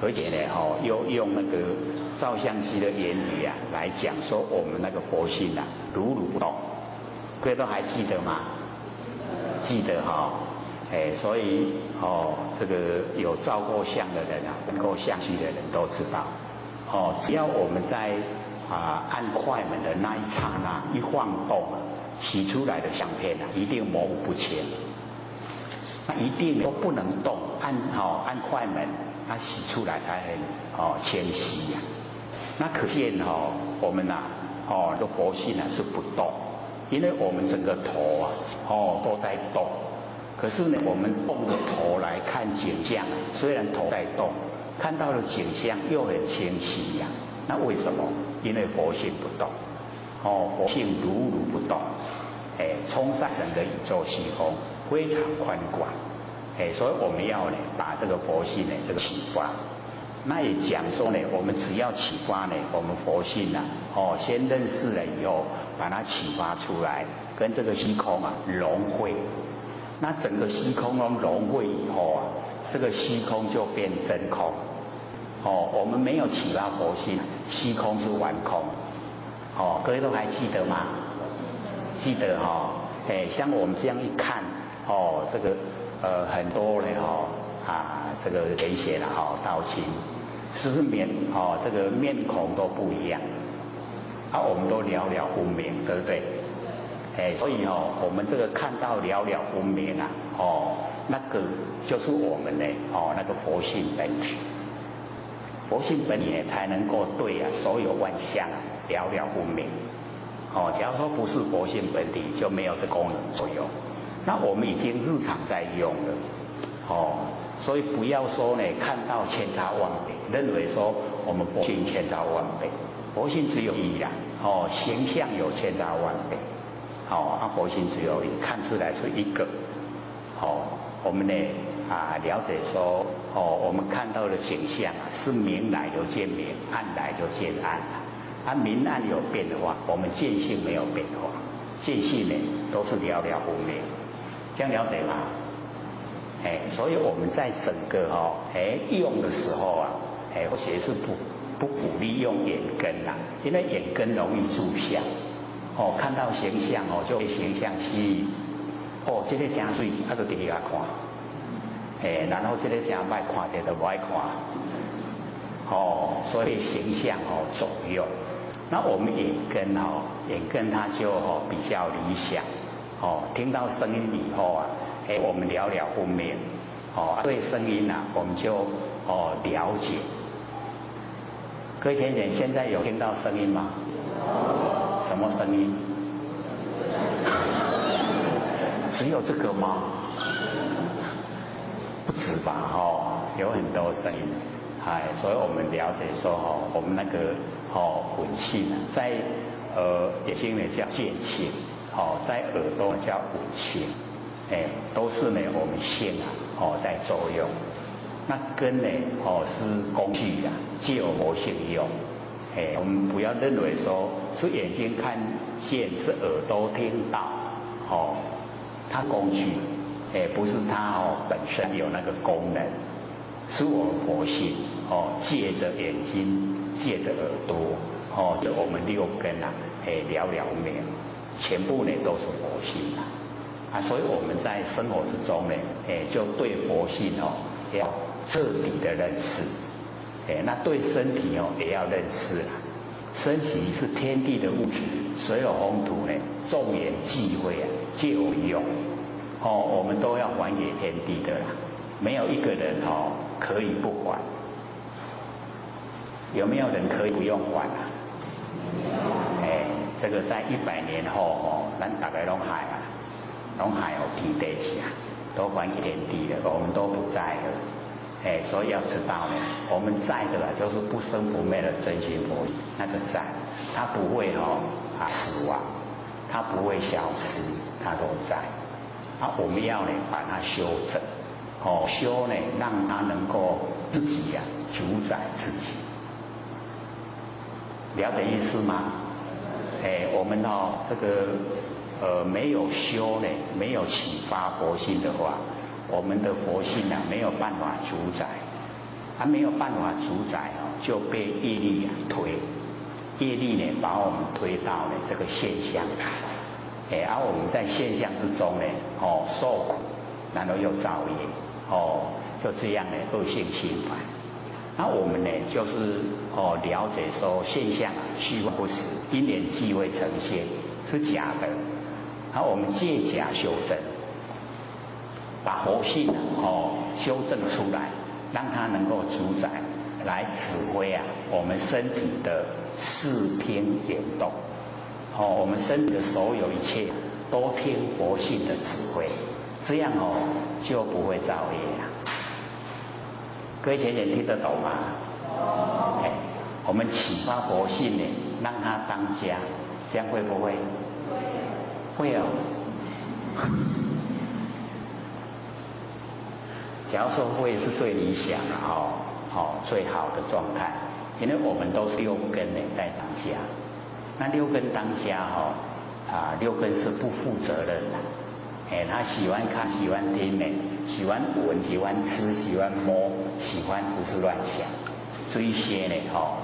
S2: 而且呢，又用那个照相机的言语啊来讲说我们那个佛性啊如如不动，各位都还记得吗？记得所以这个有照过相的人啊，跟过相机的人都知道，只要我们在按快门的那一刹那一晃动啊，洗出来的相片啊，一定模糊不清，那一定都不能动，按快门，它洗出来才很清晰呀。那可见我们的佛性是不动。因为我们整个头啊，都在动，可是呢，我们动着头来看景象，虽然头在动，看到的景象又很清晰呀。那为什么？因为佛性不动，佛性如如不动，冲散整个宇宙虚空，非常宽广，所以我们要呢，把这个佛性呢，这个启发。那也讲说呢，我们只要启发呢，我们佛性啊，先认识了以后，把它启发出来，跟这个虚空啊融汇。那整个虚空融汇以后啊，这个虚空就变真空。我们没有启发佛性，虚空是完空。各位都还记得吗？记得像我们这样一看，这个很多人这个人写了道清。是不是这个面孔都不一样，我们都了了分明，对不对？所以我们这个看到了了分明啊，那个就是我们的那个佛性本体，佛性本体才能够对所有万象了了分明。假如说不是佛性本体，就没有这功能作用。那我们已经日常在用了。所以不要说呢看到千差万别，认为说我们佛性千差万别，佛性只有一啦，形象有千差万别，佛性只有一，看出来是一个，我们呢了解说，我们看到的景象是明来就见明，暗来就见暗明暗有变化，我们见性没有变化，见性呢都是了了无明，这样了解吗？所以我们在整个用的时候或许是不鼓励用眼根啦，因为眼根容易注相，看到形象就被形象吸引，这个真水，就直去看，然后这个真歹看者就不爱看，所以形象左右。那我们眼根它就比较理想，听到声音以后我们了了分明，对声音我们就了解。各位先生，现在有听到声音吗？什么声音？只有这个吗？不止吧，有很多声音，所以我们了解说我们那个混性在眼睛呢叫见性，在耳朵叫闻性。都是呢我们性在作用，那根呢是工具借我佛性用，我们不要认为说是眼睛看见，是耳朵听到，它工具，不是它本身有那个功能，是我们佛性借着眼睛，借着耳朵，我们六根了了明，全部呢都是佛性所以我们在生活之中呢，就对佛性要彻底的认识，那对身体也要认识身体是天地的物质，所有宏图呢，众缘际会皆为用，我们都要还给天地的啦，没有一个人可以不还，有没有人可以不用还这个在100年后咱大家拢还拢还有天地下，都还给天地了，我们都不在了，所以要知道呢，我们在的就是不生不灭的真心佛，那个在，它不会死亡，它不会消失，它都在，我们要呢把它修正，修呢让它能够自己主宰自己，了解意思吗？我们这个没有修呢，没有启发佛性的话，我们的佛性没有办法主宰，没有办法主宰就被业力推，业力呢把我们推到了这个现象来，而我们在现象之中呢，受苦，然后又造业，就这样呢恶性循环。那我们呢就是了解说现象虚幻不实，因缘际会呈现是假的。然后我们借假修正，把佛性修正出来，让它能够主宰，来指挥我们身体的视听眼动，我们身体的所有一切都听佛性的指挥，这样就不会造业各位前人听得懂吗？我们启发佛性呢，让它当家，这样会不会？会假如说会是最理想的最好的状态，因为我们都是六根呢在当家，那六根当家六根是不负责任的，他喜欢看喜欢听呢，喜欢闻喜欢吃喜欢摸喜欢胡思乱想，这一些呢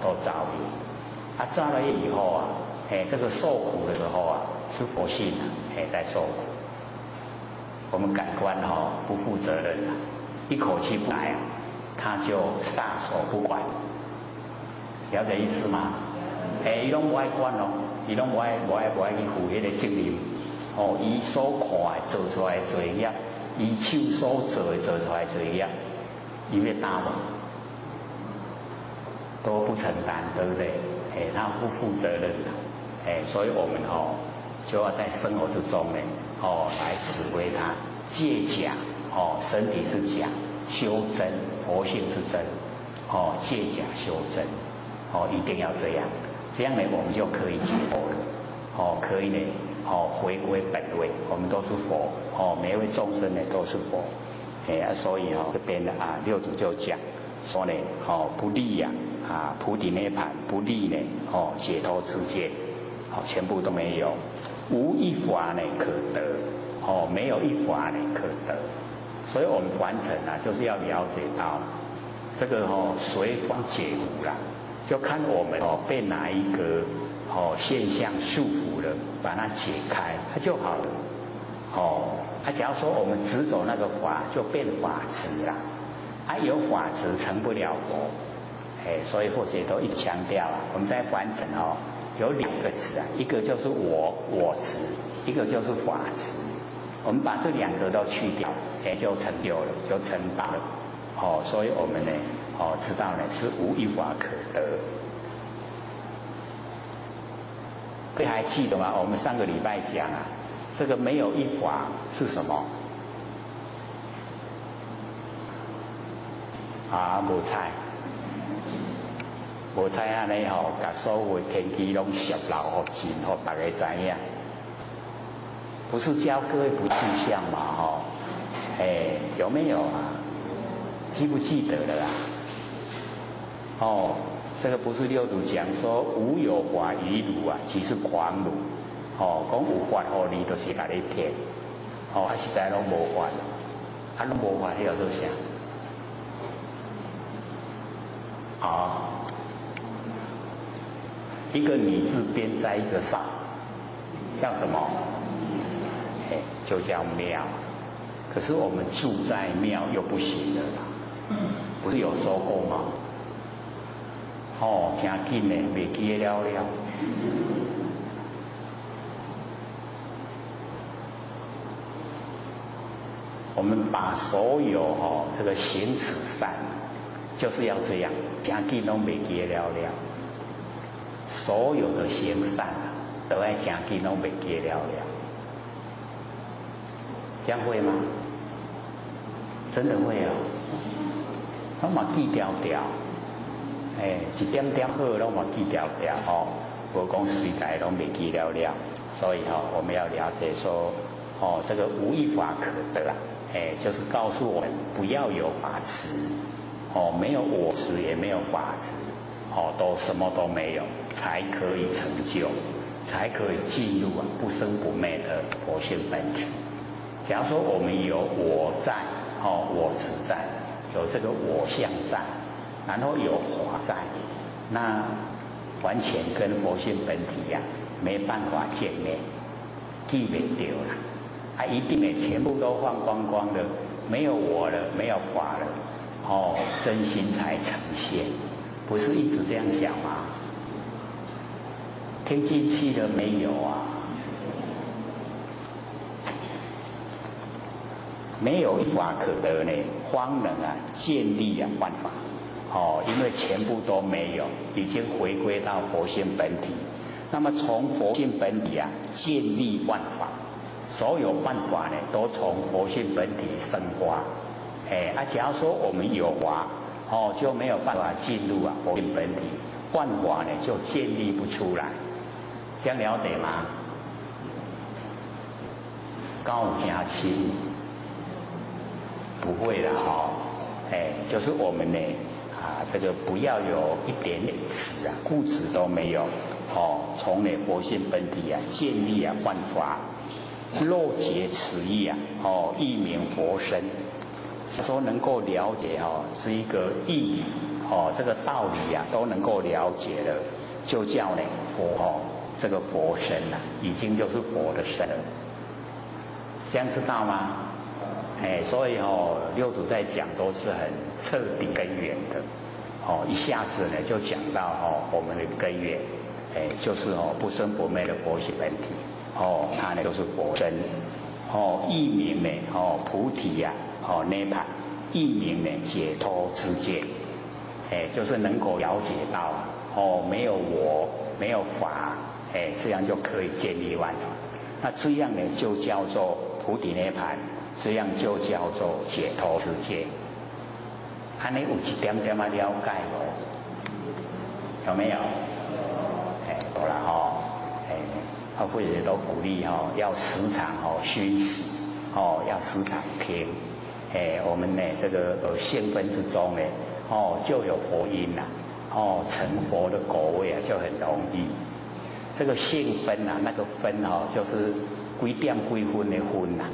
S2: 都造业，造了业以后这个受苦的时候是佛性在受苦，我们感官不负责任一口气不来他就撒手不管，了解意思吗？伊拢不爱管伊拢不爱去负迄个责任伊所看的做出来的作业，伊手所做的做出来的作业，伊要担吗？都不承担，对不对？他不负责任所以我们就要在生活之中呢来指挥他，借假身体是假，修真，佛性是真，借假修真，一定要这样，这样呢我们就可以解脱了，可以呢，回归本位，我们都是佛，每一位众生呢都是佛，所以这边的六祖就讲说呢，不立呀，菩提涅槃，不立呢，解脱之见，全部都没有，无一法呢可得，没有一法呢可得，所以我们凡尘就是要了解到这个随法解无啦，就看我们被哪一个现象束缚了，把它解开，它就好了。假如说我们执着那个法，就变法执啦。有法执成不了佛。所以或者都一直强调我们在凡尘有2个执一个就是我执，一个就是法执。我们把这2个都去掉，就成就了，就成道了。所以我们呢，知道呢是无一法可得。各位还记得吗？我们上个礼拜讲这个没有一法是什么？无猜，无猜安尼把所有天机拢泄露互尽，互大家知影。不是教各位不具象嘛？有没有记不记得了这个不是六祖讲说无有法于汝即是狂汝。讲有法互你，就是甲你骗。实在拢无法，拢无法，迄个做啥？一个女字边在一个上，叫什么？就叫庙。可是我们住在庙又不行了啦，不是有说过吗？真紧的，袂记得了。我们把所有这个行持善，就是要这样，真紧拢袂记得了。所有的行善都要真紧拢袂记得了。这样会吗？真的会拢嘛记条条，一点点好拢嘛记条条无讲随在拢袂记了。所以我们要了解说这个无一法可得就是告诉我们不要有法执，没有我执也没有法执，都什么都没有，才可以成就，才可以进入不生不灭的佛性本体。假如说我们有我在，我执在，有这个我相在，然后有法在，那完全跟佛性本体没办法见面，记不掉了。一定全部都放光光了，没有我了，没有法了，真心才呈现，不是一直这样想吗？听进去了没有没有一法可得呢，方能建立万法。因为全部都没有，已经回归到佛性本体。那么从佛性本体建立万法。所有办法呢，都从佛性本体生发。假如说我们有法，就没有办法进入佛性本体，万法呢就建立不出来。这样了解吗？高加亲，不会的就是我们呢这个不要有一点点执固执都没有从佛性本体建立万法。漏解此意亦名佛身。说能够了解是一个义理这个道理都能够了解了，就叫呢佛这个佛身已经就是佛的身了。这样知道吗？所以六祖在讲都是很彻底根源的一下子呢就讲到我们的根源就是不生不灭的佛性本体。它呢就是佛身，义名呢菩提涅槃，义名呢解脱之见，就是能够了解到没有我，没有法，这样就可以建立万法。那这样呢就叫做菩提涅槃，这样就叫做解脱世界。安尼有一点点啊了解无？有没有？有了哈。或者都鼓励要时常熏习要时常听。我们呢这个性分之中呢就有佛音啦。成佛的果位就很容易。这个性分那个分就是几点几分的分呐。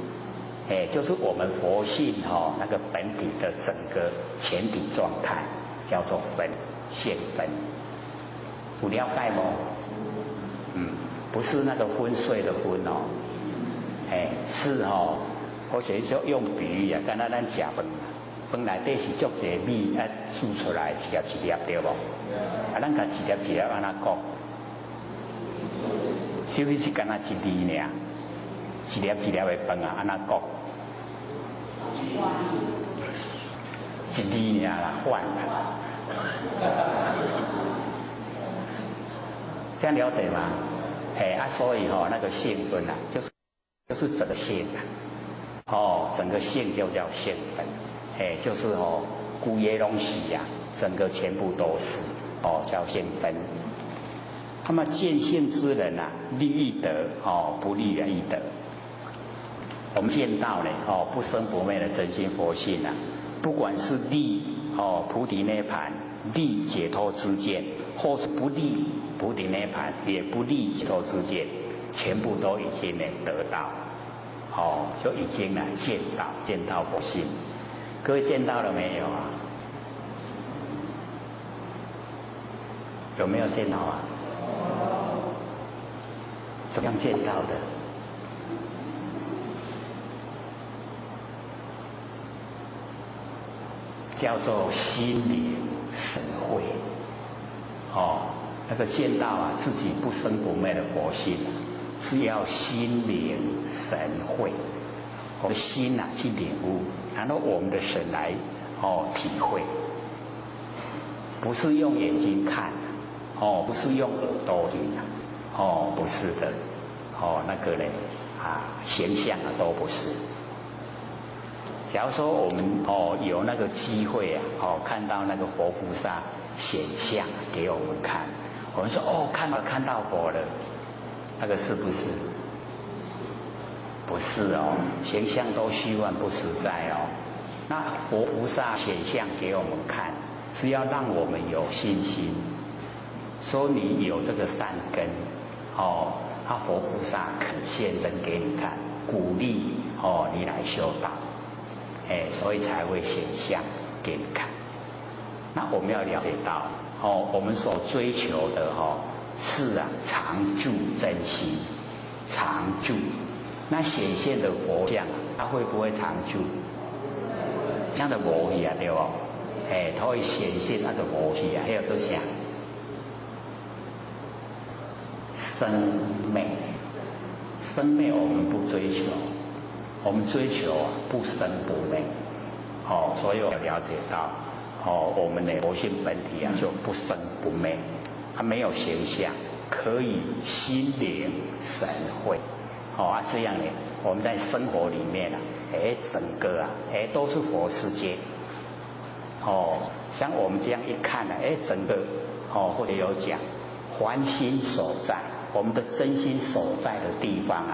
S2: 就是我们佛性那个本体的整个前体状态叫做分，性分。有了解吗？不是那个昏睡的昏是或者说用比喻啊，敢若咱食饭，饭内底是足侪米煮出来一粒一粒对无？咱甲一粒一粒安那讲，所以是敢若一字尔，一粒一粒的饭安那讲，一字尔啦，碗啦，这样了解吗？所以那个性分就是整个性整个性就叫性分，就是古耶东西呀，整个全部都是叫性分。那么见性之人利益得不利人益得。我们见到呢不生不灭的真心佛性不管是利菩提涅槃，利解脱之见，或是不利菩提涅槃，也不利解脱之见，全部都已经得到，就已经见到佛性。各位见到了没有啊？有没有见到啊？怎么样见到的？叫做心领神会。那个见到自己不生不灭的佛性是要心领神会，我的心去领悟，然后我们的神来体会，不是用眼睛看不是用耳朵听不是的那个呢形象都不是。假如说我们有那个机会看到那个佛菩萨显象给我们看，我们说看到佛了，那个是不是？不是形象都虚幻不实在那佛菩萨显象给我们看，是要让我们有信心，说你有这个善根佛菩萨肯现身给你看，鼓励你来修道，所以才会显象给你看。那我们要了解到我们所追求的是常住真心，常住。那显现的佛像它会不会常住？这样的无去对不？它会显现那个无去还有多啥？生灭，生灭我们不追求，我们追求不生不灭。所以我了解到我们的佛性本体就不生不灭，它没有形象，可以心领神会。这样呢，我们在生活里面整个都是佛世界。像我们这样一看整个或者有讲还心所在，我们的真心所在的地方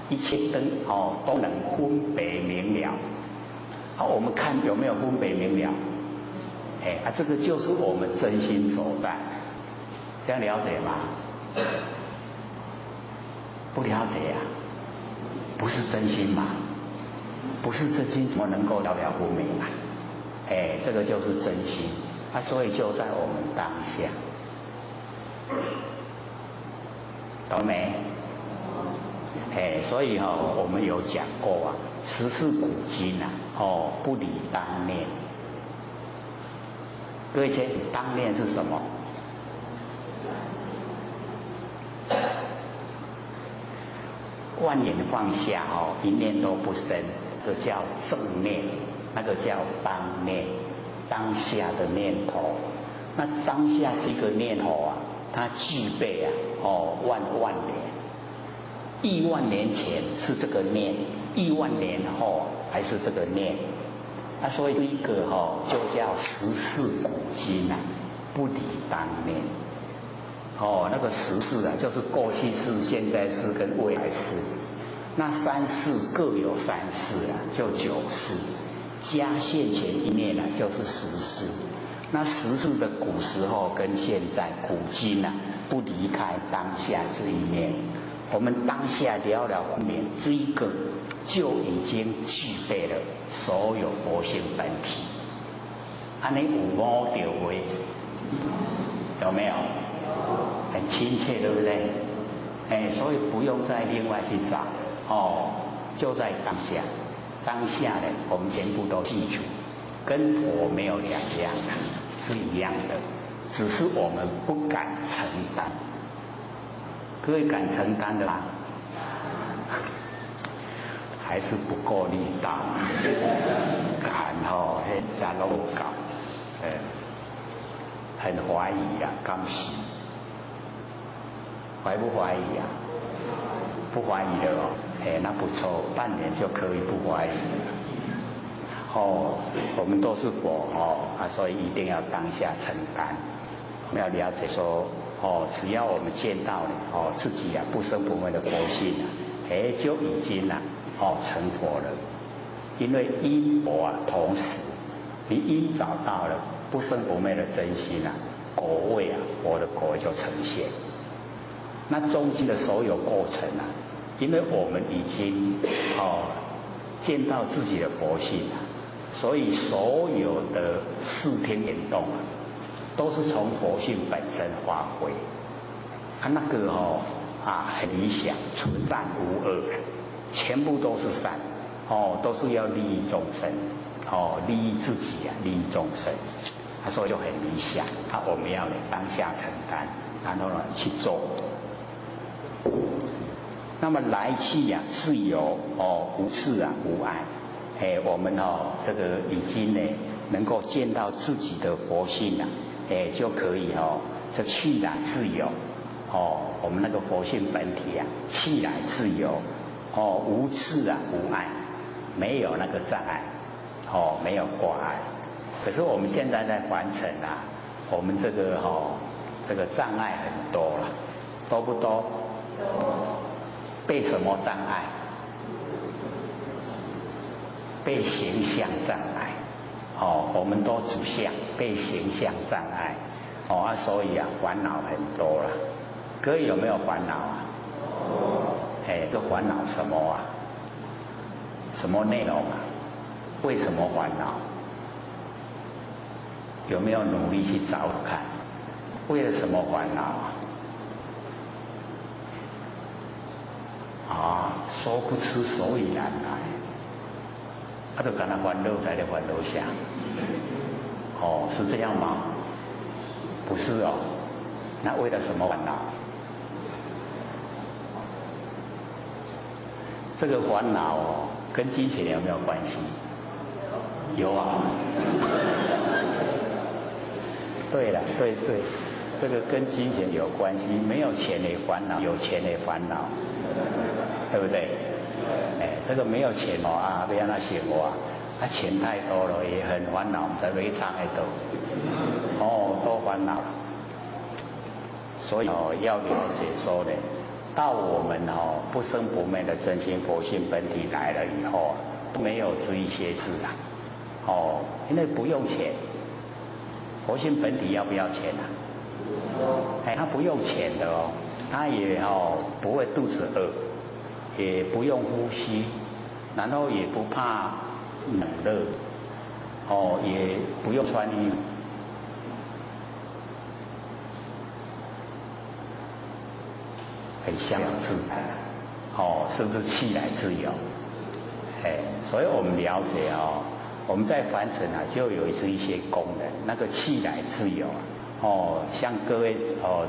S2: 一切灯都能分别明了。我们看有没有分别明了？这个就是我们真心所在。这样了解吗？不了解不是真心嘛？不是真心怎么能够了了不明这个就是真心所以就在我们当下，懂没？所以我们有讲过时事古今不离当念。各位知当念是什么？万念放下一念都不生，这叫正念，那个叫当念，当下的念头。那当下这个念头它具备万年，亿万年前是这个念，亿万年后还是这个念？啊，所以第一个就叫十世古今啊，不离当念。那个十世啊，就是过去世、现在世跟未来世。那三世各有三世啊，就九世。加现前一念啊，就是十世。那十世的古时候跟现在古今啊，不离开当下这一念。我们当下了了分别这一个，就已经具备了所有佛性本体。安尼有摸到位，有没有？很亲切，对不对？所以不用再另外去找，就在当下。当下呢，我们全部都记住，跟佛没有两样，是一样的，只是我们不敢承担。各位敢承担的吗？还是不够力道，敢那都敢，很怀疑啊，刚是，怀不怀疑啊？不怀疑的那不错，半年就可以不怀疑。我们都是佛所以一定要当下承担。我们要了解说只要我们见到了自己不生不灭的佛性就已经成佛了。因为因果同时，你因找到了不生不灭的真心果位佛的果位就呈现。那中间的所有过程因为我们已经见到自己的佛性所以所有的视听眼动都是从佛性本身发挥。那个很理想，纯善无恶，全部都是善，都是要利益众生，利益自己利益众生，所以就很理想。我们要当下承担，然后去做。那么来去自由无事无碍。我们这个已经能够见到自己的佛性就可以这去来自由。我们那个佛性本体去来自由，无事无碍，没有那个障碍，没有挂碍。可是我们现在在凡尘我们这个障碍很多了，多不多？被什么障碍？被形象障碍。我们都指向被形象障碍。所以烦恼很多了。各位有没有烦恼这烦恼什么什么内容为什么烦恼？有没有努力去找看？为了什么烦恼说不出所以然来。就跟他烦恼在的烦恼下。是这样吗？不是那为了什么烦恼？这个烦恼跟金钱有没有关系？有对了，对，这个跟金钱有关系。没有钱的烦恼，有钱的烦恼，对不对？这个没有钱不要让他生活钱太多了也很烦恼，在微唱在多多烦恼。所以要了解说到我们不生不灭的真心佛性本体来了以后没有这一些事因为不用钱。佛性本体要不要钱它不用钱的它也不会肚子饿，也不用呼吸，然后也不怕冷热，也不用穿衣服，很逍遥自在，是不是气来自由？所以我们了解我们在凡尘就有一些功能，那个气来自由像各位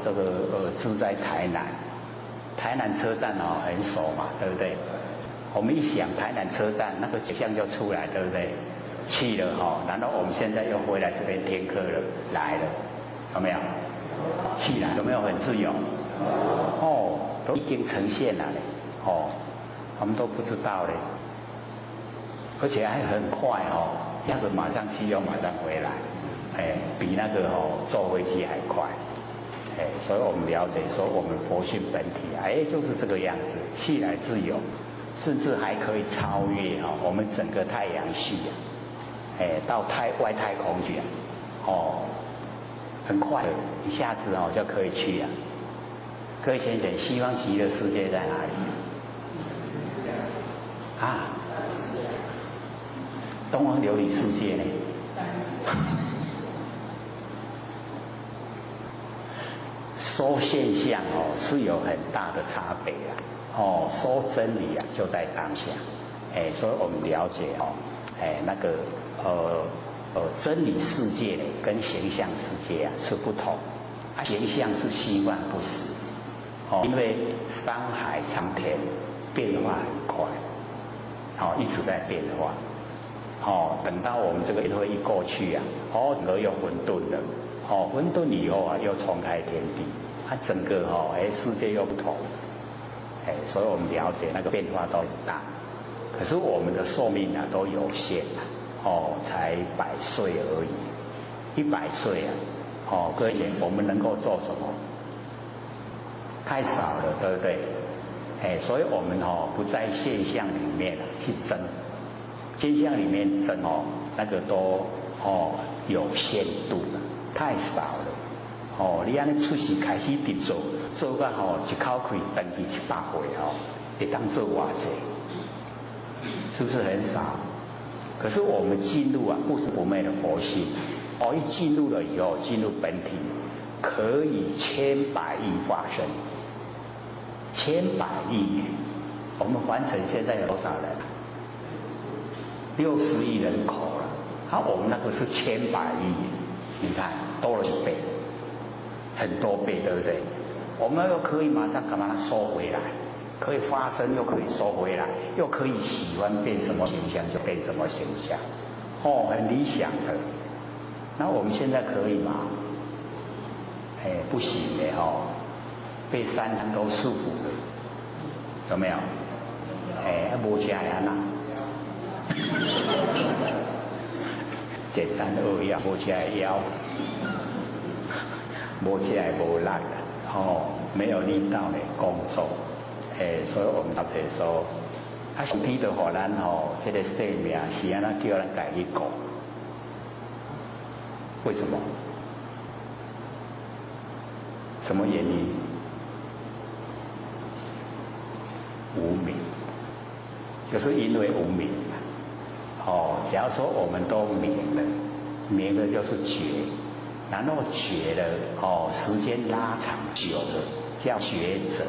S2: 这个住在台南车站很熟嘛，对不对？我们一想台南车站那个景象就出来，对不对？去了然后我们现在又回来这边听课了，来了，有没有？去了有没有很自由？都已经呈现了我们都不知道而且还很快哦，这样子马上去又马上回来，比那个坐飞机还快，所以我们了解说我们佛性本体就是这个样子，气来自由，甚至还可以超越我们整个太阳系到外太空去很快的一下子就可以去了。各位先生，西方极乐世界在哪里？东方琉璃世界呢？说现象是有很大的差别说真理就在当下，所以我们了解那个真理世界跟形象世界是不同，形象是虚幻不实因为山海长天变化很快一直在变化等到我们这个会一过去整个又混沌了混沌以后又重开天地整个世界又不同所以我们了解那个变化都很大，可是我们的寿命都有限才100岁而已，100岁各位我们能够做什么？太少了，对不对？所以我们不在现象里面去争，现象里面争那个都有限度了，太少了你安尼出世开始直做到一口气等于100岁会当做偌济，是不是很少？可是我们进入不是不昧的佛性一进入了以后，进入本体，可以千百亿化身，1000百亿年。我们凡尘现在有多少人？60亿人口了。我们那个是1000百亿年，你看多了1倍，很多倍，对不对？我们又可以马上把它收回来，可以发生又可以收回来，又可以喜欢变什么形象就变什么形象，很理想的。那我们现在可以吗？不行的被三餐都束缚了，有没有？没吃呀那，简单扼要，没吃腰，没吃无力没有力道的工作，所以我们了解说，上天就给咱这个生命是安怎叫咱家己过？为什么？什么原因？无明，就是因为无明只要说我们都明了，明了就是觉，然后觉了时间拉长久了叫觉者。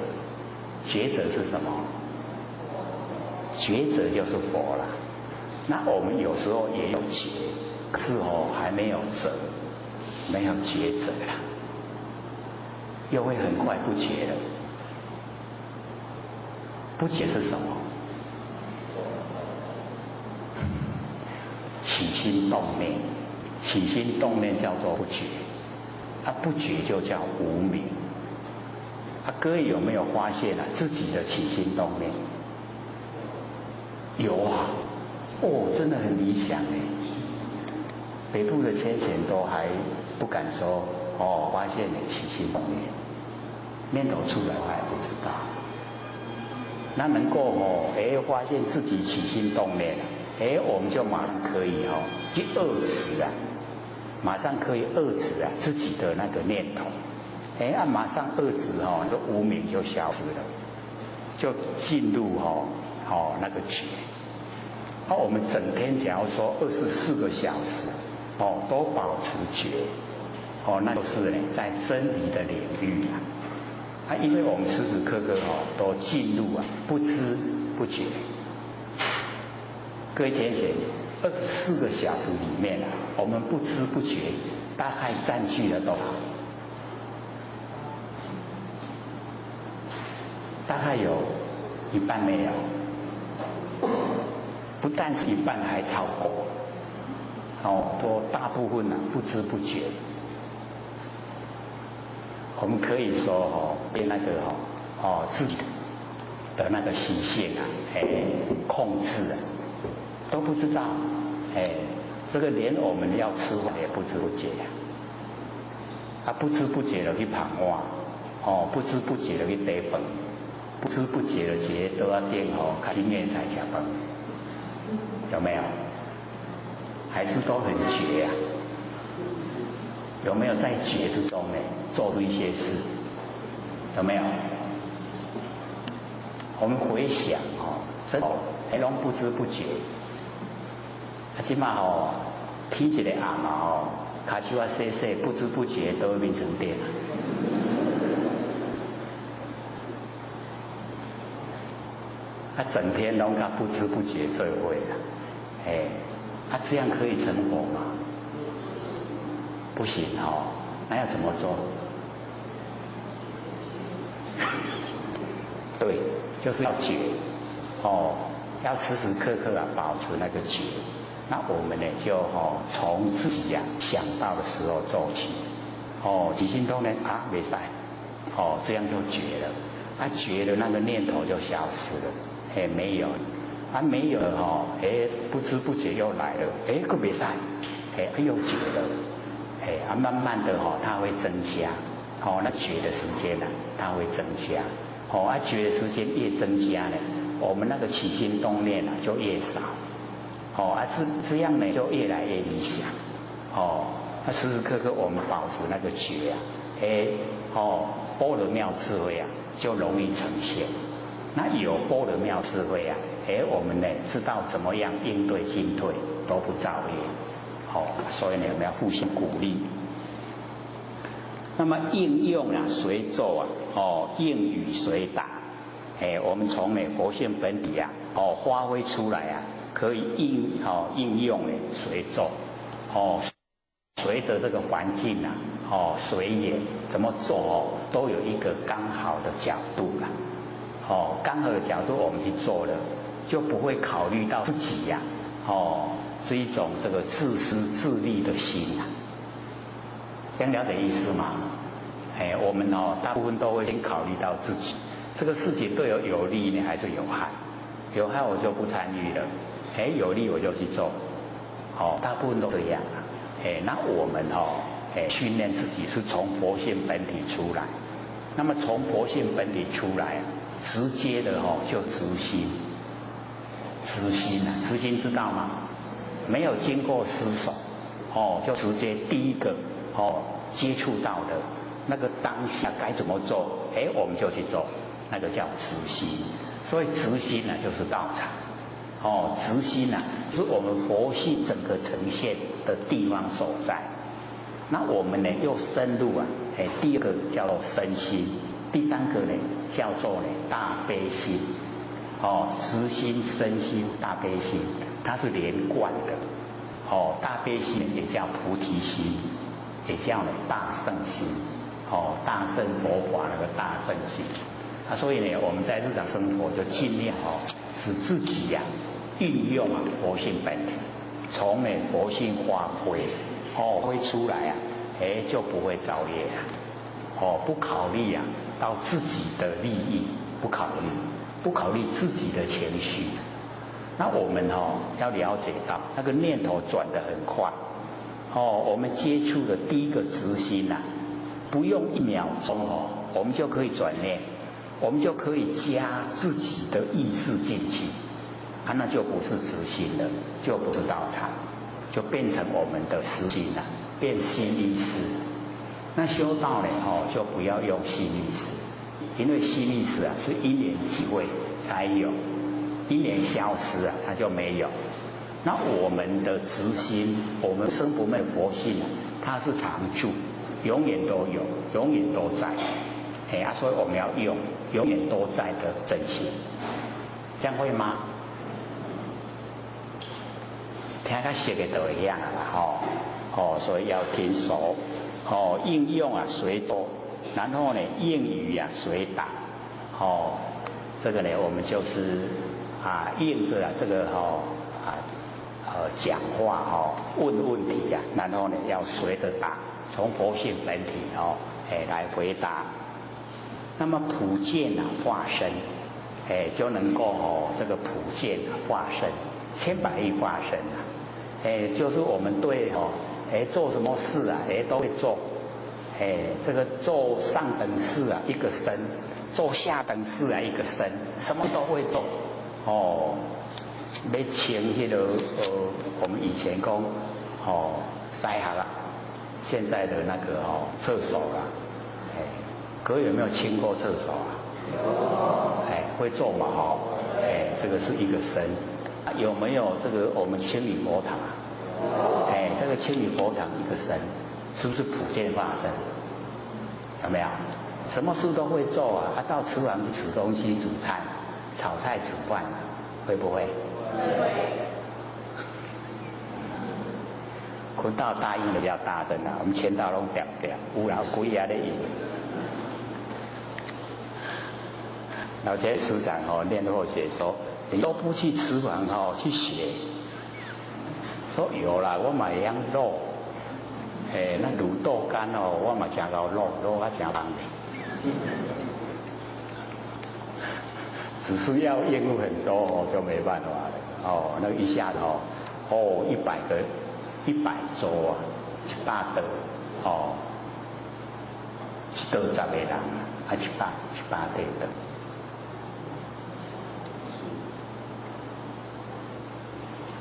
S2: 觉者是什么？觉者就是佛啦。那我们有时候也有觉，可是还没有者，没有觉者啦，又会很快不觉了。不觉是什么？起心动念，起心动念叫做不觉，不觉就叫无明。各位有没有发现自己的起心动念？有真的很理想北部的先贤都还不敢说发现你起心动念，念头出来他也不知道。那能够发现自己起心动念我们就马上可以去遏制马上可以遏制自己的那个念头。马上遏制那个无明就消失了，就进入那个觉。我们整天假如说24个小时都保持觉那就是在真理的领域因为我们时时刻刻都进入不知不觉。各位先生，24个小时里面我们不知不觉大概占据了多少？大概有一半没有，不但是一半还超过，多大部分不知不觉。我们可以说被那个自己的那个习性控制都不知道，这个连我们要吃饭也不知不觉不知不觉的去旁话，不知不觉的去得饭，不知不觉的觉得都要变看经验才吃饭，有没有？还是都很绝有没有在觉之中呢做出一些事？有没有？我们回想真还拢不知不觉，即马天一个暗骹手洗洗，不知不觉都变成电了。整天拢甲不知不觉做伙啦，这样可以成佛吗？不行那要怎么做？对，就是要觉要时时刻刻保持那个觉。那我们呢就从自己想到的时候做起，起心动念没使，这样就觉了，觉了那个念头就消失了，没有，没有了不知不觉又来了，可没使，又觉了，慢慢的它会增加，那觉的时间它会增加，觉的时间越增加呢，我们那个起心动念就越少。这样呢就越来越理想，时时刻刻我们保持那个觉般若妙智慧就容易呈现。那有般若妙智慧我们呢知道怎么样应对进退都不造业，所以呢我们要互相鼓励。那么应用随奏应语随答，我们从佛性本体发挥出来可以应用随奏，随着这个环境随缘怎么做都有一个刚好的角度啦，刚好的角度我们去做了，就不会考虑到自己是一种这个自私自利的心这样了解意思吗？我们大部分都会先考虑到自己，这个事情对我有利呢还是有害？有害我就不参与了。有利我就去做，大部分都这样那我们训练自己是从佛性本体出来，那么从佛性本体出来直接的就直心，直心知道吗？没有经过思索就直接第一个接触到的那个当下该怎么做我们就去做，那个叫直心。所以直心就是道场。直心是我们佛性整个呈现的地方所在。那我们呢又深入第二个叫做身心，第三个呢叫做大悲心。直心、身心、大悲心，它是连贯的。大悲心也叫菩提心，也叫大圣心。大圣佛法那个大圣心。所以呢，我们在日常生活就尽量使自己运用佛性本体，从佛性发挥，挥出来就不会造业不考虑到自己的利益，不考虑自己的情绪。那我们要了解到那个念头转得很快，我们接触的第一个直心不用1秒钟我们就可以转念，我们就可以加自己的意识进去。那就不是直心了，就不是道场，就变成我们的实心了，变心意识。那修道呢就不要用心意识，因为心意识是因缘际会才有，因缘消失它就没有。那我们的直心，我们生不灭佛性它是常住，永远都有，永远都在。所以我们要用永远都在的真心，这样会吗？听较熟的就会样啦所以要听熟应用随做，然后呢应语随答这个呢我们就是应着这个讲话问题然后呢要随着答，从佛性本体来回答。那么普见化身就能够这个普见化身千百亿化身啊，就是我们对做什么事啊，都会做，这个做上等事啊一个身，做下等事啊一个身，什么都会做，要清那个我们以前讲塞下啦，现在的那个厕所啦，各位有没有清过厕所啊？有，会做嘛这个是一个身。有没有这个我们清理佛堂啊？这个清理佛堂一个身，是不是普遍化身？有没有？什么事都会做啊！到厨房去煮东西、煮菜、炒菜、煮饭，会不会？会。坤道答应的比较大声啊，我们签到拢点点，有老鬼啊咧应。老钱师长念后写说。你都不去厨房去学，说有啦，我嘛会晓卤，那卤豆干我嘛真够卤啊真棒的，只是要应付很多就没办法了那一下子100桌啊，100桌1桌10个人啊，100桌的。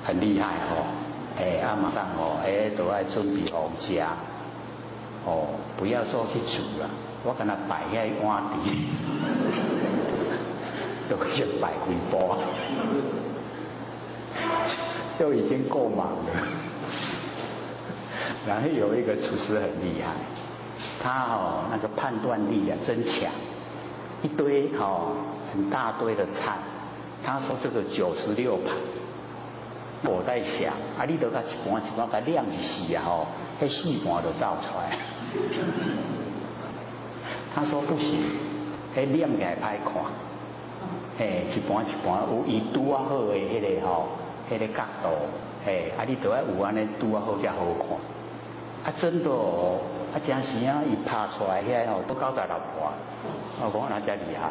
S2: 很厉害马上都要准备好家不要说去煮了，我跟他摆在碗底，都先摆几波，就已经够忙了。然后有一个厨师很厉害，他那个判断力啊真强，一堆很大堆的菜，他说这个96盘。我在想，你都甲一盘一盘甲晾一死啊那4盘就造出来。他说不行，晾起来歹看，一盘一盘有伊拄啊好的迄个角度，你都要有安尼拄啊好才好看。真的真时伊拍出来遐都96盘，我讲那才厉害，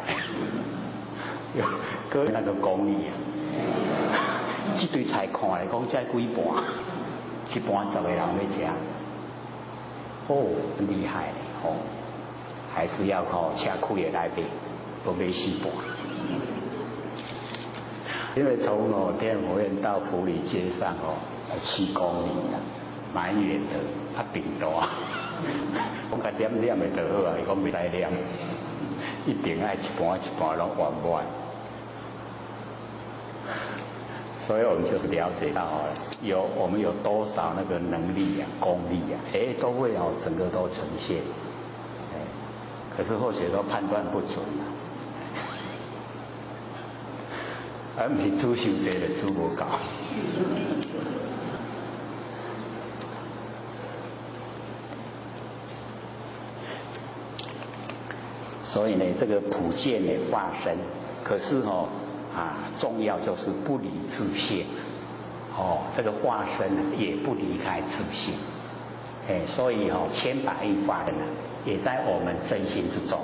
S2: 个那个功力啊。这堆菜看来讲才几盘，一盘10个人要吃，很厉害还是要车开的来买，都买4盘。因为从天佛院到福里街上7公里啊，蛮远的，平大。我甲点的就好啊，伊讲袂使念，一定要一盘一盘拢圆满。所以我们就是了解到我们有多少那个能力啊、功力啊，都会整个都呈现，可是或许都判断不准啊，而不是主修这个主无够。所以呢，这个普见的化身，可是重要就是不离自性，这个化身也不离开自性，所以千百亿化身也在我们真心之中，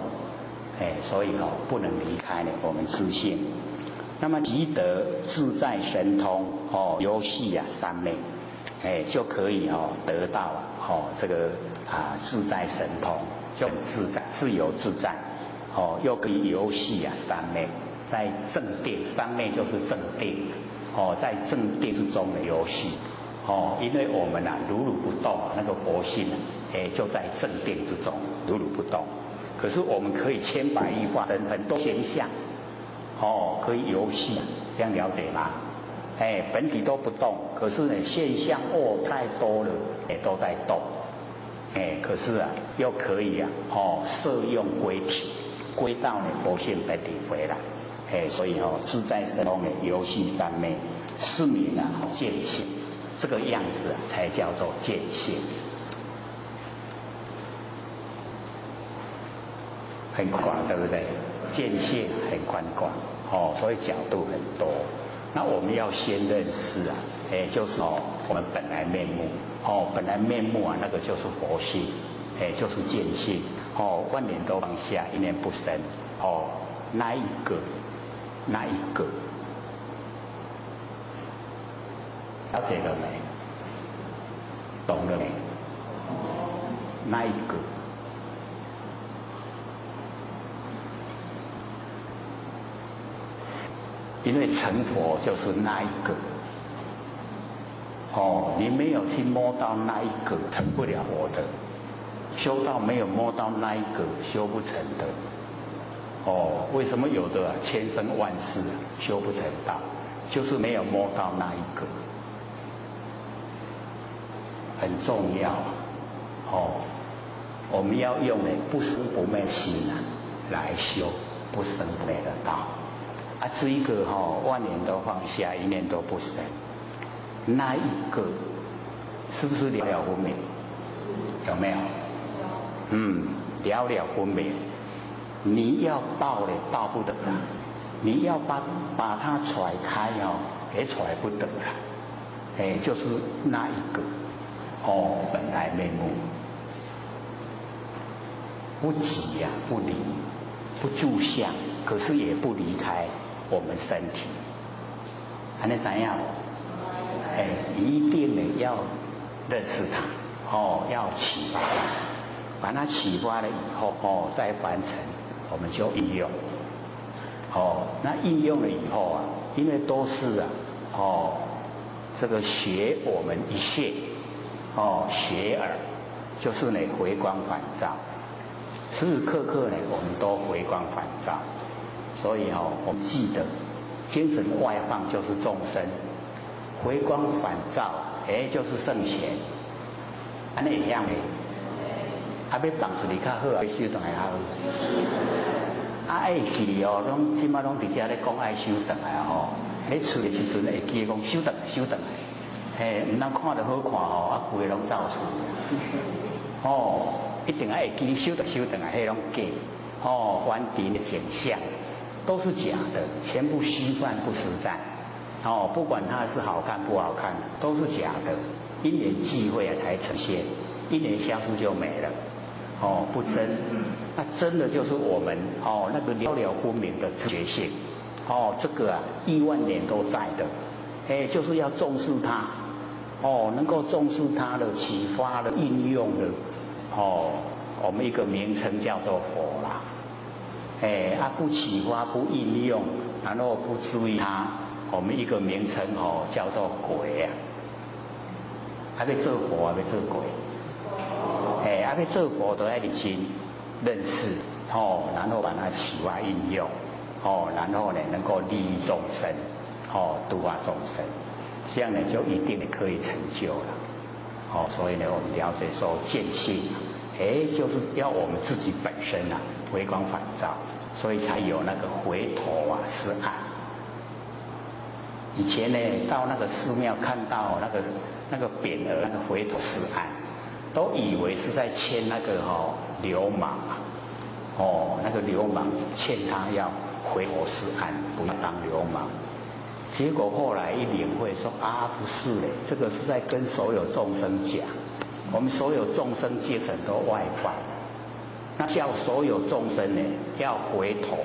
S2: 所以不能离开我们自性。那么即得自在神通游戏三昧，就可以得到这个自在神通，就很自在、自由自在，又可以游戏三昧。在正定，三昧就是正定，在正定之中的游戏，因为我们如如不动那个佛性就在正定之中如如不动。可是我们可以千百亿化身很多现象，可以游戏，这样了解吗？本体都不动，可是呢现象太多了，都在动，可是又可以摄用归体，归到佛性本体回来。所以自在神通的游戏三昧，是名见性，这个样子才叫做见性，很广，对不对？见性很宽广，所以角度很多。那我们要先认识就是我们本来面目，本来面目那个就是佛性，就是见性，万念都放下，一念不生，那一个了解了没？懂了没？那一个？因为成佛就是那一个。哦，你没有去摸到那一个，成不了佛的；修到没有摸到那一个，修不成的。哦，为什么有的千生万世修不成道，就是没有摸到那一个，很重要。哦，我们要用不生不灭的心来修不生不灭的道。啊，这一个万年都放下，一念都不生。那一个是不是了了分明？有没有？了了分明。你要抱抱不得了，你要把它甩开也甩不得了。就是那一个本来面目，不即不离，不住相，可是也不离开我们身体。还能怎样？一定要认识它，要启发它，把它启发了以后，再完成，我们就应用。那应用了以后因为都是这个学我们一切，学耳，就是回光返照，时时刻刻我们都回光返照，所以我们记得，精神外放就是众生。回光返照，就是圣贤，安尼一样的。要放出去较好，要修转来较好。爱去拢即马拢伫遮咧讲爱修转来咧厝的时阵会记讲修转来修转来，唔通看着好看规个拢走出。一定会记修转修转来，迄拢假。原地的景象都是假的，全部虚幻不实在。不管它是好看不好看，都是假的，因缘际会才呈现，因缘消失就没了，不真。那真的就是我们那个了了分明的自觉性，这个亿万年都在的，就是要重视它，能够重视它的启发的应用的，我们一个名称叫做佛啦，不启发不应用，然后不注意它。我们一个名称叫做鬼还要做佛，还要做鬼，还要做佛都要你先认识，然后把它启发应用，然后能够利益众生，度化众生，这样就一定可以成就了。所以我们了解说见性，就是要我们自己本身回光返照，所以才有那个回头是岸。以前到那个寺庙看到那个匾额，那个回头是岸，都以为是在欠那个流氓那个流氓欠他要回头是岸，不要当流氓。结果后来一领会说不是这个是在跟所有众生讲，我们所有众生阶层都外放，那叫所有众生要回头，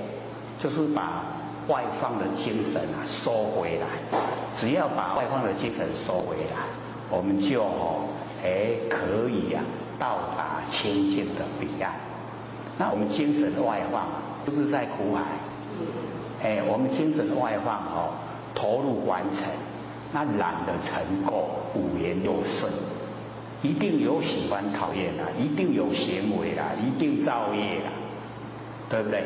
S2: 就是把外放的精神收回来，只要把外放的精神收回来，我们就可以到达清净的彼岸。那我们精神外放是不是在苦海？我们精神外放投入完成，那懒得成垢，五颜六色，一定有喜欢讨厌一定有行为一定造业对不对？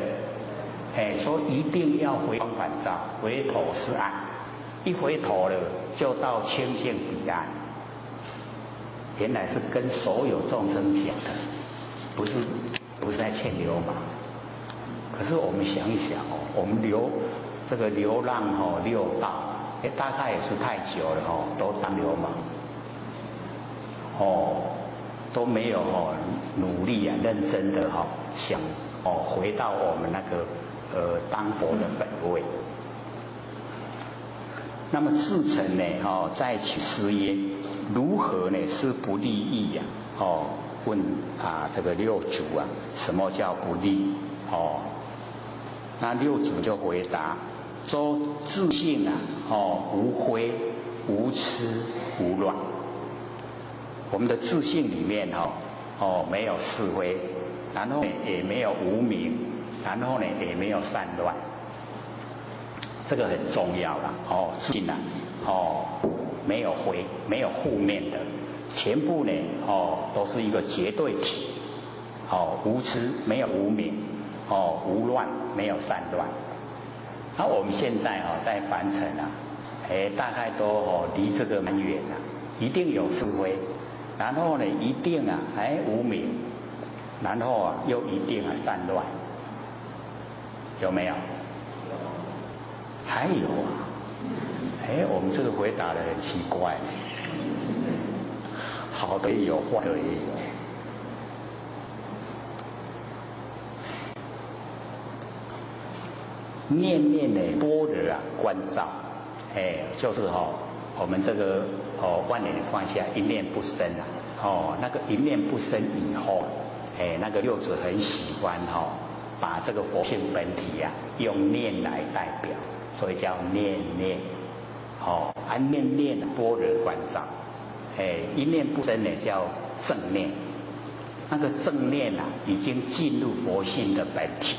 S2: 说一定要回光返照，回头是岸，一回头了就到清净彼岸。原来是跟所有众生讲的，不是在欠流氓。可是我们想一想我们这个流浪六道，大概也是太久了都当流氓，都没有努力认真的想回到我们那个当佛的本位。那么至诚在其师曰：如何是不利益问这个六祖什么叫不利？那六祖就回答说：自性无非无痴无乱。我们的自信里面没有是非，然后也没有无明，然后呢也没有散乱，这个很重要了自信没有非，没有负面的，全部呢都是一个绝对体，无痴没有无明，无乱没有散乱。那我们现在在凡尘大概都离这个蛮远一定有是非，然后呢一定无明，然后又一定散乱，有没有？还有我们这个回答的很奇怪，好的也有，坏的也有。念念的般若观照，就是我们这个万年放下，一念不生那个一念不生以后，那个六祖很喜欢把这个佛性本体用念来代表，所以叫念念，念念般若观照，一念不生呢叫正念，那个正念已经进入佛性的本体。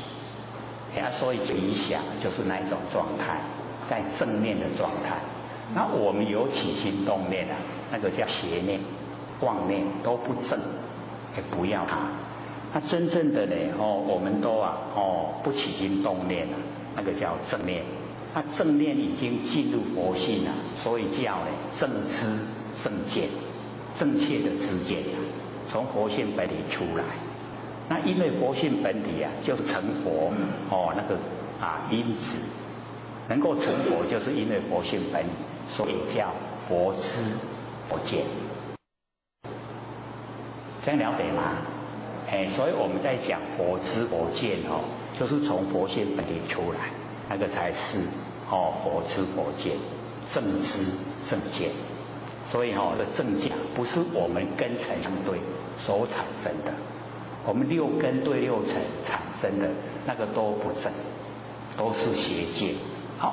S2: 所以理想就是那一种状态，在正念的状态。那我们有起心动念那个叫邪念、妄念都不正，不要它。那真正的呢，我们都不起心动念那个叫正念。那正念已经进入佛性所以叫正知正见，正确的知见从佛性本体出来。那因为佛性本体就是成佛那个因子，能够成佛就是因为佛性本体，所以叫佛知佛见。这样了解吗？所以我们在讲佛知佛见就是从佛性本体出来，那个才是佛知佛见，正知正见。所以这个正见不是我们根尘相对所产生的。我们六根对六尘产生的那个都不正，都是邪见。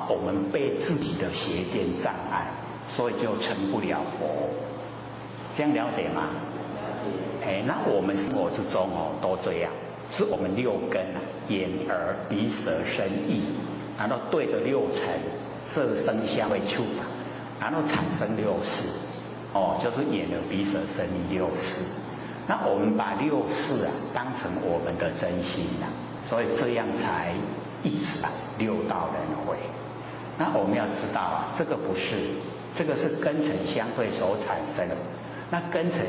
S2: 我们被自己的邪见障碍，所以就成不了佛。这样了解吗？那我们生活之中都这样，是我们六根眼耳鼻舌身意，然后对着六尘色声香味触法，然后产生六识，就是眼耳鼻舌身意六识。那我们把六识当成我们的真心所以这样才一直六道轮回。那我们要知道这个不是，这个是根尘相对所产生的。那根尘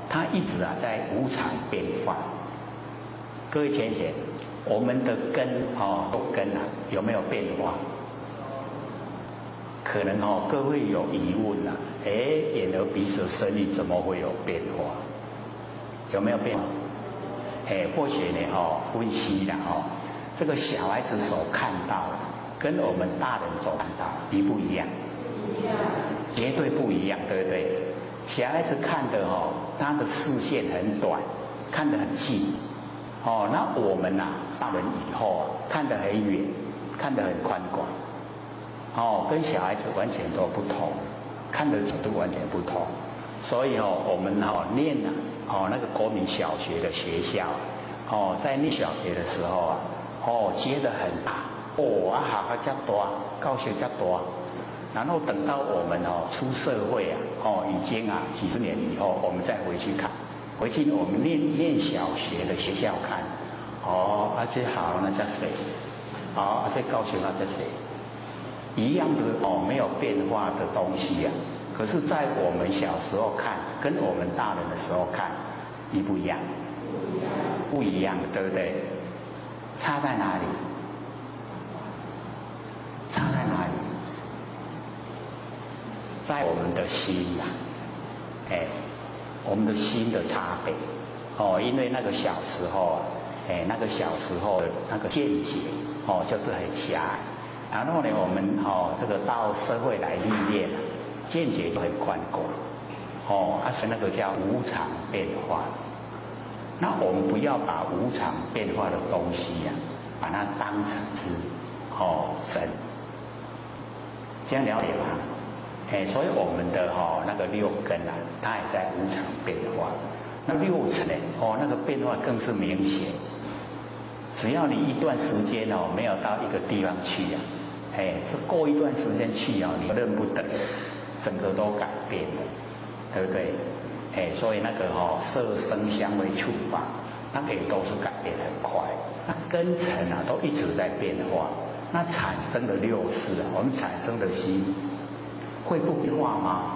S2: 它一直在无常变化。各位浅显，我们的根六根有没有变化？可能各位有疑问眼耳鼻舌身意怎么会有变化？有没有变化？或许呢分析这个小孩子所看到跟我们大人所看到一不一样？绝对不一样，对不对？小孩子看的他的视线很短，看得很近那我们大人以后看得很远，看得很宽广跟小孩子完全都不同，看的角度完全不同。所以我们念那个国民小学的学校在念小学的时候接得很大学校这么大，教学这么大。然后等到我们出社会已经几十年以后，我们再回去看，回去我们念小学的学校看这好那叫谁这教学那叫谁，一样的没有变化的东西可是在我们小时候看跟我们大人的时候看一不一样？不一样，对不对？差在哪里？差在哪里？在我们的心我们的心的差别因为那个小时候那个小时候的那个见解就是很狭隘，然后呢我们这个到社会来历练见解就很宽广是那个叫无常变化。那我们不要把无常变化的东西把它当成是神，这样了解吗？所以我们的那个六根啊，它也在无常变化。那六尘呢，那个变化更是明显。只要你一段时间没有到一个地方去啊，这过一段时间去你认不得，整个都改变了，对不对？所以那个色声香味触法，那个也都是改变很快。那根尘啊，都一直在变化。那产生的六识啊，我们产生的心会不变化吗？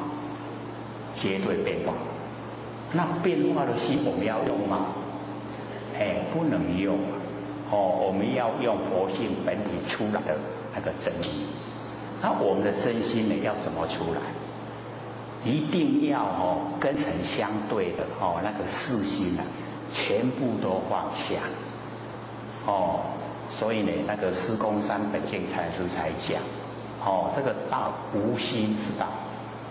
S2: 绝对变化。那变化的心我们要用吗？不能用。我们要用佛性本体出来的那个真心。那我们的真心呢，要怎么出来？一定要根尘相对的那个四心啊，全部都放下。所以呢，那个师公山本净禅师才讲，这个道无心之道。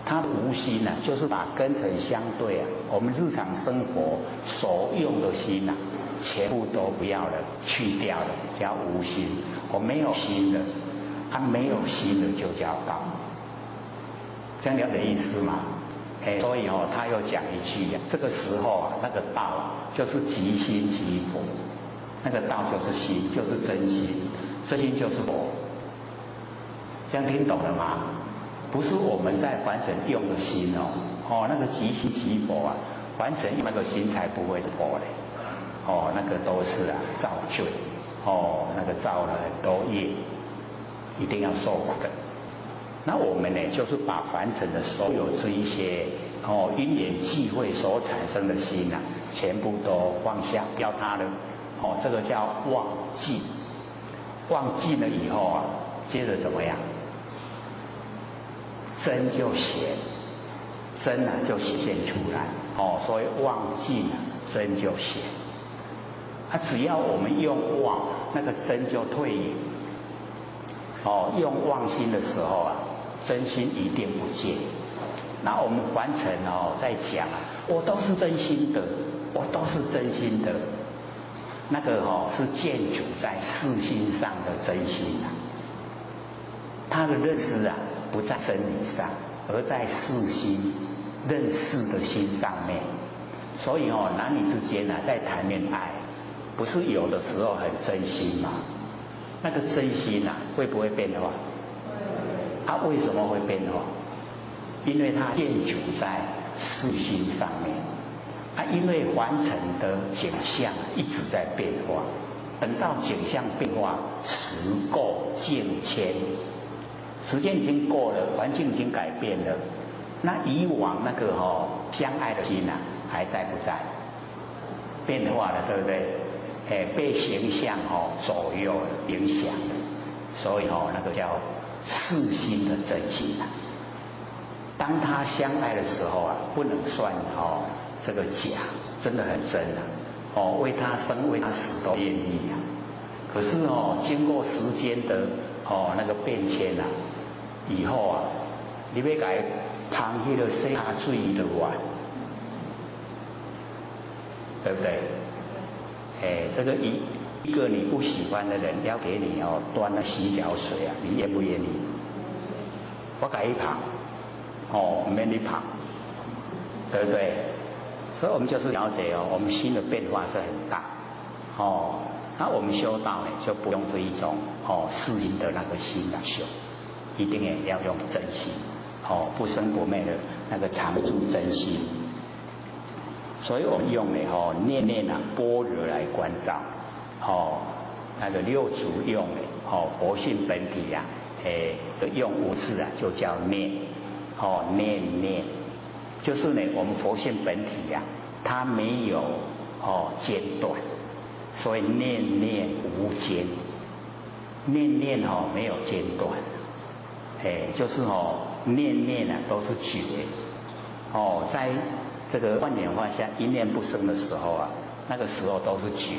S2: 它的无心呢，就是把根尘相对啊，我们日常生活所用的心啊，全部都不要了，去掉了，叫无心。我没有心的，没有心的就叫道。这样了解意思吗？所以他又讲一句这个时候啊，那个道啊，就是即心即佛。那个道就是心，就是真心，真心就是佛。这样听懂了吗？不是我们在凡尘用的心那个即心即佛啊，凡尘用那个心才不会是佛嘞。那个都是造罪，那个造了很多业，一定要受苦的。那我们呢，就是把凡尘的所有这一些因缘际会所产生的心啊，全部都放下，不要它了。这个叫忘记。忘记了以后啊，接着怎么样？真就显，真就显现出来。所以忘记了，真就显。只要我们用忘，那个真就退隐。用忘心的时候啊，真心一定不见。那我们凡尘在讲我都是真心的，我都是真心的。那个是建筑在事心上的真心他的认识不在真理上，而在事心认识的心上面。所以男女之间在谈恋爱，不是有的时候很真心吗？那个真心会不会变化？为什么会变化？因为它建筑在事心上面。因为凡尘的景象一直在变化，等到景象变化，时过境迁，时间已经过了，环境已经改变了，那以往那个相爱的心还在不在？变化了，对不对？被形象左右影响了，所以那个叫世心的真心当他相爱的时候不能算这个假，真的很真为他生为他死都愿意可是经过时间的那个变迁以后你要给他烫那个洗下水的碗，对不对？这个一个你不喜欢的人要给你端了洗脚水你愿不愿意？我给一旁不免你旁，对不对？所以我们就是了解我们心的变化是很大那我们修道呢，就不用这一种世音的那个心来修，一定也要用真心不生不灭的那个常住真心。所以我们用念念般若来关照那个六祖用佛性本体这用无字就叫念念念。就是呢，我们佛性本体它没有间断，所以念念无间，念念没有间断，就是念念都是觉在这个万缘化下一念不生的时候那个时候都是觉，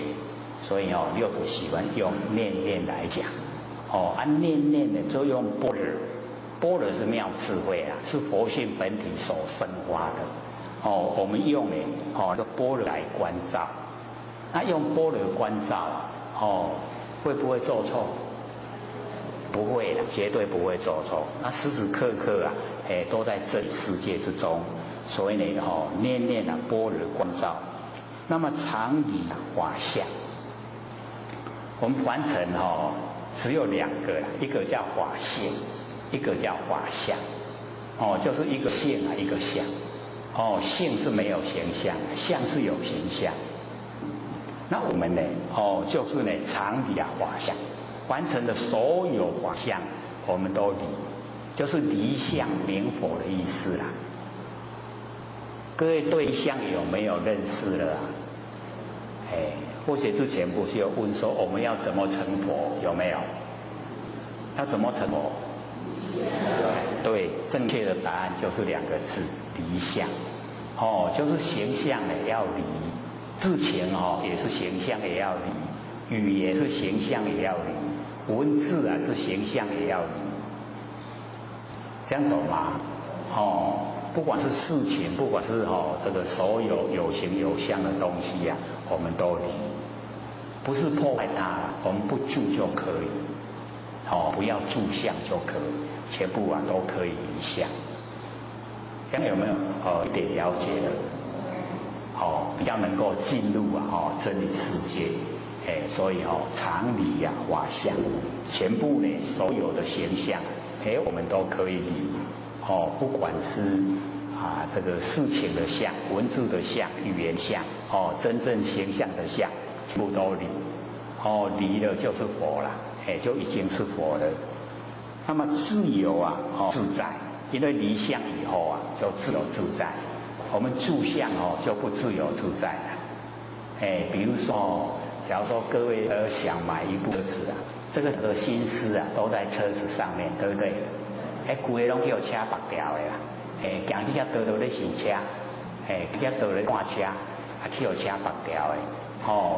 S2: 所以六祖喜欢用念念来讲念念呢就用般若。般若是妙智慧是佛性本体所生发的我们用呢这个般若来关照。那用般若关照会不会做错？不会的，绝对不会做错。那时时刻刻都在这世界之中。所以呢，念念啊般若观照。那么常理法相，我们凡尘只有两个啦，一个叫法性，一个叫法相。就是一个性啊，一个相。性是没有形象，相是有形象。那我们呢，就是呢常理啊法相，凡尘的所有法相，我们都离，就是离相明佛的意思啦。各位对相有没有认识了啊？或许之前不是有问说我们要怎么成佛，有没有？要怎么成佛？对，正确的答案就是两个字：离相。就是形象呢要离，事情也是形象也要离，语言是形象也要离，文字啊是形象也要离，这样懂吗？不管是事情，不管是这个所有有形有相的东西啊，我们都离，不是破坏它，我们不住就可以，不要住相就可以，全部啊都可以离相。这样有没有一点了解了？比较能够进入真理世界。所以常理啊法相，全部呢所有的形象，我们都可以理。不管是这个事情的相、文字的相、语言相，真正形象的相，全部都离。离了就是佛了，就已经是佛了。那么自由啊，自在，因为离相以后啊，就自由自在。我们住相就不自由自在了。比如说假如说各位想买一部车子啊，这个心思啊都在车子上面，对不对？规个拢叫车白条的啦。行去遐倒咧修车，遐倒咧换车，跳车白条的。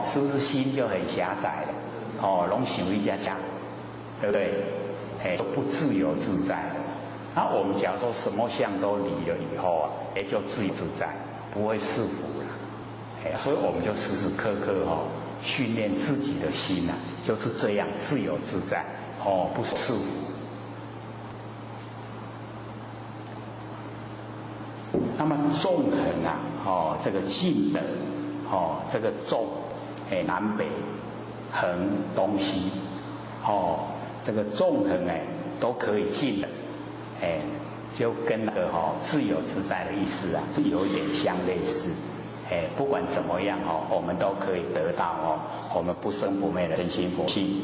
S2: 是不是心就很狭窄了？拢想一家车，对不对？都不自由自在了。那我们假如说什么相都离了以后啊，就自由自在，不会束缚了。所以我们就时时刻刻训练自己的心啊，就是这样自由自在，不束缚。那么纵横啊，这个近的，这个纵，南北，横东西，这个纵横都可以近的，就跟那个自由自在的意思啊，是有一点相类似。不管怎么样我们都可以得到我们不生不灭的真心佛性。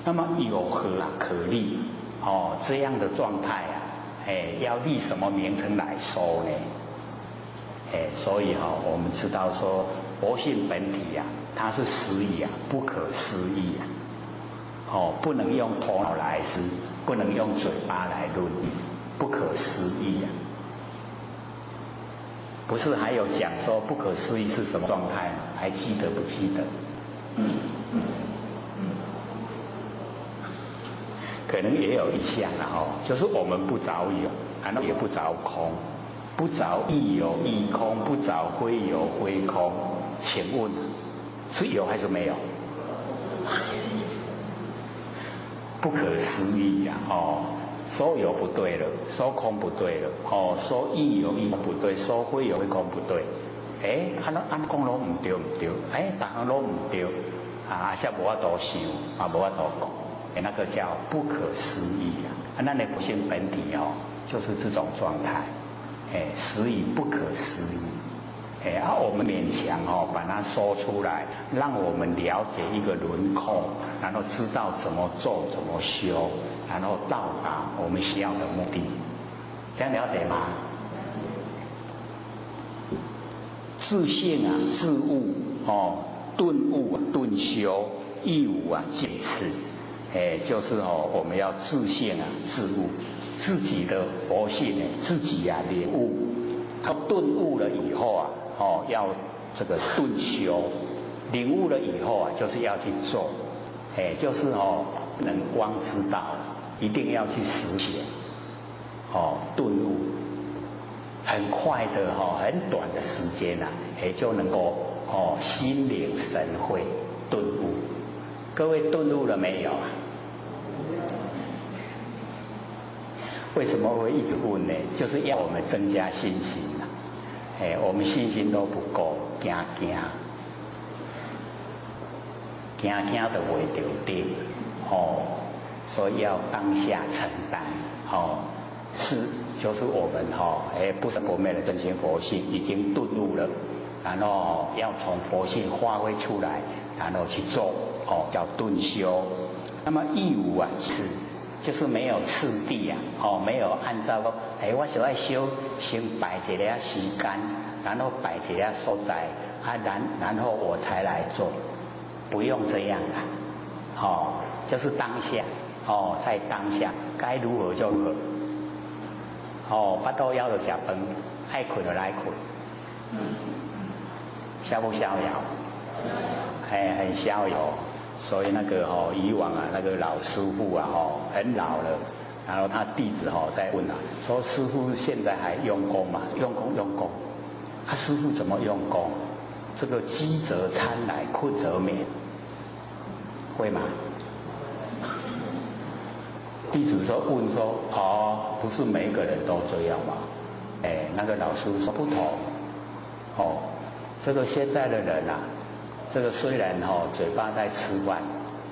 S2: 那么有何可立？这样的状态啊，要立什么名称来说呢？所以我们知道说佛性本体啊，它是实义啊，不可思议啊。不能用头脑来思，不能用嘴巴来论，不可思议啊。不是还有讲说不可思议是什么状态吗？还记得不记得？可能也有一项了就是我们不着有，然后也不着空，不着亦有亦空，不着非有非空。请问是有还是没有？不可思议呀！说有不对了，说空不对了，说亦有亦空不对，说非有非空不对。按讲拢唔对唔对，大家拢唔对，才无法度想，无法度讲。那个叫不可思议啊！那你不信本体就是这种状态，实以不可思议。我们勉强把它说出来，让我们了解一个轮廓，然后知道怎么做、怎么修，然后到达我们需要的目的。这样了解吗？自性啊，自悟顿悟顿修，亦无介次。就是我们要自性啊，自悟自己的佛性自己领悟。他顿悟了以后要这个顿修，领悟了以后就是要去做，就是不能光知道，一定要去实行，顿悟，很快的很短的时间就能够心领神会，顿悟。各位顿悟了没有啊？为什么会一直问呢？就是要我们增加信心啦。我们信心都不够，惊就袂到顶，所以要当下承担，就是我们不生不灭的真心佛性已经顿悟了，然后要从佛性发挥出来，然后去做，叫顿修。那么义务啊，就是没有次第啊，没有按照说，我想要修，先摆一个时间，然后摆一个所在，然后我才来做，不用这样啊，就是当下，在当下该如何就如何，巴肚枵就食饭，爱困就来困，逍不逍遥？很逍遥。所以那个以往啊，那个老师傅啊，很老了，然后他弟子在问啊，说师傅现在还用功吗？用功。师傅怎么用功？这个饥则贪来，困则眠，会吗？弟子问说，不是每一个人都这样嘛？那个老师说不同，这个现在的人啊。这个虽然嘴巴在吃饭，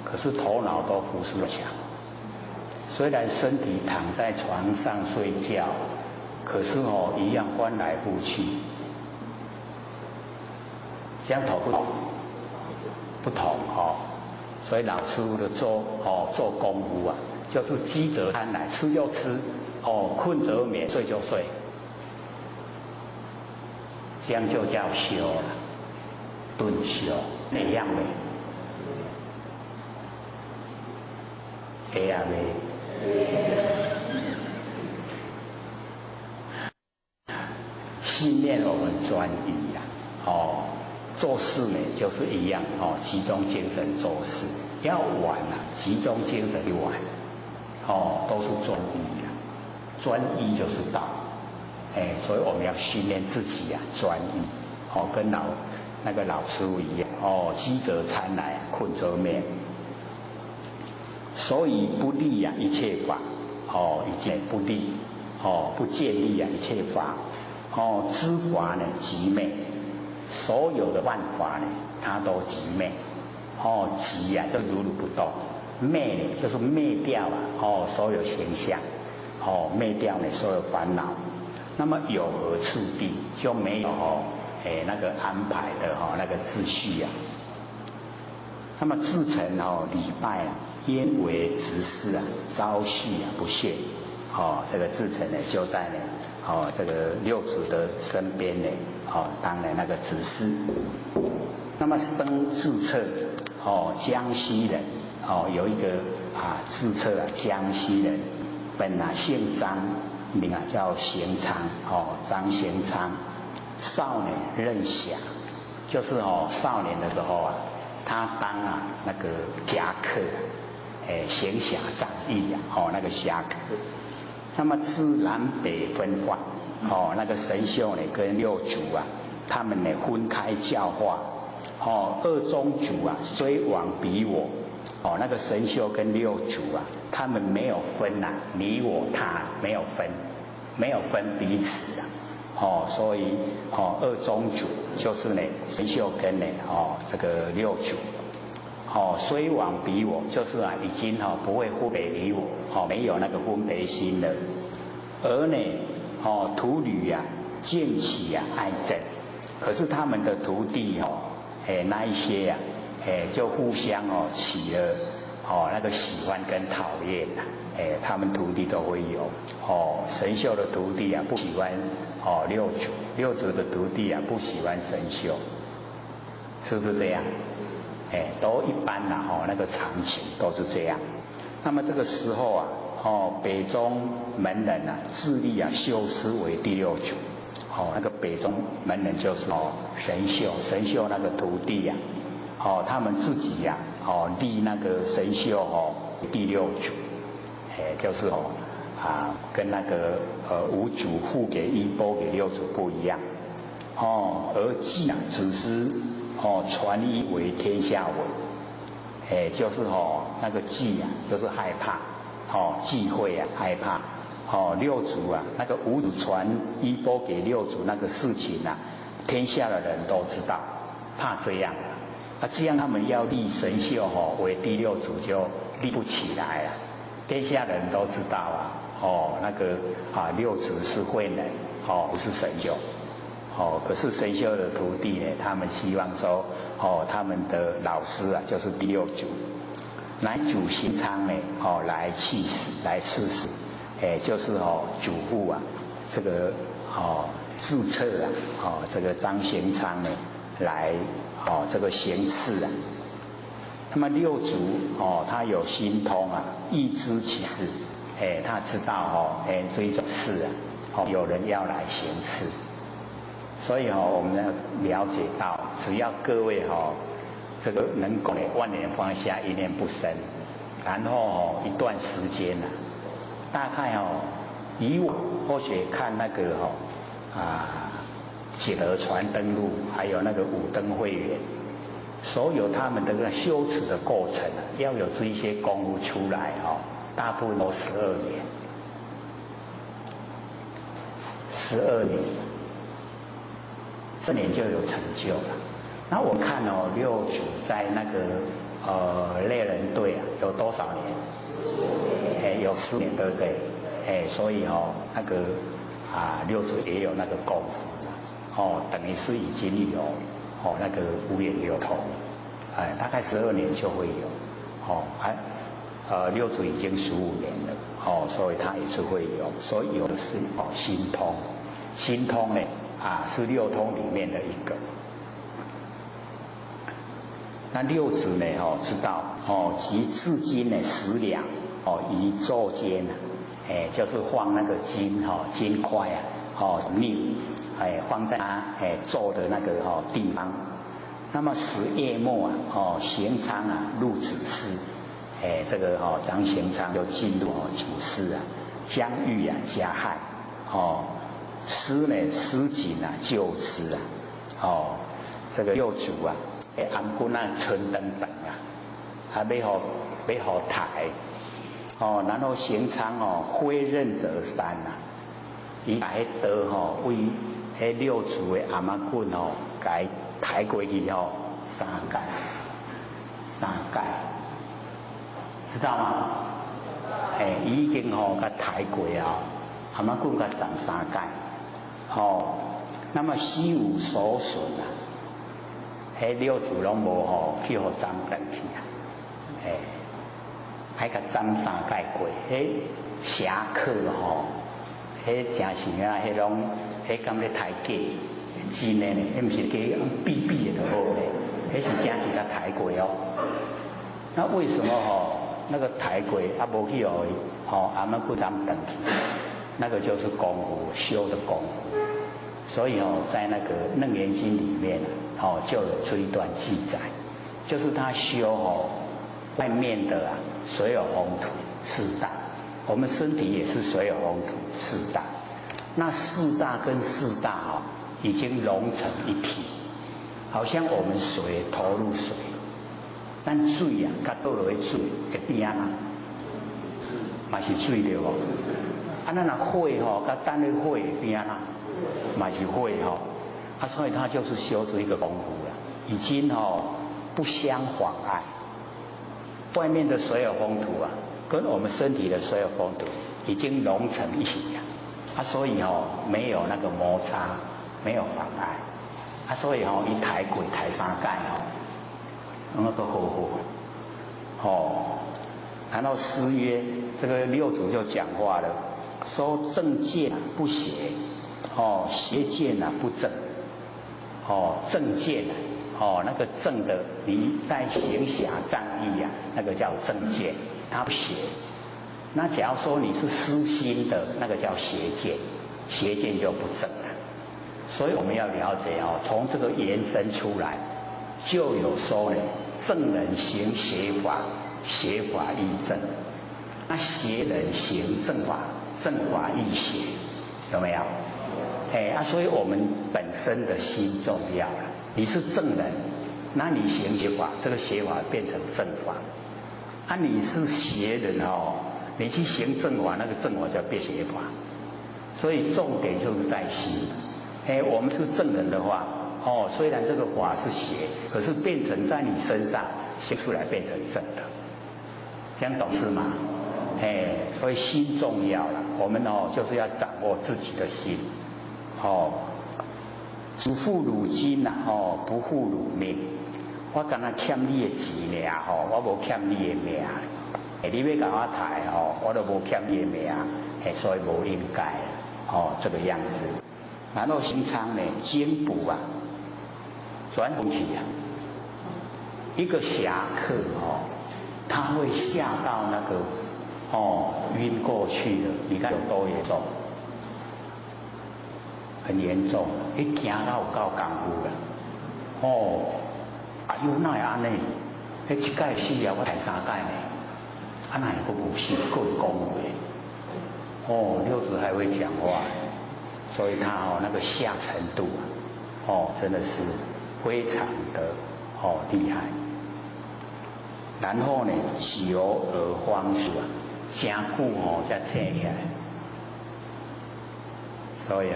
S2: 可是头脑都不是想。虽然身体躺在床上睡觉，可是一样翻来覆去。这样同不同？不同所以老师傅的做功夫啊，就是饥则贪来，吃就吃，困则眠，睡就睡，这样就叫修了。顿修那样的，会啊训练我们专一呀，做事呢就是一样，集中精神做事。要玩啊，集中精神去玩，都是专一呀。专一就是道，所以我们要训练自己呀，专一，跟那个老师傅一样，饥则贪来，困则眠。所以不立啊一切法，一切不立，不建立啊一切法，知法呢即灭，所有的万法呢，它都即灭，即啊就如如不动，灭呢就是灭掉啊，所有形象，灭掉呢所有烦恼。那么有何次第？就没有那个安排的那个秩序啊。那么自成礼拜啊，焉为执事啊，朝夕啊不懈。这个自成呢就在呢这个六祖的身边呢当了那个执事。那么生自册江西人有一个自册江西人，本姓张，名叫贤昌张贤昌。少年任侠，就是少年的时候啊，他当那个侠客，行侠仗义那个侠客。那么自南北分化，那个神秀呢跟六祖啊，他们呢分开教化，二宗主啊虽往彼我，那个神秀跟六祖啊，他们没有分你我他，没有分彼此啊。所以二宗主就是呢神秀跟呢这个六祖，虽往彼我，就是已经不会分别你我，没有那个分别心了。而呢徒女渐起爱憎，可是他们的徒弟那一些就互相起了那个喜欢跟讨厌他们徒弟都会有神秀的徒弟不喜欢六祖的徒弟不喜欢神秀，是不是这样？都一般那个常情都是这样。那么这个时候北宗门人自立修师为第六祖，那个北宗门人就是神秀那个徒弟他们自己立那个神秀第六祖，就是跟那个五祖付给衣钵给六祖不一样，而祭只是传衣为天下闻，就是那个忌就是害怕，忌讳害怕，六祖啊，那个五祖传衣钵给六祖那个事情啊，天下的人都知道，怕这样这样他们要立神秀为第六祖就立不起来了，天下人都知道那个六祖是慧能不是神秀可是神秀的徒弟呢，他们希望说他们的老师啊就是第六祖，来主行仓呢来赐死就是祖父啊这个自册这个张行仓呢来这个行刺啊。那么六祖他有心通啊，意知其事，他知道这种事啊有人要来行刺，所以我们要了解到，只要各位这个能够万年放下，一念不生，然后一段时间大概以我或许看那个解勒传灯录，还有那个五灯会员，所有他们的那个修持的过程要有这一些功夫出来大部分都12年，12年，这年就有成就了。那我看六祖在那个猎人队有多少年？有10年，对不对？所以那个六祖也有那个功夫等于是已经有那个五眼流通，大概12年就会有六祖已经15年了所以他也是会有，所以有的是心通，心通呢是六通里面的一个。那六祖呢知道及至今呢10两以座间就是放那个金块甯放在他坐的那个地方。那么10月末行仓入子师，这个张行仓就进入子师将欲加害师呢师景救之这个六祖安姑那春灯等要好抬然后行仓挥刃折山伊把刀为六祖的阿妈棍给抬过去3盖，知道吗？已经给抬过阿妈棍给长3盖那么虚无所损六祖拢无去互斩断去还甲斩3盖过，侠客真是迄拢敢咧抬价，真的呢，毋是假比的就好咧，是真是甲抬过那为什么那个抬过无去阿妈不斩断去？那个就是功夫修的功夫。所以在那个《楞严经》里面就有这一段记载，就是他修外面的所有红土4大，我们身体也是所有红土4大，那4大跟4大已经融成一体，好像我们水投入水，但水甲倒落去水会变嘛是水对无？咱若火甲等咧火会变嘛是火所以他就是修这一个功夫了，已经不相妨碍。外面的所有风土跟我们身体的所有风土已经融成一体所以没有那个摩擦，没有妨碍所以一抬过抬3盖那个好然后诗曰，这个六祖就讲话了，说正见不邪邪见不正正见那个正的你在行侠仗义那个叫正见，它不邪。那假如说你是私心的，那个叫邪见，邪见就不正了。所以我们要了解从这个延伸出来，就有说呢，正人行邪法，邪法亦正；那邪人行正法，正法亦邪，有没有？所以我们本身的心重要了。你是正人，那你行邪法，这个邪法变成正法；你是邪人你去行正法，那个正法叫变邪法。所以重点就是在心。我们是正人的话，虽然这个法是邪，可是变成在你身上行出来变成正的，这样懂事吗？所以心重要了。我们就是要掌握自己的心。主妇汝金呐，不负汝命。我敢若欠你的钱尔，我无欠你的命。你要甲我抬，我都无欠你的命，所以无应该，这个样子。然后心仓呢，经补啊，转回去啊，一个侠客他会吓到那个晕过去的，你看有多严重？很严重，一行到有够功夫啦。哎呦，哪会安尼？迄一届死啊，我抬3届呢，哪会佫无死，佫会讲话？六祖还会讲话，所以他那个下程度真的是非常的厉害。然后呢，久而方术啊，真久才醒起来。所以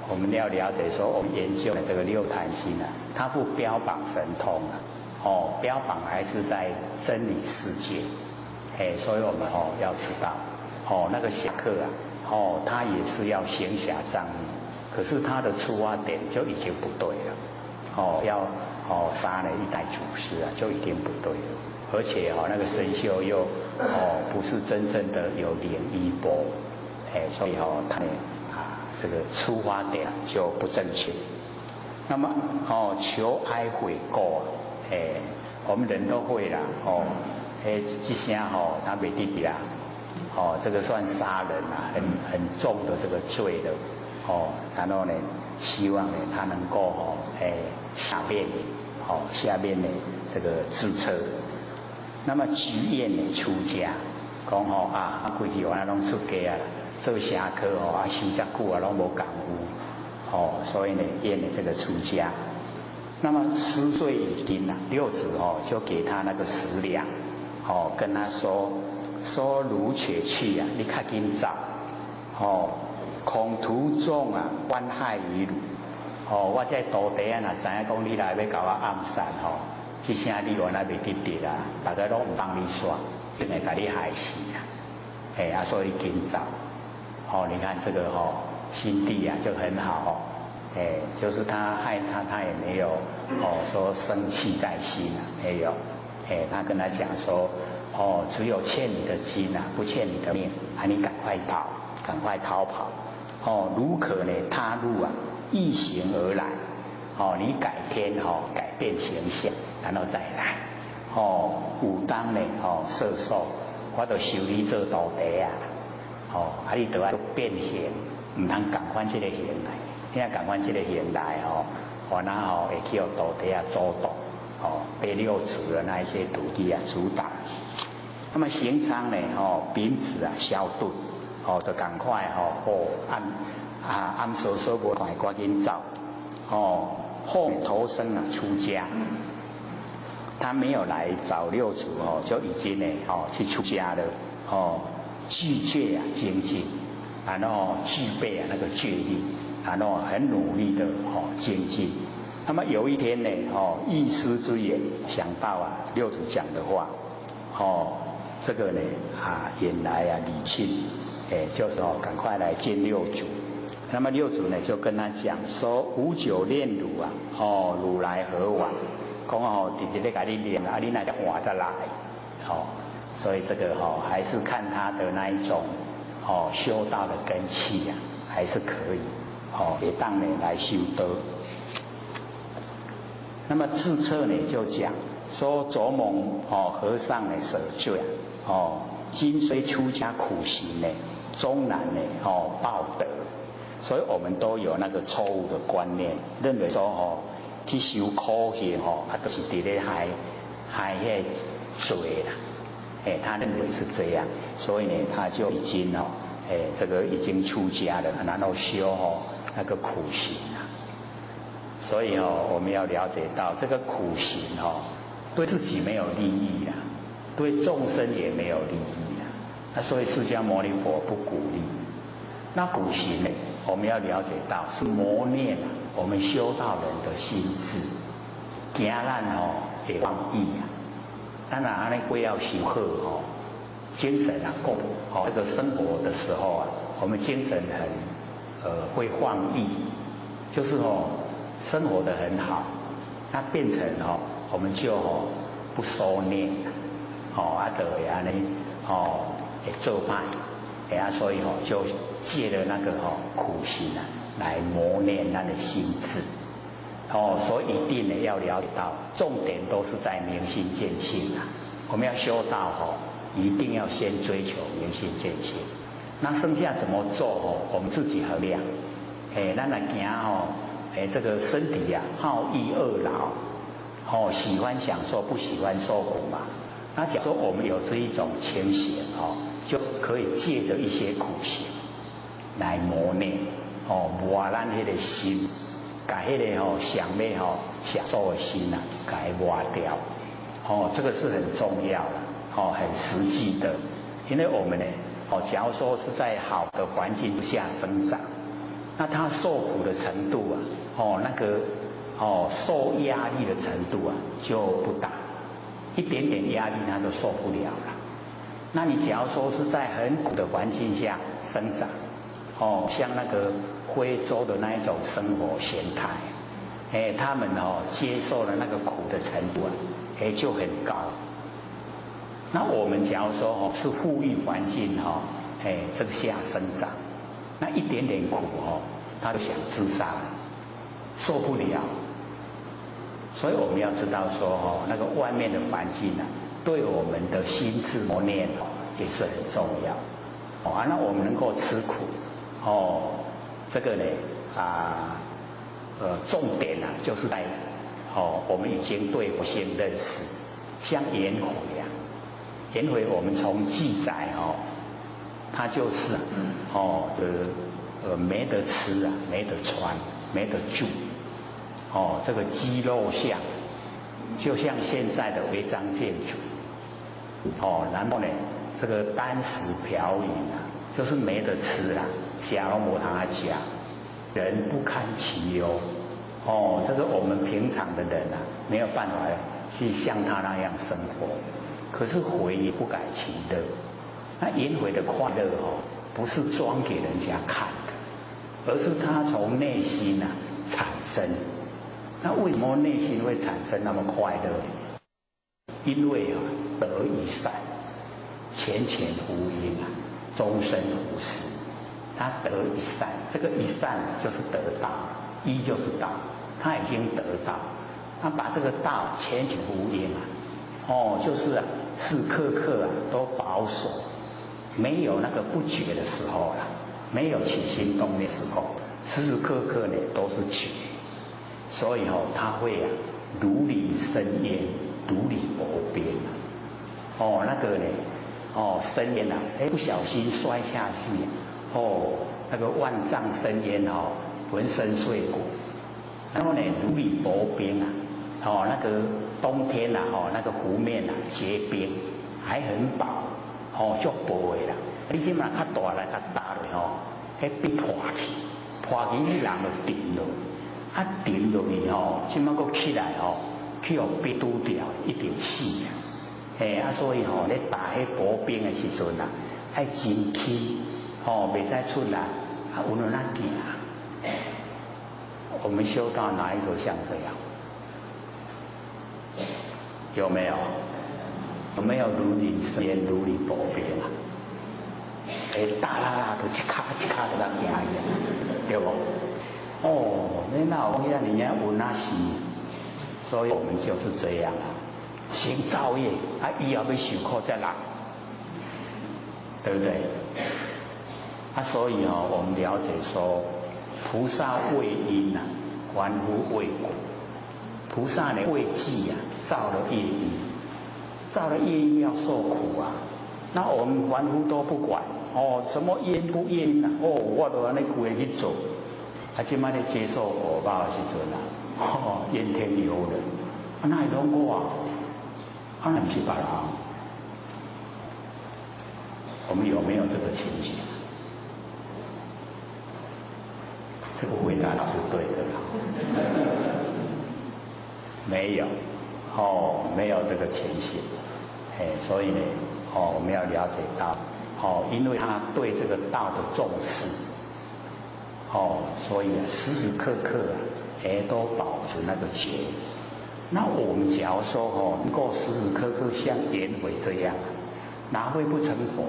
S2: 我们要了解说，我们研究这个六坛心啊，它不标榜神通啊，标榜还是在真理世界，所以我们要知道，那个侠客啊，他也是要行侠仗义，可是他的出发点就已经不对了，要杀了一代祖师啊，就已经不对了，而且那个神秀又不是真正的有灵衣钵，所以他呢。这个出发点就不正确。那么求哀悔过我们人都会啦这声他没弟弟啦这个算杀人啦，很重的这个罪的然后呢，希望呢他能够下面呢这个自测。那么举愿呢出家，讲过去我拢出家啊。做侠客修遮久啊，拢无功夫所以呢，愿这个出家。那么10岁已经了，六祖就给他那个10两，跟他说汝且去啊，你较紧走恐途中啊，关害于汝我这徒弟啊，若知影讲你来要甲我暗杀这声你原来袂得得啦，大家拢唔帮你耍，真会甲你害死啊所以紧走。你看这个心地啊就很好就是他害他也没有说生气在心啊，没有他跟他讲说只有欠你的金啊，不欠你的命你赶快跑，赶快逃跑如可呢他路啊异行而来你改天改变形象，然后再来有当呢摄受，我就收你做徒弟啊你都要变形，唔通赶快这个形来，你要赶快这个形来然后会去徒弟啊主导被六祖的那一些徒弟啊主导。那么行仓呢丙子啊消顿就赶快按所说无快赶紧走后投生啊出家。他没有来找六祖就已经呢去出家了具戒啊精进，然后具备那个戒力，然后很努力的精进。那么有一天呢一师之言想到六祖讲的话这个呢引来理庆就是赶快来见六祖。那么六祖呢就跟他讲说无酒炼乳乳来何往，讲弟弟在给你炼你哪叫活得来所以这个还是看他的那一种修道的根器还是可以也当呢来修德。那么自测呢就讲说卓蒙和尚呢舍罪今虽出家苦行呢，终难呢报德。所以我们都有那个错误的观念，认为说去修苦行都是伫咧害迄罪啦。他认为是这样，所以呢，他就已经这个已经出家了，然后修那个苦行所以我们要了解到这个苦行对自己没有利益对众生也没有利益所以释迦牟尼佛不鼓励。那苦行呢，我们要了解到是磨练我们修道人的心智，惊咱会放逸啊。当然安尼不要修好精神够这个生活的时候我们精神很会放逸，就是生活得很好，那变成我们就不收敛就会安尼会做歹所以就借了那个苦行来磨练咱的心智所以一定要了解到，重点都是在明心见性我们要修道一定要先追求明心见性。那剩下怎么做我们自己衡量。咱来行这个身体好逸恶劳喜欢享受不喜欢受苦嘛。那假如说我们有这一种情形就可以借着一些苦行来磨练磨咱那个心，把那个想要享受的心给它磨掉这个是很重要的很实际的。因为我们呢假如说是在好的环境下生长，那他受苦的程度那个受压力的程度就不大，一点点压力他都受不了了。那你假如说是在很苦的环境下生长像那个非洲的那一种生活形态他们接受的那个苦的程度就很高。那我们假如说是富裕环境这个下生长，那一点点苦他就想自杀，受不了。所以我们要知道说那个外面的环境对我们的心智磨练也是很重要那我们能够吃苦这个呢重点就是在我们已经对佛性认识。像颜回颜回我们从记载他就是没得吃没得穿没得住这个肌肉相，就像现在的违章建筑然后呢这个单食瓢饮就是没得吃家都没他家，人不堪其忧这个我们平常的人没有办法去像他那样生活。可是回也不改其乐，那颜回的快乐不是装给人家看的，而是他从内心产生。那为什么内心会产生那么快乐？因为得一善，前前呼应终身无私。他得一善，这个一善就是得道，一就是道，他已经得到，他把这个道前前呼应就是时刻刻都保守，没有那个不觉的时候没有起心动念的时候，时时刻刻呢都是觉。所以他会如履深渊，如履薄冰那个呢深渊不小心摔下去那个万丈深渊浑身碎骨。然后呢如履薄冰那个冬天那个湖面结冰还很薄足薄的啦。你即嘛较大来打落迄冰破去，破去迄人就沉落，沉落去即嘛佫起来去互冰拄掉，一定死所以咧打迄薄冰的时阵爱真气袂使出来有哪行我们修道哪一个像这样？有没有？有没有如履深渊，如履薄冰大啦就一卡一卡就当行去，对不？你那有遐尼有那是，所以我们就是这样先造业以后要受苦再来，对不对？所以我们了解说，菩萨为因凡夫为果。菩萨呢为己造了业因，造了业因要受苦那我们凡夫都不管什么业不业因我都安尼规个去做，即摆咧接受果报的时阵怨天尤人，哪会拢我哪不是别人？我们有没有这个情形？这个回答是对的啦。没有，没有这个情形，所以呢，我们要了解到，因为他对这个道的重视，所以时时刻刻都保持那个觉。那我们假如说能够时时刻刻像颜回这样，哪会不成佛？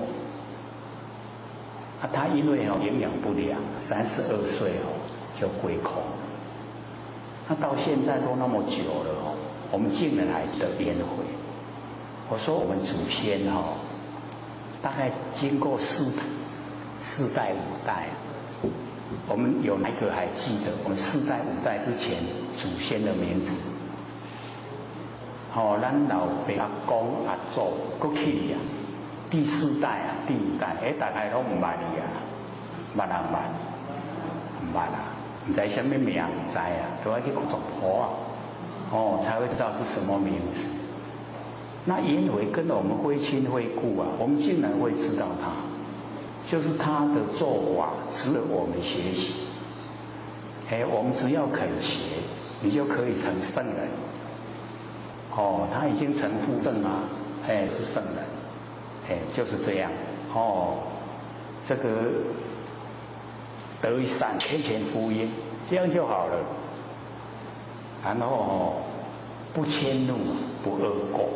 S2: 他因为营养不良，32岁就归空。那到现在都那么久了我们竟然还得颜回。我说我们祖先大概经过四代5代，我们有哪个还记得我们4代5代之前祖先的名字？咱老爸阿公阿祖过去啊，第4代啊，第5代，大概都唔捌你啊，捌人捌，唔捌啊，唔知什么名，唔知啊，都要去族谱啊，才会知道是什么名字。那颜回跟我们非亲非故啊，我们竟然会知道他，就是他的做法值得我们学习。我们只要肯学，你就可以成圣人。他已经成父圣了，是圣人，就是这样。这个得一善，天前福音，这样就好了。然后不迁怒，不恶过，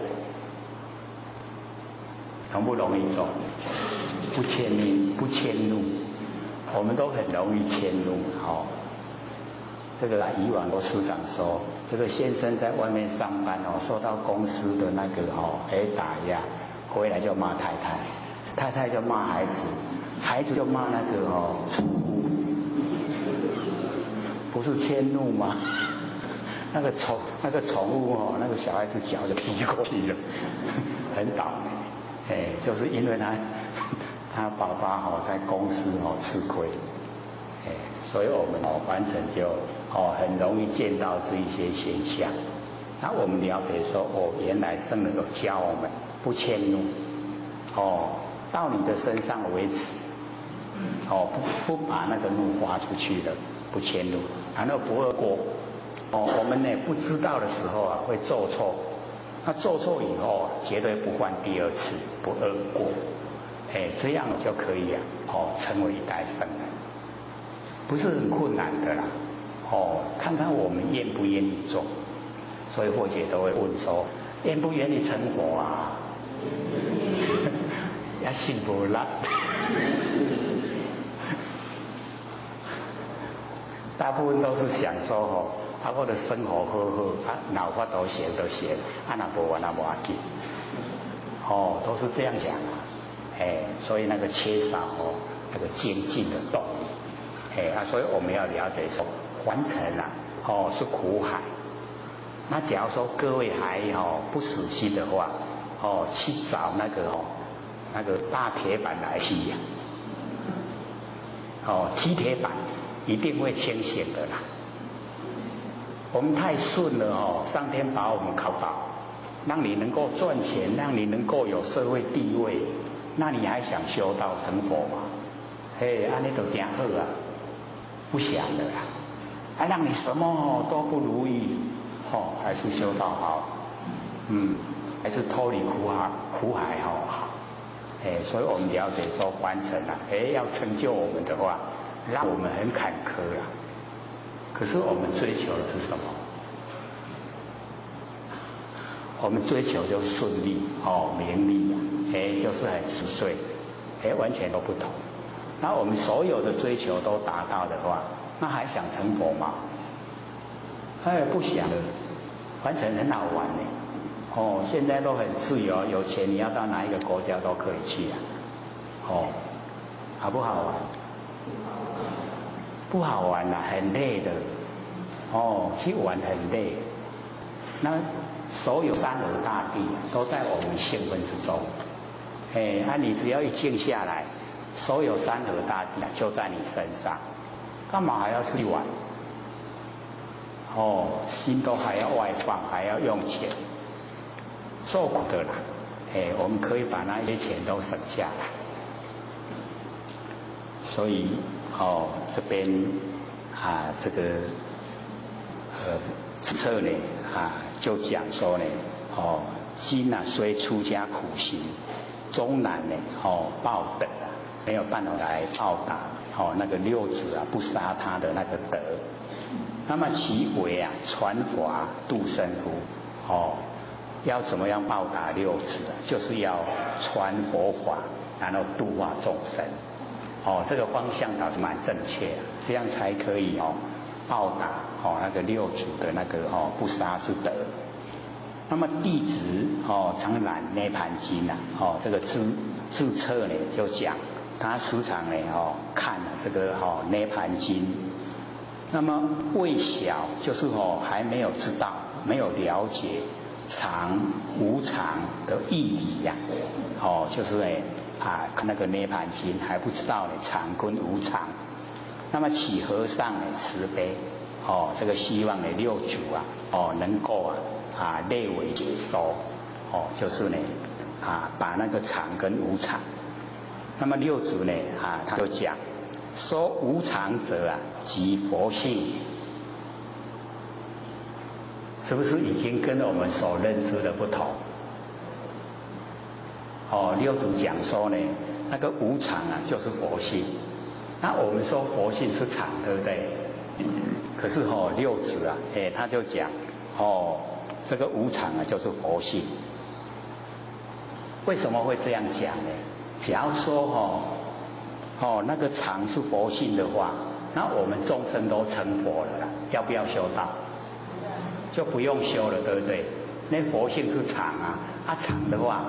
S2: 容不容易做？不迁怒，我们都很容易迁怒。这个以往我师长说，这个先生在外面上班受到公司的那个打压，回来就骂太太，太太就骂孩子，孩子就骂那个宠物，不是迁怒吗？那个宠物那个小孩子脚就踢过去了，很倒霉。就是因为他爸爸在公司吃亏，所以我们完全就很容易见到这一些现象。那我们了解说，原来圣人有教我们不迁怒，到你的身上为止，不把那个怒发出去了，不迁怒，然后不恶过。我们呢不知道的时候会做错，那做错以后绝对不犯第2次，不恶过，这样就可以成为一代圣人，不是很困难的啦。看看我们愿不愿意做，所以或许都会问说，愿不愿意成佛啊？也信不啦。大部分都是想说我的生活好，脑法都行就行，若无完无要紧，都是这样讲所以那个缺少那个精进的动力，所以我们要了解说，凡尘是苦海。那假如说各位还不死心的话，去找那个大铁板来踢呀，踢铁板一定会清醒的啦。我们太顺了上天把我们考倒，让你能够赚钱，让你能够有社会地位，那你还想修道成佛吗？安尼就真好啊，不想的啦。让你什么都不如意，还是修道好，还是脱离苦海好。所以我们了解说，凡尘要成就我们的话，让我们很坎坷啦。可是我们追求的是什么？我们追求就顺利名利就是很实碎，完全都不同。那我们所有的追求都达到的话，那还想成佛吗？不想了。凡尘很好玩呢。现在都很自由，有钱你要到哪一个国家都可以去啊。好不好玩？不好玩啦，很累的。去玩很累。那所有山河大地都在我们兴奋之中。你只要一静下来，所有山河大地就在你身上，干嘛还要出去玩？心都还要外放，还要用钱，受苦的啦。我们可以把那些钱都省下来。所以这边这个册呢就讲说呢今虽出家苦行，终难呢报德没有办法来报答那个六祖不杀他的那个德。那么其为传法度生乎？要怎么样报答六祖就是要传佛法，然后度化众生。这个方向倒是蛮正确的，这样才可以报答那个六祖的那个不杀之德。那么弟子常览涅盘经这个自册呢就讲，他时常呢看这个涅盘经。那么未晓就是还没有知道，没有了解常无常的义理就是呢看那个涅盘经还不知道呢常跟无常。那么启和尚呢慈悲这个希望呢六祖能够内为解说就是呢把那个常跟无常。那么六祖呢他就讲说无常者即佛性，是不是已经跟我们所认知的不同？六祖讲说呢，那个无常就是佛性。那我们说佛性是常，对不对？可是六祖他就讲这个无常就是佛性。为什么会这样讲呢？假如说那个常是佛性的话，那我们众生都成佛了啦，要不要修道？就不用修了，对不对？那佛性是常常的话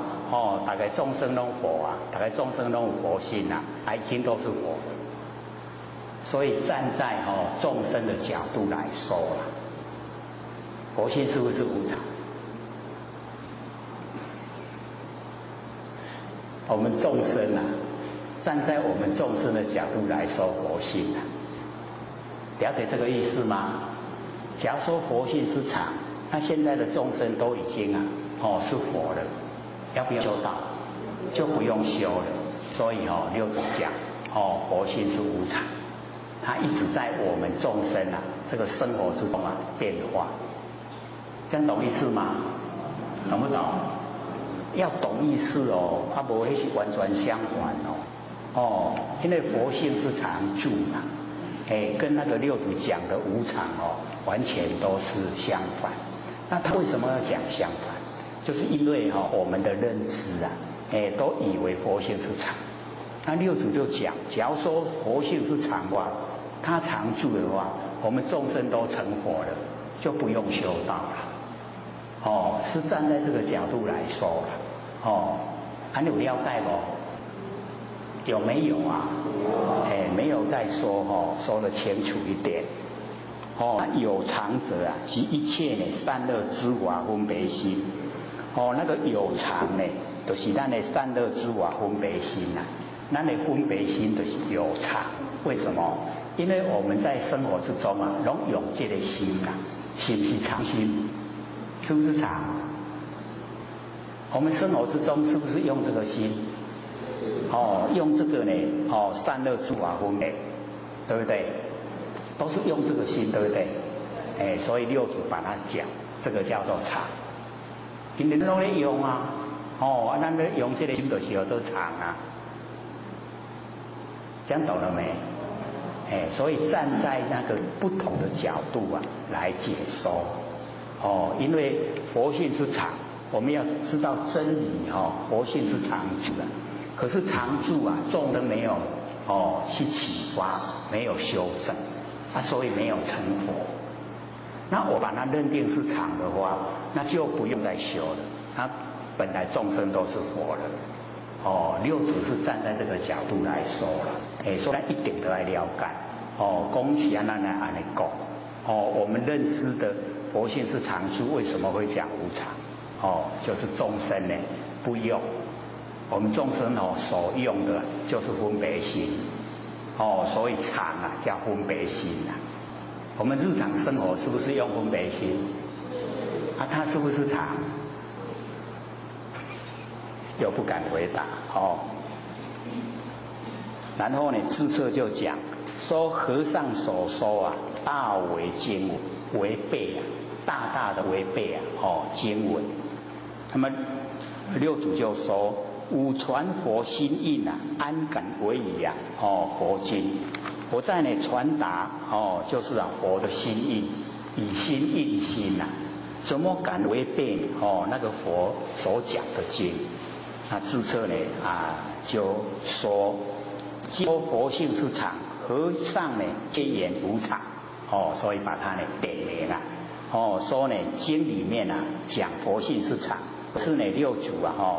S2: 大概众生都佛大概众生都有佛性已经都是佛。所以站在众生的角度来说佛性是不是无常？我们众生站在我们众生的角度来说佛性了解这个意思吗？假如说佛性是常，那现在的众生都已经是佛了，要不要修道？就不用修了。所以六祖讲佛性是无常，它一直在我们众生这个生活之中变化。这样懂意思吗？懂不懂？要懂意思不会是完全相反因为佛性是常住跟那个六祖讲的无常完全都是相反。那他为什么要讲相反？就是因为我们的认知都以为佛性是常。那六祖就讲，假如说佛性是常的话，他常住的话，我们众生都成佛了，就不用修道了。是站在这个角度来说了。你有了解不？有没有没有再说说得清楚一点。有常者即一切呢善恶之法分别心。那个有常呢，就是咱的善恶之法分别心咱的分别心就是有常。为什么？因为我们在生活之中拢用这个心是不是常心？是不是常？我们生活之中是不是用这个心？用这个呢善恶之法分别，对不对？都是用这个心，对不对？所以六祖把它讲，这个叫做常。今天都在用咱在用这个心就是叫做常这样懂了没？所以站在那个不同的角度来解说因为佛性是常，我们要知道真理佛性是常住可是常住众生没有去启发，没有修正所以没有成佛。那我把它认定是常的话，那就不用再修了。那本来众生都是佛了。六祖是站在这个角度来说了，所以咱一定都要了解。讲起咱来安尼讲，我们认知的佛性是常住，为什么会讲无常？就是众生呢不用，我们众生所用的就是分别心。所以常叫分别心我们日常生活是不是用分别心？它是不是常？又不敢回答然后呢，自册就讲说和尚所说啊，大为经文，违背啊，大大的违背啊，经文。那么六祖就说：五传佛心印啊，安敢为矣啊！佛经，我在呢传达就是佛的心印，以心印心呐，怎么敢违背那个佛所讲的经？那自册呢就说，说佛性是常，和尚呢皆言无常，所以把它呢点名了，说呢经里面讲佛性是常。可是呢，六祖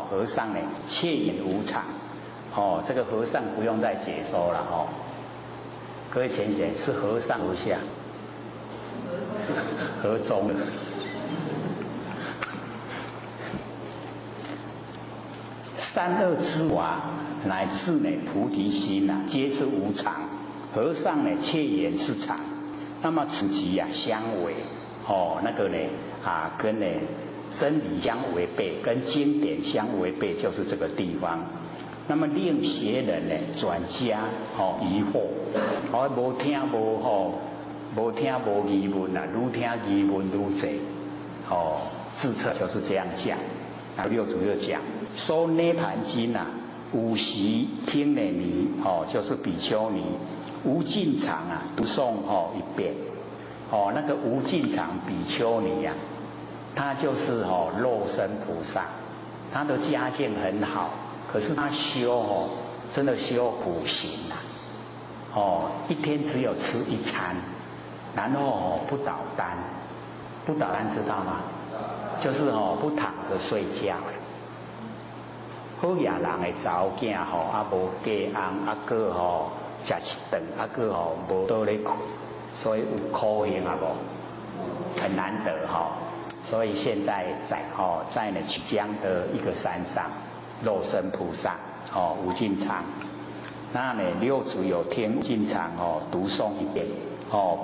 S2: 和尚呢，切言无常，这个和尚不用再解说了各位浅显是和尚如下，和中的。三恶之法乃至呢菩提心皆是无常。和尚呢切言是常，那么此即相违，那个呢跟呢。真理相违背，跟经典相违背，就是这个地方。那么令邪人呢转加疑惑，无听无疑问愈听疑问愈多。自册就是这样讲。那六祖就讲说《涅盘经》五时听呢尼，就是比丘尼无尽常读诵一遍。那个无尽常比丘尼他就是肉身菩萨，他的家境很好，可是他修真的修苦行一天只有吃一餐，然后不倒单，不倒单知道吗？就是不躺着睡觉。好野人的查某囝无嫁翁，个食一顿，个无倒咧困，所以有苦行无，很难得所以现在在曲江的一个山上，肉身菩萨无尽常，那呢六祖有听无尽常读诵一遍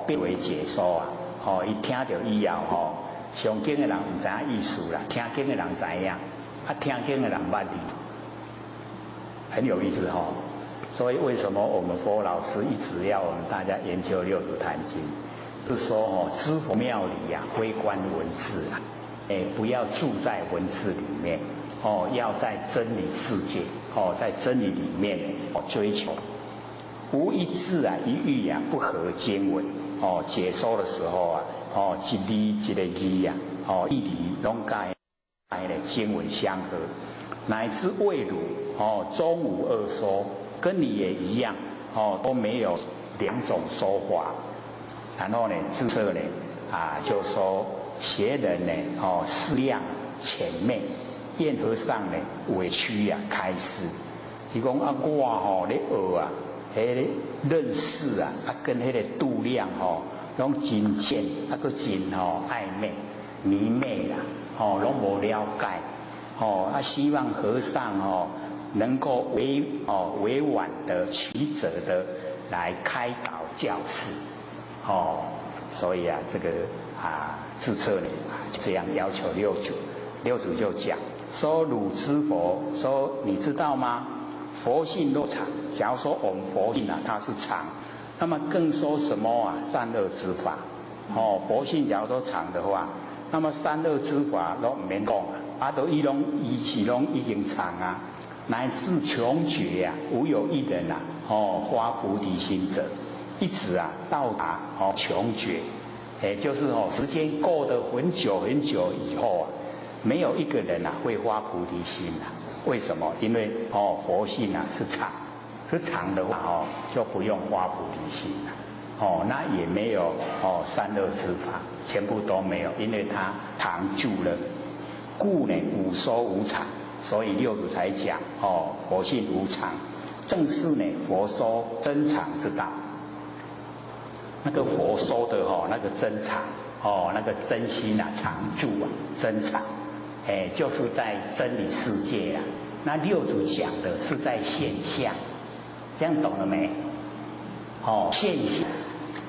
S2: 变为解说伊听到以后上经的人唔知影意思啦，听经的人知影，听经的人捌字，很有意思所以为什么我们佛老师一直要我们大家研究六祖坛经？是说知佛妙理微观文字不要住在文字里面要在真理世界在真理里面追求，无一字一语不合经文解说的时候一字一个字义理拢跟经文相合，乃至魏儒中无二说，跟你也一样都没有两种说法。然后呢，自册呢就说邪人呢思量浅昧，燕和尚呢委屈开示，伊讲我咧学迄个认识跟迄个度量拢真浅，个真暧昧迷昧啦拢无了解希望和尚能够委婉的曲折的来开导教示所以这个自册呢就这样要求六祖，六祖就讲说汝知佛，说你知道吗？佛性若常，假如说我们佛性它是常，那么更说什么善恶之法佛性假如说常的话，那么善恶之法都唔免讲都伊是拢已经常乃至穷绝无有一人发菩提心者，一直到达穷绝，就是时间过得很久很久以后没有一个人会发菩提心为什么？因为佛性是常，是常的话就不用发菩提心那也没有善恶之法，全部都没有，因为它常住了，故呢无说无常，所以六祖才讲佛性无常，正是呢佛说真常之道。那个佛说的那个真常那个真心常住真常就是在真理世界那六祖讲的是在现象，这样懂了没？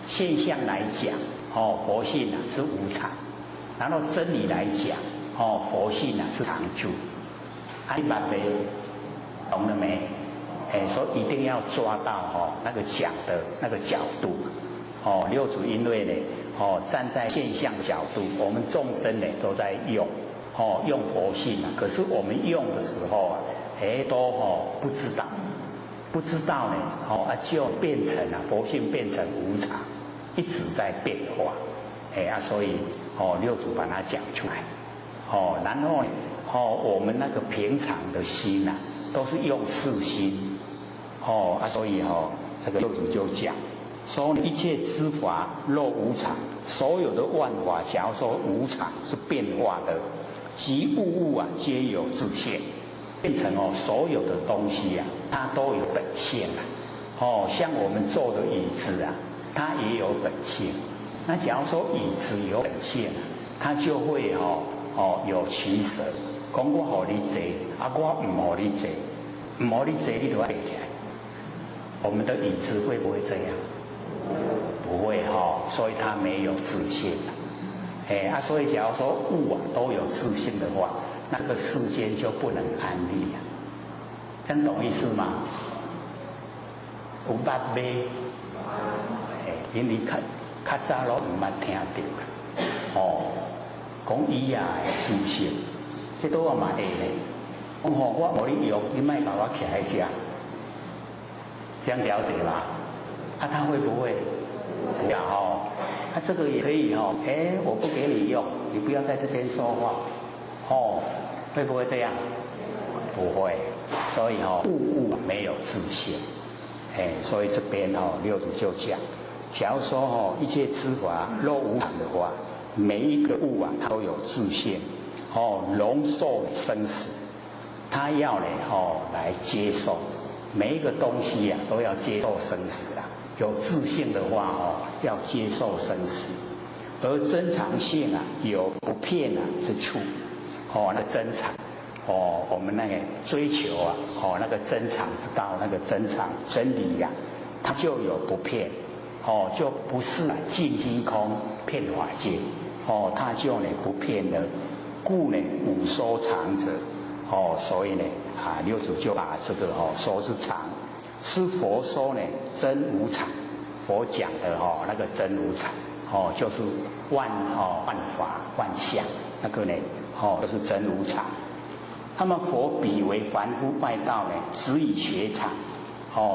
S2: 现象来讲佛性是无常，然后真理来讲佛性是常住，你把懂了没？说一定要抓到那个讲的那个角度，六祖因为呢，站在现象角度，我们众生呢都在用，用佛性啊，可是我们用的时候啊，都不知道。不知道呢，就变成了佛性变成无常，一直在变化，所以六祖把它讲出来，然后呢，我们那个平常的心呐，都是用四心，所以这个六祖就讲说一切之法若无常，所有的万法，假如说无常是变化的，即物物啊皆有自性。变成所有的东西啊，它都有本性啊。像我们坐的椅子啊，它也有本性。那假如说椅子有本性，它就会有取舍。讲我好你坐，我唔好你坐，唔好你坐，你就要背起来。我们的椅子会不会这样？不会所以它没有自性所以假如说物啊都有自性的话，那个世间就不能安利啊，这样懂意思吗？有捌买，因为较早拢唔捌听到讲伊啊的自性，这都我嘛会咧。我无你用，你莫把我徛在这，这样了解吧？他会不会？不要这个也可以我不给你用，你不要在这边说话。会不会这样？不会，所以物没有自性，所以这边六祖就讲，假如说一切之法若无常的话，每一个物啊，它都有自性，容受生死，它要呢来接受，每一个东西啊都要接受生死啊，有自性的话要接受生死，而真常性啊有不骗之处。那真常，我们那个追求啊，那个真常之道，那个真常真理呀，它就有不骗，就不是尽虚空骗法界，它就呢不骗的，故呢无收藏者，所以呢六祖就把这个说是常，是佛说呢真无常，佛讲的那个真无常，就是万法万象，那个呢。就是真无常。那么佛比为凡夫外道呢，只以学常。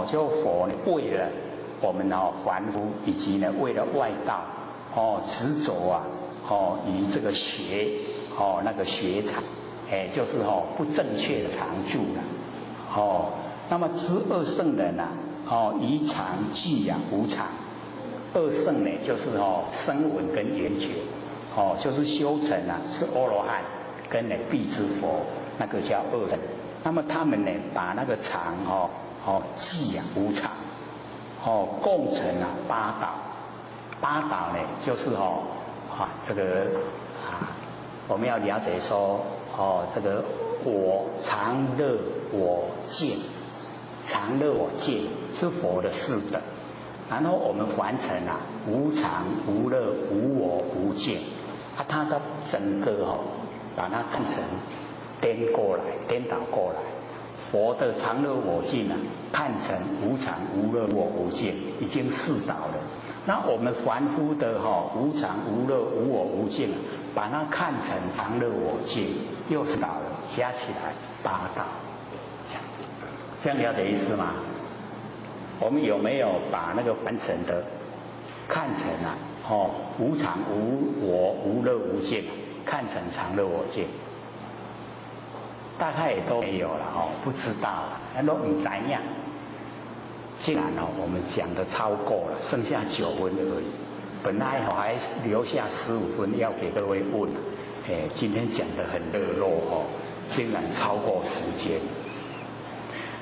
S2: 就佛呢，为了我们凡夫以及呢，为了外道，执着啊，以这个学，那个学常，就是不正确的常住了。那么知二圣人啊，以常寂啊无常。二圣呢，就是声闻跟缘觉。就是修成啊，是阿罗汉跟呢辟支佛，那个叫二圣。那么他们呢，把那个常寂啊无常，共成啊八道。八道呢，就是这个我们要了解说这个我常乐我净，常乐我净是佛的四等。然后我们凡尘啊，无常无乐无我无净。他的整个把它看成颠倒过来，佛的常乐我净啊，看成无常无乐我无净，已经四倒了。那我们凡夫的无常无乐无我无净啊，把它看成常乐我净，又是倒了，加起来八道。这样了解意思吗？我们有没有把那个凡尘的看成啊？无常无我无乐无净，看成常乐我净，大概也都没有了不知道了，那都唔知样。既然我们讲的超过了，剩下9分而已。本来还留下15分要给各位问，今天讲得很热络竟然超过时间，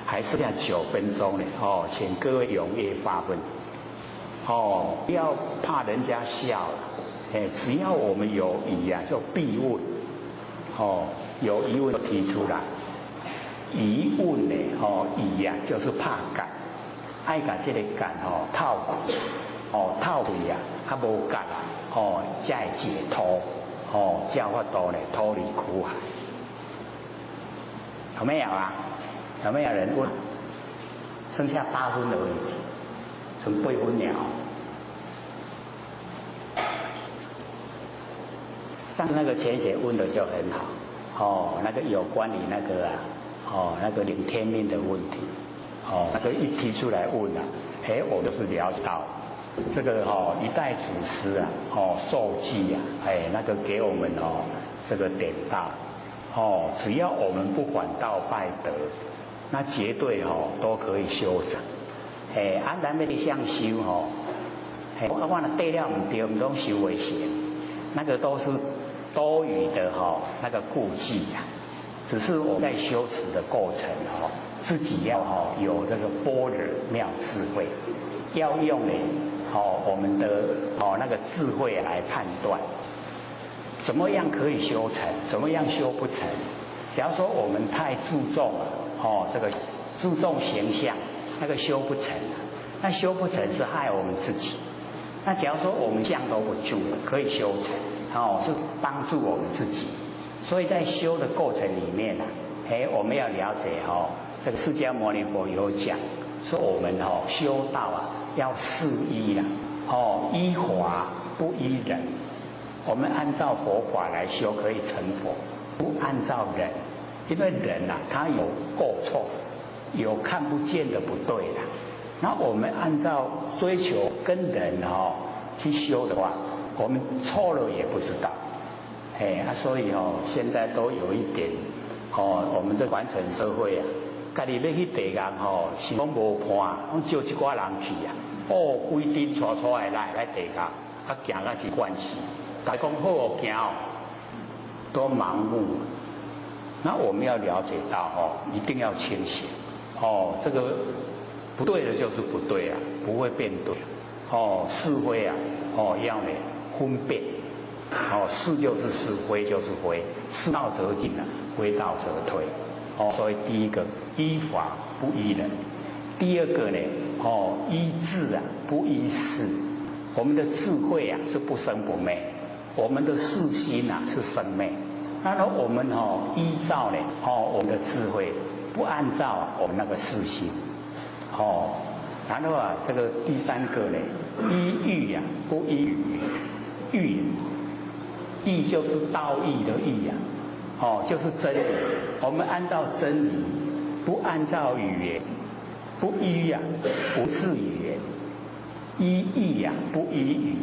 S2: 还剩下9分钟呢请各位踊跃发问。不要怕人家笑了，只要我们有疑啊，就必问，有疑问提出来。疑问呢，疑啊就是怕改，爱改这个改透气，透气啊，无改才会解脱，才有法度呢脱离苦海。有没有啊？有没有人问？剩下8分而已，剩8分了。上那个浅显问的就很好，那个有关于那个那个领天命的问题，那个一提出来问我就是了解到这个一代祖师受记那个给我们这个点到只要我们不反道拜德，那绝对都可以修成。咱要向修我若对了唔对，唔拢修未成，那个都是多余的那个顾忌呀。只是我在修持的过程自己要有这个般若妙智慧，要用我们的那个智慧来判断，怎么样可以修成，怎么样修不成。假如说我们太注重这个注重形象，那个修不成，那修不成是害我们自己。那假如说我们相都不住了，可以修成，是帮助我们自己。所以在修的过程里面我们要了解这个释迦牟尼佛有讲，说我们修道要四依啦，依法不依人。我们按照佛法来修可以成佛，不按照人，因为人他有过错，有看不见的不对啦。那我们按照追求跟人去修的话，我们错了也不知道。所以现在都有一点我们的传承社会家己要去地岩是讲无伴，讲招一寡人去规阵撮撮的来地岩，行到一关系，家讲好行都盲目。那我们要了解到一定要清醒这个不对的就是不对不会变对是非要分辨是就是是，非就是非，是道则进非道则退所以第一个依法不依人，第二个呢依智不依事。我们的智慧是不生不灭，我们的事心是生灭。然后我们依照呢我们的智慧，不按照我们那个事心然后这个第三个呢依欲不依语。义就是道义的义就是真理。我们按照真理，不按照语言，不依不是语言，依义不依语。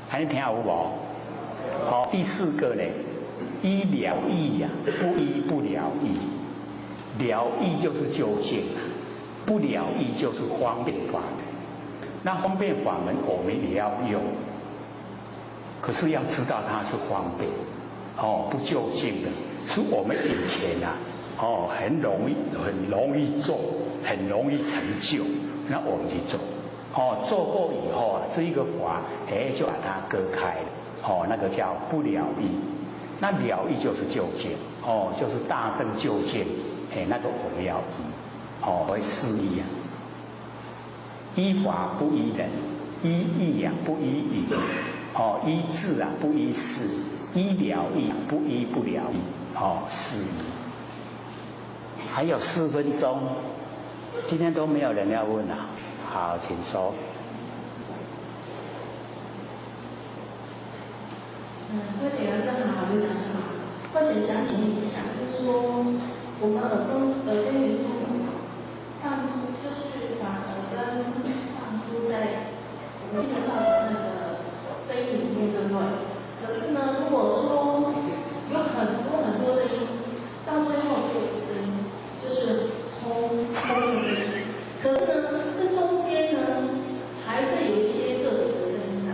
S2: 还听有无？第四个呢，依了义不依不了义。了义就是究竟不了义就是方便法门。那方便法门我们也要用。可是要知道它是方便不究竟的，是我们以前很容易做，很容易成就，那我们去做做过以后这一个法就把它割开了那个叫不了义。那了义就是究竟就是大圣究竟那个我们要依为四依依法不依人，依义不依语依智不依事，依了义不依不了义是依。还有4分钟，今天都没有人要问好，请说。
S5: 各位点员生好，刘讲师好。或者想请一下，就是说我们耳根圆通放出，就是把耳根放出在我们听得到的那个声音里面，对不对？可是呢，如果说有很多声音，到最后就有声音，就是轰的声音。可是呢，这中间呢，还是有一些个别的声音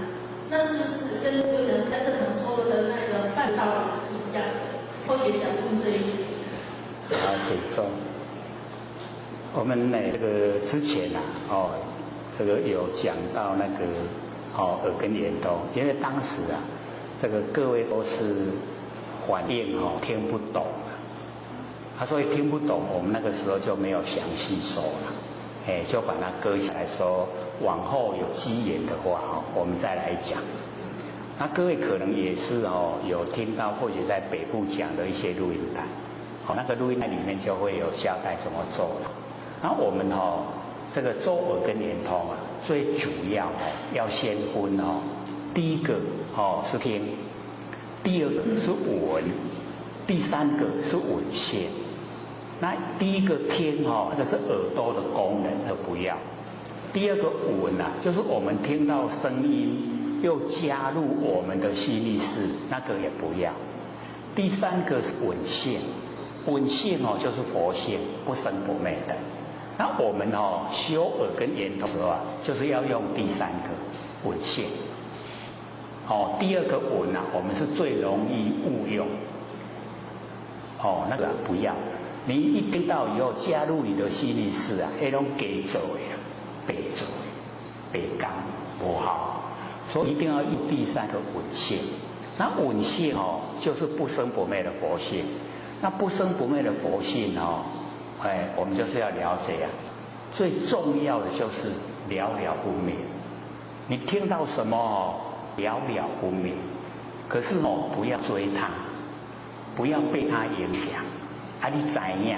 S5: 那是不是跟刘讲师在课堂说的那个半道理是一样的？或许想问这一点。
S2: 好，请坐。我们这个之前这个有讲到那个耳根圆通，因为当时这个各位都是反应听不懂所以听不懂，我们那个时候就没有详细说了，就把它搁下来说，往后有机缘的话我们再来讲。那各位可能也是有听到或者在北部讲的一些录音带，那个录音带里面就会有交代怎么做了。那我们这个做耳根圆通啊，最主要要先分第一个是听，第二个是闻，第三个是闻线。那第一个听那个是耳朵的功能，都不要。第二个闻啊，就是我们听到声音又加入我们的心意识，那个也不要。第三个是闻性，闻性就是佛性，不生不灭的。那我们修耳根圆通的时候啊，就是要用第三个闻性。第二个闻啊，我们是最容易误用。那个不要。你一听到以后，加入你的心意识啊，那种给走呀，被走，被刚不好，所以一定要用第三个闻性。那闻性就是不生不灭的佛性。那不生不灭的佛性我们就是要了解啊，最重要的就是了了分明。你听到什么了了分明，可是不要追它，不要被它影响。你知影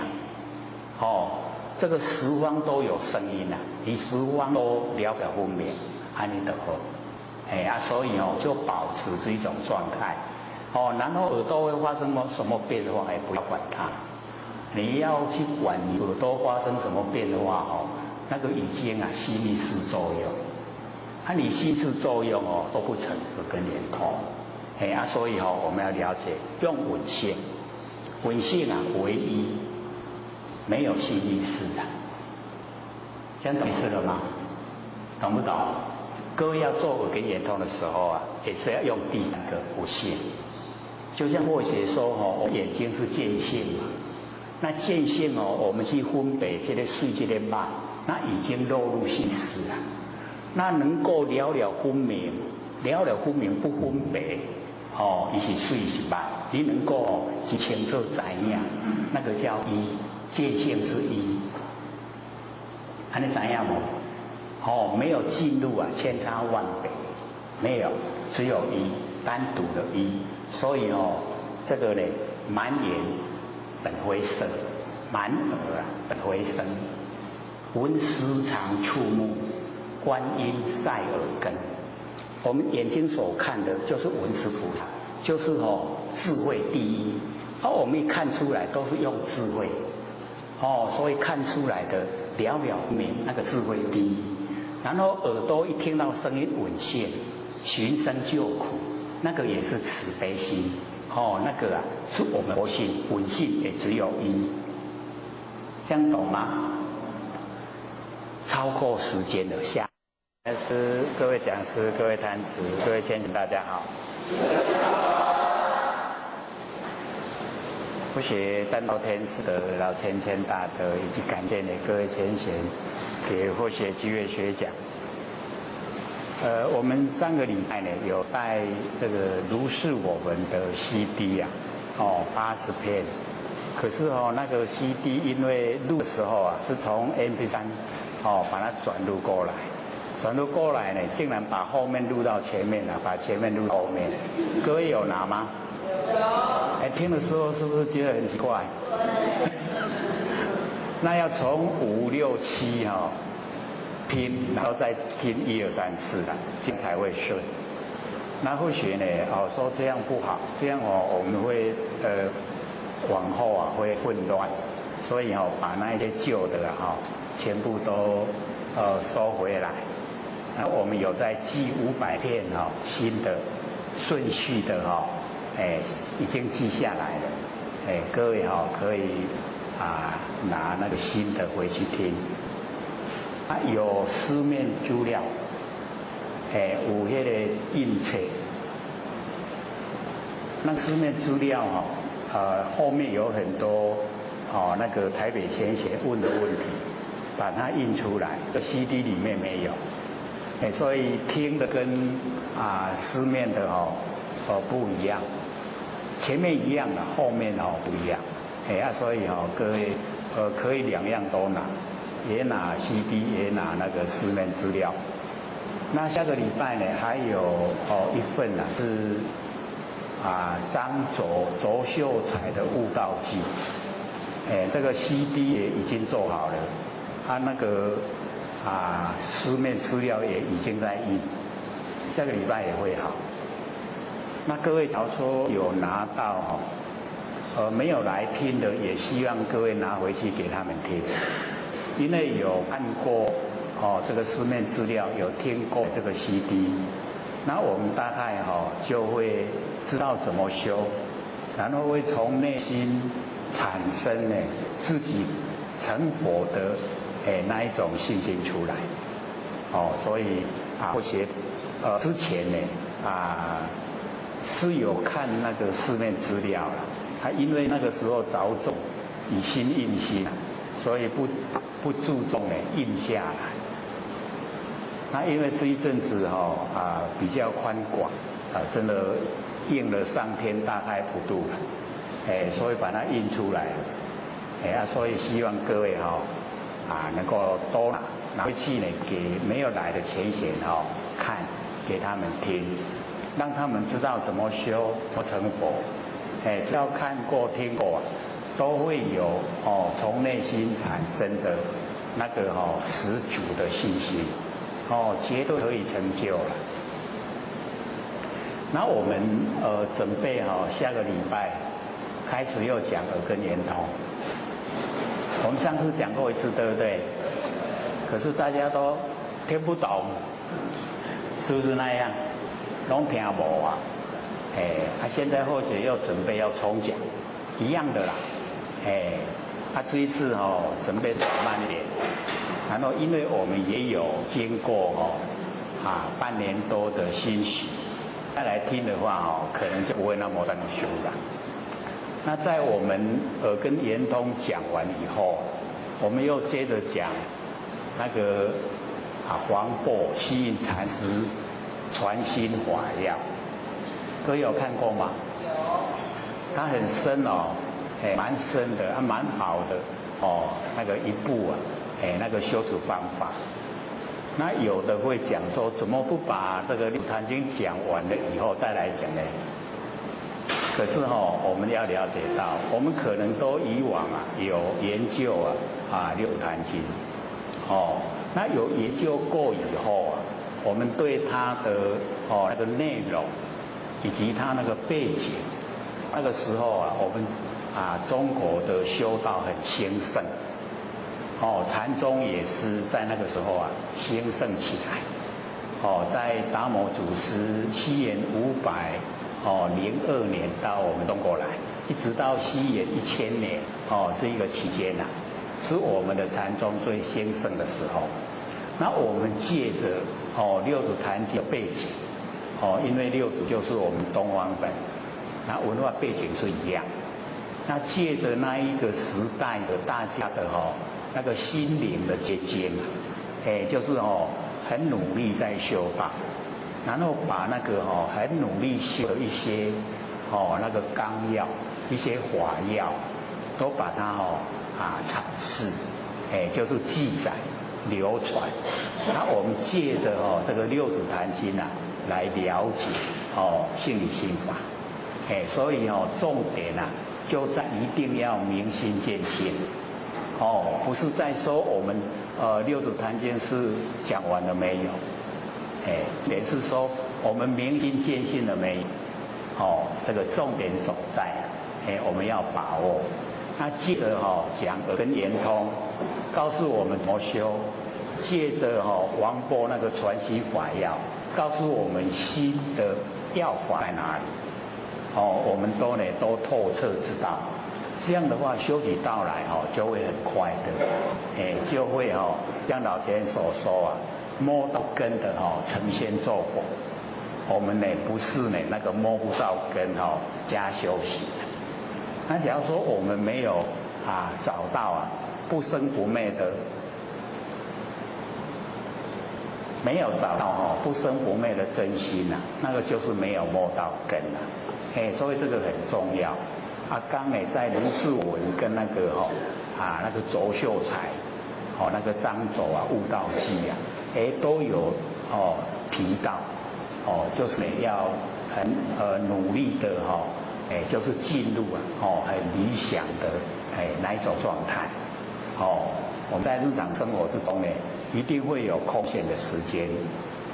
S2: 这个十方都有声音啊，你十方都了了分明，你就好。所以就保持这一种状态。然后耳朵会发生什么变化，不要管它。你要去管你耳朵发生什么变化那个已经心意识作用。你心识作用都不成耳根圆通。所以我们要了解用闻性。闻性唯一，没有心意识的，这样懂意思了吗？懂不懂？各位要做耳根圆通的时候也是要用第三个无性。就像或学说眼睛是见性嘛，那见性我们去分别这个水这个脉，那已经落入心识了。那能够了了分明，了了分明不分别。伊是水是脉，你能够去清楚知影，那个叫一，见性之一。你知影无？没有进入千差万别，没有，只有一，单独的一。所以这个呢，满眼本非色，满耳本非声，闻思常触目，观音赛耳根。我们眼睛所看的就是文殊菩萨，就是智慧第一。我们一看出来都是用智慧，所以看出来的了了分明，那个智慧第一。然后耳朵一听到声音闻性，寻声救苦，那个也是慈悲心。那个是我们佛性，闻性也只有一。这样懂吗？超过时间了，下。各位讲师、各位坛子、各位先贤，大家好。佛学占道天师的老千千大德，以及感谢各位先贤给佛学机会学讲。我们上个礼拜呢，有带这个如是我闻的 CD 80片。可是那个 CD 因为录的时候是从 MP3 把它转录过来。转录过来呢，竟然把后面录到前面了，把前面录到后面。各位有拿吗？有。听的时候是不是觉得很奇怪？那要从5、6、7拼，然后再拼1、2、3、4了，这样才会顺。那或许呢，说这样不好，这样我们会往后会混乱，所以把那一些旧的全部都收回来。那我们有在记500片新的顺序的已经记下来了。各位可以拿那个新的回去听。有书面资料，有那个印册。那书面资料后面有很多那个台北先贤问的问题，把它印出来。CD 里面没有。所以听的跟书面的不一样，前面一样的，后面不一样。所以各位可以两样都拿，也拿 CD， 也拿那个书面资料。那下个礼拜呢，还有一份是张卓秀才的悟道记。这个 CD 也已经做好了。那个书面资料也已经在印，下个礼拜也会好。那各位假如说有拿到没有来听的，也希望各位拿回去给他们听，因为有看过这个书面资料，有听过这个 CD， 那我们大概就会知道怎么修，然后会从内心产生呢自己成佛的那一种信心出来。所以或许之前呢是有看那个书面资料了，因为那个时候着重以心印心，所以不注重呢印下来。那因为这一阵子比较宽广真的印了上天大概普渡了，所以把它印出来，所以希望各位能够多拿回去呢给没有来的前贤看，给他们听，让他们知道怎么修，怎么成佛。只要看过听过都会有从内心产生的那个十足的信心，绝对可以成就了。那我们准备下个礼拜开始又讲耳根圆通。我们上次讲过一次，对不对？可是大家都听不懂，是不是那样？拢听无啊？现在或许又准备要重讲，一样的啦。这一次准备缓慢一点，然后因为我们也有经过半年多的欣喜，再来听的话可能就不会那么生疏了。那在我们耳根圆通讲完以后，我们又接着讲那个黄檗虚云禅师传心法要，各位有看过吗？有。它很深蛮深的，蛮好的那个一部那个修持方法。那有的会讲说，怎么不把这个六坛经讲完了以后再来讲呢？可是我们要了解到，我们可能都以往有研究六坛经，那有研究过以后我们对它的那个内容以及它那个背景，那个时候我们中国的修道很兴盛，禅宗也是在那个时候兴盛起来，在达摩祖师西元502年到我们中国来，一直到西元1000年这一个期间是我们的禅宗最兴盛的时候。那我们借着六祖坛经的背景，因为六祖就是我们东方本，那文化背景是一样。那借着那一个时代的大家的那个心灵的结晶就是很努力在修道，然后把那个很努力修的一些那个纲要、一些法要，都把它阐释，就是记载流传。那我们借着这个六祖坛经来了解性理心法，所以重点就在一定要明心见性，不是在说我们六祖坛经是讲完了没有，也是说我们明心见性了没有，这个重点所在，我们要把握。那借着讲耳根圆通，告诉我们怎么修；借着王波那个传习法要，告诉我们心的要法在哪里。我们都透彻知道，这样的话修起道来就会很快的，就会像老前人所说摸到根的成仙做佛。我们不是那个摸不到根加修行。那假如说我们没有找到不生不灭的，没有找到不生不灭的真心那个就是没有摸到根所以这个很重要。刚在卢世文跟那个那个周秀才那个张轴悟道记都有提到就是要很努力的就是进入很理想的那一种状态我们在日常生活之中呢，一定会有空闲的时间，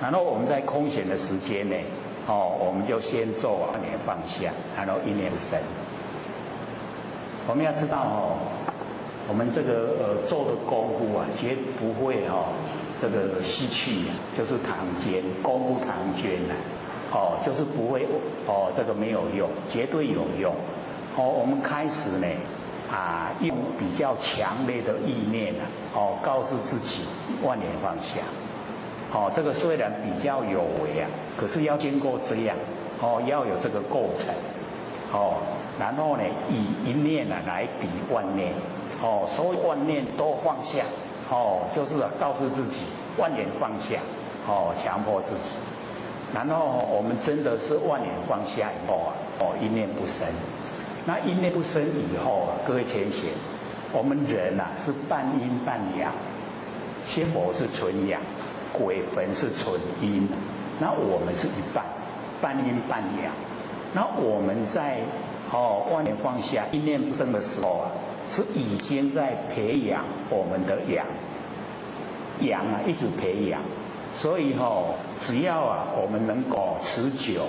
S2: 然后我们在空闲的时间呢，我们就先做万年放下，然后一念不生。我们要知道我们这个做的功夫啊，绝不会这个失去就是唐捐，功夫唐捐就是不会这个没有用，绝对有用。我们开始呢用比较强烈的意念告诉自己万年放下。这个虽然比较有为可是要经过这样要有这个过程然后呢以一念来比万念所有万念都放下就是告诉自己万年放下强迫自己。然后我们真的是万年放下以后一念不生。那一念不生以后各位浅显，我们人是半阴半阳，仙佛是纯阳，鬼魂是纯阴，那我们是一半，半阴半阳。那我们在万年放下一念不生的时候是已经在培养我们的阳，阳一直培养。所以只要我们能够持久，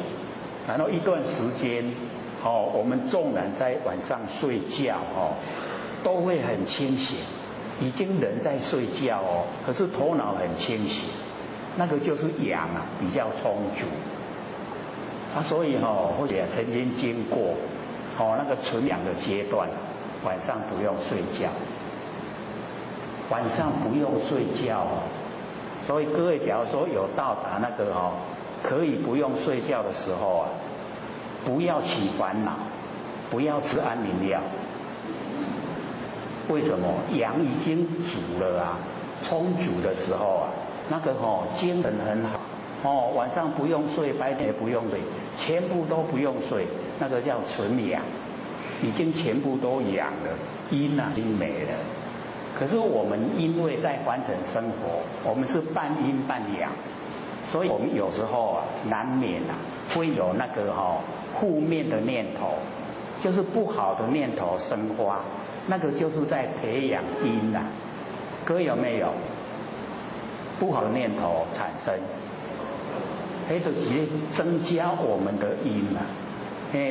S2: 然后一段时间我们纵然在晚上睡觉都会很清醒，已经人在睡觉可是头脑很清醒，那个就是阳比较充足所以或者曾经经过那个纯阳的阶段，晚上不用睡觉，晚上不用睡觉所以各位假如说有到达那个可以不用睡觉的时候不要起烦恼，不要吃安眠药。为什么？阳已经足了充足的时候那个精神很好晚上不用睡，白天也不用睡，全部都不用睡，那个叫纯阳，已经全部都阳了，阴已经没了。可是我们因为在凡尘生活，我们是半阴半阳，所以我们有时候难免会有那个负面的念头，就是不好的念头生发，那个就是在培养阴各位有没有不好的念头产生？就是增加我们的阴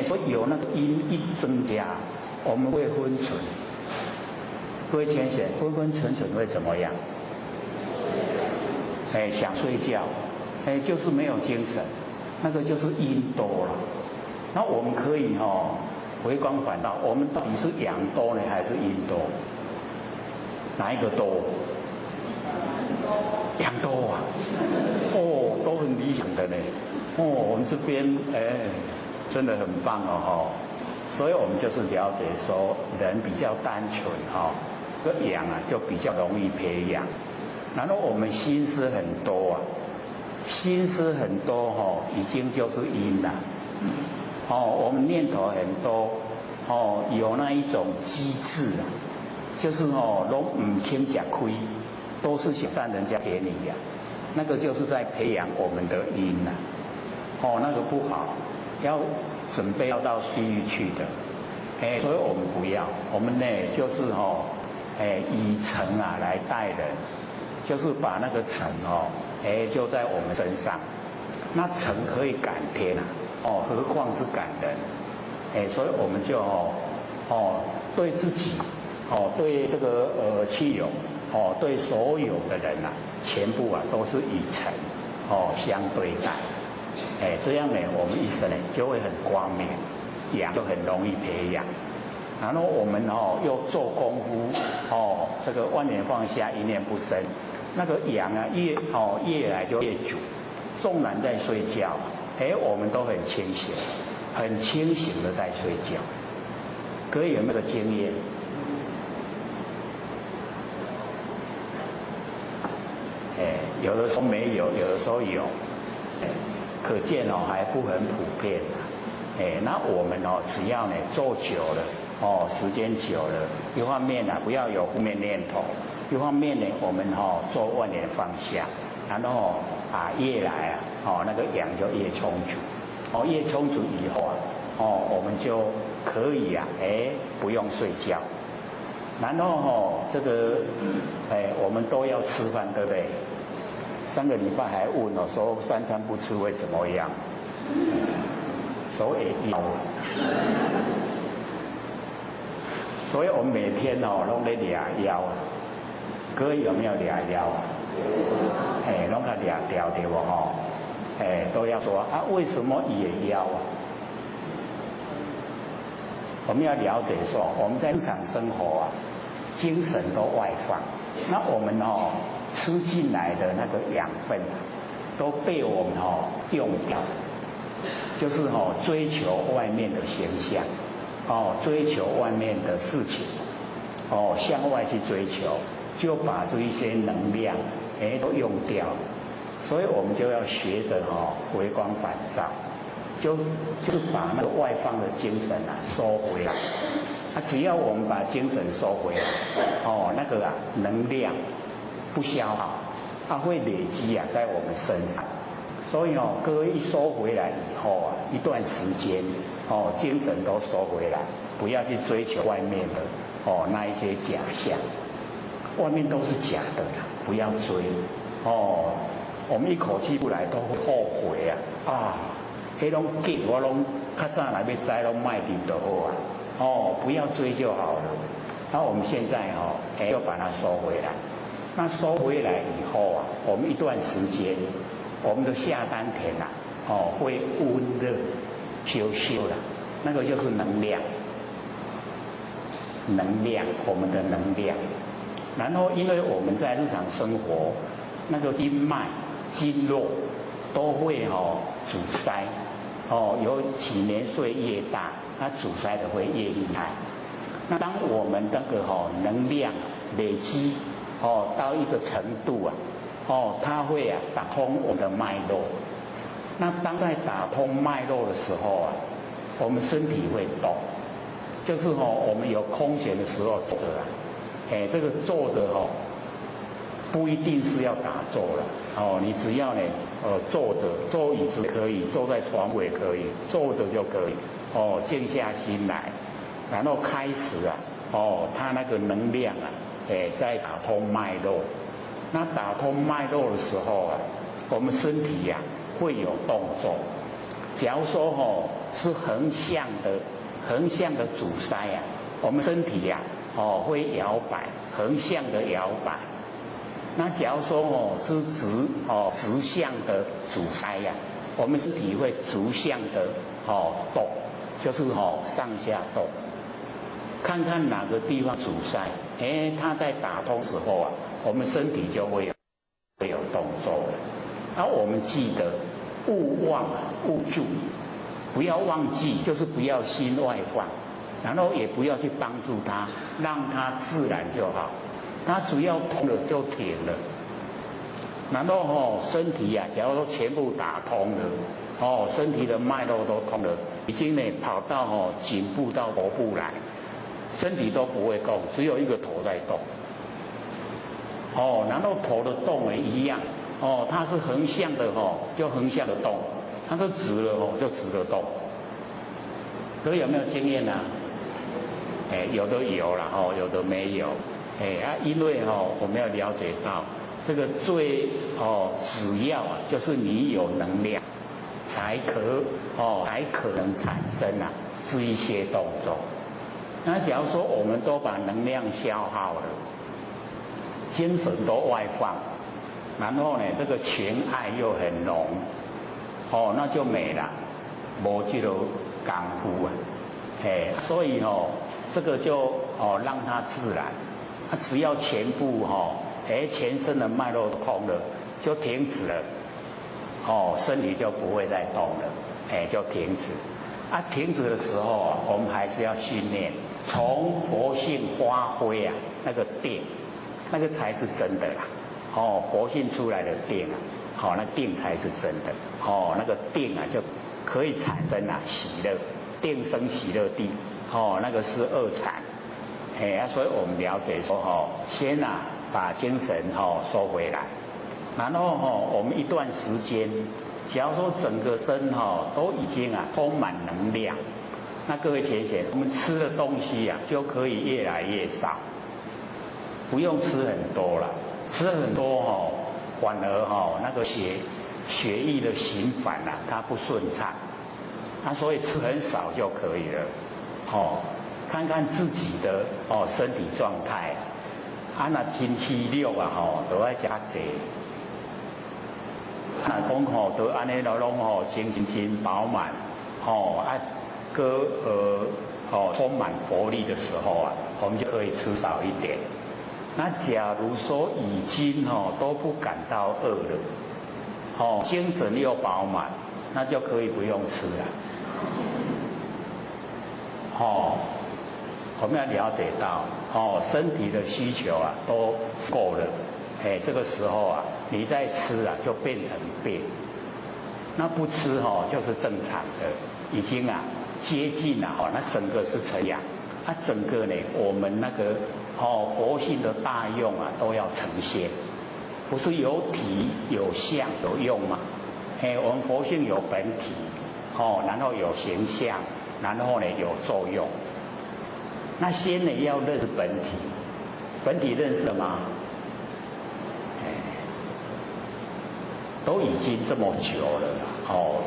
S2: 所以有那个阴一增加，我们会昏沉。各位浅显，昏昏沉沉会怎么样？想睡觉，就是没有精神，那个就是阴多了。那我们可以回光返照，我们到底是阳多呢，还是阴多？哪一个多？阳多都很理想的呢。我们这边真的很棒所以我们就是了解说，人比较单纯这阳就比较容易培养。然后我们心思很多心思很多已经就是阴了。我们念头很多有那一种机智就是都唔听讲亏，都是想让人家给你那个就是在培养我们的阴那个不好，要准备要到地狱去的。所以我们不要，我们呢就是以诚来待人，就是把那个诚就在我们身上。那诚可以感天何况是感人。所以我们就对自己对这个亲友对所有的人全部都是以诚相对待。这样呢我们一生呢就会很光明，阳就很容易培养。然后我们又做功夫这个万年放下一念不生，那个阳越来就越足。纵然在睡觉我们都很清醒，很清醒的在睡觉。各位有没有经验？有的时候没有，有的时候有，可见还不很普遍。那我们只要呢做久了时间久了，一方面不要有负面念头，一方面呢我们做万年放下，然后越来那个阳就越充足。越充足以后我们就可以不用睡觉。然后这个我们都要吃饭，对不对？上个礼拜还问说3餐不吃会怎么样？所以所以我们每天拢在抓腰，各位有没有抓腰啊？拢在抓掉对不都要说啊，为什么也腰啊？我们要了解说，我们在日常生活啊，精神都外放，那我们吃进来的那个养分都被我们用掉，就是追求外面的形象，追求外面的事情，向外去追求，就把这一些能量都用掉，所以我们就要学着回光返照，就是把那个外放的精神收回来。只要我们把精神收回来，那个能量不消耗，它会累积在我们身上。所以各位一收回来以后一段时间精神都收回来，不要去追求外面的那一些假象，外面都是假的啦，不要追我们一口气不来都会后悔迄拢紧我拢较早来要知拢卖掉就好不要追就好了。那我们现在要把它收回来。那收回来以后我们一段时间，我们的下丹田会温热修修的，那个就是能量，我们的能量。然后因为我们在日常生活，那个经脉、经络都会阻塞，尤其年岁越大，它阻塞的会越厉害。那当我们那个能量累积到一个程度它会打通我们的脉络。那当在打通脉络的时候我们身体会动，就是我们有空闲的时候坐着这个坐着不一定是要打坐了你只要坐着，坐椅子可以，坐在床尾可以，坐着就可以静下心来，然后开始它那个能量在打通脉络。那打通脉络的时候我们身体会有动作。假如说是横向的阻塞我们身体会摇摆，横向的摇摆。那假如说是直向的阻塞我们身体会直向的动，就是上下动。看看哪个地方阻塞，它在打通时候我们身体就会有动作了。然后我们记得勿忘勿助，不要忘记，就是不要心外放，然后也不要去帮助它，让它自然就好。它只要通了就停了。然后身体假如说全部打通了身体的脉络都通了，已经跑到颈部到头部来，身体都不会动，只有一个头在动然后头的动也一样它是横向的就横向的动，它是直了就直的动。各位有没有经验有的有啦有的没有因为我们要了解到这个最只要就是你有能量才可能产生这一些动作。那假如说我们都把能量消耗了，精神都外放，然后这个情爱又很浓那就没了，没这个功夫所以这个就让它自然，它只要全部全身的脉络通了，就停止了身体就不会再动了就停止。停止的时候我们还是要训练，从佛性发挥那个定，那个才是真的啦佛性出来的定那定才是真的那个定就可以产生喜乐，定生喜乐地那个是二禅所以我们了解说先把精神收回来，然后我们一段时间，假如说整个身都已经充满能量，那各位浅显，我们吃的东西就可以越来越少不用吃很多了，吃很多反而那个血液的循环啊，它不顺畅，所以吃很少就可以了，看看自己的身体状态，那真虚弱啊都要加济，讲都安尼拢精神饱满，充满活力的时候啊，我们就可以吃少一点。那假如说已经都不感到饿了，精神又饱满，那就可以不用吃了。我们要了解到，身体的需求啊都够了，这个时候啊，你再吃啊就变成病。那不吃就是正常的，已经啊接近了那整个是成养，整个呢我们那个佛性的大用啊都要呈现，不是有体有相有用吗？我们佛性有本体，然后有形象，然后呢有作用。那先呢要认识本体，本体认识了吗？都已经这么久了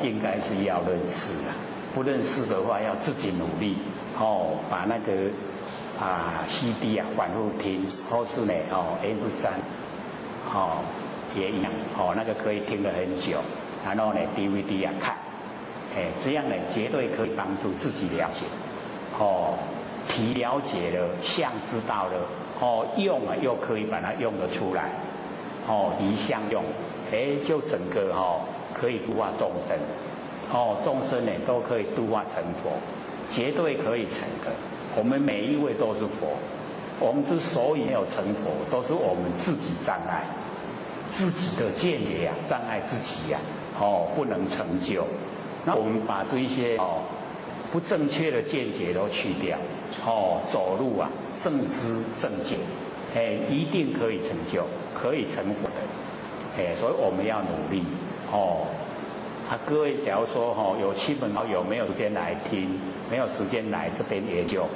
S2: 应该是要认识了。不认识的话，要自己努力把那个CD 啊反复听，或是呢MP3也一样那个可以听得很久，然后呢 DVD 啊看，这样呢绝对可以帮助自己了解体了解了，相知道了用啊又可以把它用得出来离相用，就整个可以度化众生众生呢都可以度化成佛，绝对可以成的。我们每一位都是佛，我们之所以没有成佛，都是我们自己障碍，自己的见解障碍自己不能成就。那我们把这一些不正确的见解都去掉走路啊正知正见，一定可以成就，可以成佛的。所以我们要努力各位假如说有亲朋好友没有时间来听，没有时间来这边研究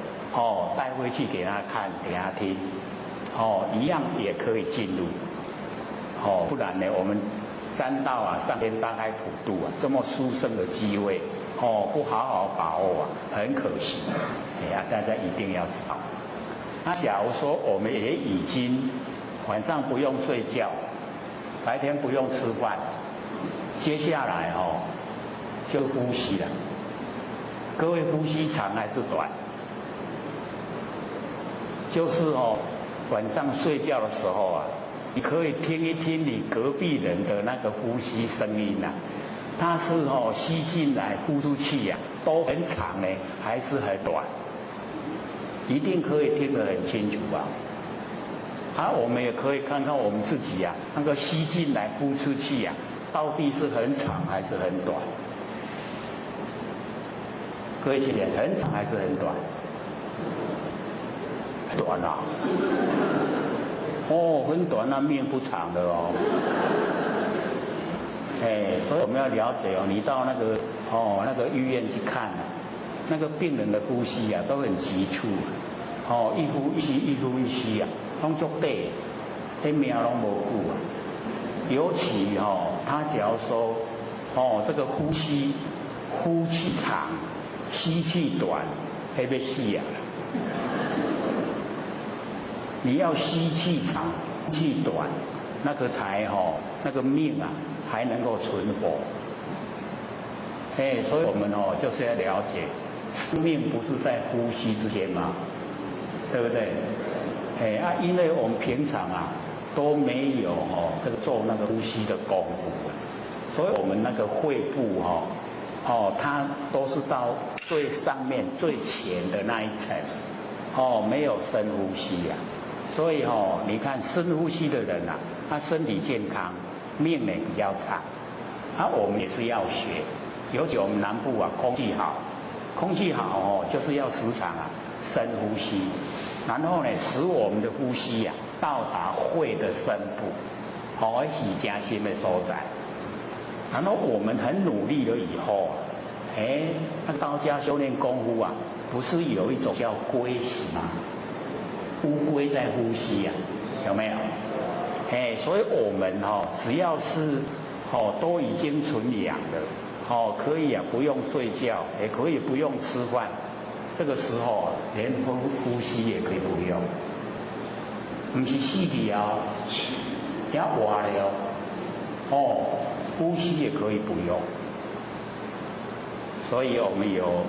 S2: 带回去给他看给他听一样也可以进入不然呢我们沾到上天大开普渡这么殊胜的机会不好好把握很可惜大家一定要知道。那假如说我们也已经晚上不用睡觉，白天不用吃饭，接下来就呼吸了。各位呼吸长还是短？就是晚上睡觉的时候你可以听一听你隔壁人的那个呼吸声音它是吸进来呼出去都很长呢，还是很短？一定可以听得很清楚吧？我们也可以看看我们自己那个吸进来呼出去到底是很长还是很短？各位请讲，很长还是很短？短很短命不长的所以我们要了解你到那个医院去看那个病人的呼吸都很急促一呼一吸一呼一吸拢足短，那命拢无久尤其他只要说这个呼气长，吸气短，那要死你要吸气长，气短，那个才那个命还能够存活。所以我们就是要了解，生命不是在呼吸之间吗？对不对？因为我们平常都没有这个做那个呼吸的功夫，所以我们那个肺部它都是到最上面最浅的那一层没有深呼吸所以你看深呼吸的人他身体健康，命呢比较长我们也是要学，尤其我们南部空气好就是要时常深呼吸，然后呢使我们的呼吸到达肺的深部喜加心的所在。然后我们很努力了以后那道家修炼功夫不是有一种叫龟息吗？乌龟在呼吸有没有？所以我们只要是都已经纯阳了，可以不用睡觉，也可以不用吃饭，这个时候连呼吸也可以不用，不是死去啊，也活了呼吸也可以不用。所以我们有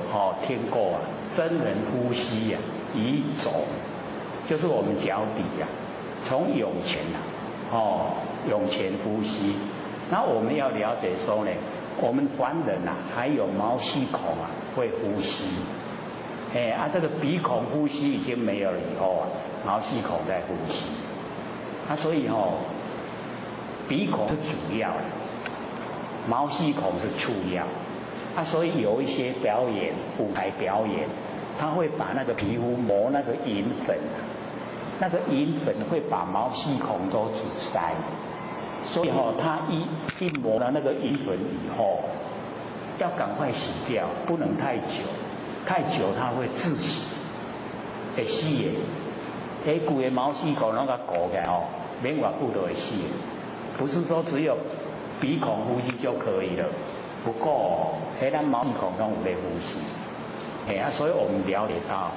S2: 听过真人呼吸移走，就是我们脚底从涌泉涌泉呼吸。那我们要了解说呢，我们凡人还有毛细孔会呼吸，这个鼻孔呼吸已经没有了以后毛细孔在呼吸，所以鼻孔是主要的，毛细孔是次要。所以有一些表演，舞台表演，他会把那个皮肤磨那个银粉，那个银粉会把毛细孔都阻塞，所以他一磨了那个银粉以后，要赶快洗掉，不能太久，太久它会窒息，会死的。整个毛细孔那个鼓起来免偌久就会死的，不是说只有鼻孔呼吸就可以了。不过咱毛细孔中有在呼吸，所以我们了解到，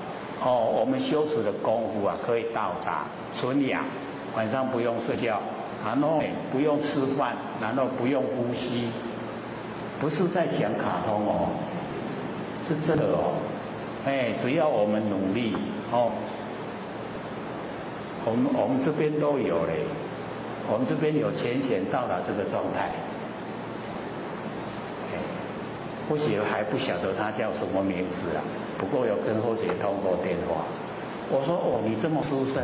S2: 我们修持的功夫可以到达纯阳，晚上不用睡觉，然后不用吃饭，然后不用呼吸，不是在讲卡通是真的只要我们努力我们这边都有嘞，我们这边有浅显到达这个状态。或许还不晓得他叫什么名字不过有跟或许通过电话。我说你这么殊胜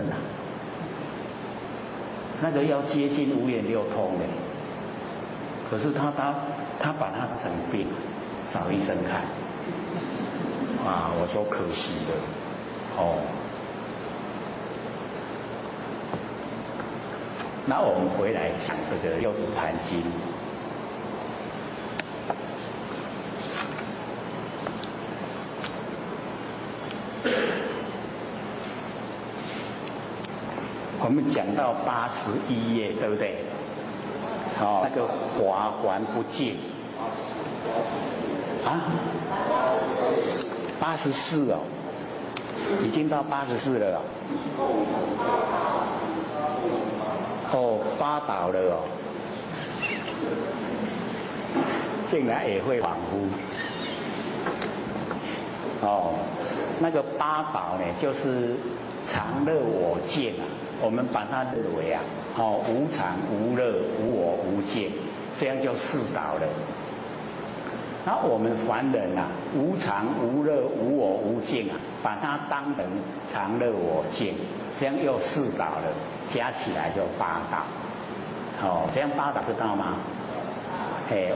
S2: 那个要接近五眼六通的，可是他把它整病，找医生看。我说可惜了那我们回来讲这个《六祖坛经》。我们讲到81页，对不对？那个华还不净84已经到84了八倒了竟然也会恍惚那个八倒呢，就是常乐我净我们把它认为无常无乐无我无见，这样就4倒了。那我们凡人无常无乐无我无见把它当成常乐我见，这样又4倒了，加起来就8倒。这样8倒知道吗？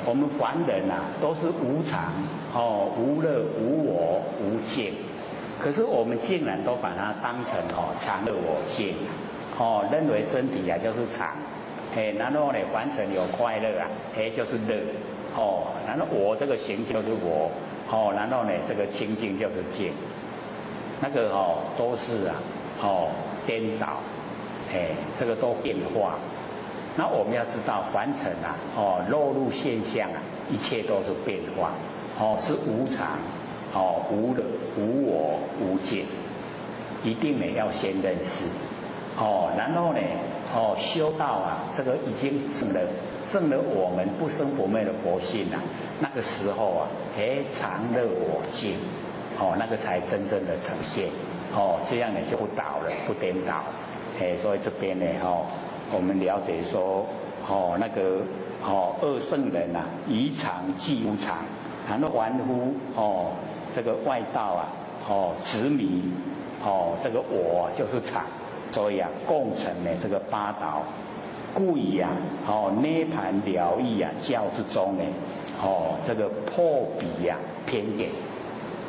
S2: 我们凡人都是无常无乐无我无见，可是我们竟然都把它当成常乐我见认为身体就是常，然后呢凡尘有快乐就是乐然后我这个形象就是我然后呢这个清净就是净，那个都是颠倒，这个都变化。那我们要知道凡尘落入现象一切都是变化是无常无乐无我无见，一定呢要先认识然后呢修道这个已经证了我们不生不灭的佛性那个时候常乐我净那个才真正的呈现这样呢就不倒了，不颠倒所以这边呢我们了解说那个二圣人以常即无常，然后凡夫这个外道执迷这个我就是常，所以共成呢这个8倒。故以涅盘了义教之中呢这个破彼偏见，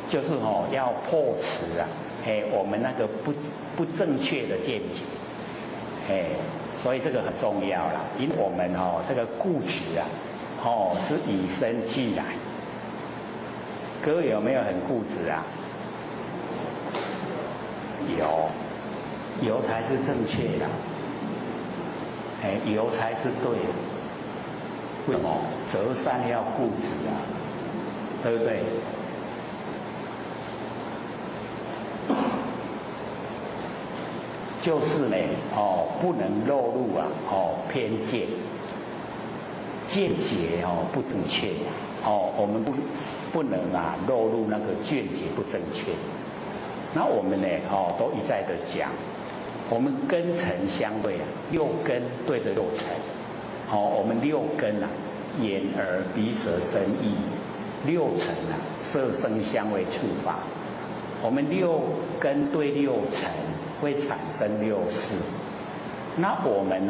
S2: 就是要破除我们那个不正确的见解所以这个很重要啦，因为我们这个固执是与生俱来。各位有没有很固执有才是正确的有才是对的。为什么？择善要固执啊，对不对？就是呢，不能落入啊，偏见、见解不正确，我们不能啊落入那个见解不正确。那我们呢，都一再的讲，我们根尘相对啊，六根对着六尘，我们六根啊，眼耳鼻舌身意，六尘啊，色声香味触法，我们六根对六尘。会产生六识，那我们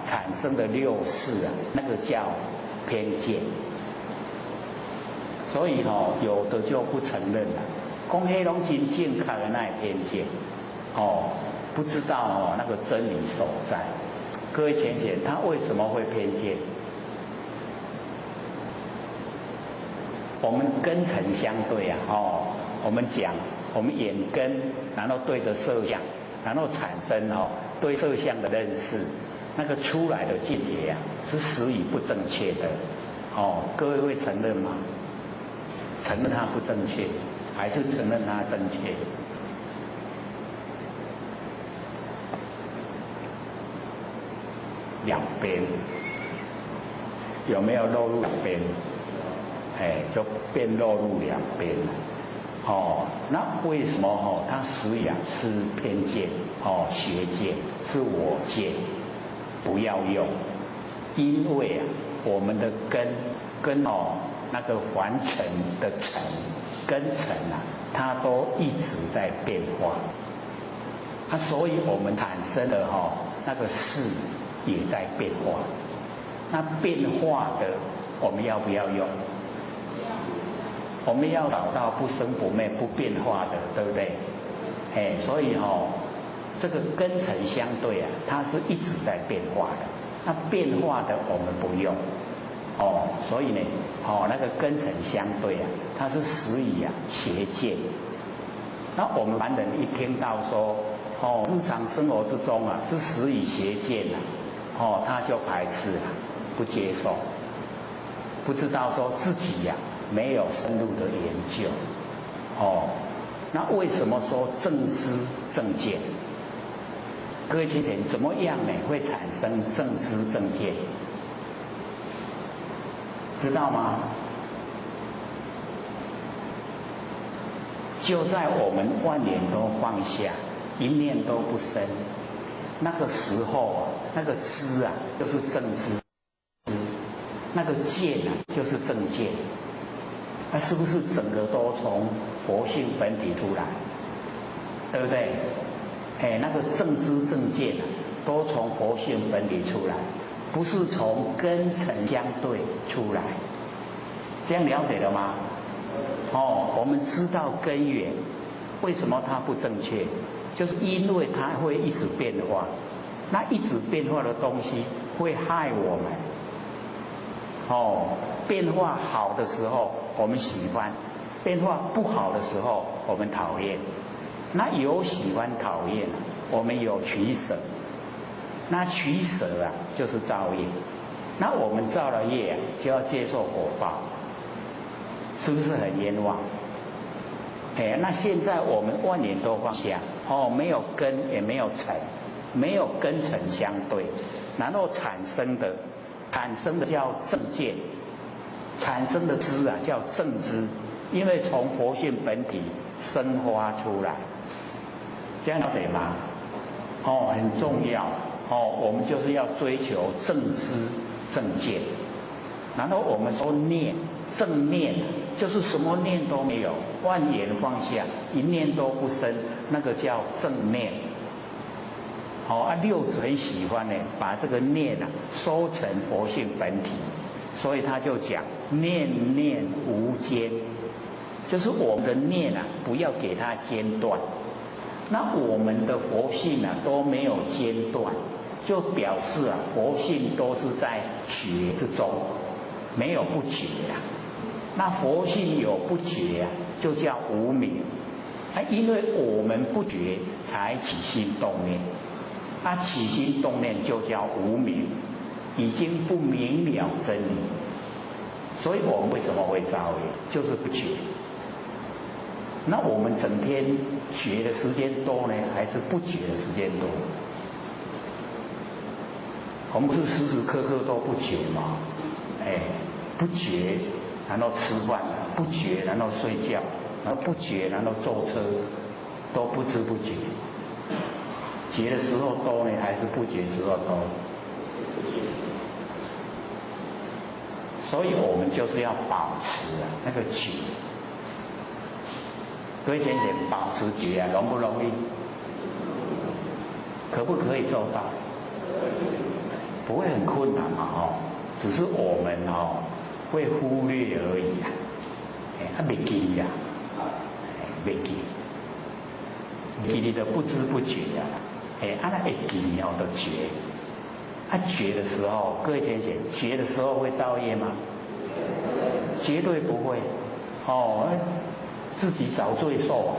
S2: 产生的六识啊，那个叫偏见，所以有的就不承认了，讲黑龙真健康的那偏见，不知道那个真理所在。各位浅显，他为什么会偏见？我们根尘相对啊，我们讲我们眼根，然后对着色相。然后产生对色相的认识，那个出来的见解是实以不正确的，各位会承认吗？承认它不正确，还是承认它正确？两边有没有落入两边？就变落入两边了。那为什么它实际是偏见邪见，是我见，不要用，因为我们的跟那个凡尘的尘根尘它都一直在变化，所以我们产生的那个事也在变化，那变化的我们要不要用？我们要找到不生不灭、不变化的，对不对？所以这个根尘相对它是一直在变化的。那变化的我们不用，所以呢，那个根尘相对它是实以邪见。那我们凡人一听到说，日常生活之中是实以邪见他就排斥了，不接受，不知道说自己没有深入的研究，那为什么说正知正见？各位亲戚，怎么样呢会产生正知正见？知道吗？就在我们万念都放下，一念都不生，那个时候那个知就是正知，那个见就是正见。那是不是整个都从佛性本体出来，对不对？那个正知正见都从佛性本体出来，不是从根尘相对出来。这样了解了吗？我们知道根源，为什么它不正确？就是因为它会一直变化，那一直变化的东西会害我们。变化好的时候我们喜欢，变化不好的时候我们讨厌。那有喜欢讨厌，我们有取舍，那取舍就是造业。那我们造了业就要接受果报，是不是很冤枉？那现在我们万念都放下，没有根也没有尘，没有根尘相对，然后产生的叫正见，产生的知叫正知，因为从佛性本体生发出来，这样了解吗？很重要。我们就是要追求正知正见，然后我们说念正念，就是什么念都没有，万缘放下，一念都不生，那个叫正念。六祖很喜欢呢，把这个念收成佛性本体，所以他就讲念念无间，就是我们的念不要给它间断。那我们的佛性都没有间断，就表示佛性都是在觉之中，没有不觉那佛性有不觉就叫无明。因为我们不觉才起心动念。他起心动念就叫无明，已经不明了真理。所以我们为什么会造业？就是不觉。那我们整天觉的时间多呢，还是不觉的时间多？我们是时时刻刻都不觉吗？不觉，然后吃饭，不觉，然后睡觉，然后不觉，然后坐车，都不知不觉。觉的时候多呢，还是不觉时候多？所以我们就是要保持那个觉。各位先生，保持觉容不容易？可不可以做到？不会很困难嘛，只是我们会忽略而已啊，没记呀，没记，记你的不知不觉啊，那会记就觉，觉的时候，各位先生，觉的时候会造业吗？绝对不会，自己找罪受啊，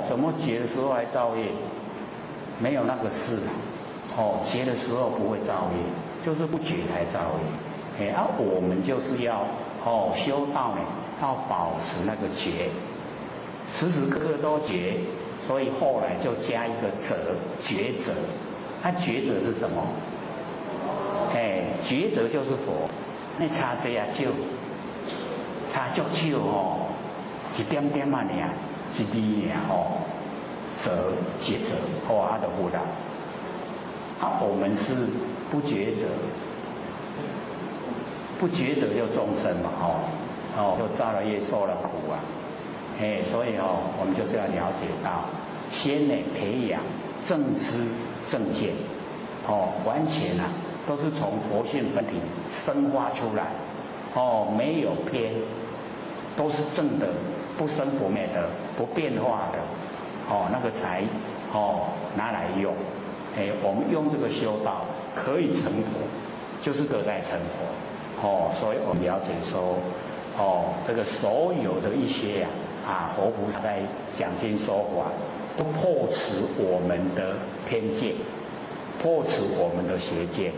S2: 怎么觉的时候还造业？没有那个事啊，觉的时候不会造业，就是不觉才造业。我们就是要修道呢，要保持那个觉，时时刻刻都觉，所以后来就加一个者，觉者。觉者是什么？觉者就是佛。那差这呀就差足少一点点啊尔，一滴尔者觉者，就有啦。我们是不觉者。不觉得就众生嘛，就造了业受了苦啊，所以我们就是要了解到，先呢培养正知正见，完全都是从佛性本体生发出来，没有偏，都是正的，不生不灭的，不变化的，那个才拿来用，我们用这个修道可以成佛，就是得在成佛。所以我们了解说，这个所有的一些佛菩萨在讲经说法，都破除我们的偏见，破除我们的邪见。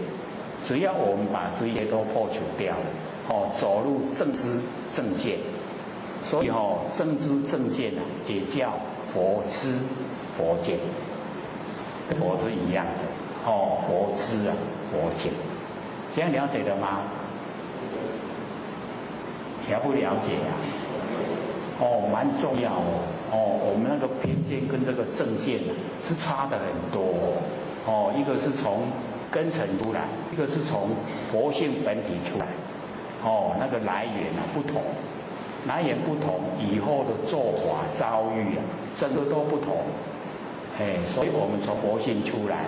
S2: 只要我们把这些都破除掉了，走入正知正见。所以正知正见也叫佛知佛见，佛是一样的，佛知佛见，这样了解了吗？了不了解啊？蛮重要我们那个偏见跟这个正见是差的很多一个是从根尘出来，一个是从佛性本体出来，那个来源不同，来源不同，以后的做法遭遇整个都不同，所以我们从佛性出来，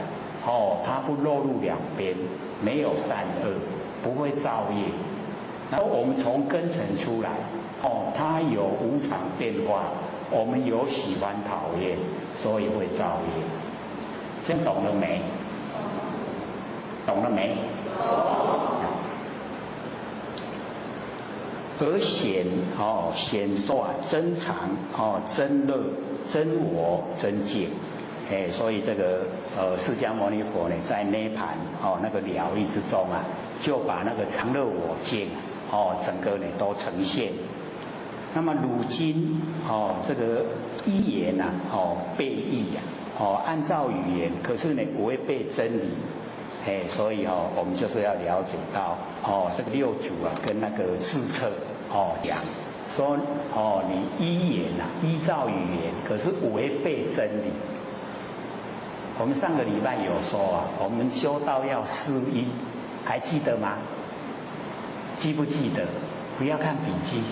S2: 它不落入两边，没有善恶，不会造业。然后我们从根尘出来，它有无常变化，我们有喜欢讨厌，所以会造业。现在懂了没？懂了没？而显说真常真乐真我真境，所以这个释迦牟尼佛呢，在涅盘那个了义之中就把那个常乐我境整个呢都呈现。那么如今这个语言背义按照语言，可是呢违背真理，所以我们就是要了解到这个六祖跟那个智彻讲说你依言依照语言，可是违背真理。我们上个礼拜有说我们修道要思依，还记得吗？记不记得？不要看笔记。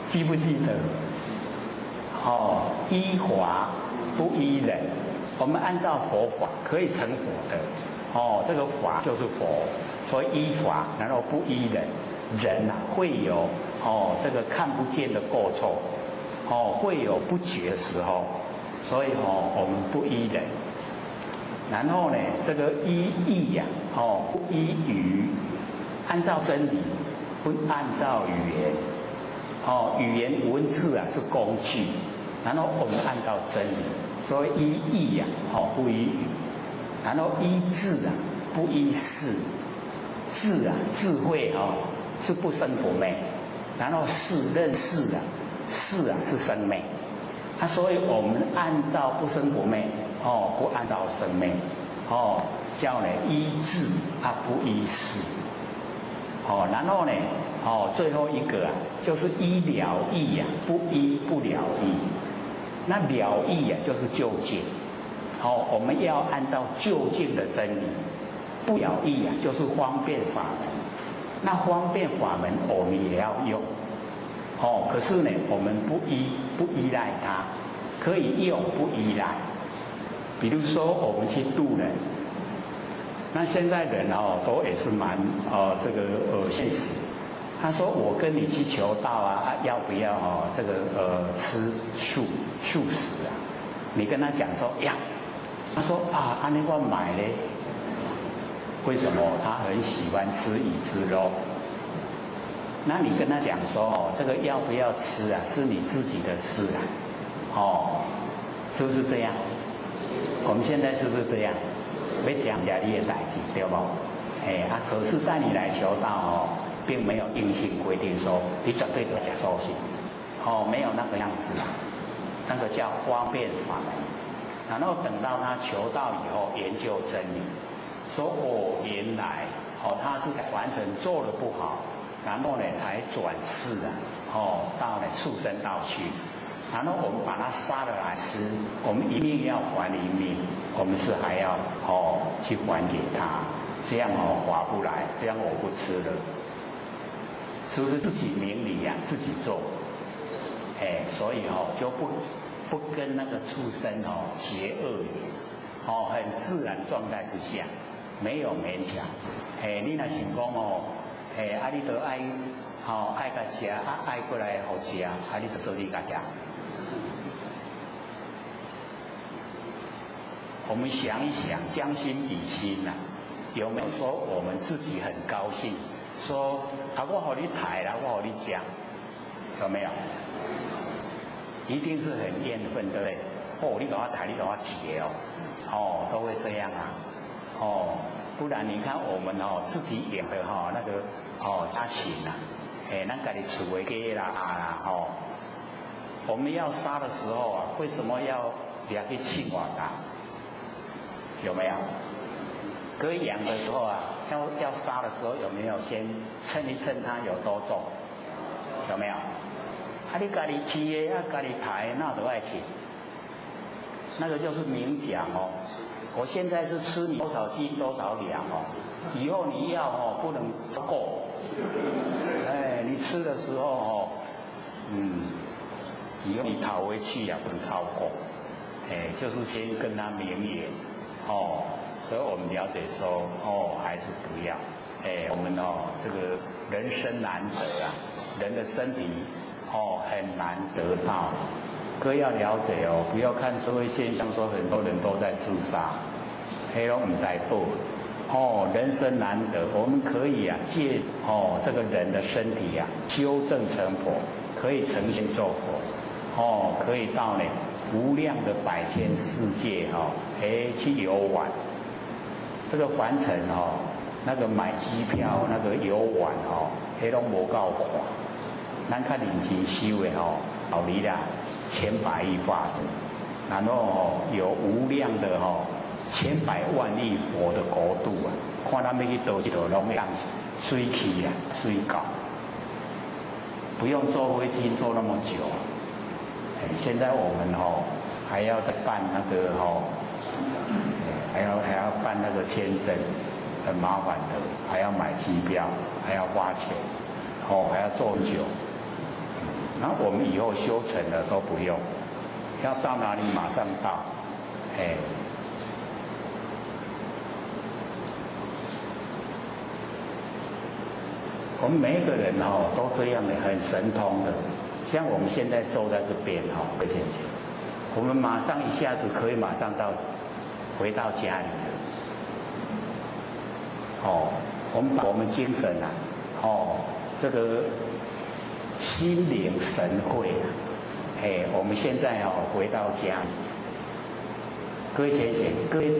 S2: 记不记得？依法不依人。我们按照佛法可以成佛的，这个法就是佛，所以依法，然后不依人。人会有这个看不见的过错，会有不觉的时候，所以我们不依人。然后呢，这个依义不依语，按照真理，不按照语言。语言文字是工具，然后我们按照真理，所以依义呀，不依语，然后依智啊，不依事，智啊，智慧是不生不灭，然后事认识啊，事啊是生灭，所以我们按照不生不灭，不按照生灭，叫呢依智不依事，然后呢，最后一个就是依了义不依不了义。那了义就是究竟，我们要按照究竟的真理。不了义就是方便法门。那方便法门我们也要用，可是呢，我们不依赖它，可以用不依赖。比如说我们去度人，那现在人都也是蛮现实。他说我跟你去求道要不要吃素食啊？你跟他讲说要，他说安尼我买嘞。为什么他很喜欢吃鱼吃肉？那你跟他讲说这个要不要吃是你自己的事是不是这样？我们现在是不是这样？要讲家里的代志，对不？可是带你来求道并没有硬性规定说你绝对得讲素食，没有那个样子那个叫方便法门。然后等到他求道以后，研究真理，说原来他是完全做得不好，然后呢才转世到畜生道去，然后我们把它杀了来吃，我们一命要还一命，我们是还要去还给他，这样划不来，这样我不吃了。是不是自己明理自己做？所以就不跟那个畜生结恶缘，很自然状态之下，没有勉强。你若想讲你都爱甲食，爱过来好食，你就做你甲食。我们想一想，将心比心有没有说我们自己很高兴？说我给你抬啦，我给你讲，有没有？一定是很怨愤，对不对？你给我抬，你给我提都会这样不然你看我们自己养的那个家禽咱家己厝的鸡啦我们要杀的时候为什么要拿去气瓦达？有没有？可以养的时候要杀的时候有没有先称一称它有多重？有没有？你家己饲的家己抬，那都爱去。那个就是明讲我现在是吃你多少斤多少两以后你要不能超过。你吃的时候以后你讨回去不能超过。就是先跟他明言所以我们了解说还是不要。我们这个人生难得人的身体很难得到。各位要了解不要看社会现象说很多人都在自杀，黑龙唔在做人生难得，我们可以借这个人的身体修正成佛，可以成仙做佛可以到无量的百千世界去游玩。这个凡尘那个买机票那个游玩黑龙无够看，咱较认真修的道理千百亿法身，然后有无量的千百万亿佛的国度看他们去倒一条拢让水去水搞，不用坐飞机坐那么久。现在我们还要再办那个还要办那个签证，很麻烦的，还要买机票，还要花钱还要坐久。那我们以后修成了都不用，要到哪里马上到。我们每一个人都这样的很神通的，像我们现在坐在这边回天去，我们马上一下子可以马上回到家里了。我们把我们精神这个心领神会我们现在回到家里，各位姐姐，各位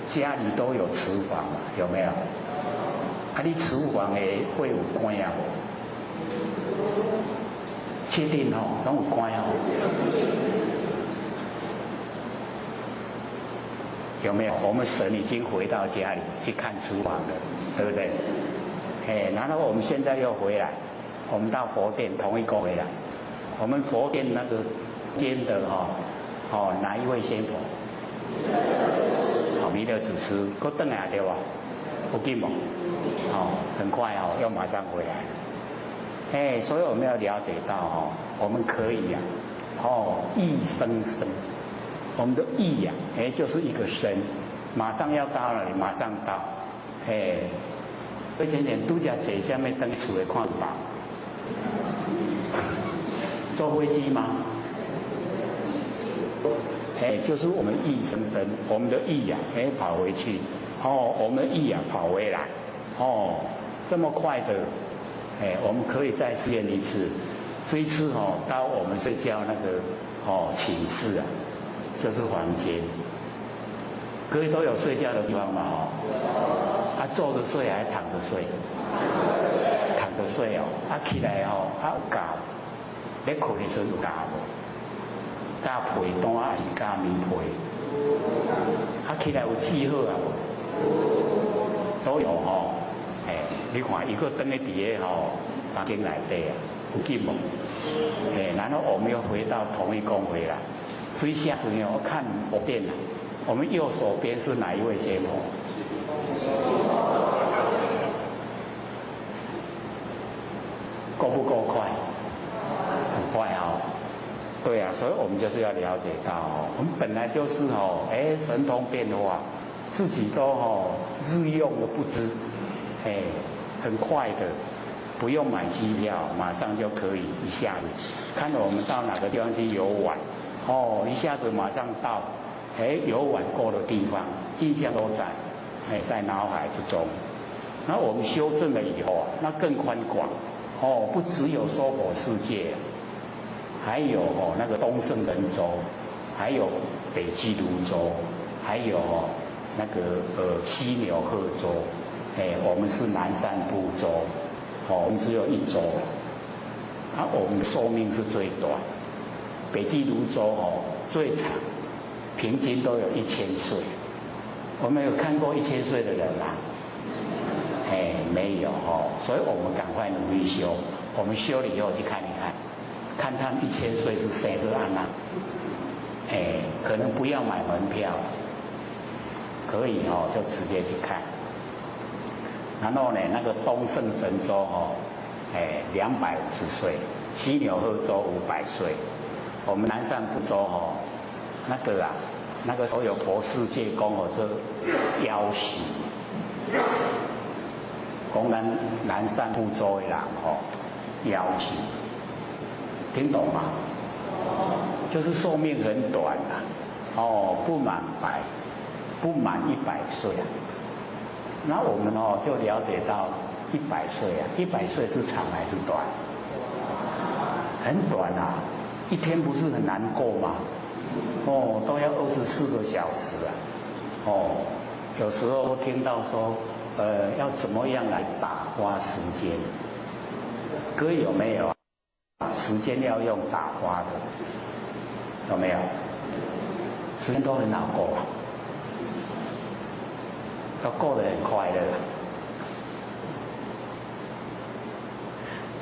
S2: 家里都有厨房嘛？有没有？啊，你厨房的会有关啊？确定拢有关有没有？我们神已经回到家里去看厨房了，对不对？然后我们现在又回来，我们到佛殿同一个回来。我们佛殿那个间的哪一位仙佛？弥勒祖师，搁转来对吧？有紧无？很快又马上回来。所以我们要了解到我们可以意生生，我们的意呀，就是一个生，马上要到了，马上到。而且拄则坐下面登厝的看法，坐飞机吗？就是我们意生生，我们的意呀，跑回去，我们的意呀跑回来，这么快的，我们可以再试验一次，这一次到我们睡觉那个寝室啊，就是房间，各位都有睡觉的地方吗？坐着睡还是躺着睡？躺着睡起来有觉，咧困的时候有觉无？加被单还是加棉被？起来有记号啊无？都有你看一个灯在底下房间内底有紧无？然后我们又回到同一宫回来，所以下次我看佛殿啊，我们右手边是哪一位仙佛？够不够快？很快对啊，所以我们就是要了解到我们本来就是神通变化，自己都日用的不知，很快的，不用买机票，马上就可以一下子看到我们到哪个地方去游玩，一下子马上到，游玩过的地方，印象都在，在脑海之中。那我们修正了以后那更宽广。不只有娑婆世界，还有那个东胜神州，还有北极泸州，还有那个西牛贺州，我们是南赡部洲，我们只有一州，我们的寿命是最短，北极泸州最长，平均都有1000岁。我们有看过1000岁的人吗？没有所以我们赶快努力修。我们修了以后去看一看，看他们1000岁是谁是安娜？可能不要买门票，可以就直接去看。然后呢，那个东胜神州250岁，西牛贺州500岁，我们南赡部洲那个所有佛世界讲这夭死。讲咱南赡部洲的人夭死，听懂吗？就是寿命很短不满100岁那我们就了解到100岁100岁是长还是短？很短一天不是很难过吗？都要24个小时有时候听到说要怎么样来打发时间？各位有没有时间要用打发的？有没有？时间都很好过都过得很快乐。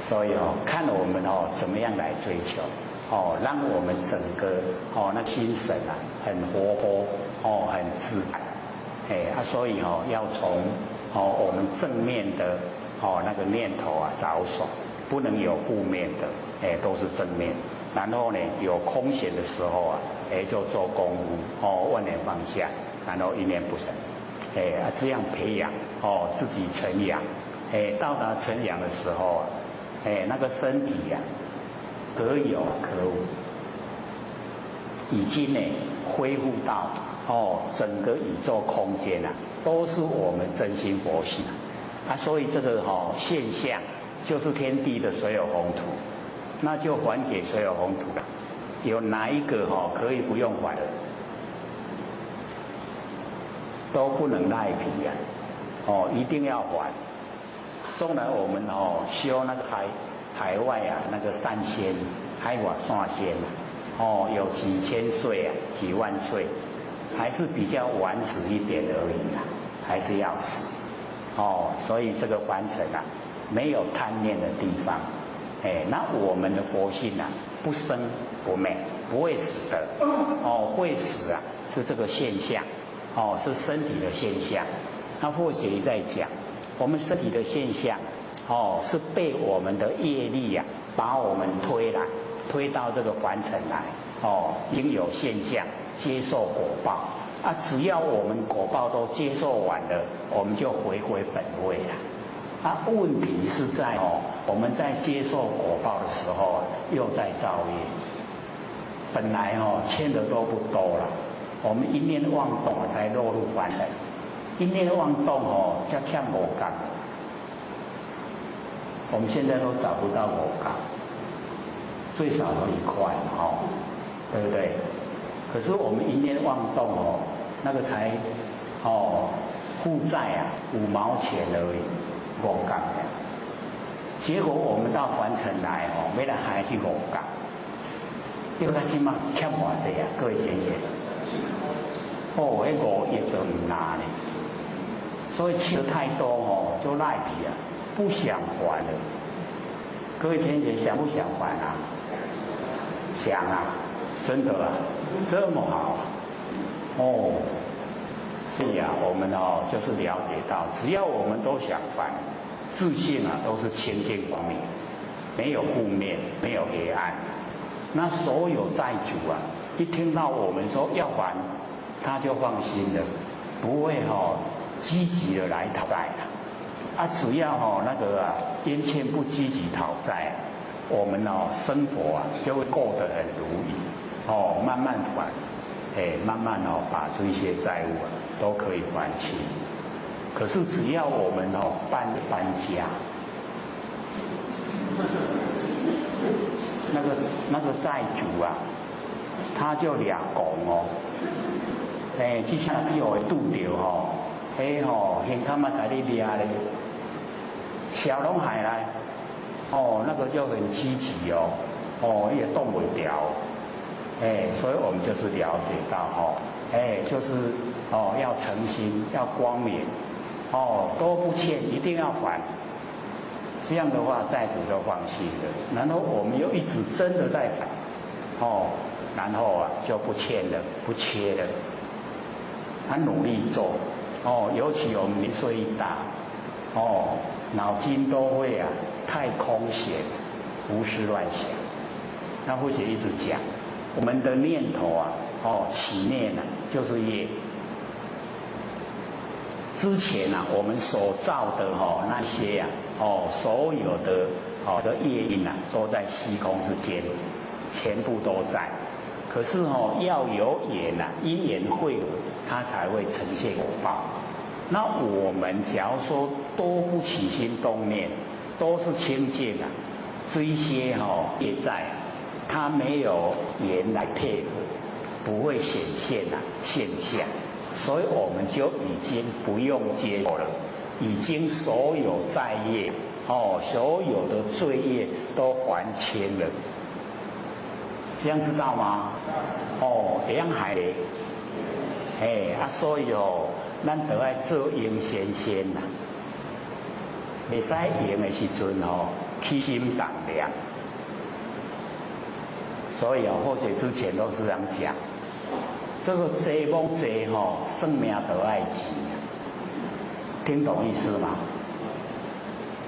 S2: 所以看我们怎么样来追求让我们整个那心神很活泼很自在。所以要从我们正面的那个念头着手，不能有负面的，都是正面。然后呢，有空闲的时候就做功夫万念放下，然后一念不生，这样培养自己成养，到达成养的时候那个身体可有可无，已经恢复到整个宇宙空间都是我们真心佛性所以这个现象就是天地的所有宏图，那就还给所有宏图了。有哪一个可以不用还的？都不能赖皮啊！一定要还。纵然我们修那个海外啊那个三仙海外三仙有几千岁啊几万岁，还是比较晚死一点而已啊，还是要死。所以这个凡尘啊，没有贪念的地方。那我们的佛性啊，不生不灭，不会死的。会死啊，是这个现象。是身体的现象。那或许在讲，我们身体的现象，是被我们的业力啊，把我们推到这个凡尘来。应有现象，接受果报。只要我们果报都接受完了，我们就回归本位了。问题是在我们在接受果报的时候又在造业。本来欠的都不多了。我们一念妄动才落入凡尘，一念妄动才欠5角。我们现在都找不到5角，最少都1块对不对？可是我们一念妄动那个才负债啊5毛钱而已，5角。结果我们到凡尘来没人还是5角，要看起码欠偌济啊，各位先生。那5亿都唔拿呢，所以欠得太多就赖皮啊，不想还了。各位天姐想不想还啊？想啊，真的啊，这么好所以啊，我们就是了解到，只要我们都想还，自信啊都是清净光明，没有负面，没有黑暗。那所有债主啊，一听到我们说要还，他就放心了，不会积极的来讨债了。只要那个冤欠不积极讨债，我们生活就会过得很如意慢慢还，慢慢把这些债务都可以还清。可是只要我们搬家，那个债主啊，他就俩讲这下比我拄着现他妈给你抓咧，小龙海来，那个就很积极也动不了，所以我们就是了解到就是要诚心，要光明，都不欠，一定要还。这样的话，债主就放心了。然后我们又一直真的在还，然后就不欠了，不缺了。他努力做，尤其我们年岁一大，脑筋都会太空闲，胡思乱想。那或许一直讲，我们的念头起念就是业。之前我们所造的那些所有的业因都在虚空之间，全部都在。可是要有缘因缘会合，它才会呈现果报。那我们假如说都不起心动念，都是清净这一些业债它没有缘来配合，不会显现现象，所以我们就已经不用接受了，已经所有债业所有的罪业都还清了。这样知道吗？这样还所以咱都要做应先先袂使用的时阵起心动念。所以或许之前都是这样讲，这个济某济算命都爱钱，听懂意思吗？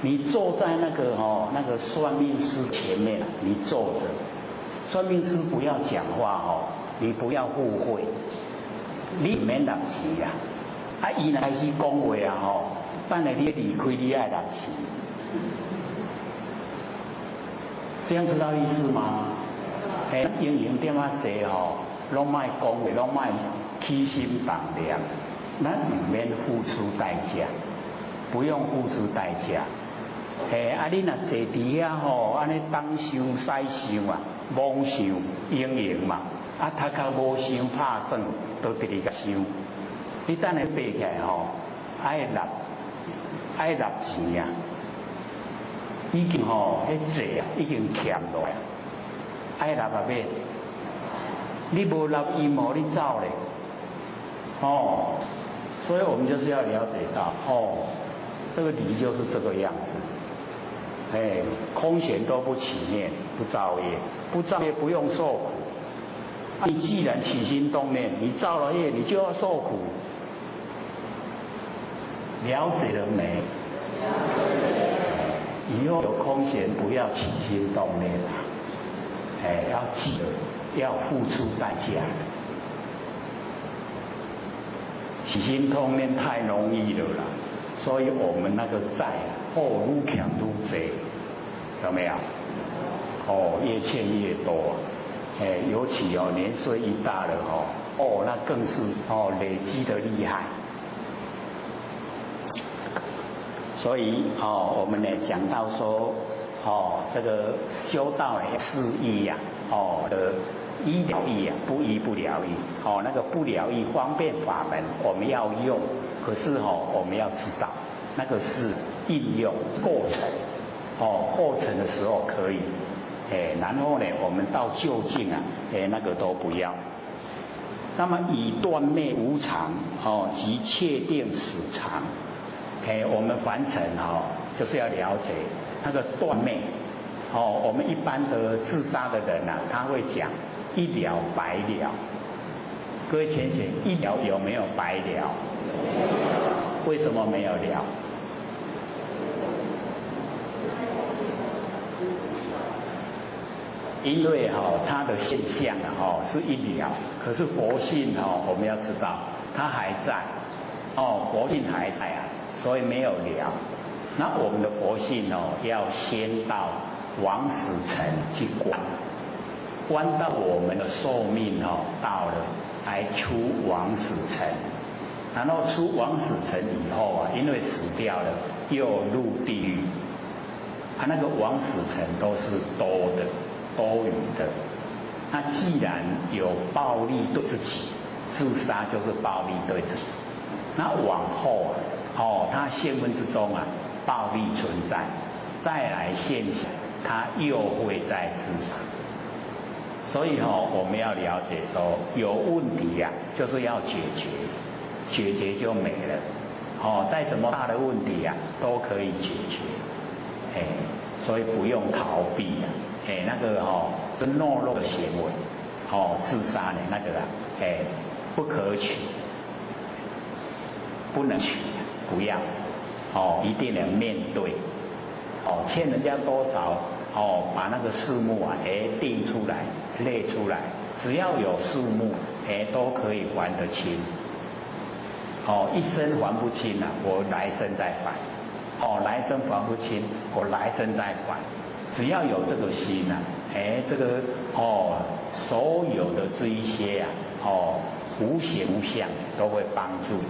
S2: 你坐在那个算命师前面你坐着。算命师不要讲话你不要误会，你唔免纳钱伊开始讲话等下你离开你爱纳钱，这样知道意思吗？应用点济拢莫讲话，拢莫起心动念，咱唔免付出代价，不用付出代价。你若坐伫遐安尼东想西想妄想应用嘛，啊，他较无想拍算，都直直甲想。你等下爬起来吼，爱纳钱啊，已经吼迄债啊已经欠落来，爱纳啊免，你无纳伊无你走咧，哦，所以我们就是要了解到，哦，这个理就是这个样子。哎，空闲都不起念，不造业，不造业不用受苦。你既然起心动念，你造了业，你就要受苦。了解了没？以后有空闲不要起心动念啦，哎，要记得要付出代价。起心动念太容易了啦，所以我们那个债啊，愈欠愈多，有没有？哦，越欠越多，哎，尤其哦年岁一大了哦，那更是哦累积的厉害。所以哦，我们呢讲到说哦，这个修道呢4义呀，哦的医疗义啊，不医不疗义，哦那个不疗义方便法门我们要用，可是哦我们要知道那个是应用过程，哦过程的时候可以，哎然后呢我们到究竟啊，哎那个都不要。那么以断灭无常哦及确定死常。哎，我们凡尘就是要了解那个断灭。哦，我们一般的自杀的人啊，他会讲一了百了。各位浅显，一了有没有百了？为什么没有了？因为它的现象啊是一了，可是佛性我们要知道它还在，佛性还在啊。所以没有了，那我们的佛性要先到王死城去观到我们的寿命到了，才出王死城，然后出王死城以后啊，因为死掉了又入地狱，啊那个王死城都是多余的，那既然有暴力对自己，自杀就是暴力对自己，那往后啊。它现分之中啊，暴力存在，再来现象，它又会再自杀。所以我们要了解说，有问题啊，就是要解决，解决就没了。再怎么大的问题啊，都可以解决。哎，所以不用逃避啊。哎，那个是懦弱的行为。自杀的那个啊，哎，不可取，不能取。不要，一定能面对，欠人家多少，把那个数目啊，定出来，列出来，只要有数目，都可以还得清，一生还不清啊，我来生再还，来生还不清，我来生再还，只要有这个心啊，这个所有的这一些啊，无形无相都会帮助你。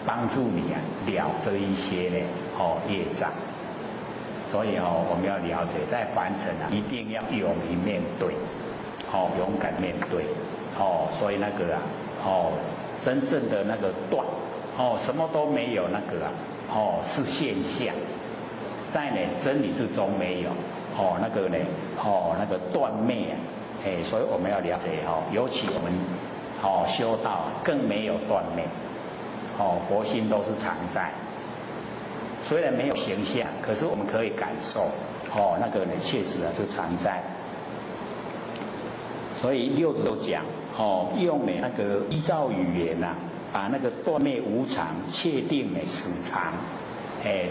S2: 帮助你啊了这一些呢业障，所以我们要了解，在凡尘啊一定要勇于面对，勇敢面对，所以那个啊真正的那个断，什么都没有那个啊是现象，在呢真理之中没有，那个呢那个断灭啊，所以我们要了解尤其我们修道更没有断灭。佛性都是常在，虽然没有形象，可是我们可以感受，那个呢确实啊是常在。所以六祖都讲，用那个依照语言啊，把那个断灭无常确定的死常，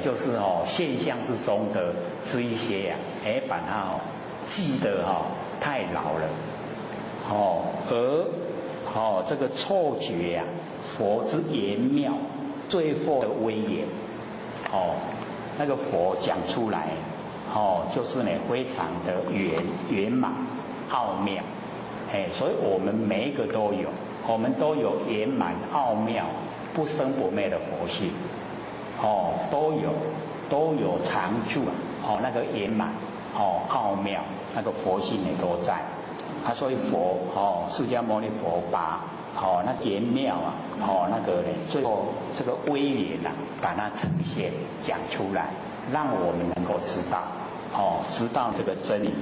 S2: 就是现象之中的这一些呀，把它记得太牢了，而这个错觉呀。佛之言妙，最后的威严，那个佛讲出来，就是呢非常的圆满奥妙，所以我们每一个都有，我们都有圆满奥妙不生不灭的佛性，都有常住啊，那个圆满奥妙那个佛性也都在。所以佛释迦牟尼佛把那玄妙啊，那个呢，最后这个威严啊，把它呈现讲出来，让我们能够知道，知道这个真理。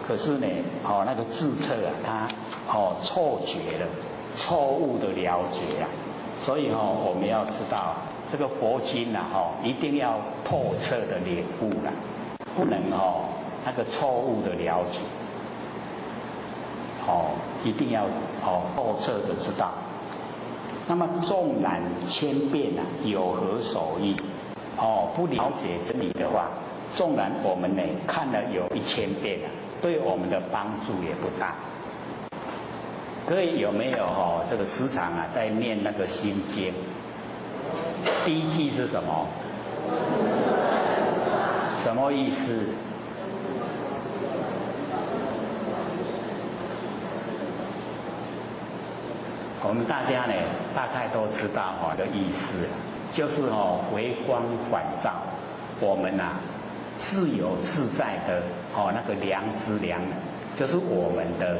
S2: 可是呢，那个自测啊，他错觉了，错误的了解啊，所以我们要知道这个佛经啊，一定要透彻的领悟啦，不能那个错误的了解。一定要透彻的知道。那么纵然千遍啊，有何所益？不了解真理的话，纵然我们呢看了有1000遍啊，对我们的帮助也不大。各位有没有这个时常啊在念那个心经？第一句是什么？什么意思？我们大家呢，大概都知道的意思，就是回光返照，我们自由自在的那个良知良能，就是我们的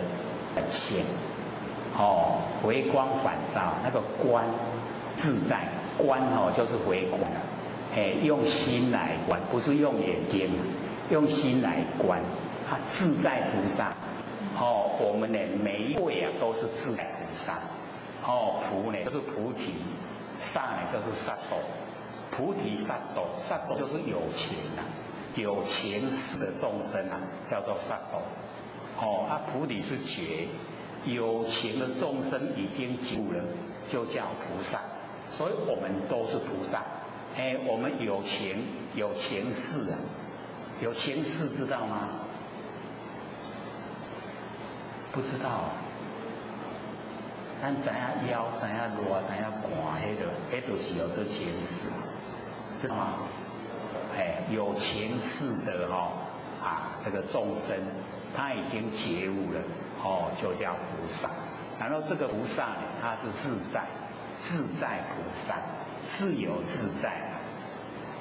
S2: 心，回光返照，那个观自在，观就是回光，用心来观，不是用眼睛，用心来观，它自在菩萨，我们呢每一位都是自在菩萨。菩呢就是菩提，萨呢就是萨埵，菩提萨埵，萨埵就是有情有情识的众生叫做萨埵。菩提是觉，有情的众生已经觉悟了，就叫菩萨。所以我们都是菩萨。我们有情有情识有情识知道吗？不知道咱知影腰，知影热，知影寒，迄就是有这情识，知道吗？有情识的这个众生，他已经觉悟了，就叫菩萨。然后这个菩萨呢，他是自在，自在菩萨，自由自在。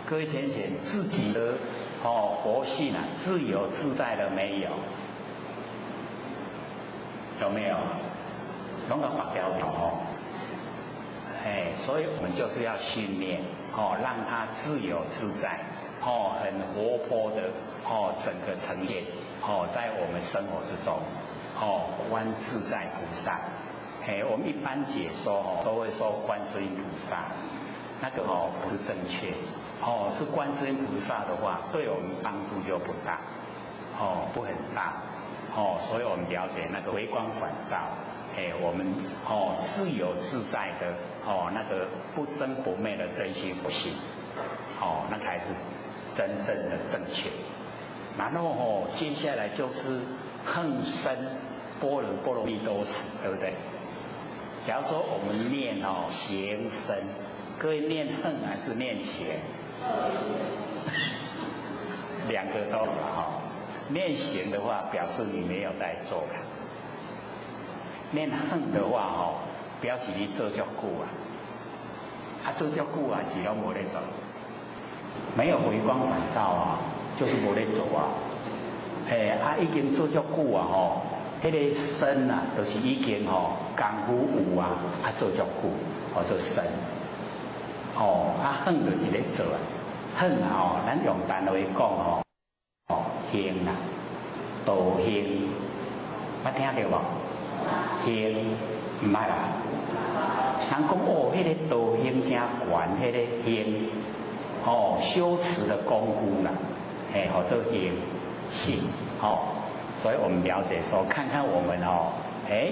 S2: 各位浅浅，自己的佛性自由自在了没有？有没有？拢个发条条所以我们就是要训练让它自由自在很活泼的整个呈现在我们生活之中观自在菩萨我们一般解说都会说观世音菩萨，那个不是正确是观世音菩萨的话，对我们帮助就不大不很大所以我们了解那个回光返照。我们自由自在的那个不生不灭的真心佛性，那才是真正的正确。然后接下来就是恒生般若波罗蜜多时，对不对？假如说我们念贤生，各位念恒还是念贤？两个都有念贤的话，表示你没有在做了。念恨的话表示你做足久做足久是拢无咧做，没有回光返照就是无咧做已经做足久迄个身就是已经功夫有做足久做身恨就是咧做恨咱用单话讲行道行，捌听到无？行唔捌啦，人讲迄个道行真悬，迄个行修持的功夫啦，做行性所以我们了解说，看看我们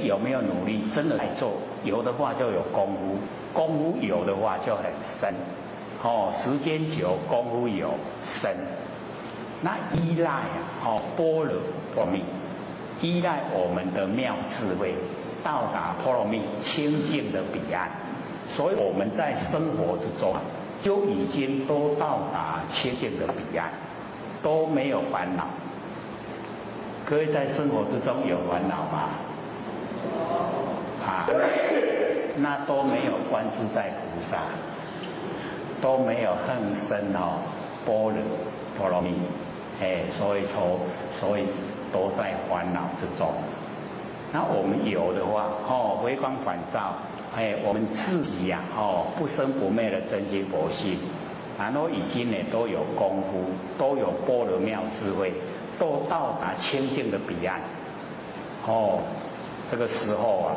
S2: 有没有努力，真的来做，有的话就有功夫，功夫有的话就很深时间久，功夫有深，那依赖般若波罗蜜。依赖我们的妙智慧，到达波罗蜜清净的彼岸，所以我们在生活之中就已经都到达清净的彼岸，都没有烦恼。各位在生活之中有烦恼吗？那都没有观自在菩萨，都没有恒生般若波罗蜜，所以都在烦恼之中。那我们有的话，回光返照，我们自己呀，不生不灭的真心佛性，然后已经呢都有功夫，都有般若妙智慧，都到达清净的彼岸。这个时候啊，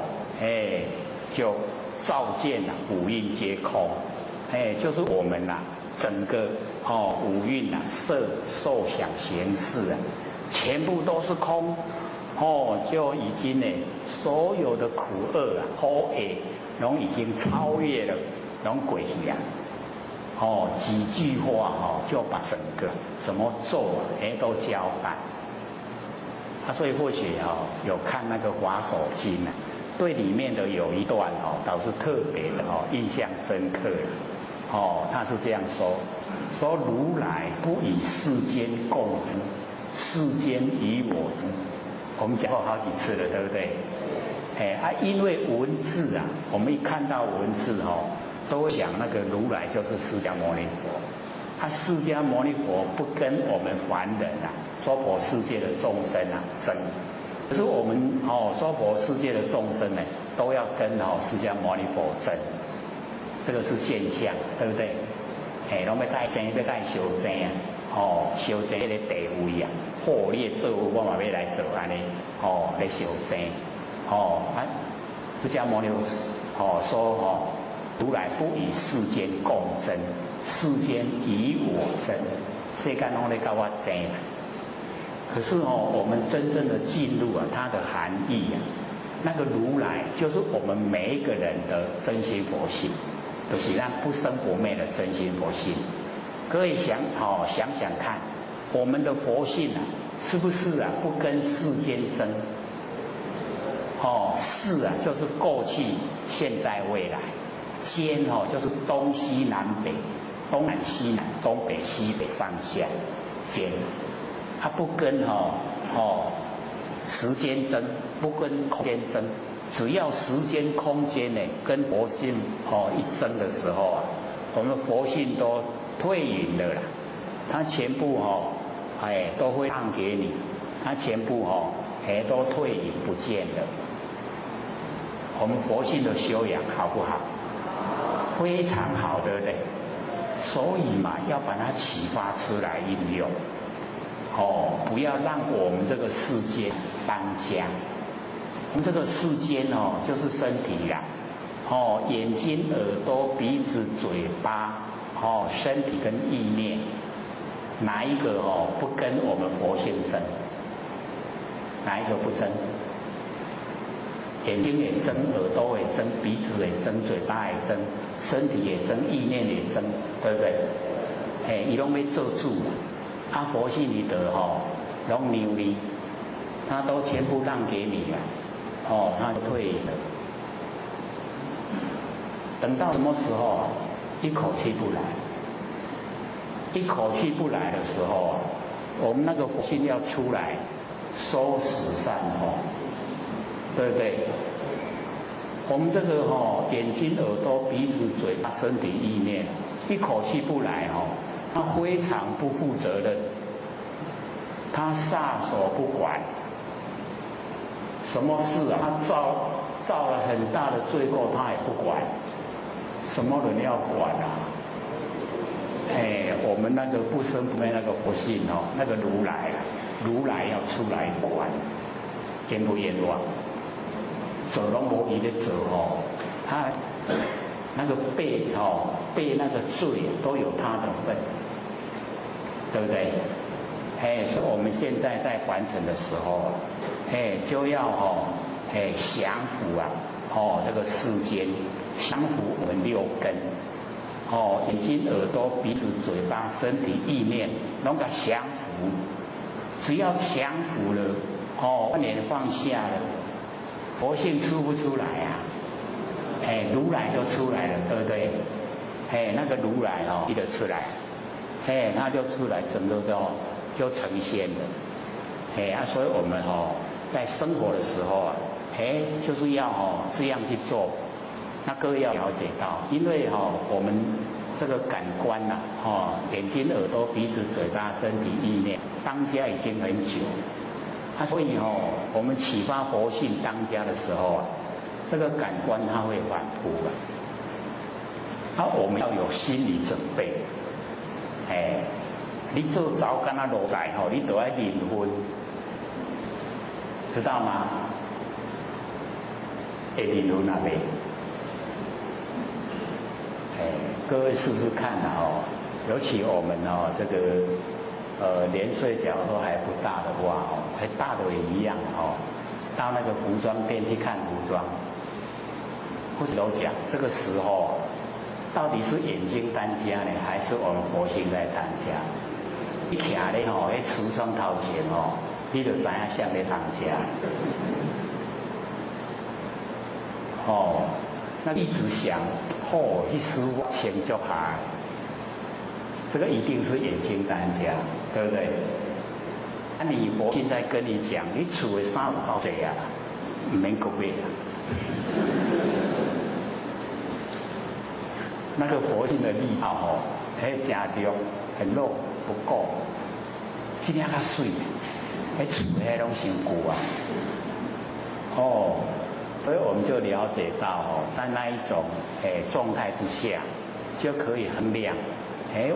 S2: 就照见了五蕴皆空，就是我们呐，整个五蕴呐，色受想行识啊，全部都是空，就已经呢，所有的苦厄啊，苦业，然后已经超越了，然后轨迹啊，几句话就把整个怎么做都交代。所以或许有看那个《华首经》啊，对里面的有一段倒是特别的印象深刻的他是这样说如来不以世间共之，世间以我之。我们讲过好几次了，对不对？因为文字啊，我们一看到文字都会讲那个如来就是释迦牟尼佛。释迦牟尼佛不跟我们凡人啊，娑婆世界的众生啊争，可是我们娑婆世界的众生呢，都要跟释迦牟尼佛争，这个是现象，对不对？拢要带争，要带修争啊，修争那个地位啊，你的作为我嘛要来做安尼，来修争，释迦牟尼佛说如来不以世间共争，世间以我争，世间拢在跟我争。可是我们真正的进入它的含义啊，那个如来就是我们每一个人的真心佛性，就是那不生不灭的真心佛性。各位想想看，我们的佛性啊，是不是啊不跟世间争？世啊就是过去、现在、未来。间就是东西南北，东南西南，东北西北上下间，它不跟时间争，不跟空间争，只要时间空间呢跟佛性一争的时候啊，我们佛性都退隐了啦，它全部都会让给你，它全部都退隐不见了。我们佛性的修养好不好？非常好，对不对？所以嘛，要把它启发出来应用。不要让我们这个世界当家。我们这个世间就是身体呀，眼睛、耳朵、鼻子、嘴巴，身体跟意念，哪一个不跟我们佛性争？哪一个不争？眼睛也争，耳朵也争，鼻子也争，嘴巴也争，身体也争，意念也争，对不对？伊拢要做主嘛，佛性里的拢牛哩，他都全部让给你了，他就退了。等到什么时候啊？一口气不来，一口气不来的时候啊，我们那个佛性要出来收拾善对不对？我们这个眼睛、耳朵、鼻子、嘴巴、身体、意念，一口气不来他非常不负责任，他撒手不管，什么事啊？他造了很大的罪过，他也不管，什么人要管啊？我们那个不生不灭那个佛性那个如来要出来管，冤不冤枉？走拢无伊咧做他那个背那个罪都有他的份，对不对？所以我们现在在凡尘的时候就要降服啊这个世间，降服我们六根眼睛、耳朵、鼻子、嘴巴、身体、意念，拢个降服。只要降服了万年放下了，佛性出不出来啊？如来就出来了，对不对？那个如来一就出来，他就出来，整个就呈现了。所以我们在生活的时候啊，就是要这样去做。那各位要了解到，因为我们这个感官呐，眼睛、耳朵、鼻子、嘴巴、身体、意念，当家已经很久，所以我们启发佛性当家的时候啊，这个感官它会反扑我们要有心理准备。你做早干那落来你都要认分，知道吗？会认分啊未？各位试试看尤其我们这个年岁假如说还不大的话还大的也一样到那个服装店去看服装，或者都讲这个时候到底是眼睛当家呢，还是我们佛性在当家？你徛咧迄橱窗头前你就知影谁在当家。那一直想一丝钱就好，这个一定是眼睛当家，对不对？你佛性在跟你讲，你厝的衫有够济啊，唔免购买啊。那个佛性的力道真重，很弱不够，这点较水，厝迄拢伤旧啊。所以我们就了解到在那一种状态之下，就可以衡量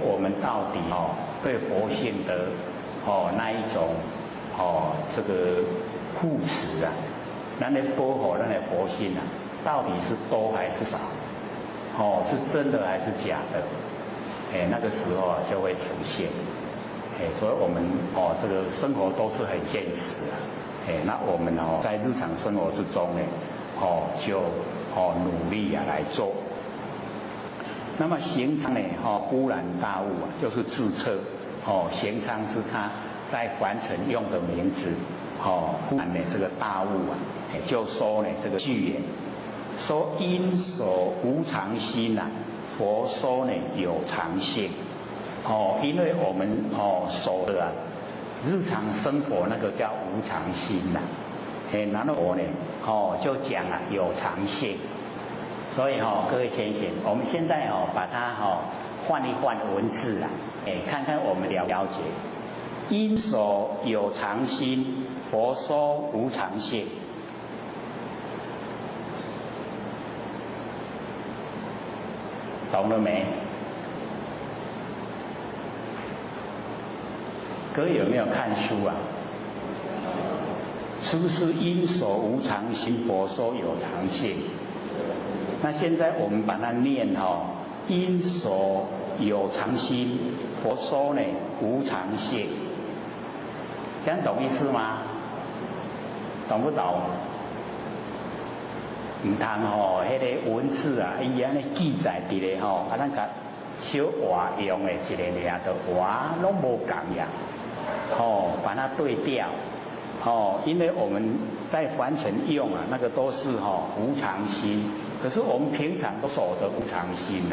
S2: 我们到底对佛性的那一种这个护持啊，咱的保护咱的佛性啊，到底是多还是少？是真的还是假的？那个时候就会呈现。所以我们这个生活都是很现实啊。那我们在日常生活之中呢，就努力来做。那么行仓呢，忽然大悟啊，就是自测。行仓是他在凡尘用的名字。忽然呢，这个大悟啊，就说呢这个句言，说因所无常心啊，佛说呢有常性。因为我们守的日常生活那个叫无常心呐。然后我呢就讲有常性。所以各位先生，我们现在把它换一换文字看看我们了解。因所有常心，佛说无常性。懂了没？各位有没有看书啊？是不是因所无常心，佛说有常性？那现在我们把它念因所有常心，佛说呢无常性。这样懂意思吗？懂不懂？唔通迄个文字啊，伊安尼记载伫咧咱甲小活用的一个俩的活拢无共样。把它对调。因为我们在凡尘用那个都是无常心，可是我们平常都守着无常心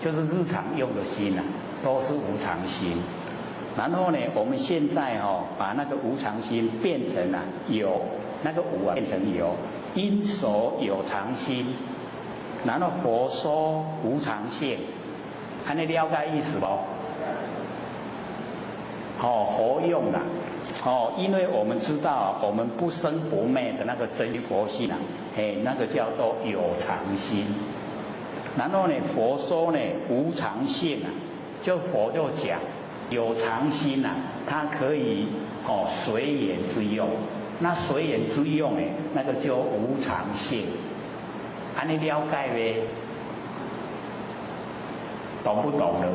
S2: 就是日常用的心都是无常心。然后呢，我们现在把那个无常心变成有，那个无变成有，因所有常心，然后佛说无常性，安尼了解意思不？活用因为我们知道我们不生不灭的那个真佛性那个叫做有常心。然后呢，佛说呢无常性就佛就讲有常心它可以随缘之用。那随缘之用那个叫无常性。安尼了解呗？懂不懂了？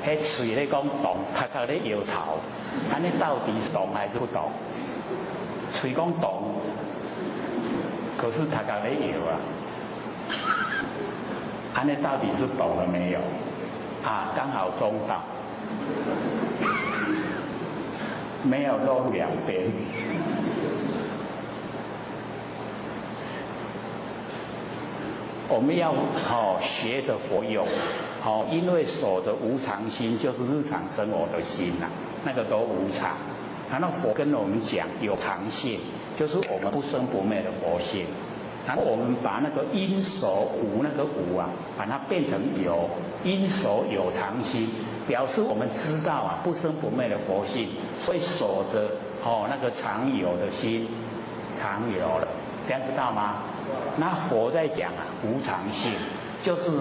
S2: 迄嘴咧讲懂，头壳咧摇头，安尼到底是懂还是不懂？嘴讲懂，可是头壳咧摇安尼到底是懂了没有？刚好中道，没有漏两边。我们要学的佛用。因为守着无常心，就是日常生活的心那个都无常。然后佛跟我们讲有常性，就是我们不生不灭的佛性。然后我们把那个因手无那个无啊，把它变成有，因手有常心，表示我们知道啊不生不灭的佛性，所以守着那个常有的心，常有了，这样知道吗？那佛在讲啊无常性，就是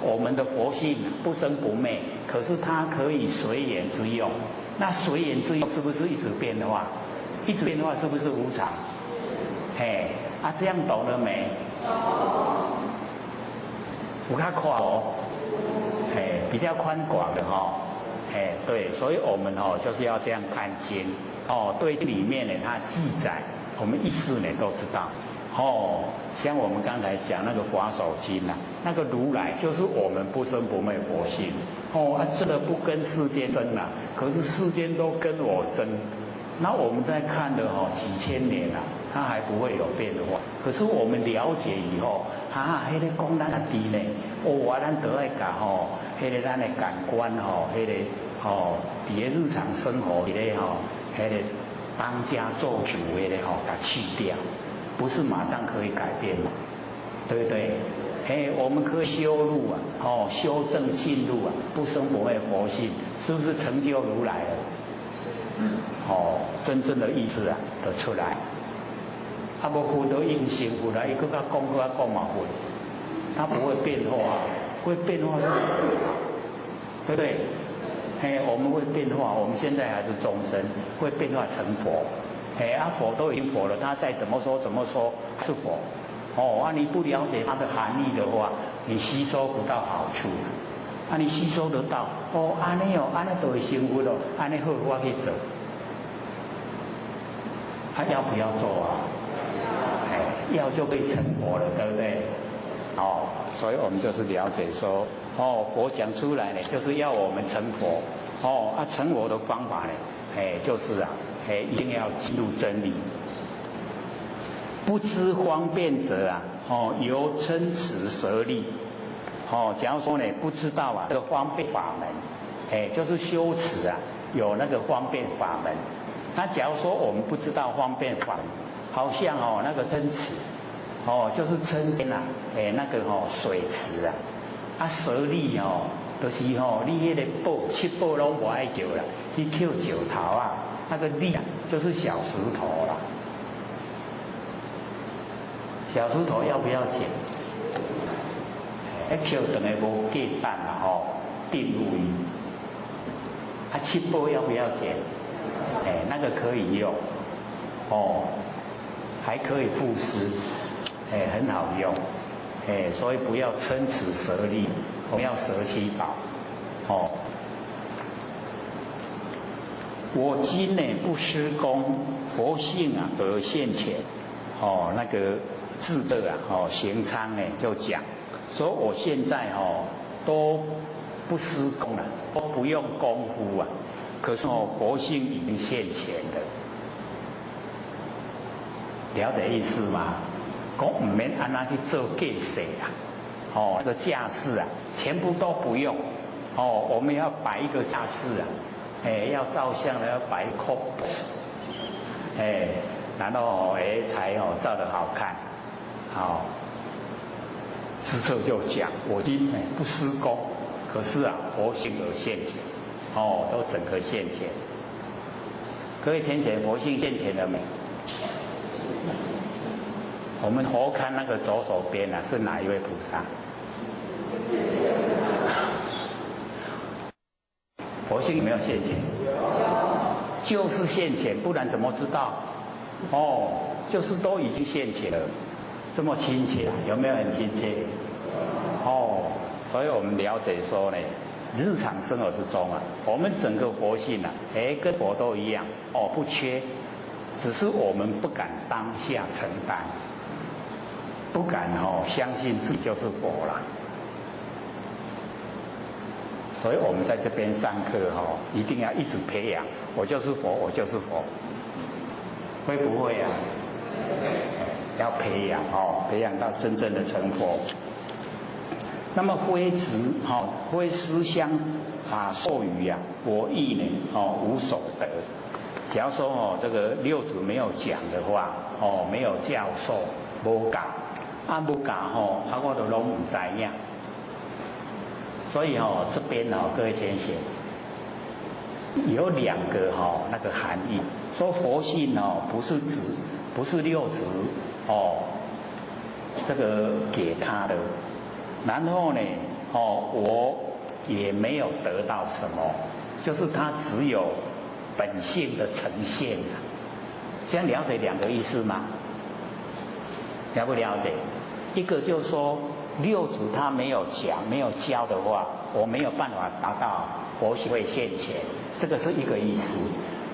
S2: 我们的佛性不生不灭，可是它可以随缘之用。那随缘之用是不是一直变化？一直变化是不是无常？这样懂了没？有较宽比较宽广的对，所以我们就是要这样看经对这里面呢，它记载我们意思呢都知道像我们刚才讲那个法手经啊，那个如来就是我们不生不灭佛性这个不跟世间争了，可是世间都跟我争。那我们在看了几千年了，它还不会有变化。可是我们了解以后，迄个讲咱啊低呢，咱都爱甲迄个咱的感官迄个伫个日常生活里咧迄个当家做主的咧甲去掉，不是马上可以改变的，对不对？我们可以修入修正进入不生不灭佛性，是不是成就如来了？真正的意思就出来。无佛都应成佛啦，伊搁较讲嘛佛，它不会变化，会变化是，对不对？我们会变化，我们现在还是众生，会变化成佛。佛都已经佛了，他再怎么说是佛。你不了解它的含义的话，你吸收不到好处。你吸收得到，安尼就会成佛了，安尼好，我去做。要不要做啊？要就可以成佛了，对不对？所以我们就是了解说，佛讲出来呢，就是要我们成佛。成佛的方法呢，就是一定要进入真理。不知方便者由嗔痴舍利。假如说呢，不知道这个方便法门，就是修持有那个方便法门。那假如说我们不知道方便法门，好像那个真池，就是春天那个水池舍利就是你那个宝七宝拢不爱叫啦，你捡石头那个利就是小石头啦。小石头要不要捡？捡等于无价值啦定入伊。七宝要不要捡？那个可以用还可以布施，很好用，所以不要嗔痴舍利，我们要舍七宝。我今呢不施功，佛性而现前。那个智者行仓呢就讲说，我现在都不施功了，都不用功夫可是佛性已经现前了。了解意思吗？讲唔免安那去做架势那个架势全部都不用我们要摆一个架势要照相的要摆cos然后才照得好看。师父就讲，我今不施功，可是佛性而现前都整个现前。各位浅浅，佛性现前了没？我们头看那个左手边是哪一位菩萨？佛性有没有现前？就是现前，不然怎么知道？就是都已经现前了，这么亲切，有没有很亲切？所以我们了解说呢，日常生活之中我们整个佛性跟佛都一样不缺，只是我们不敢当下承担，不敢相信自己就是佛了。所以我们在这边上课一定要一直培养，我就是佛，我就是佛，会不会要培养培养到真正的成佛。那么非执非思相授予我亦呢无所得。假如说这个六祖没有讲的话没有教授无教按不讲吼，我都拢唔知影。所以吼，这边吼，各位先生有两个吼那个含义，说佛性哦，不是六祖哦，这个给他的，然后呢，哦，我也没有得到什么，就是他只有本性的呈现啊。这样了解两个意思吗？了不了解？一个就是说，六祖他没有讲、没有教的话，我没有办法达到佛性会现前，这个是一个意思。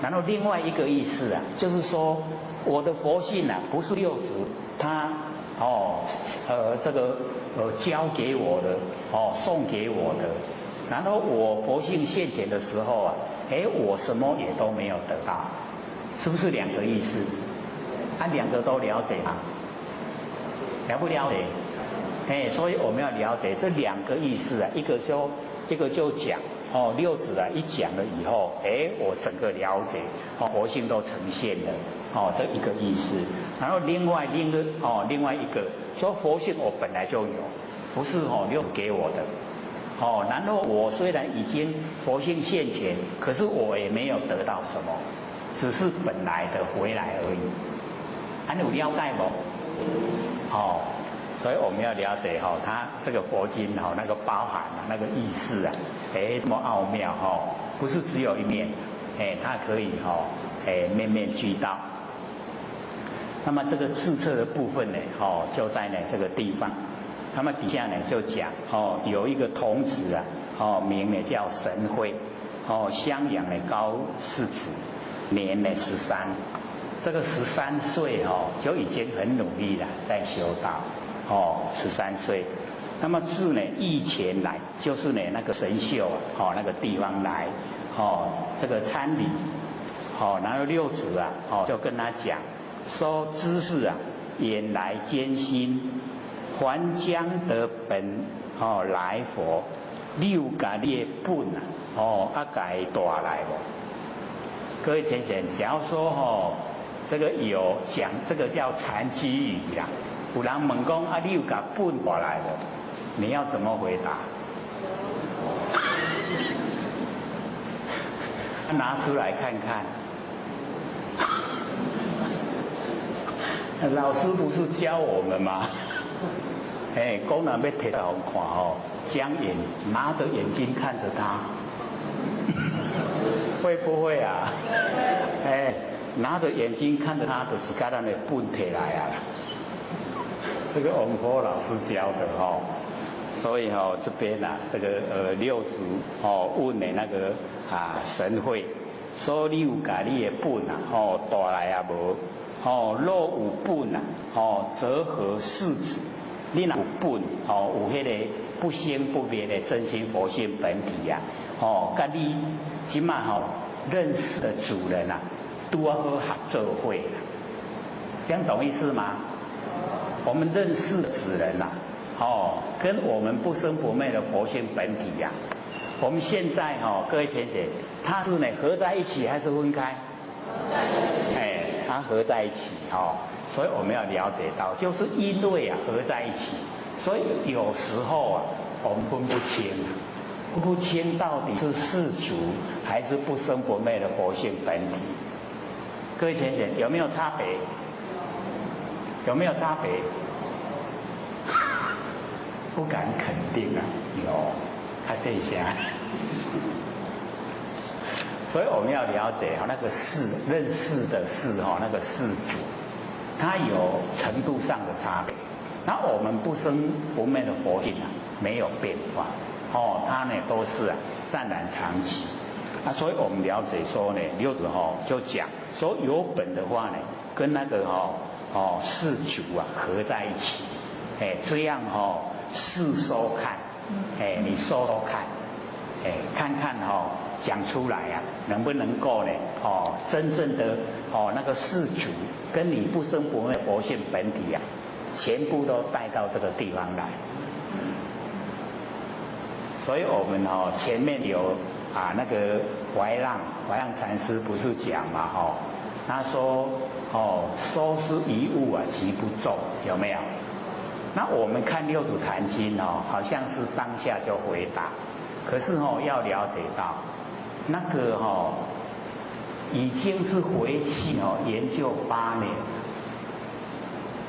S2: 然后另外一个意思啊，就是说我的佛性啊，不是六祖他教给我的送给我的，然后我佛性现前的时候啊，我什么也都没有得到，是不是两个意思？两个都了解吗？了不了解？所以我们要了解这两个意思啊，一个就讲六祖啊一讲了以后，我整个了解佛性都呈现了这一个意思。然后另外一个说佛性我本来就有，不是六祖给我的然后我虽然已经佛性现前，可是我也没有得到什么，只是本来的回来而已。有了解不？所以我们要了解它这个佛经那个包含那个意思啊，这么奥妙不是只有一面，它可以面面俱到。那么这个自测的部分呢，就在这个地方。那么底下呢就讲有一个童子啊，名呢叫神会，襄阳呢高4尺，年呢13。这个13岁就已经很努力了，在修道13岁。那么自呢义前来，就是呢那个神秀那个地方来这个参礼然后六祖啊就跟他讲说，知识啊眼来艰辛，还将得本来佛，六甲列本改大来了。各位先生，假如说这个有讲这个叫禅机语啦，有人问讲你有把本过来了，你要怎么回答？拿出来看看。老师不是教我们吗？功能要提到看将拿着眼睛看着他，会不会啊？拿着眼睛看着他的是该让你本提来啊，这个翁坡老师教的所以这边这个六祖问的那个神会，说你有把你的本带来啊无？若有本则合世子。你若有本有迄个不生不灭的真心佛性本体啊，跟你即马认识的主人啊，都要好合作会啦，这样懂意思吗？我们认识的主人啊，跟我们不生不灭的佛性本体呀，我们现在各位先生，它是呢合在一起还是分开？它合在一起所以我们要了解到，就是因为合在一起，所以有时候我们分不清到底是世俗还是不生不灭的佛性本体。各位先生，有没有差别？有没有差别？不敢肯定有，谢谢。所以我们要了解那个认识的那个世主，它有程度上的差别。那我们不生不灭的佛性没有变化它呢都是湛然常寂。所以我们了解说呢，六祖就讲说有本的话呢，跟那个世主合在一起，这样试收看，你收看，看看讲出来能不能够呢真正的那个世主跟你不生不灭佛性本体全部都带到这个地方来。所以我们前面有那个怀让禅师不是讲嘛他说收拾一物即不重，有没有？那我们看六祖坛经哦，好像是当下就回答，可是哦要了解到，那个哦已经是回去哦研究8年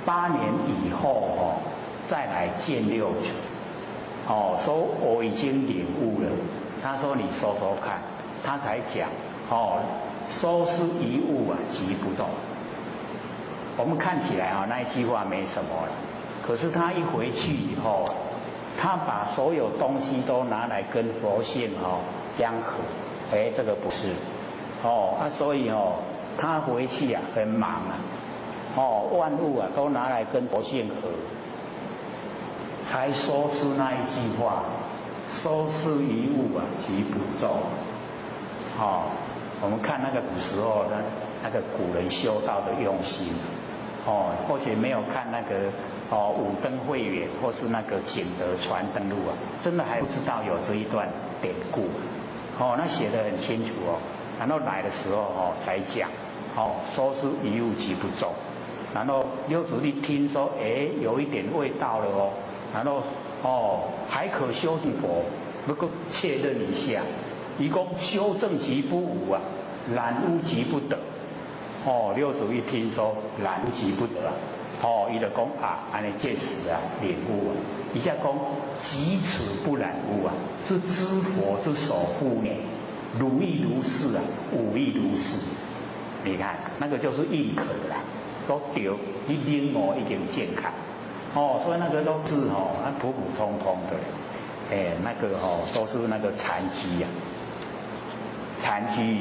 S2: ，8年以后哦再来见六祖，哦说我已经领悟了，他说你说说看，他才讲哦收拾一物啊即不动。我们看起来啊那一句话没什么了。可是他一回去以后，他把所有东西都拿来跟佛性相合，这个不是，所以他回去啊很忙啊，万物啊都拿来跟佛性合，才说出那一句话，收拾一物啊即不动。我们看那个古时候的那个古人修道的用心，或许没有看那个。武登慧远或是那个景德传灯录啊，真的还不知道有这一段典故，那写得很清楚哦。然后来的时候才讲，收拾一物即不动。然后六祖一听说，有一点味道了哦，然后还可修正佛，不过确认一下，一共修正即不无啊，染污即不得。六祖一听说染污即不得啊。伊就讲啊，安尼这时啊，领悟啊，一下讲即此不染污啊，是知佛之守护呢，如意如是啊，无意如是。你看那个就是认可啦，都对，你领悟已经健康，所以那个都是那普普通通的，那个都是那个残疾啊，残疾，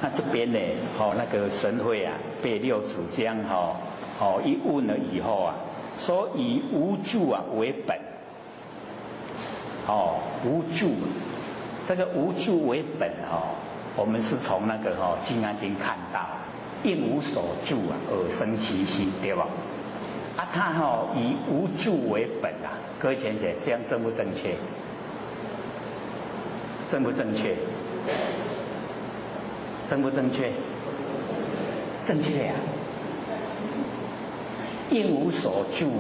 S2: 那这边呢，那个神会啊，被六祖将一问了以后啊，说以无住啊为本，无住，这个无住为本我们是从那个《金刚经》看到，应无所住啊，而生其心，对吧？他以无住为本啊，各位先生，这样正不正确？正不正确？正不正确？正确呀！应无所住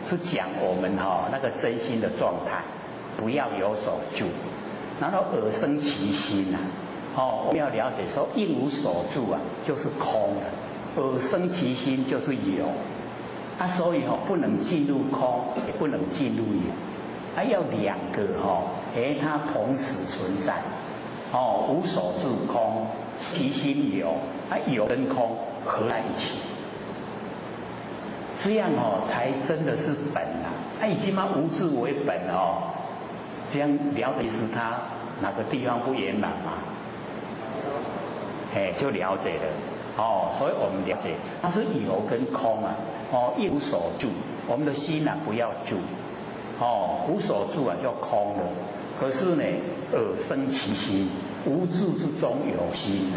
S2: 是讲我们那个真心的状态，不要有所住，然后耳生其心呐。我们要了解说，应无所住啊，就是空的；耳生其心就是有。所以不能进入空，也不能进入有，要两个它同时存在。无所住空，其心有，有跟空合在一起，这样才真的是本啊！已经无住为本这样了解是他哪个地方不圆满嘛？就了解了所以我们了解它是有跟空啊一无所住，我们的心不要住无所住就空了。可是呢，耳生其心，无住之中有心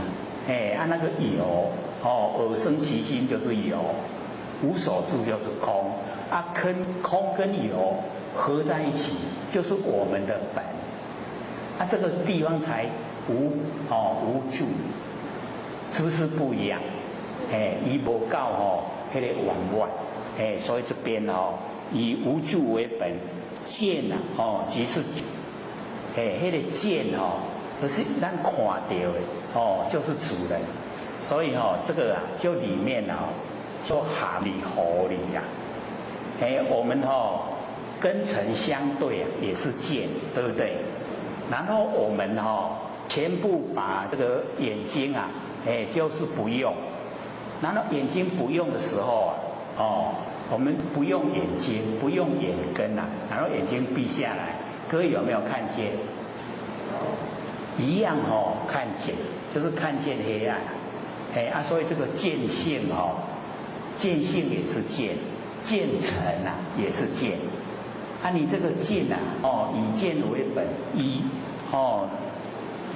S2: 那个有耳生其心就是有，无所住就是空空跟有合在一起就是我们的本这个地方才无住，是不是不一样？以无到那个圆满所以这边以无住为本，见即是那个见就是咱看到的就是主人，所以这个就里面就含理合理呀。我们跟尘相对也是见，对不对？然后我们全部把这个眼睛就是不用，然后眼睛不用的时候我们不用眼睛，不用眼根然后眼睛闭下来，各位有没有看见？一样看见，就是看见黑暗所以这个见性见性也是见，见尘也是见你这个见以见为本，以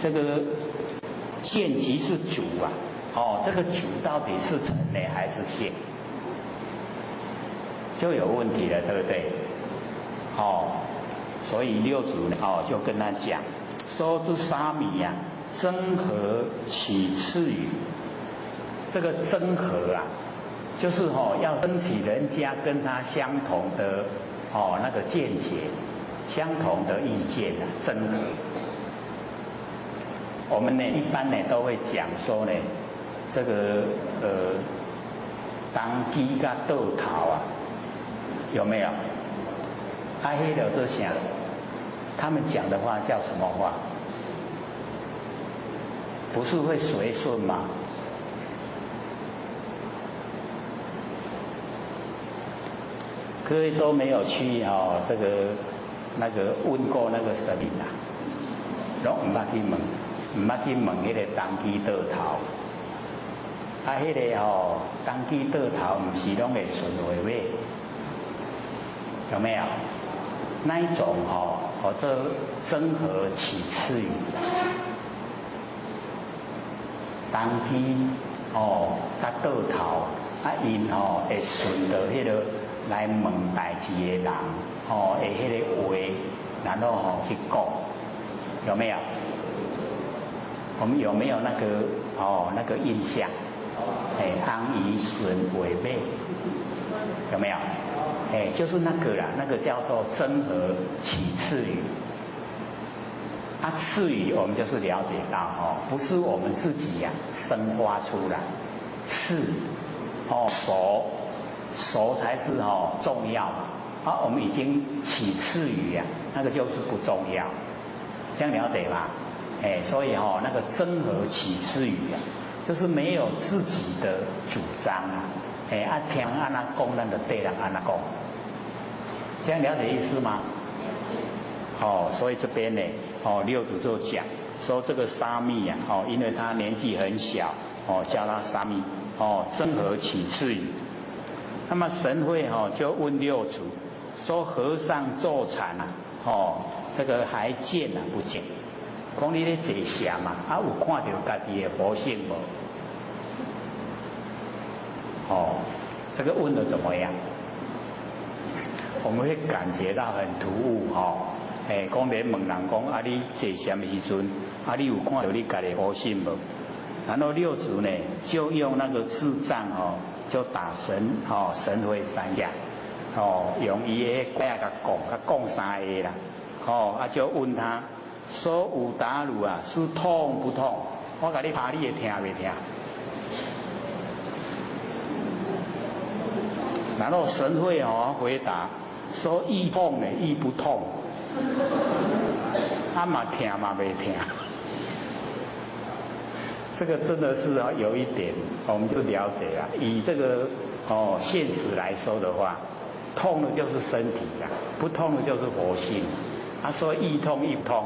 S2: 这个见即是主这个主到底是尘呢还是现？就有问题了，对不对？所以六祖就跟他讲，说之沙弥增和起次语。这个增和就是要争取人家跟他相同的那个见解、相同的意见啊，争合。我们呢一般呢都会讲说呢，这个当机甲倒头啊，有没有？阿黑了就想，他们讲的话叫什么话？不是会随顺吗？各位都没有去这个那个问过那个神明啊，拢唔捌去问，唔捌去问迄个当机倒头。啊，迄个当机倒头，唔是拢会顺回咩？有没有？那一种这真和起次语，当机甲倒头，啊因会顺着迄个来问代志的人，会迄个话，然后去讲，有没有？我们有没有那个那个印象？安于顺为美，有没有？就是那个啦，那个叫做真和起次语。次语我们就是了解到不是我们自己生发出来，次熟才是重要嘛。我们已经起次语那个就是不重要，这样了解吧？所以那个真和起次语就是没有自己的主张听人安那讲，咱就对人安那讲，这样了解意思吗？所以这边呢，六祖就讲说这个沙弥因为他年纪很小，叫他沙弥，真和起次语。那么神会就问六祖说：和尚坐禅这个还见不见？讲你咧坐禅嘛，有看到家己的佛性无？这个问的怎么样？我们会感觉到很突兀讲连问人讲你坐禅的时阵，你有看到你家己的佛性无？然后六祖呢就用那个智障就打神神会三下用伊的话甲讲三个啦就问他说：有打如是痛不痛？我甲你拍，你会听袂听？然后神会回答说：亦痛呢，亦不痛。嘛听嘛袂听。这个真的是有一点，我们就了解了。以这个现实来说的话，痛的就是身体不痛的就是佛性。他说亦痛亦不痛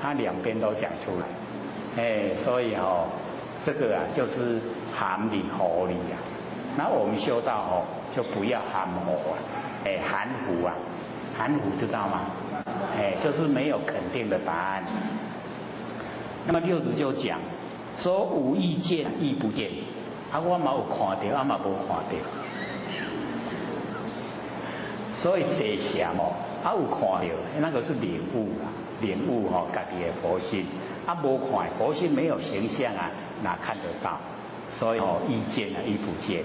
S2: 他两边都讲出来。所以这个就是含理合理那我们修道就不要含糊含糊含糊知道吗？就是没有肯定的答案。那么六祖就讲说：无意见亦不见，我嘛有看到，嘛无看到。所以坐禅有看到，那个是领悟领悟家己的佛性。无看佛性没有形象哪看得到？所以意见亦不见。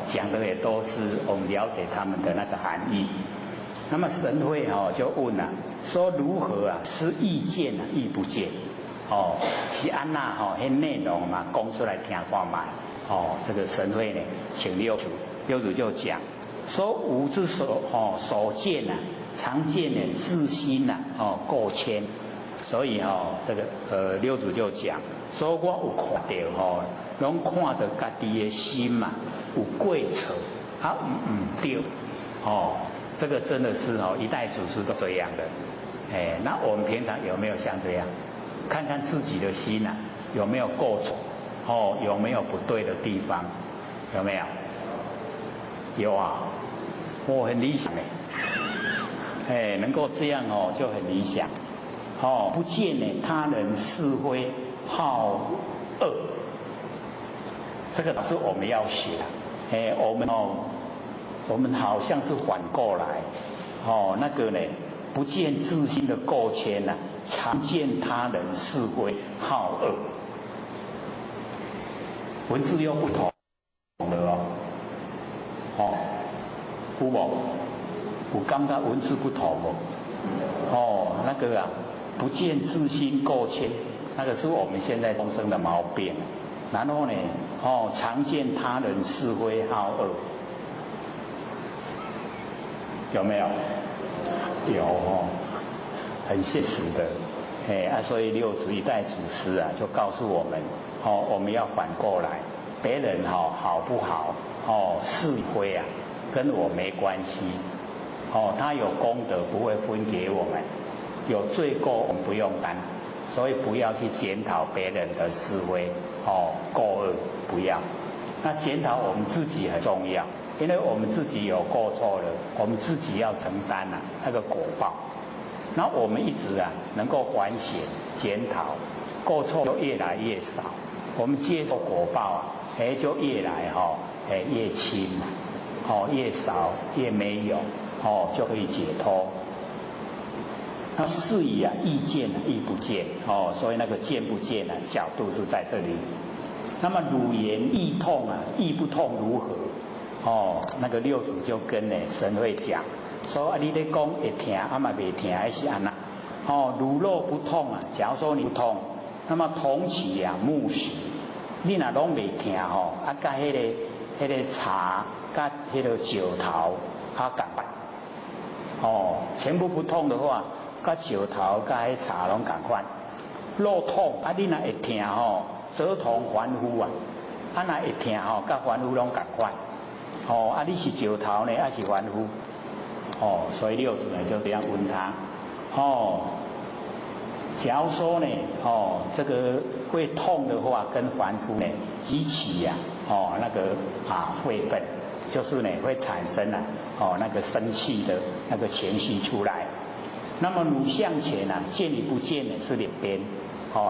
S2: 讲的也都是我们了解他们的那个含义。那么神会就问说如何是意见亦不见？是安那迄内容嘛，讲出来听看卖。这个神会呢，请六祖就讲说：吾之所见常见自心过谦。所以这个六祖就讲说：我有看到拢看到家己的心嘛有过错唔对这个真的是一代祖师都这样的。那我们平常有没有像这样？看看自己的心有没有过错有没有不对的地方？有没有？有我很理想能够这样就很理想不见他人是非好恶，这个是我们要学我们好像是反过来那个呢不见自心的过谦常见他人是非好恶，文字又不同了哦，有无？有感觉文字不同无？哦，那个啊，不见自心过谦，那个是我们现在众生的毛病。然后呢，哦，常见他人是非好恶，有没有？有哦，很现实的。所以六祖一代祖师啊，就告诉我们，哦，我们要反过来，别人好不好，哦，是非啊，跟我没关系，哦，他有功德不会分给我们，有罪过我们不用担，所以不要去检讨别人的是非，哦，过恶不要。那检讨我们自己很重要，因为我们自己有过错了，我们自己要承担那个果报。然后我们一直能够反省检讨，过错就越来越少，我们接受果报就越来越轻越少越没有就可以解脱。那是以意见意不见所以那个见不见角度是在这里。那么汝言意痛意不痛如何？那个六祖就跟神会讲。说你咧讲会痛，嘛袂痛，还是安那？如若不痛假如说你不痛，那么同其木石，你若拢袂痛甲迄个茶，甲迄个石头，共款。全部不痛的话，甲石头、甲迄茶拢共款。若痛你若会痛则同凡夫若会痛甲凡夫拢共款。你是石头呢，还是凡夫？所以六祖呢就这样问他，假如说呢，这个会痛的话，跟凡夫呢激起那个愤愤，就是呢会产生那个生气的那个情绪出来。那么汝向前见与不见呢是两边，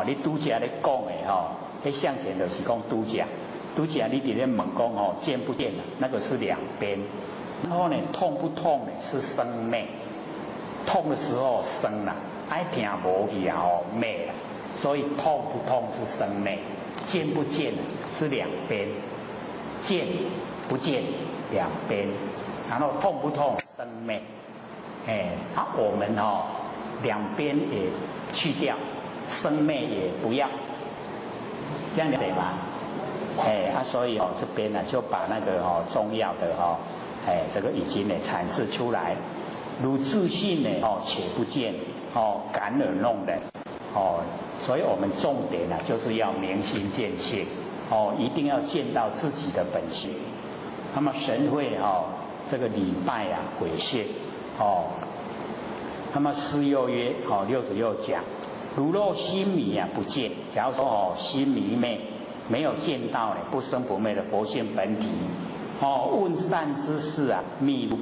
S2: 你拄则咧讲的迄向前就是讲拄则你伫咧问讲见不见那个是两边。然后呢，痛不痛呢？是生灭。痛的时候生了，爱听无去灭了，所以痛不痛是生灭，见不见是两边，见不见两边，然后痛不痛生灭。我们两边也去掉，生灭也不要，这样了解吗？所以这边就把那个重要的这个已经阐释出来。汝自信呢且不见感而弄人所以我们重点就是要明心见性一定要见到自己的本性。那么神会这个礼拜毁谢那么师又曰六祖又讲，汝若心迷不见，假如说心迷昧，没有见到不生不灭的佛性本体。问善知识密路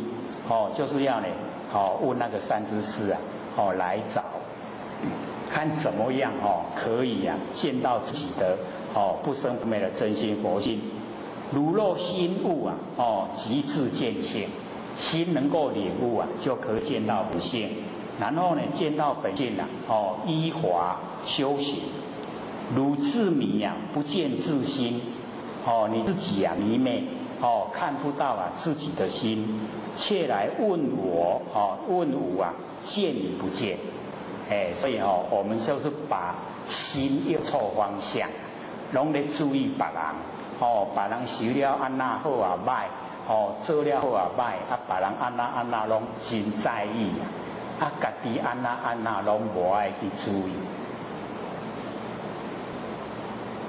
S2: 就是要问那个善知识来找，看怎么样可以见到自己的不生不灭的真心佛性。如若心悟即自见性，心能够领悟就可以见到本性。然后呢，见到本性依法修行。如自迷不见自心你自己迷昧看不到自己的心，却来问我问吾见与不见。所以我们就是把心用错方向，拢咧注意别人别人修了安那好歹做了好歹别人安那拢真在意家己安那拢无爱去注意，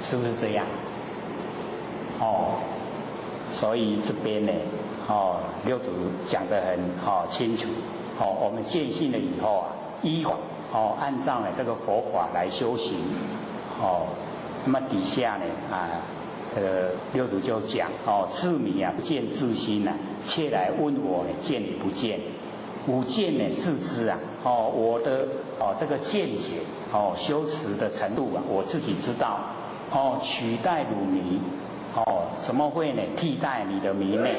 S2: 是不是这样？所以这边呢，六祖讲得很清楚。我们见性了以后依法按照这个佛法来修行。那么底下呢这个六祖就讲自迷不见自心却来问我见与不见。吾见自知我的这个见解修持的程度我自己知道取代汝迷。怎么会呢？替代你的迷昧？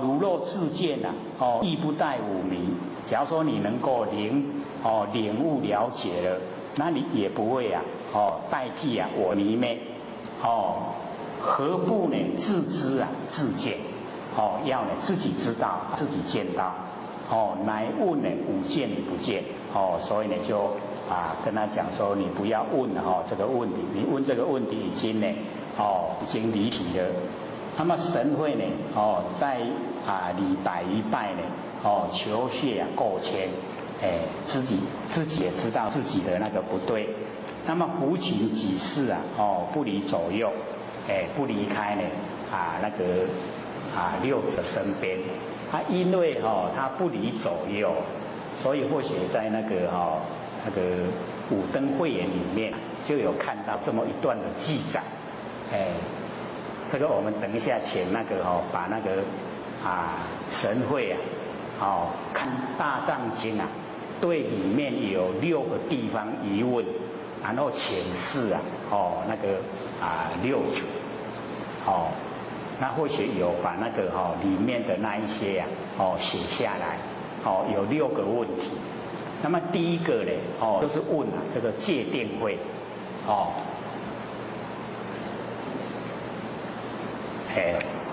S2: 如若自见亦不待吾迷。假如说你能够领悟了解了，那你也不会代替我迷昧。何不呢？自知自见？要呢自己知道，自己见到，乃问呢吾见你不见，所以呢就跟他讲说，你不要问了这个问题，你问这个问题已经呢已经离题了。那么神会呢在礼拜一拜呢求谢过谦，自己也知道自己的那个不对。那么服勤己事不离左右，不离开呢那个六子身边。因为他不离左右，所以或许在那个五灯会演里面就有看到这么一段的记载。这个我们等一下请那个把那个神会看大藏经对里面有6个地方疑问，然后请示那个六祖那或许有把那个里面的那一些写下来有6个问题。那么第一个呢就是问这个戒定慧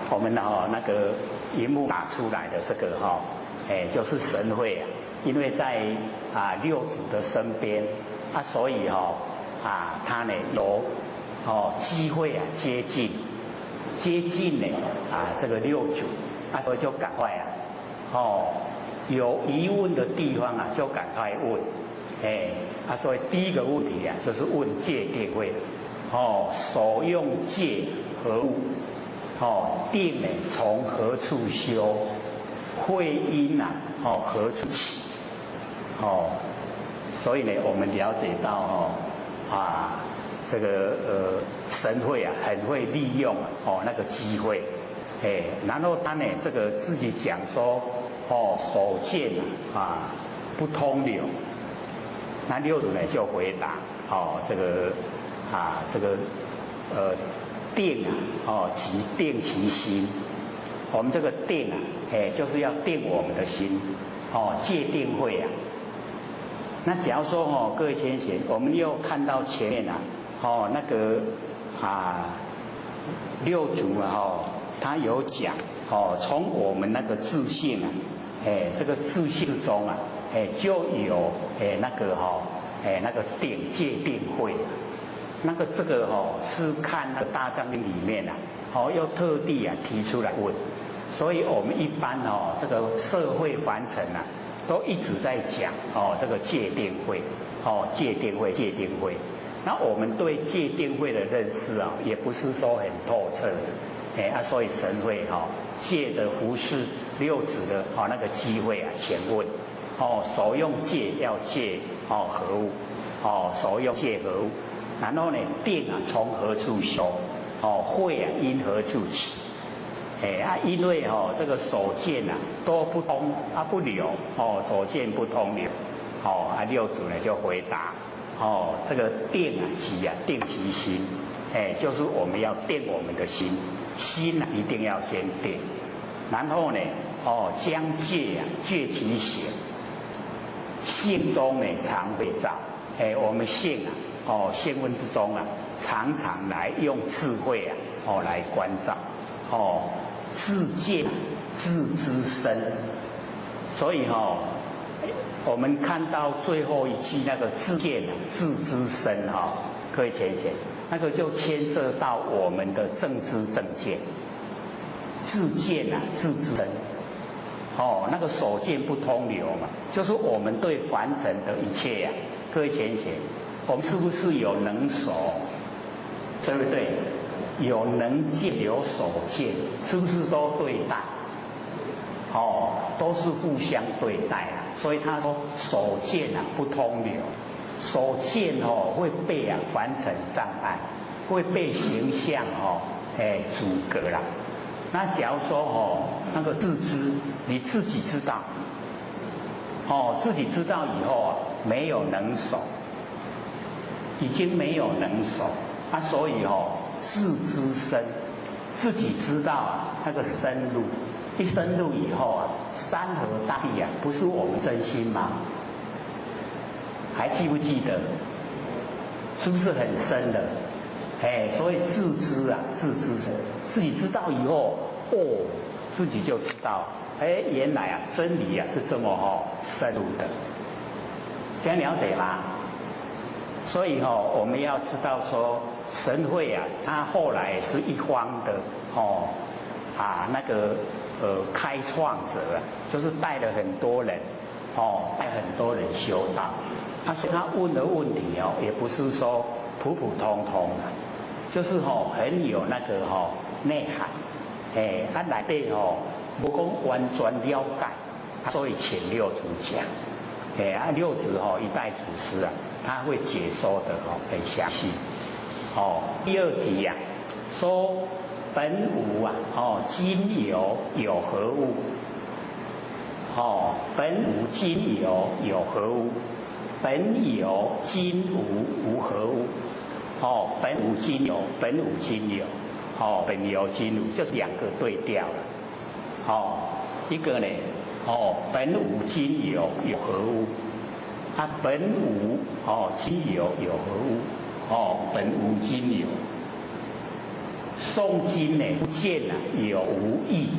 S2: 我们那个荧幕打出来的这个就是神会因为在六祖的身边所以他呢有机会接近呢这个六祖所以就赶快有疑问的地方就赶快问所以第一个问题就是问戒定慧所用戒何物定呢从何处修？慧因何处起？所以呢，我们了解到这个神会很会利用那个机会，然后他呢这个自己讲说所见不通流，那六祖呢就回答这个定即定其心。我们这个定就是要定我们的心戒定慧那假如说各位先贤，我们又看到前面那个六祖他有讲从我们那个自性这个自性中就有那个定戒定慧那个这个是看那个大藏经里面又特地提出来问，所以我们一般这个社会凡尘都一直在讲这个戒定慧戒定慧戒定慧。那我们对戒定慧的认识也不是说很透彻的所以神会借着服侍六祖的那个机会前问所用戒要戒何物所用戒何物，然后呢定从何处修慧因何处起因为这个所见都不通不流所见不通流六祖呢就回答这个定即定其心就是我们要定我们的心一定要先定，然后呢将戒戒其行，性中呢常会照我们性性问之中常常来用智慧来关照自见自知身。所以我们看到最后一句那个自见自知身各位先生，那个就牵涉到我们的正知正见。自见自知身那个所见不通流嘛，就是我们对凡尘的一切各位先生，我们是不是有能守，对不对？有能见有所见，是不是都对待都是互相对待所以他说所见不通流，所见会被凡尘障碍，会被形象阻隔了。那假如说那个自知，你自己知道自己知道以后没有能守，已经没有能守所以自知身，自己知道那个深入，一深入以后山河大地不是我们真心吗？还记不记得？是不是很深的？所以自知自知身，自己知道以后自己就知道，哎，原来啊，真理啊是这么深入的，这样了解吗？所以我们要知道说，神会啊，他后来是一方的开创者啊，就是带了很多人带很多人修道。所以他问的问题也不是说普普通通的，就是很有那个内涵。他内底不讲完全了解，所以请六祖讲。六祖一代祖师啊，他会解说的很详细。第二题呀，说本无啊，今有有何物？本无今有有何物？本有今无无何物？本无今有，本无今有，本有今无，就是两个对调了。一个呢，本无今有有何物？本无今有有何物？本无今有。诵经呢，不见啊有无义？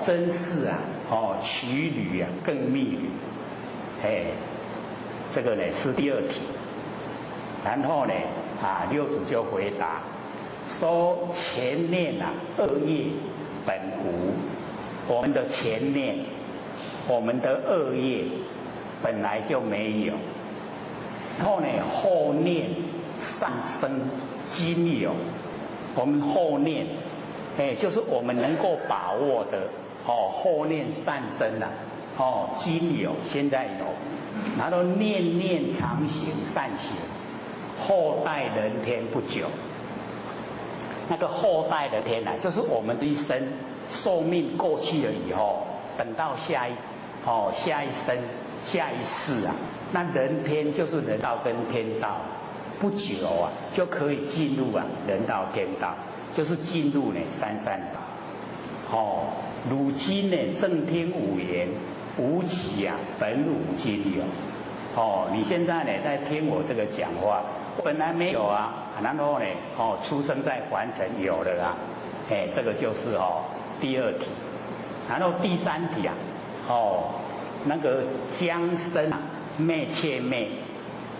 S2: 真是啊，曲履啊更密履。这个呢是第二题。然后呢，六祖就回答说：前念啊，恶业本无。我们的前念，我们的恶业本来就没有。然后呢，后念善生今有。我们后念，就是我们能够把握的，后念善生啊，今有，现在有。然后念念常行善行，后代人天不久。那个后代的天啊，就是我们这一生寿命过去了以后，等到下一生、下一世啊，那人天就是人道跟天道，不久啊就可以进入人道天道，就是进入三善道。如今呢，正听五言，无极啊，本无今有。你现在呢在听我这个讲话，本来没有啊，然后呢，出生在凡尘有了啊，这个就是第二题。然后第三题啊，那个将生啊，灭却灭，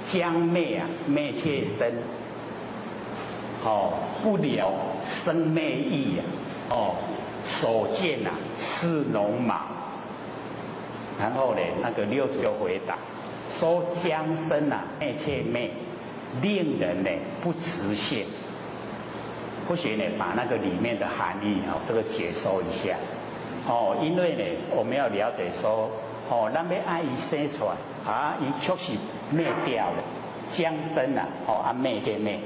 S2: 将灭啊，灭却生，不了生灭义啊，所见啊是龙马。然后呢，那个六祖就回答说：将生啊，灭却灭，令人呢不持现。或许呢，把那个里面的含义这个解说一下。因为呢，我们要了解说，咱要爱伊生出来伊确实灭掉了，将生啊，灭却灭。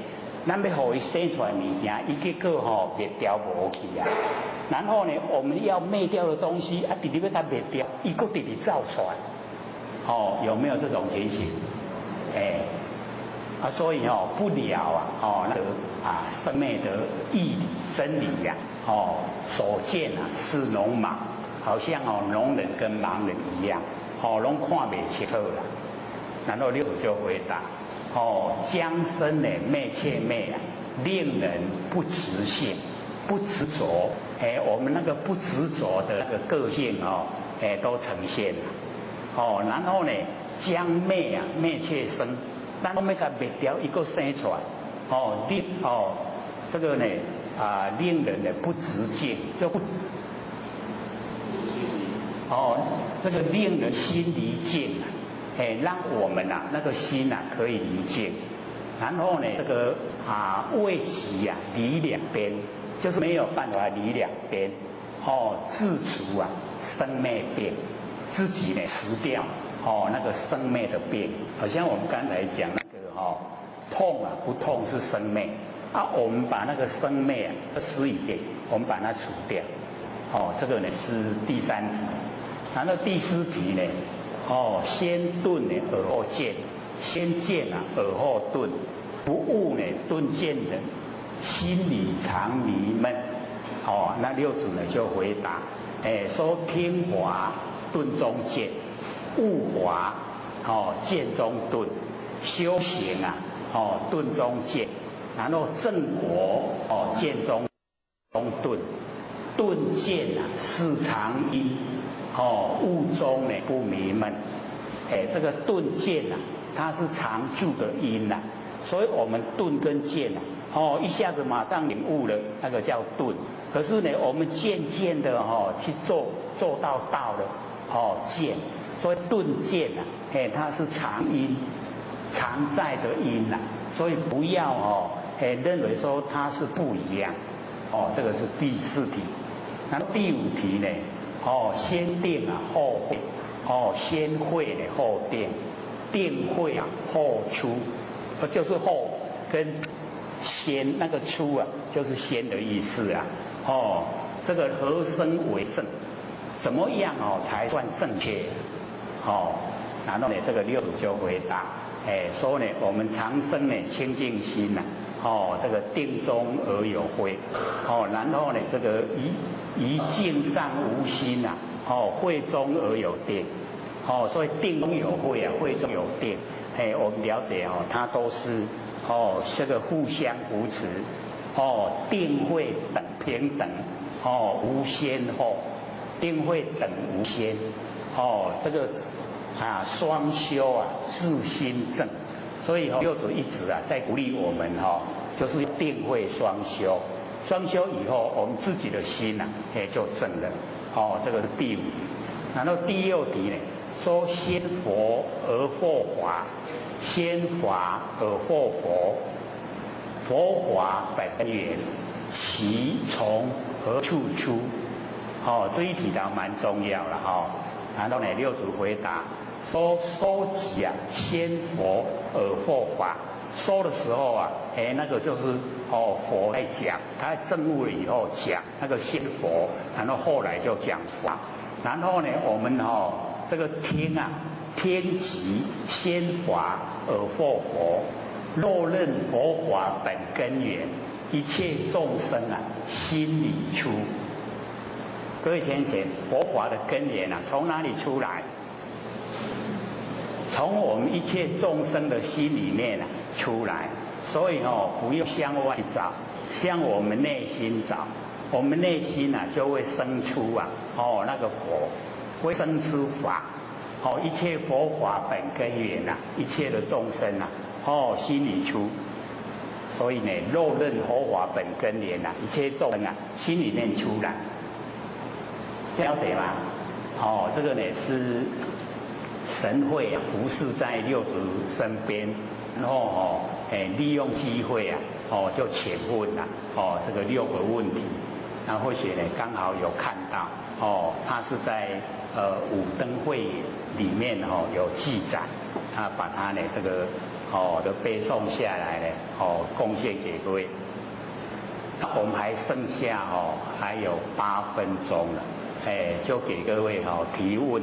S2: 咱要让伊生出来物件，伊结果灭掉无去啊。然后呢，我们要灭掉的东西直直要它灭掉，伊个直直造出来。有没有这种情形？所以不了那个生灭的义理真理呀，所见啊是聋盲，好像聋人跟盲人一样，拢看不清楚了。然后六祖就回答：将生呢灭却灭啊，令人不执性，不执着。我们那个不执着的那个个性都呈现了。然后呢，将灭啊灭却生。咱要甲灭掉一个生出来，这个呢令人呢不直见，就不这个令人心离境让我们那个心可以离境。然后呢，这个未及离两边，就是没有办法离两边，自除生灭病，自己呢辞掉。那个生灭的病，好像我们刚才讲那个痛不痛是生灭我们把那个生灭施一点，我们把它除掉。这个呢是第三题。然后第四题呢，先顿呢而后见，先见而后顿，不悟呢顿见人，心里常迷闷。那六祖呢就回答，说听华顿中见。悟华见中顿，修行顿中见，然后正果见中顿，顿见啊是常因，物中呢不迷闷。这个顿见啊，它是常住的因呐，所以我们顿跟见啊，一下子马上领悟了，那个叫顿。可是呢，我们渐渐的去做到了，见，所以顿见啊，它是常因，常在的因呐，所以不要认为说它是不一样，这个是第4题。然后第5题呢，先定啊后会，先会呢后定，定会啊后出，就是后跟先那个出啊，就是先的意思啊。这个何生为正？怎么样才算正确？然后呢，这个六祖就回答，说呢，我们常生呢清净心呐，这个定中而有慧，然后呢，这个一境上无心呐，慧中而有定，所以定中有慧啊，慧中有定，我们了解它都是这个互相扶持，定慧等平等，无先后，定慧等无先，这个双修啊，自心正，所以六祖一直在鼓励我们就是定慧双修，双修以后，我们自己的心就正了，这个是第5题。然后第6题呢，说先佛而后法，先法而后佛，佛法本源，其从何处出？这一题倒蛮重要了然后呢，六祖回答说：收集啊，先佛而后法。收的时候啊，那个就是佛在讲，他证悟了以后讲那个先佛，然后后来就讲法。然后呢，我们这个听啊，听即先法而后佛，若认佛法本根源，一切众生啊，心里出。各位先生，佛法的根源啊，从哪里出来？从我们一切众生的心里面出来。所以不用向外找，向我们内心找，我们内心就会生出那个佛，会生出法。一切佛法本根源一切的众生心里出。所以呢，若认佛法本根源一切众生心里面出来。了解吗？这个呢是神会服侍在六祖身边，然后利用机会就请问这个6个问题，然后或许呢刚好有看到他是在五灯会里面有记载，他把他呢这个的背诵下来呢贡献给各位。那我们还剩下还有8分钟了。就给各位提问，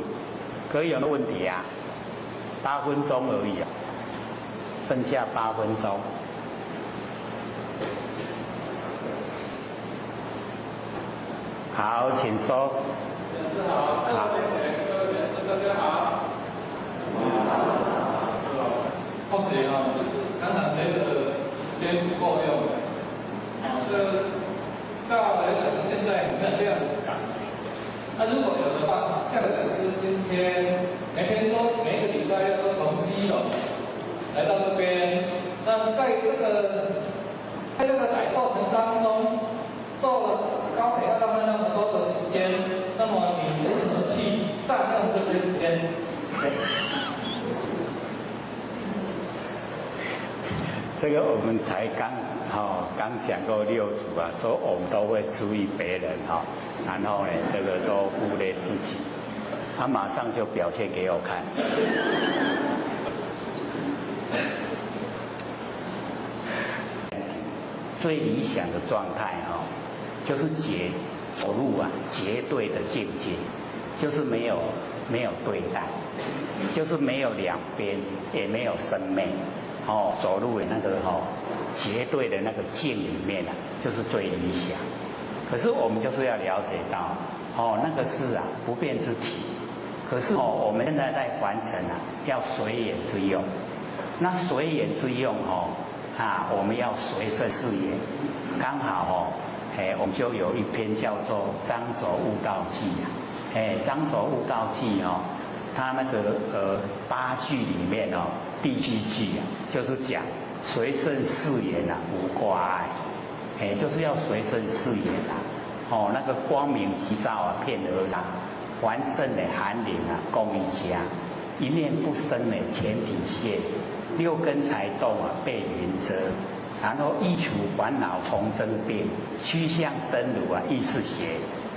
S2: 可以有问题啊？8分钟而已剩下8分钟。好，请说。
S6: 老师好，各位同学好。或许刚才这个时间不够用，到了现在有没有这样的感觉？那如果有的话，像老师今天每个礼拜要都从基隆来到这边，那在这个改过程当中，受了高铁要浪费那么多的时间，那么你如何去善用这些时间？
S2: 这个我们才刚讲过6组说我们都会注意别人然后呢这个都忽略自己，他马上就表现给我看。最理想的状态就是走入绝对的境界，就是没有对待，就是没有两边，也没有生昧。走入那个绝对的那个境里面就是最理想。可是我们就是要了解到，那个是不变之体。可是我们现在在凡尘要随缘之用。那随缘之用我们要随顺世缘，刚好我们就有一篇叫做《张轴悟道记》啊，张轴悟道记哦，它那个8句里面哦，第7句啊，就是讲随顺誓言啊，无挂碍，就是要随顺誓言啊，哦，那个光明急照啊，遍而上，完胜的寒灵啊，共一家，一念不生的前体现，6根才动啊，被云遮。然后依除烦恼从真病，趋向真如啊，意是邪，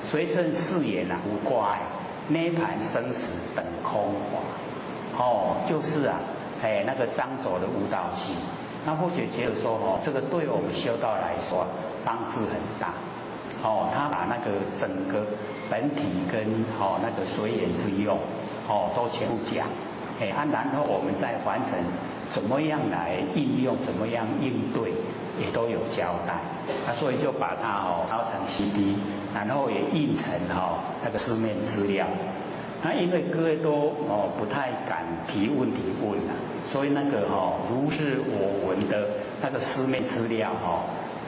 S2: 随顺誓言啊，无挂碍，涅盘生死等空华。哦，就是啊，那个张轴的悟道记。那或许觉得说哦，这个对我们修道来说帮助很大。哦，他把那个整个本体跟那个随缘之用，都全部讲。然后我们再完成怎么样来应用，怎么样应对，也都有交代。所以就把它抄成 CD， 然后也印成那个书面资料。那因为各位都不太敢提问啊，所以那个如是我闻的那个书面资料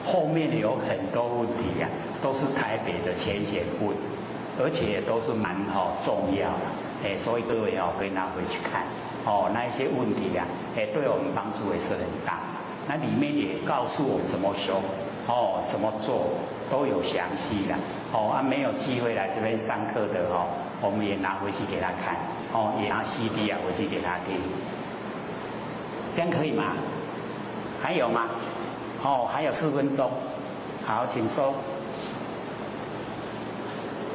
S2: 后面有很多问题啊，都是台北的浅问，而且都是蛮重要的。所以各位可以拿回去看那一些问题啊，对我们帮助也是很大。那里面也告诉我们怎么修怎么做都有详细的没有机会来这边上课的我们也拿回去给他看也拿 CD 啊回去给他听，这样可以吗？还有吗？还有4分钟，好，请说。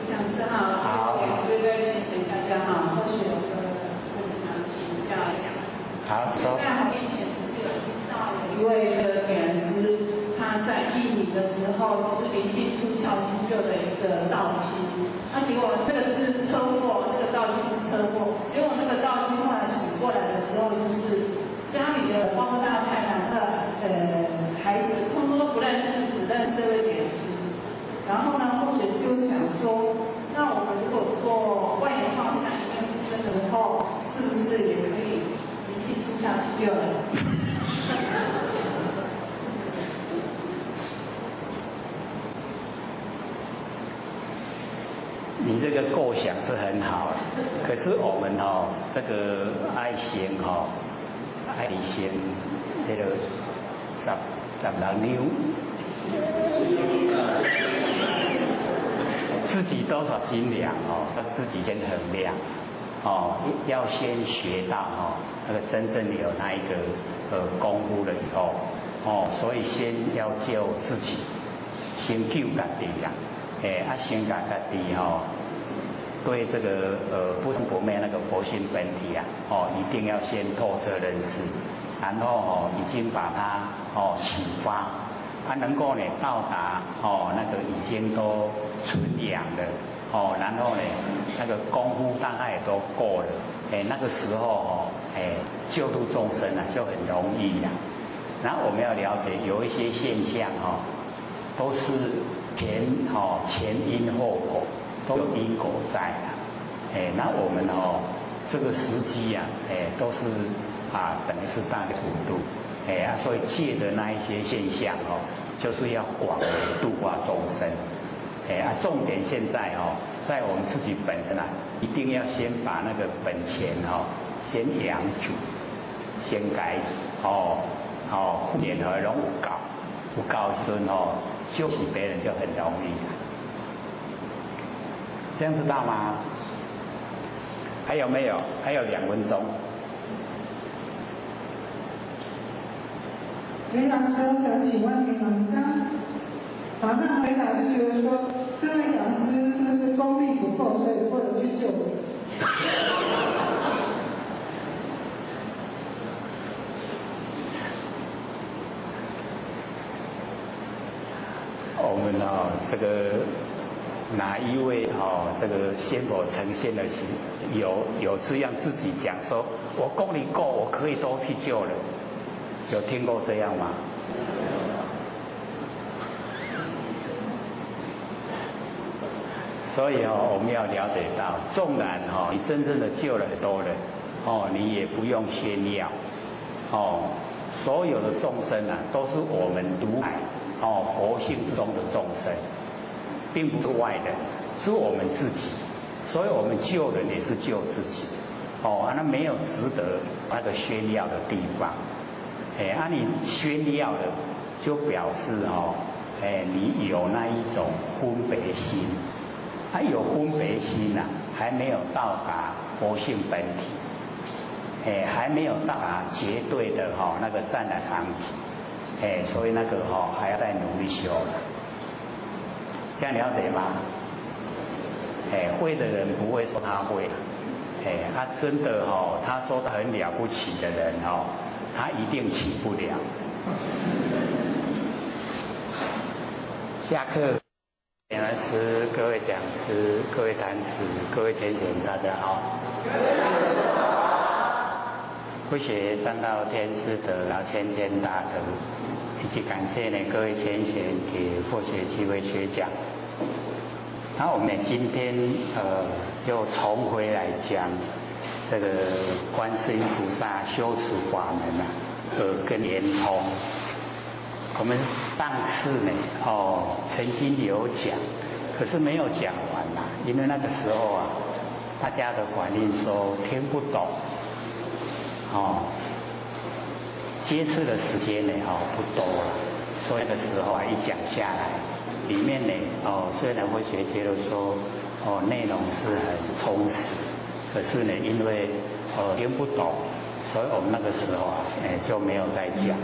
S7: 讲师好，也是在谢谢大家或许有个问题想请教讲师。
S2: 好，说。
S7: 在我面前不是有遇到一位讲师，他在印尼的时候是灵性出窍新旧的一个道期，那结果那个是车祸，那个道期是车祸，结果那个道期后来醒过来的时候，就是家里的包括大太太孩子，通通都不认识这位讲师。然后呢，或者就想说，那我们如果做外延方向一念不生的时候，是不是也可以一起出下去就了？
S2: 你这个构想是很好，可是我们这个爱心爱心这个10人自己多少斤两要自己先衡量要先学到那个真正有那一个功夫了以后所以先要救自己，先救家己啦，先把家己对这个不生不灭那个佛性本体啊一定要先透彻认识，然后已经把它启发。能够呢到达那个已经都纯养的然后呢那个功夫大概也都够了，那个时候救度众生啊就很容易啦。然后我们要了解有一些现象都是前因后果都有因果在啦，那我们这个时机啊都是等于是大的普度。所以借的那一些现象就是要广为度化众生。重点现在在我们自己本身一定要先把那个本钱先养主，先改免而容有搞时救起别人就很容易了。这样知道吗？还有没有？还有2分钟。
S8: 刘讲师，我想请问你们，刚马上回答就觉得说，这位讲师是不是功力不够，所以不能去救人？
S2: 我们这个哪一位这个仙佛呈现的有这样自己讲说，我功力够，我可以都去救人。有听过这样吗？所以我们要了解到，纵然你真正的救了很多人你也不用炫耀所有的众生都是我们如来佛性之中的众生，并不是外人，是我们自己。所以我们救人也是救自己。那没有值得那个炫耀的地方。你炫耀的，就表示你有那一种分别心。有分别心还没有到达佛性本体，还没有到达绝对的那个湛然常寂，所以那个还要再努力修了。这样了解吗？会的人不会说他会，他真的他说他很了不起的人他一定起不了。下课。讲师、各位讲师、各位坛子、各位前贤，大家好。不学占道天师德，谦谦大德，以及感谢各位前贤给佛学机会学讲。那我们今天又重回来讲这个观世音菩萨修持法门耳根圆通。我们上次曾经有讲，可是没有讲完因为那个时候大家的反应说听不懂，接触的时间不多了，所以那个时候一讲下来，里面虽然会觉得说内容是很充实，可是因为听不懂，所以我们那个时候就没有再讲。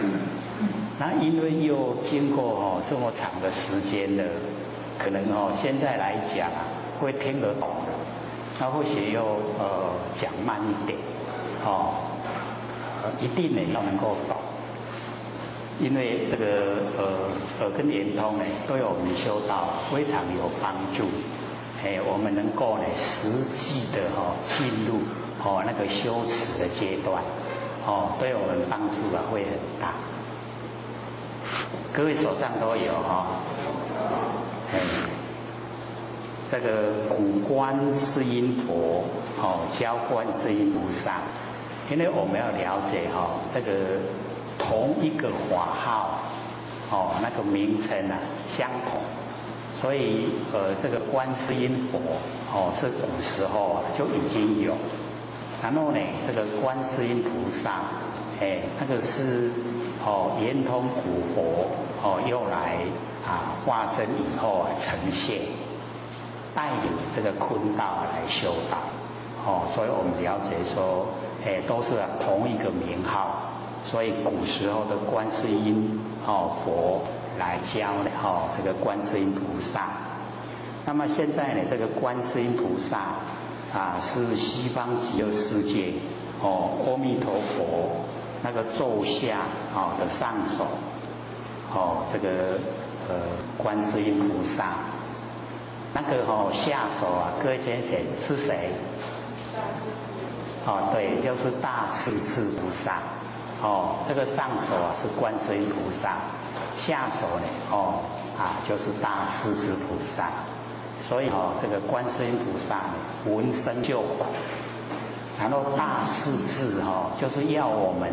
S2: 那因为又经过这么长的时间了，可能现在来讲会听得懂的，那或许又讲慢一点，一定要能够懂，因为这个耳根圆通对我们修道非常有帮助，我们能够实际的进入那个修持的阶段，对我们帮助会很大。各位手上都有这个古观世音佛教观世音菩萨，因为我们要了解这个同一个法号那个名称相同，所以这个观世音佛是古时候就已经有，然后这个观世音菩萨那个是圆通古佛又来化身以后呈现，带领这个坤道来修道，所以我们了解说，都是同一个名号，所以古时候的观世音佛来教这个观世音菩萨。那么现在这个观世音菩萨是西方极乐世界阿弥陀佛那个座下的上首这个观世音菩萨，那个下首各位先生是谁？对，就是大势至菩萨。这个上首是观世音菩萨，下首就是大势至菩萨。所以这个观世音菩萨闻声救苦。然后大势至就是要我们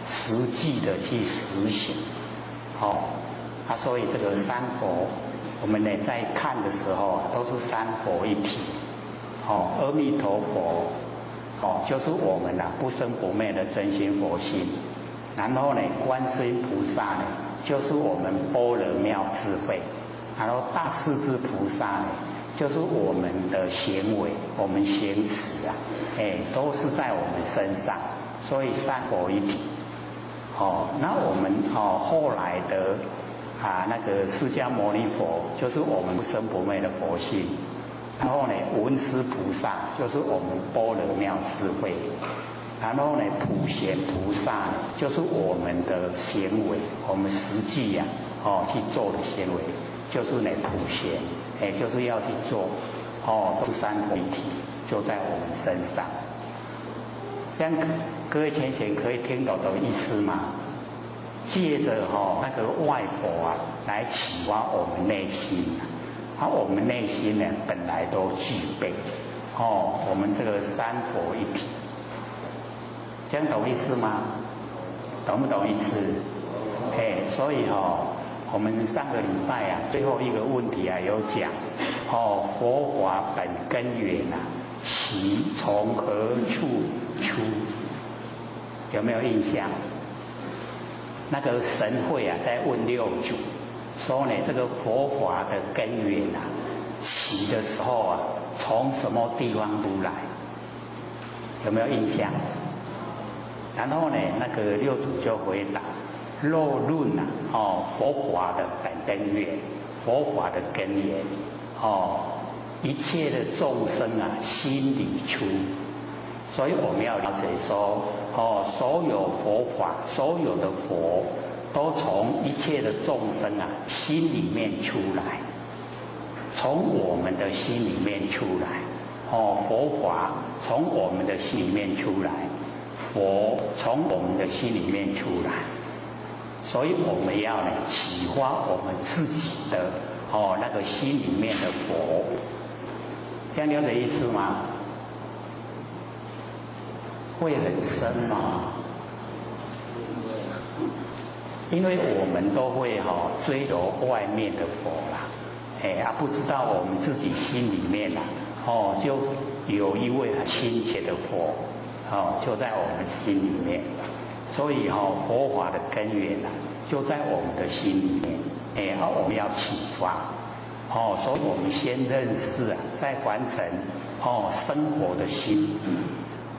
S2: 实际的去实行，所以这个三佛，我们在看的时候都是三佛一体，阿弥陀佛，就是我们不生不灭的真心佛性，然后观世音菩萨就是我们般若妙智慧，然后大势至菩萨就是我们的行为，我们行持都是在我们身上，所以三佛一体。那我们后来的那个释迦牟尼佛，就是我们不生不灭的佛性。然后文殊菩萨就是我们般若妙智慧。然后普贤菩萨就是我们的行为，我们实际去做的行为，就是普贤。就是要去做，都三佛一体，就在我们身上。这样各位前贤可以听懂的意思吗？借着那个外佛来启发我们内心，我们内心本来都具备，我们这个三佛一体，这样懂意思吗？懂不懂意思？所以我们上个礼拜啊，最后一个问题啊有讲，佛法本根源啊，其从何处出？有没有印象？那个神会啊，在问六祖，说呢，这个佛法的根源啊，起的时候啊，从什么地方出来？有没有印象？然后呢，那个六祖就回答：若论啊，佛法的本根源，佛法的根源，一切的众生啊，心里出。所以我们要了解说，所有佛法，所有的佛，都从一切的众生啊心里面出来，从我们的心里面出来。佛法从我们的心里面出来，佛从我们的心里面出来。所以我们要呢启发我们自己的那个心里面的佛。这样了解意思吗？会很深吗？因为我们都会追求外面的佛啦，不知道我们自己心里面啦，就有一位很亲切的佛，就在我们心里面。所以佛法的根源啊，就在我们的心里面，我们要启发，所以我们先认识啊，再完成生活的心。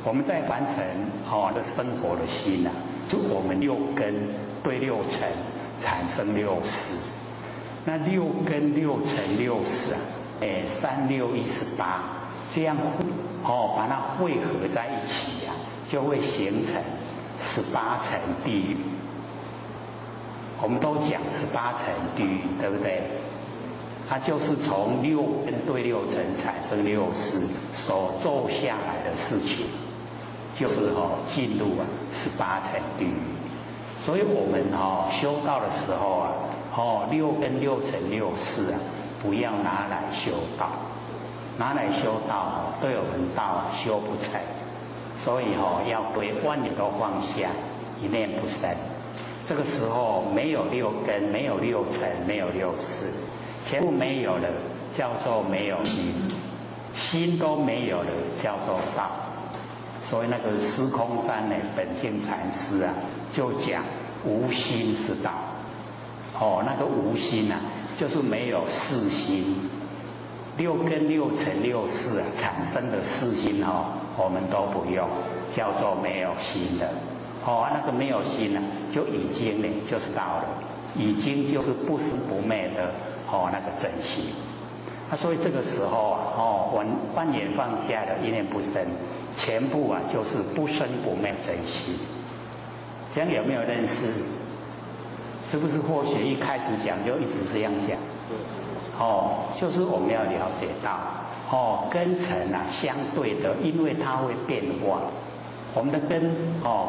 S2: 我们在完成这生活的心啊，就我们六根对六尘产生六识。那六根六尘六识啊，3、6、18，这样把它汇合在一起啊，就会形成18层地狱。我们都讲18层地狱，对不对？它就是从六根对六尘产生六识所做下来的事情。就是进入18层地狱。所以我们修道的时候啊，六根六尘六识啊，不要拿来修道，拿来修道对我们道修不成。所以要对万念都放下，一念不生。这个时候没有六根，没有六尘，没有六识，全部没有了，叫做没有心，心都没有了，叫做道。所以那个司空三呢，本性禅师啊，就讲无心是道。那个无心啊，就是没有四心，六根六尘六识啊产生的四心我们都不用，叫做没有心的。那个没有心呢，就已经呢就是道了，已经就是不生不灭的那个真心。所以这个时候啊，万缘放下的一念不生，全部啊就是不生不灭真心。这样有没有认识？是不是或许一开始讲就一直这样讲？就是我们要了解到，根尘啊相对的，因为它会变化。我们的根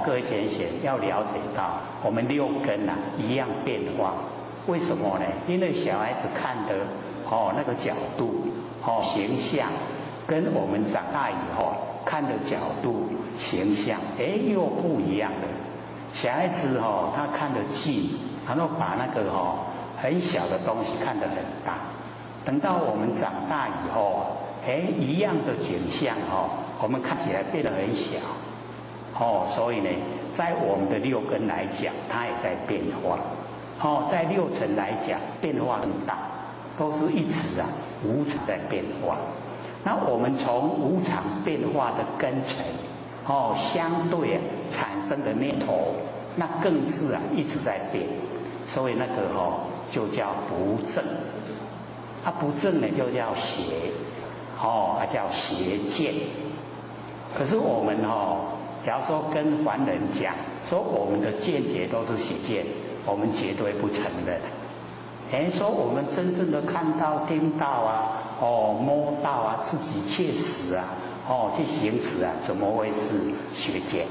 S2: 各位浅显要了解到，我们六根啊一样变化。为什么呢？因为小孩子看的那个角度形象，跟我们长大以后看的角度形象又不一样了。小孩子他看得近，然后把那个很小的东西看得很大。等到我们长大以后一样的景象我们看起来变得很小。所以呢，在我们的六根来讲，它也在变化。在六尘来讲，变化更大，都是一直无常在变化。那我们从无常变化的根尘，相对产生的念头，那更是一直在变。所以那个就叫不正。不正呢就叫邪，叫邪见。可是我们假如说跟凡人讲说我们的见解都是邪见，我们绝对不承认。说我们真正的看到、听到摸到自己切实去行持怎么会是邪见？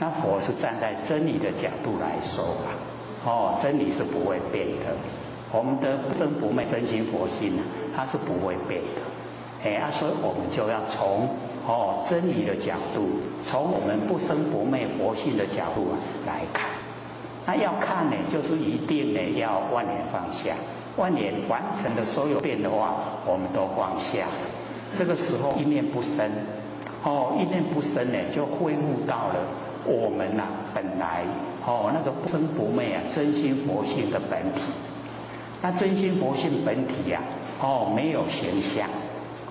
S2: 那佛是站在真理的角度来说真理是不会变的。我们的不生不灭真心佛性它是不会变的。所以我们就要从真理的角度，从我们不生不灭佛性的角度来看。那要看呢，就是一定呢要万年放下，万年完成的所有变的话，我们都放下。这个时候一念不生，一念不生呢，就恢复到了我们本来那个不生不灭真心佛性的本体。那真心佛性本体没有形象，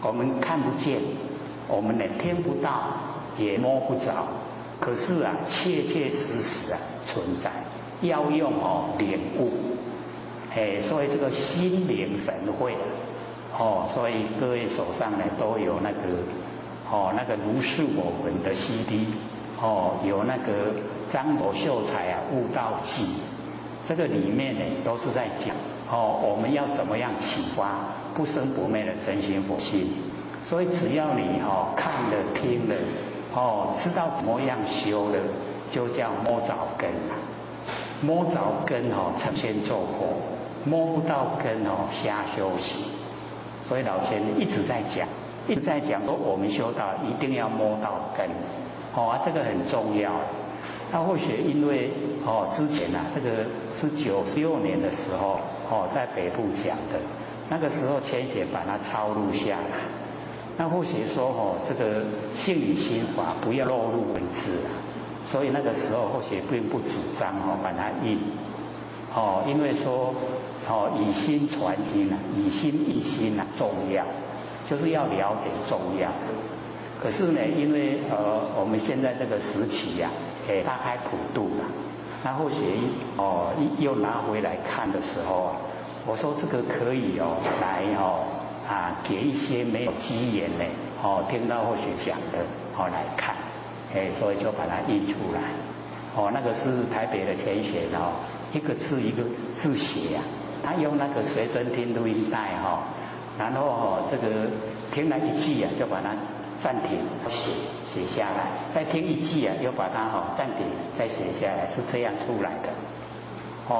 S2: 我们看不见，我们呢听不到，也摸不着，可是切切实实存在。要用领悟，所以这个心领神会，所以各位手上呢都有那个如是我闻的 CD， 有那个张佛秀才悟道记，这个里面呢都是在讲我们要怎么样启发不生不灭的真心佛性。所以只要你看了听了，知道怎么样修了，就叫摸着根了。摸着根成仙做佛，摸不到根瞎修行。所以老前一直在讲说我们修道一定要摸到根，这个很重要。那或许因为之前这个是96年的时候在北部讲的，那个时候千贤把它抄录下来。那或许说这个性理心法不要落入文字所以那个时候或许并不主张把它印，因为说以心传心以心译心重要，就是要了解重要。可是呢，因为我们现在这个时期大开普度了，那或许又拿回来看的时候我说这个可以来给一些没有机缘呢听到或许讲的来看。所以就把它印出来。那个是台北的千贤一个字一个字写他用那个随身听录音带然后这个听了一句就把它暂停写下来，再听一句又把它暂停再写下来，是这样出来的。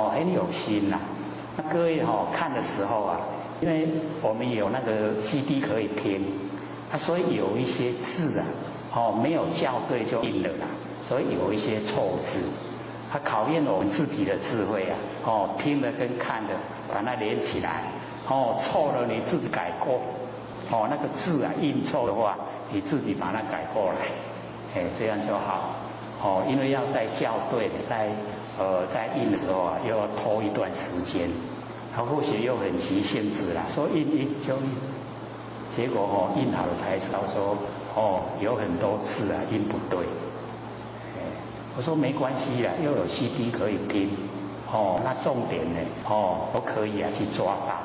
S2: 很有心那各位看的时候因为我们有那个 CD 可以听所以有一些字没有校对就印了所以有一些错字，它考验我们自己的智慧听了跟看了把它连起来，错了你自己改过，那个字印错的话，你自己把它改过来，这样就好，因为要再校对，在印的时候又要拖一段时间，他或许又很急性子说印就印，结果印好了才知道说有很多字音不对，我说没关系又有 CD 可以听，那重点呢都可以去抓到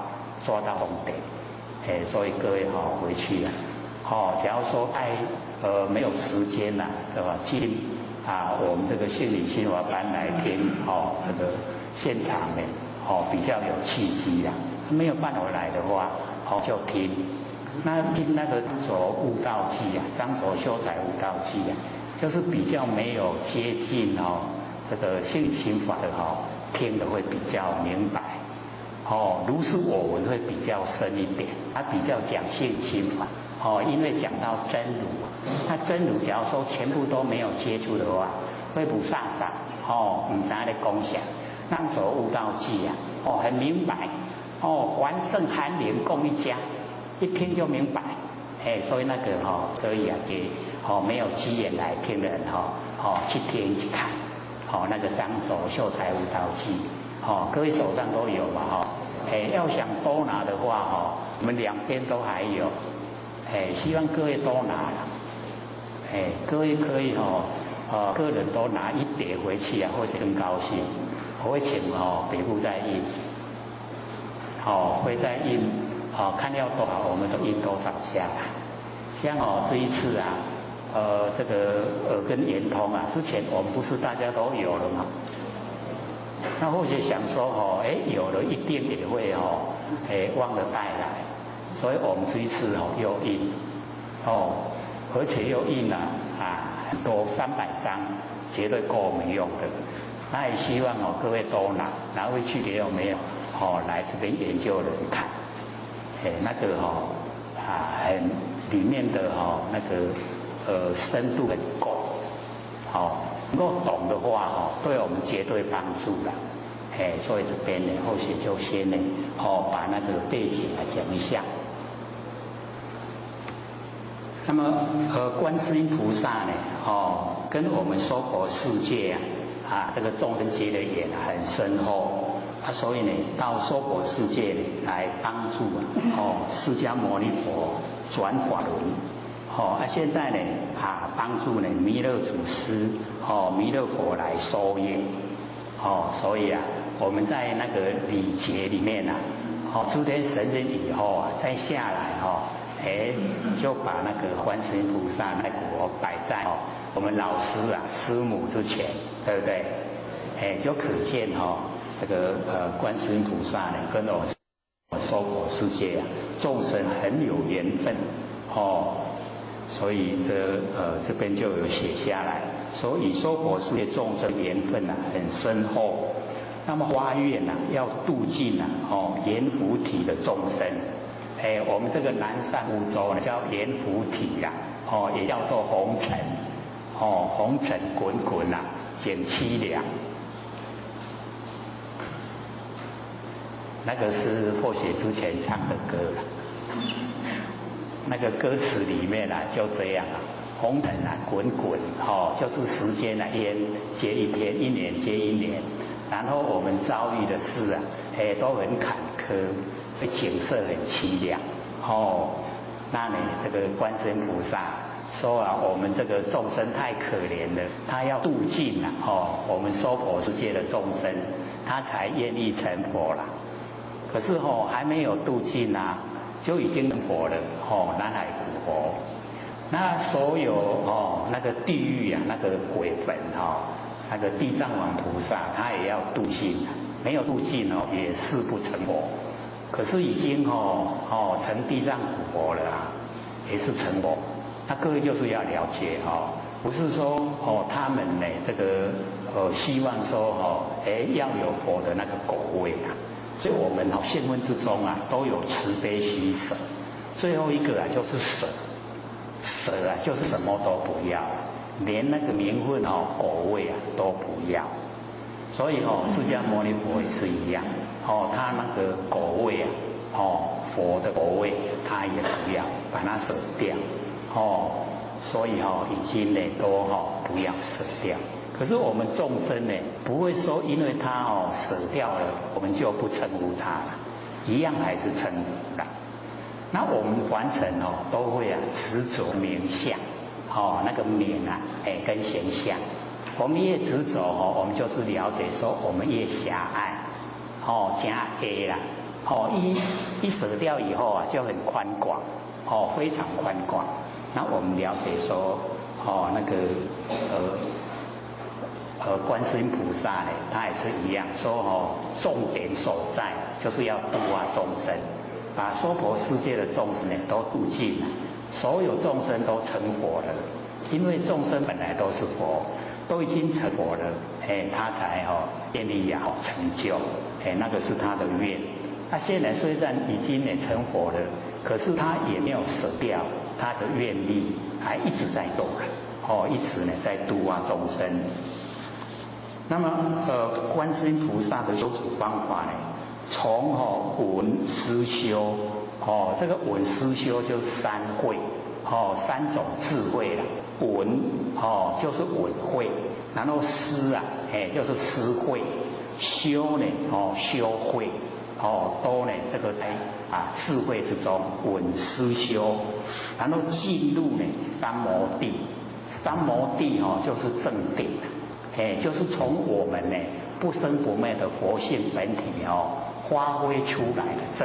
S2: 重点，所以各位回去假如说没有时间对吧？进我们这个心理心法班来听这个现场呢比较有契机没有办法来的话就听。那听那个张所悟道记张所修才悟道记就是比较没有接近这个心理心法的听的会比较明白，如是我闻会比较深一点，它比较讲心理心法因为讲到真如，那真如假如说全部都没有接触的话，会不飒飒不知道在讲啥。张所悟道记很明白凡圣寒灵共一家。一听就明白，所以那个可以给没有机缘来听的人去听去看，那个张所秀才悟道记，各位手上都有嘛要想多拿的话我们两边都还有，希望各位多拿各位可以个人都拿一叠回去或者更高兴，我会请北部再印，会再印。看要多少我们都印多少下来。像这一次这个耳根圆通之前我们不是大家都有了吗？那或许想说有了一定也会忘了带来，所以我们这一次又印而且又印了很多300张，绝对够我们用的。那也希望各位多拿回去给有没有来这边研究的人看。那个很里面的那个深度很够，能够懂的话哦，对我们绝对帮助了。所以这边呢，或许就先呢，把那个背景来讲一下。那么观世音菩萨呢，跟我们娑婆世界这个众生结的缘很深厚所以呢，到娑婆世界呢来帮助释迦牟尼佛转法轮现在呢帮助呢弥勒祖师弥勒佛来收业所以我们在那个礼节里面诸天神人以后再下来就把那个观世音菩萨那个摆在我们老师师母之前，对不对？就可见这个观世音菩萨呢跟我们娑婆世界众生很有缘分所以这边就有写下来，所以娑婆世界众生缘分很深厚。那么发愿要度尽阎浮提的众生。我们这个南赡部洲呢叫阎浮提也叫做红尘红尘滚滚减凄凉。那个是或许之前唱的歌那个歌词里面就这样红尘滚滚就是时间一天接一天，一年接一年，然后我们遭遇的事都很坎坷，所以景色很凄凉那呢这个观世音菩萨说我们这个众生太可怜了，他要度尽我们娑婆世界的众生，他才愿意成佛了。可是还没有度尽就已经成佛了南海古佛。那所有那个地狱那个鬼坟那个地藏王菩萨他也要度尽没有度尽也是不成佛。可是已经成地藏古佛了也是成佛。那各位就是要了解不是说他们呢这个希望说要有佛的那个果位所以我们现问之中都有慈悲喜舍。最后一个就是舍，舍就是什么都不要，连那个名分果位都不要。所以释迦牟尼佛也是一样他那个果位佛的果位他也不要，把它舍掉所以已经呢都不要舍掉。可是我们众生呢不会说因为他舍掉了我们就不称呼他了，一样还是称呼了。那我们凡尘都会执着名相那个名跟形象，我们越执着我们就是了解说我们越狭隘加 A 啦一舍掉以后就很宽广非常宽广。那我们了解说那个观世音菩萨呢他也是一样说重点所在就是要度众生，把娑婆世界的众生呢都度尽了，所有众生都成佛了。因为众生本来都是佛，都已经成佛了他才愿意成就那个是他的愿。他现在虽然已经成佛了，可是他也没有舍掉他的愿力，还一直在度一直在度众生。那么观世音菩萨的修持方法呢，从闻思修这个闻思修就是三慧三种智慧啦。闻就是闻慧，然后思就是思慧，修呢修慧都呢这个在智慧之中闻思修，然后进入呢三摩地。三摩地就是正定就是从我们呢不生不灭的佛性本体发挥出来的正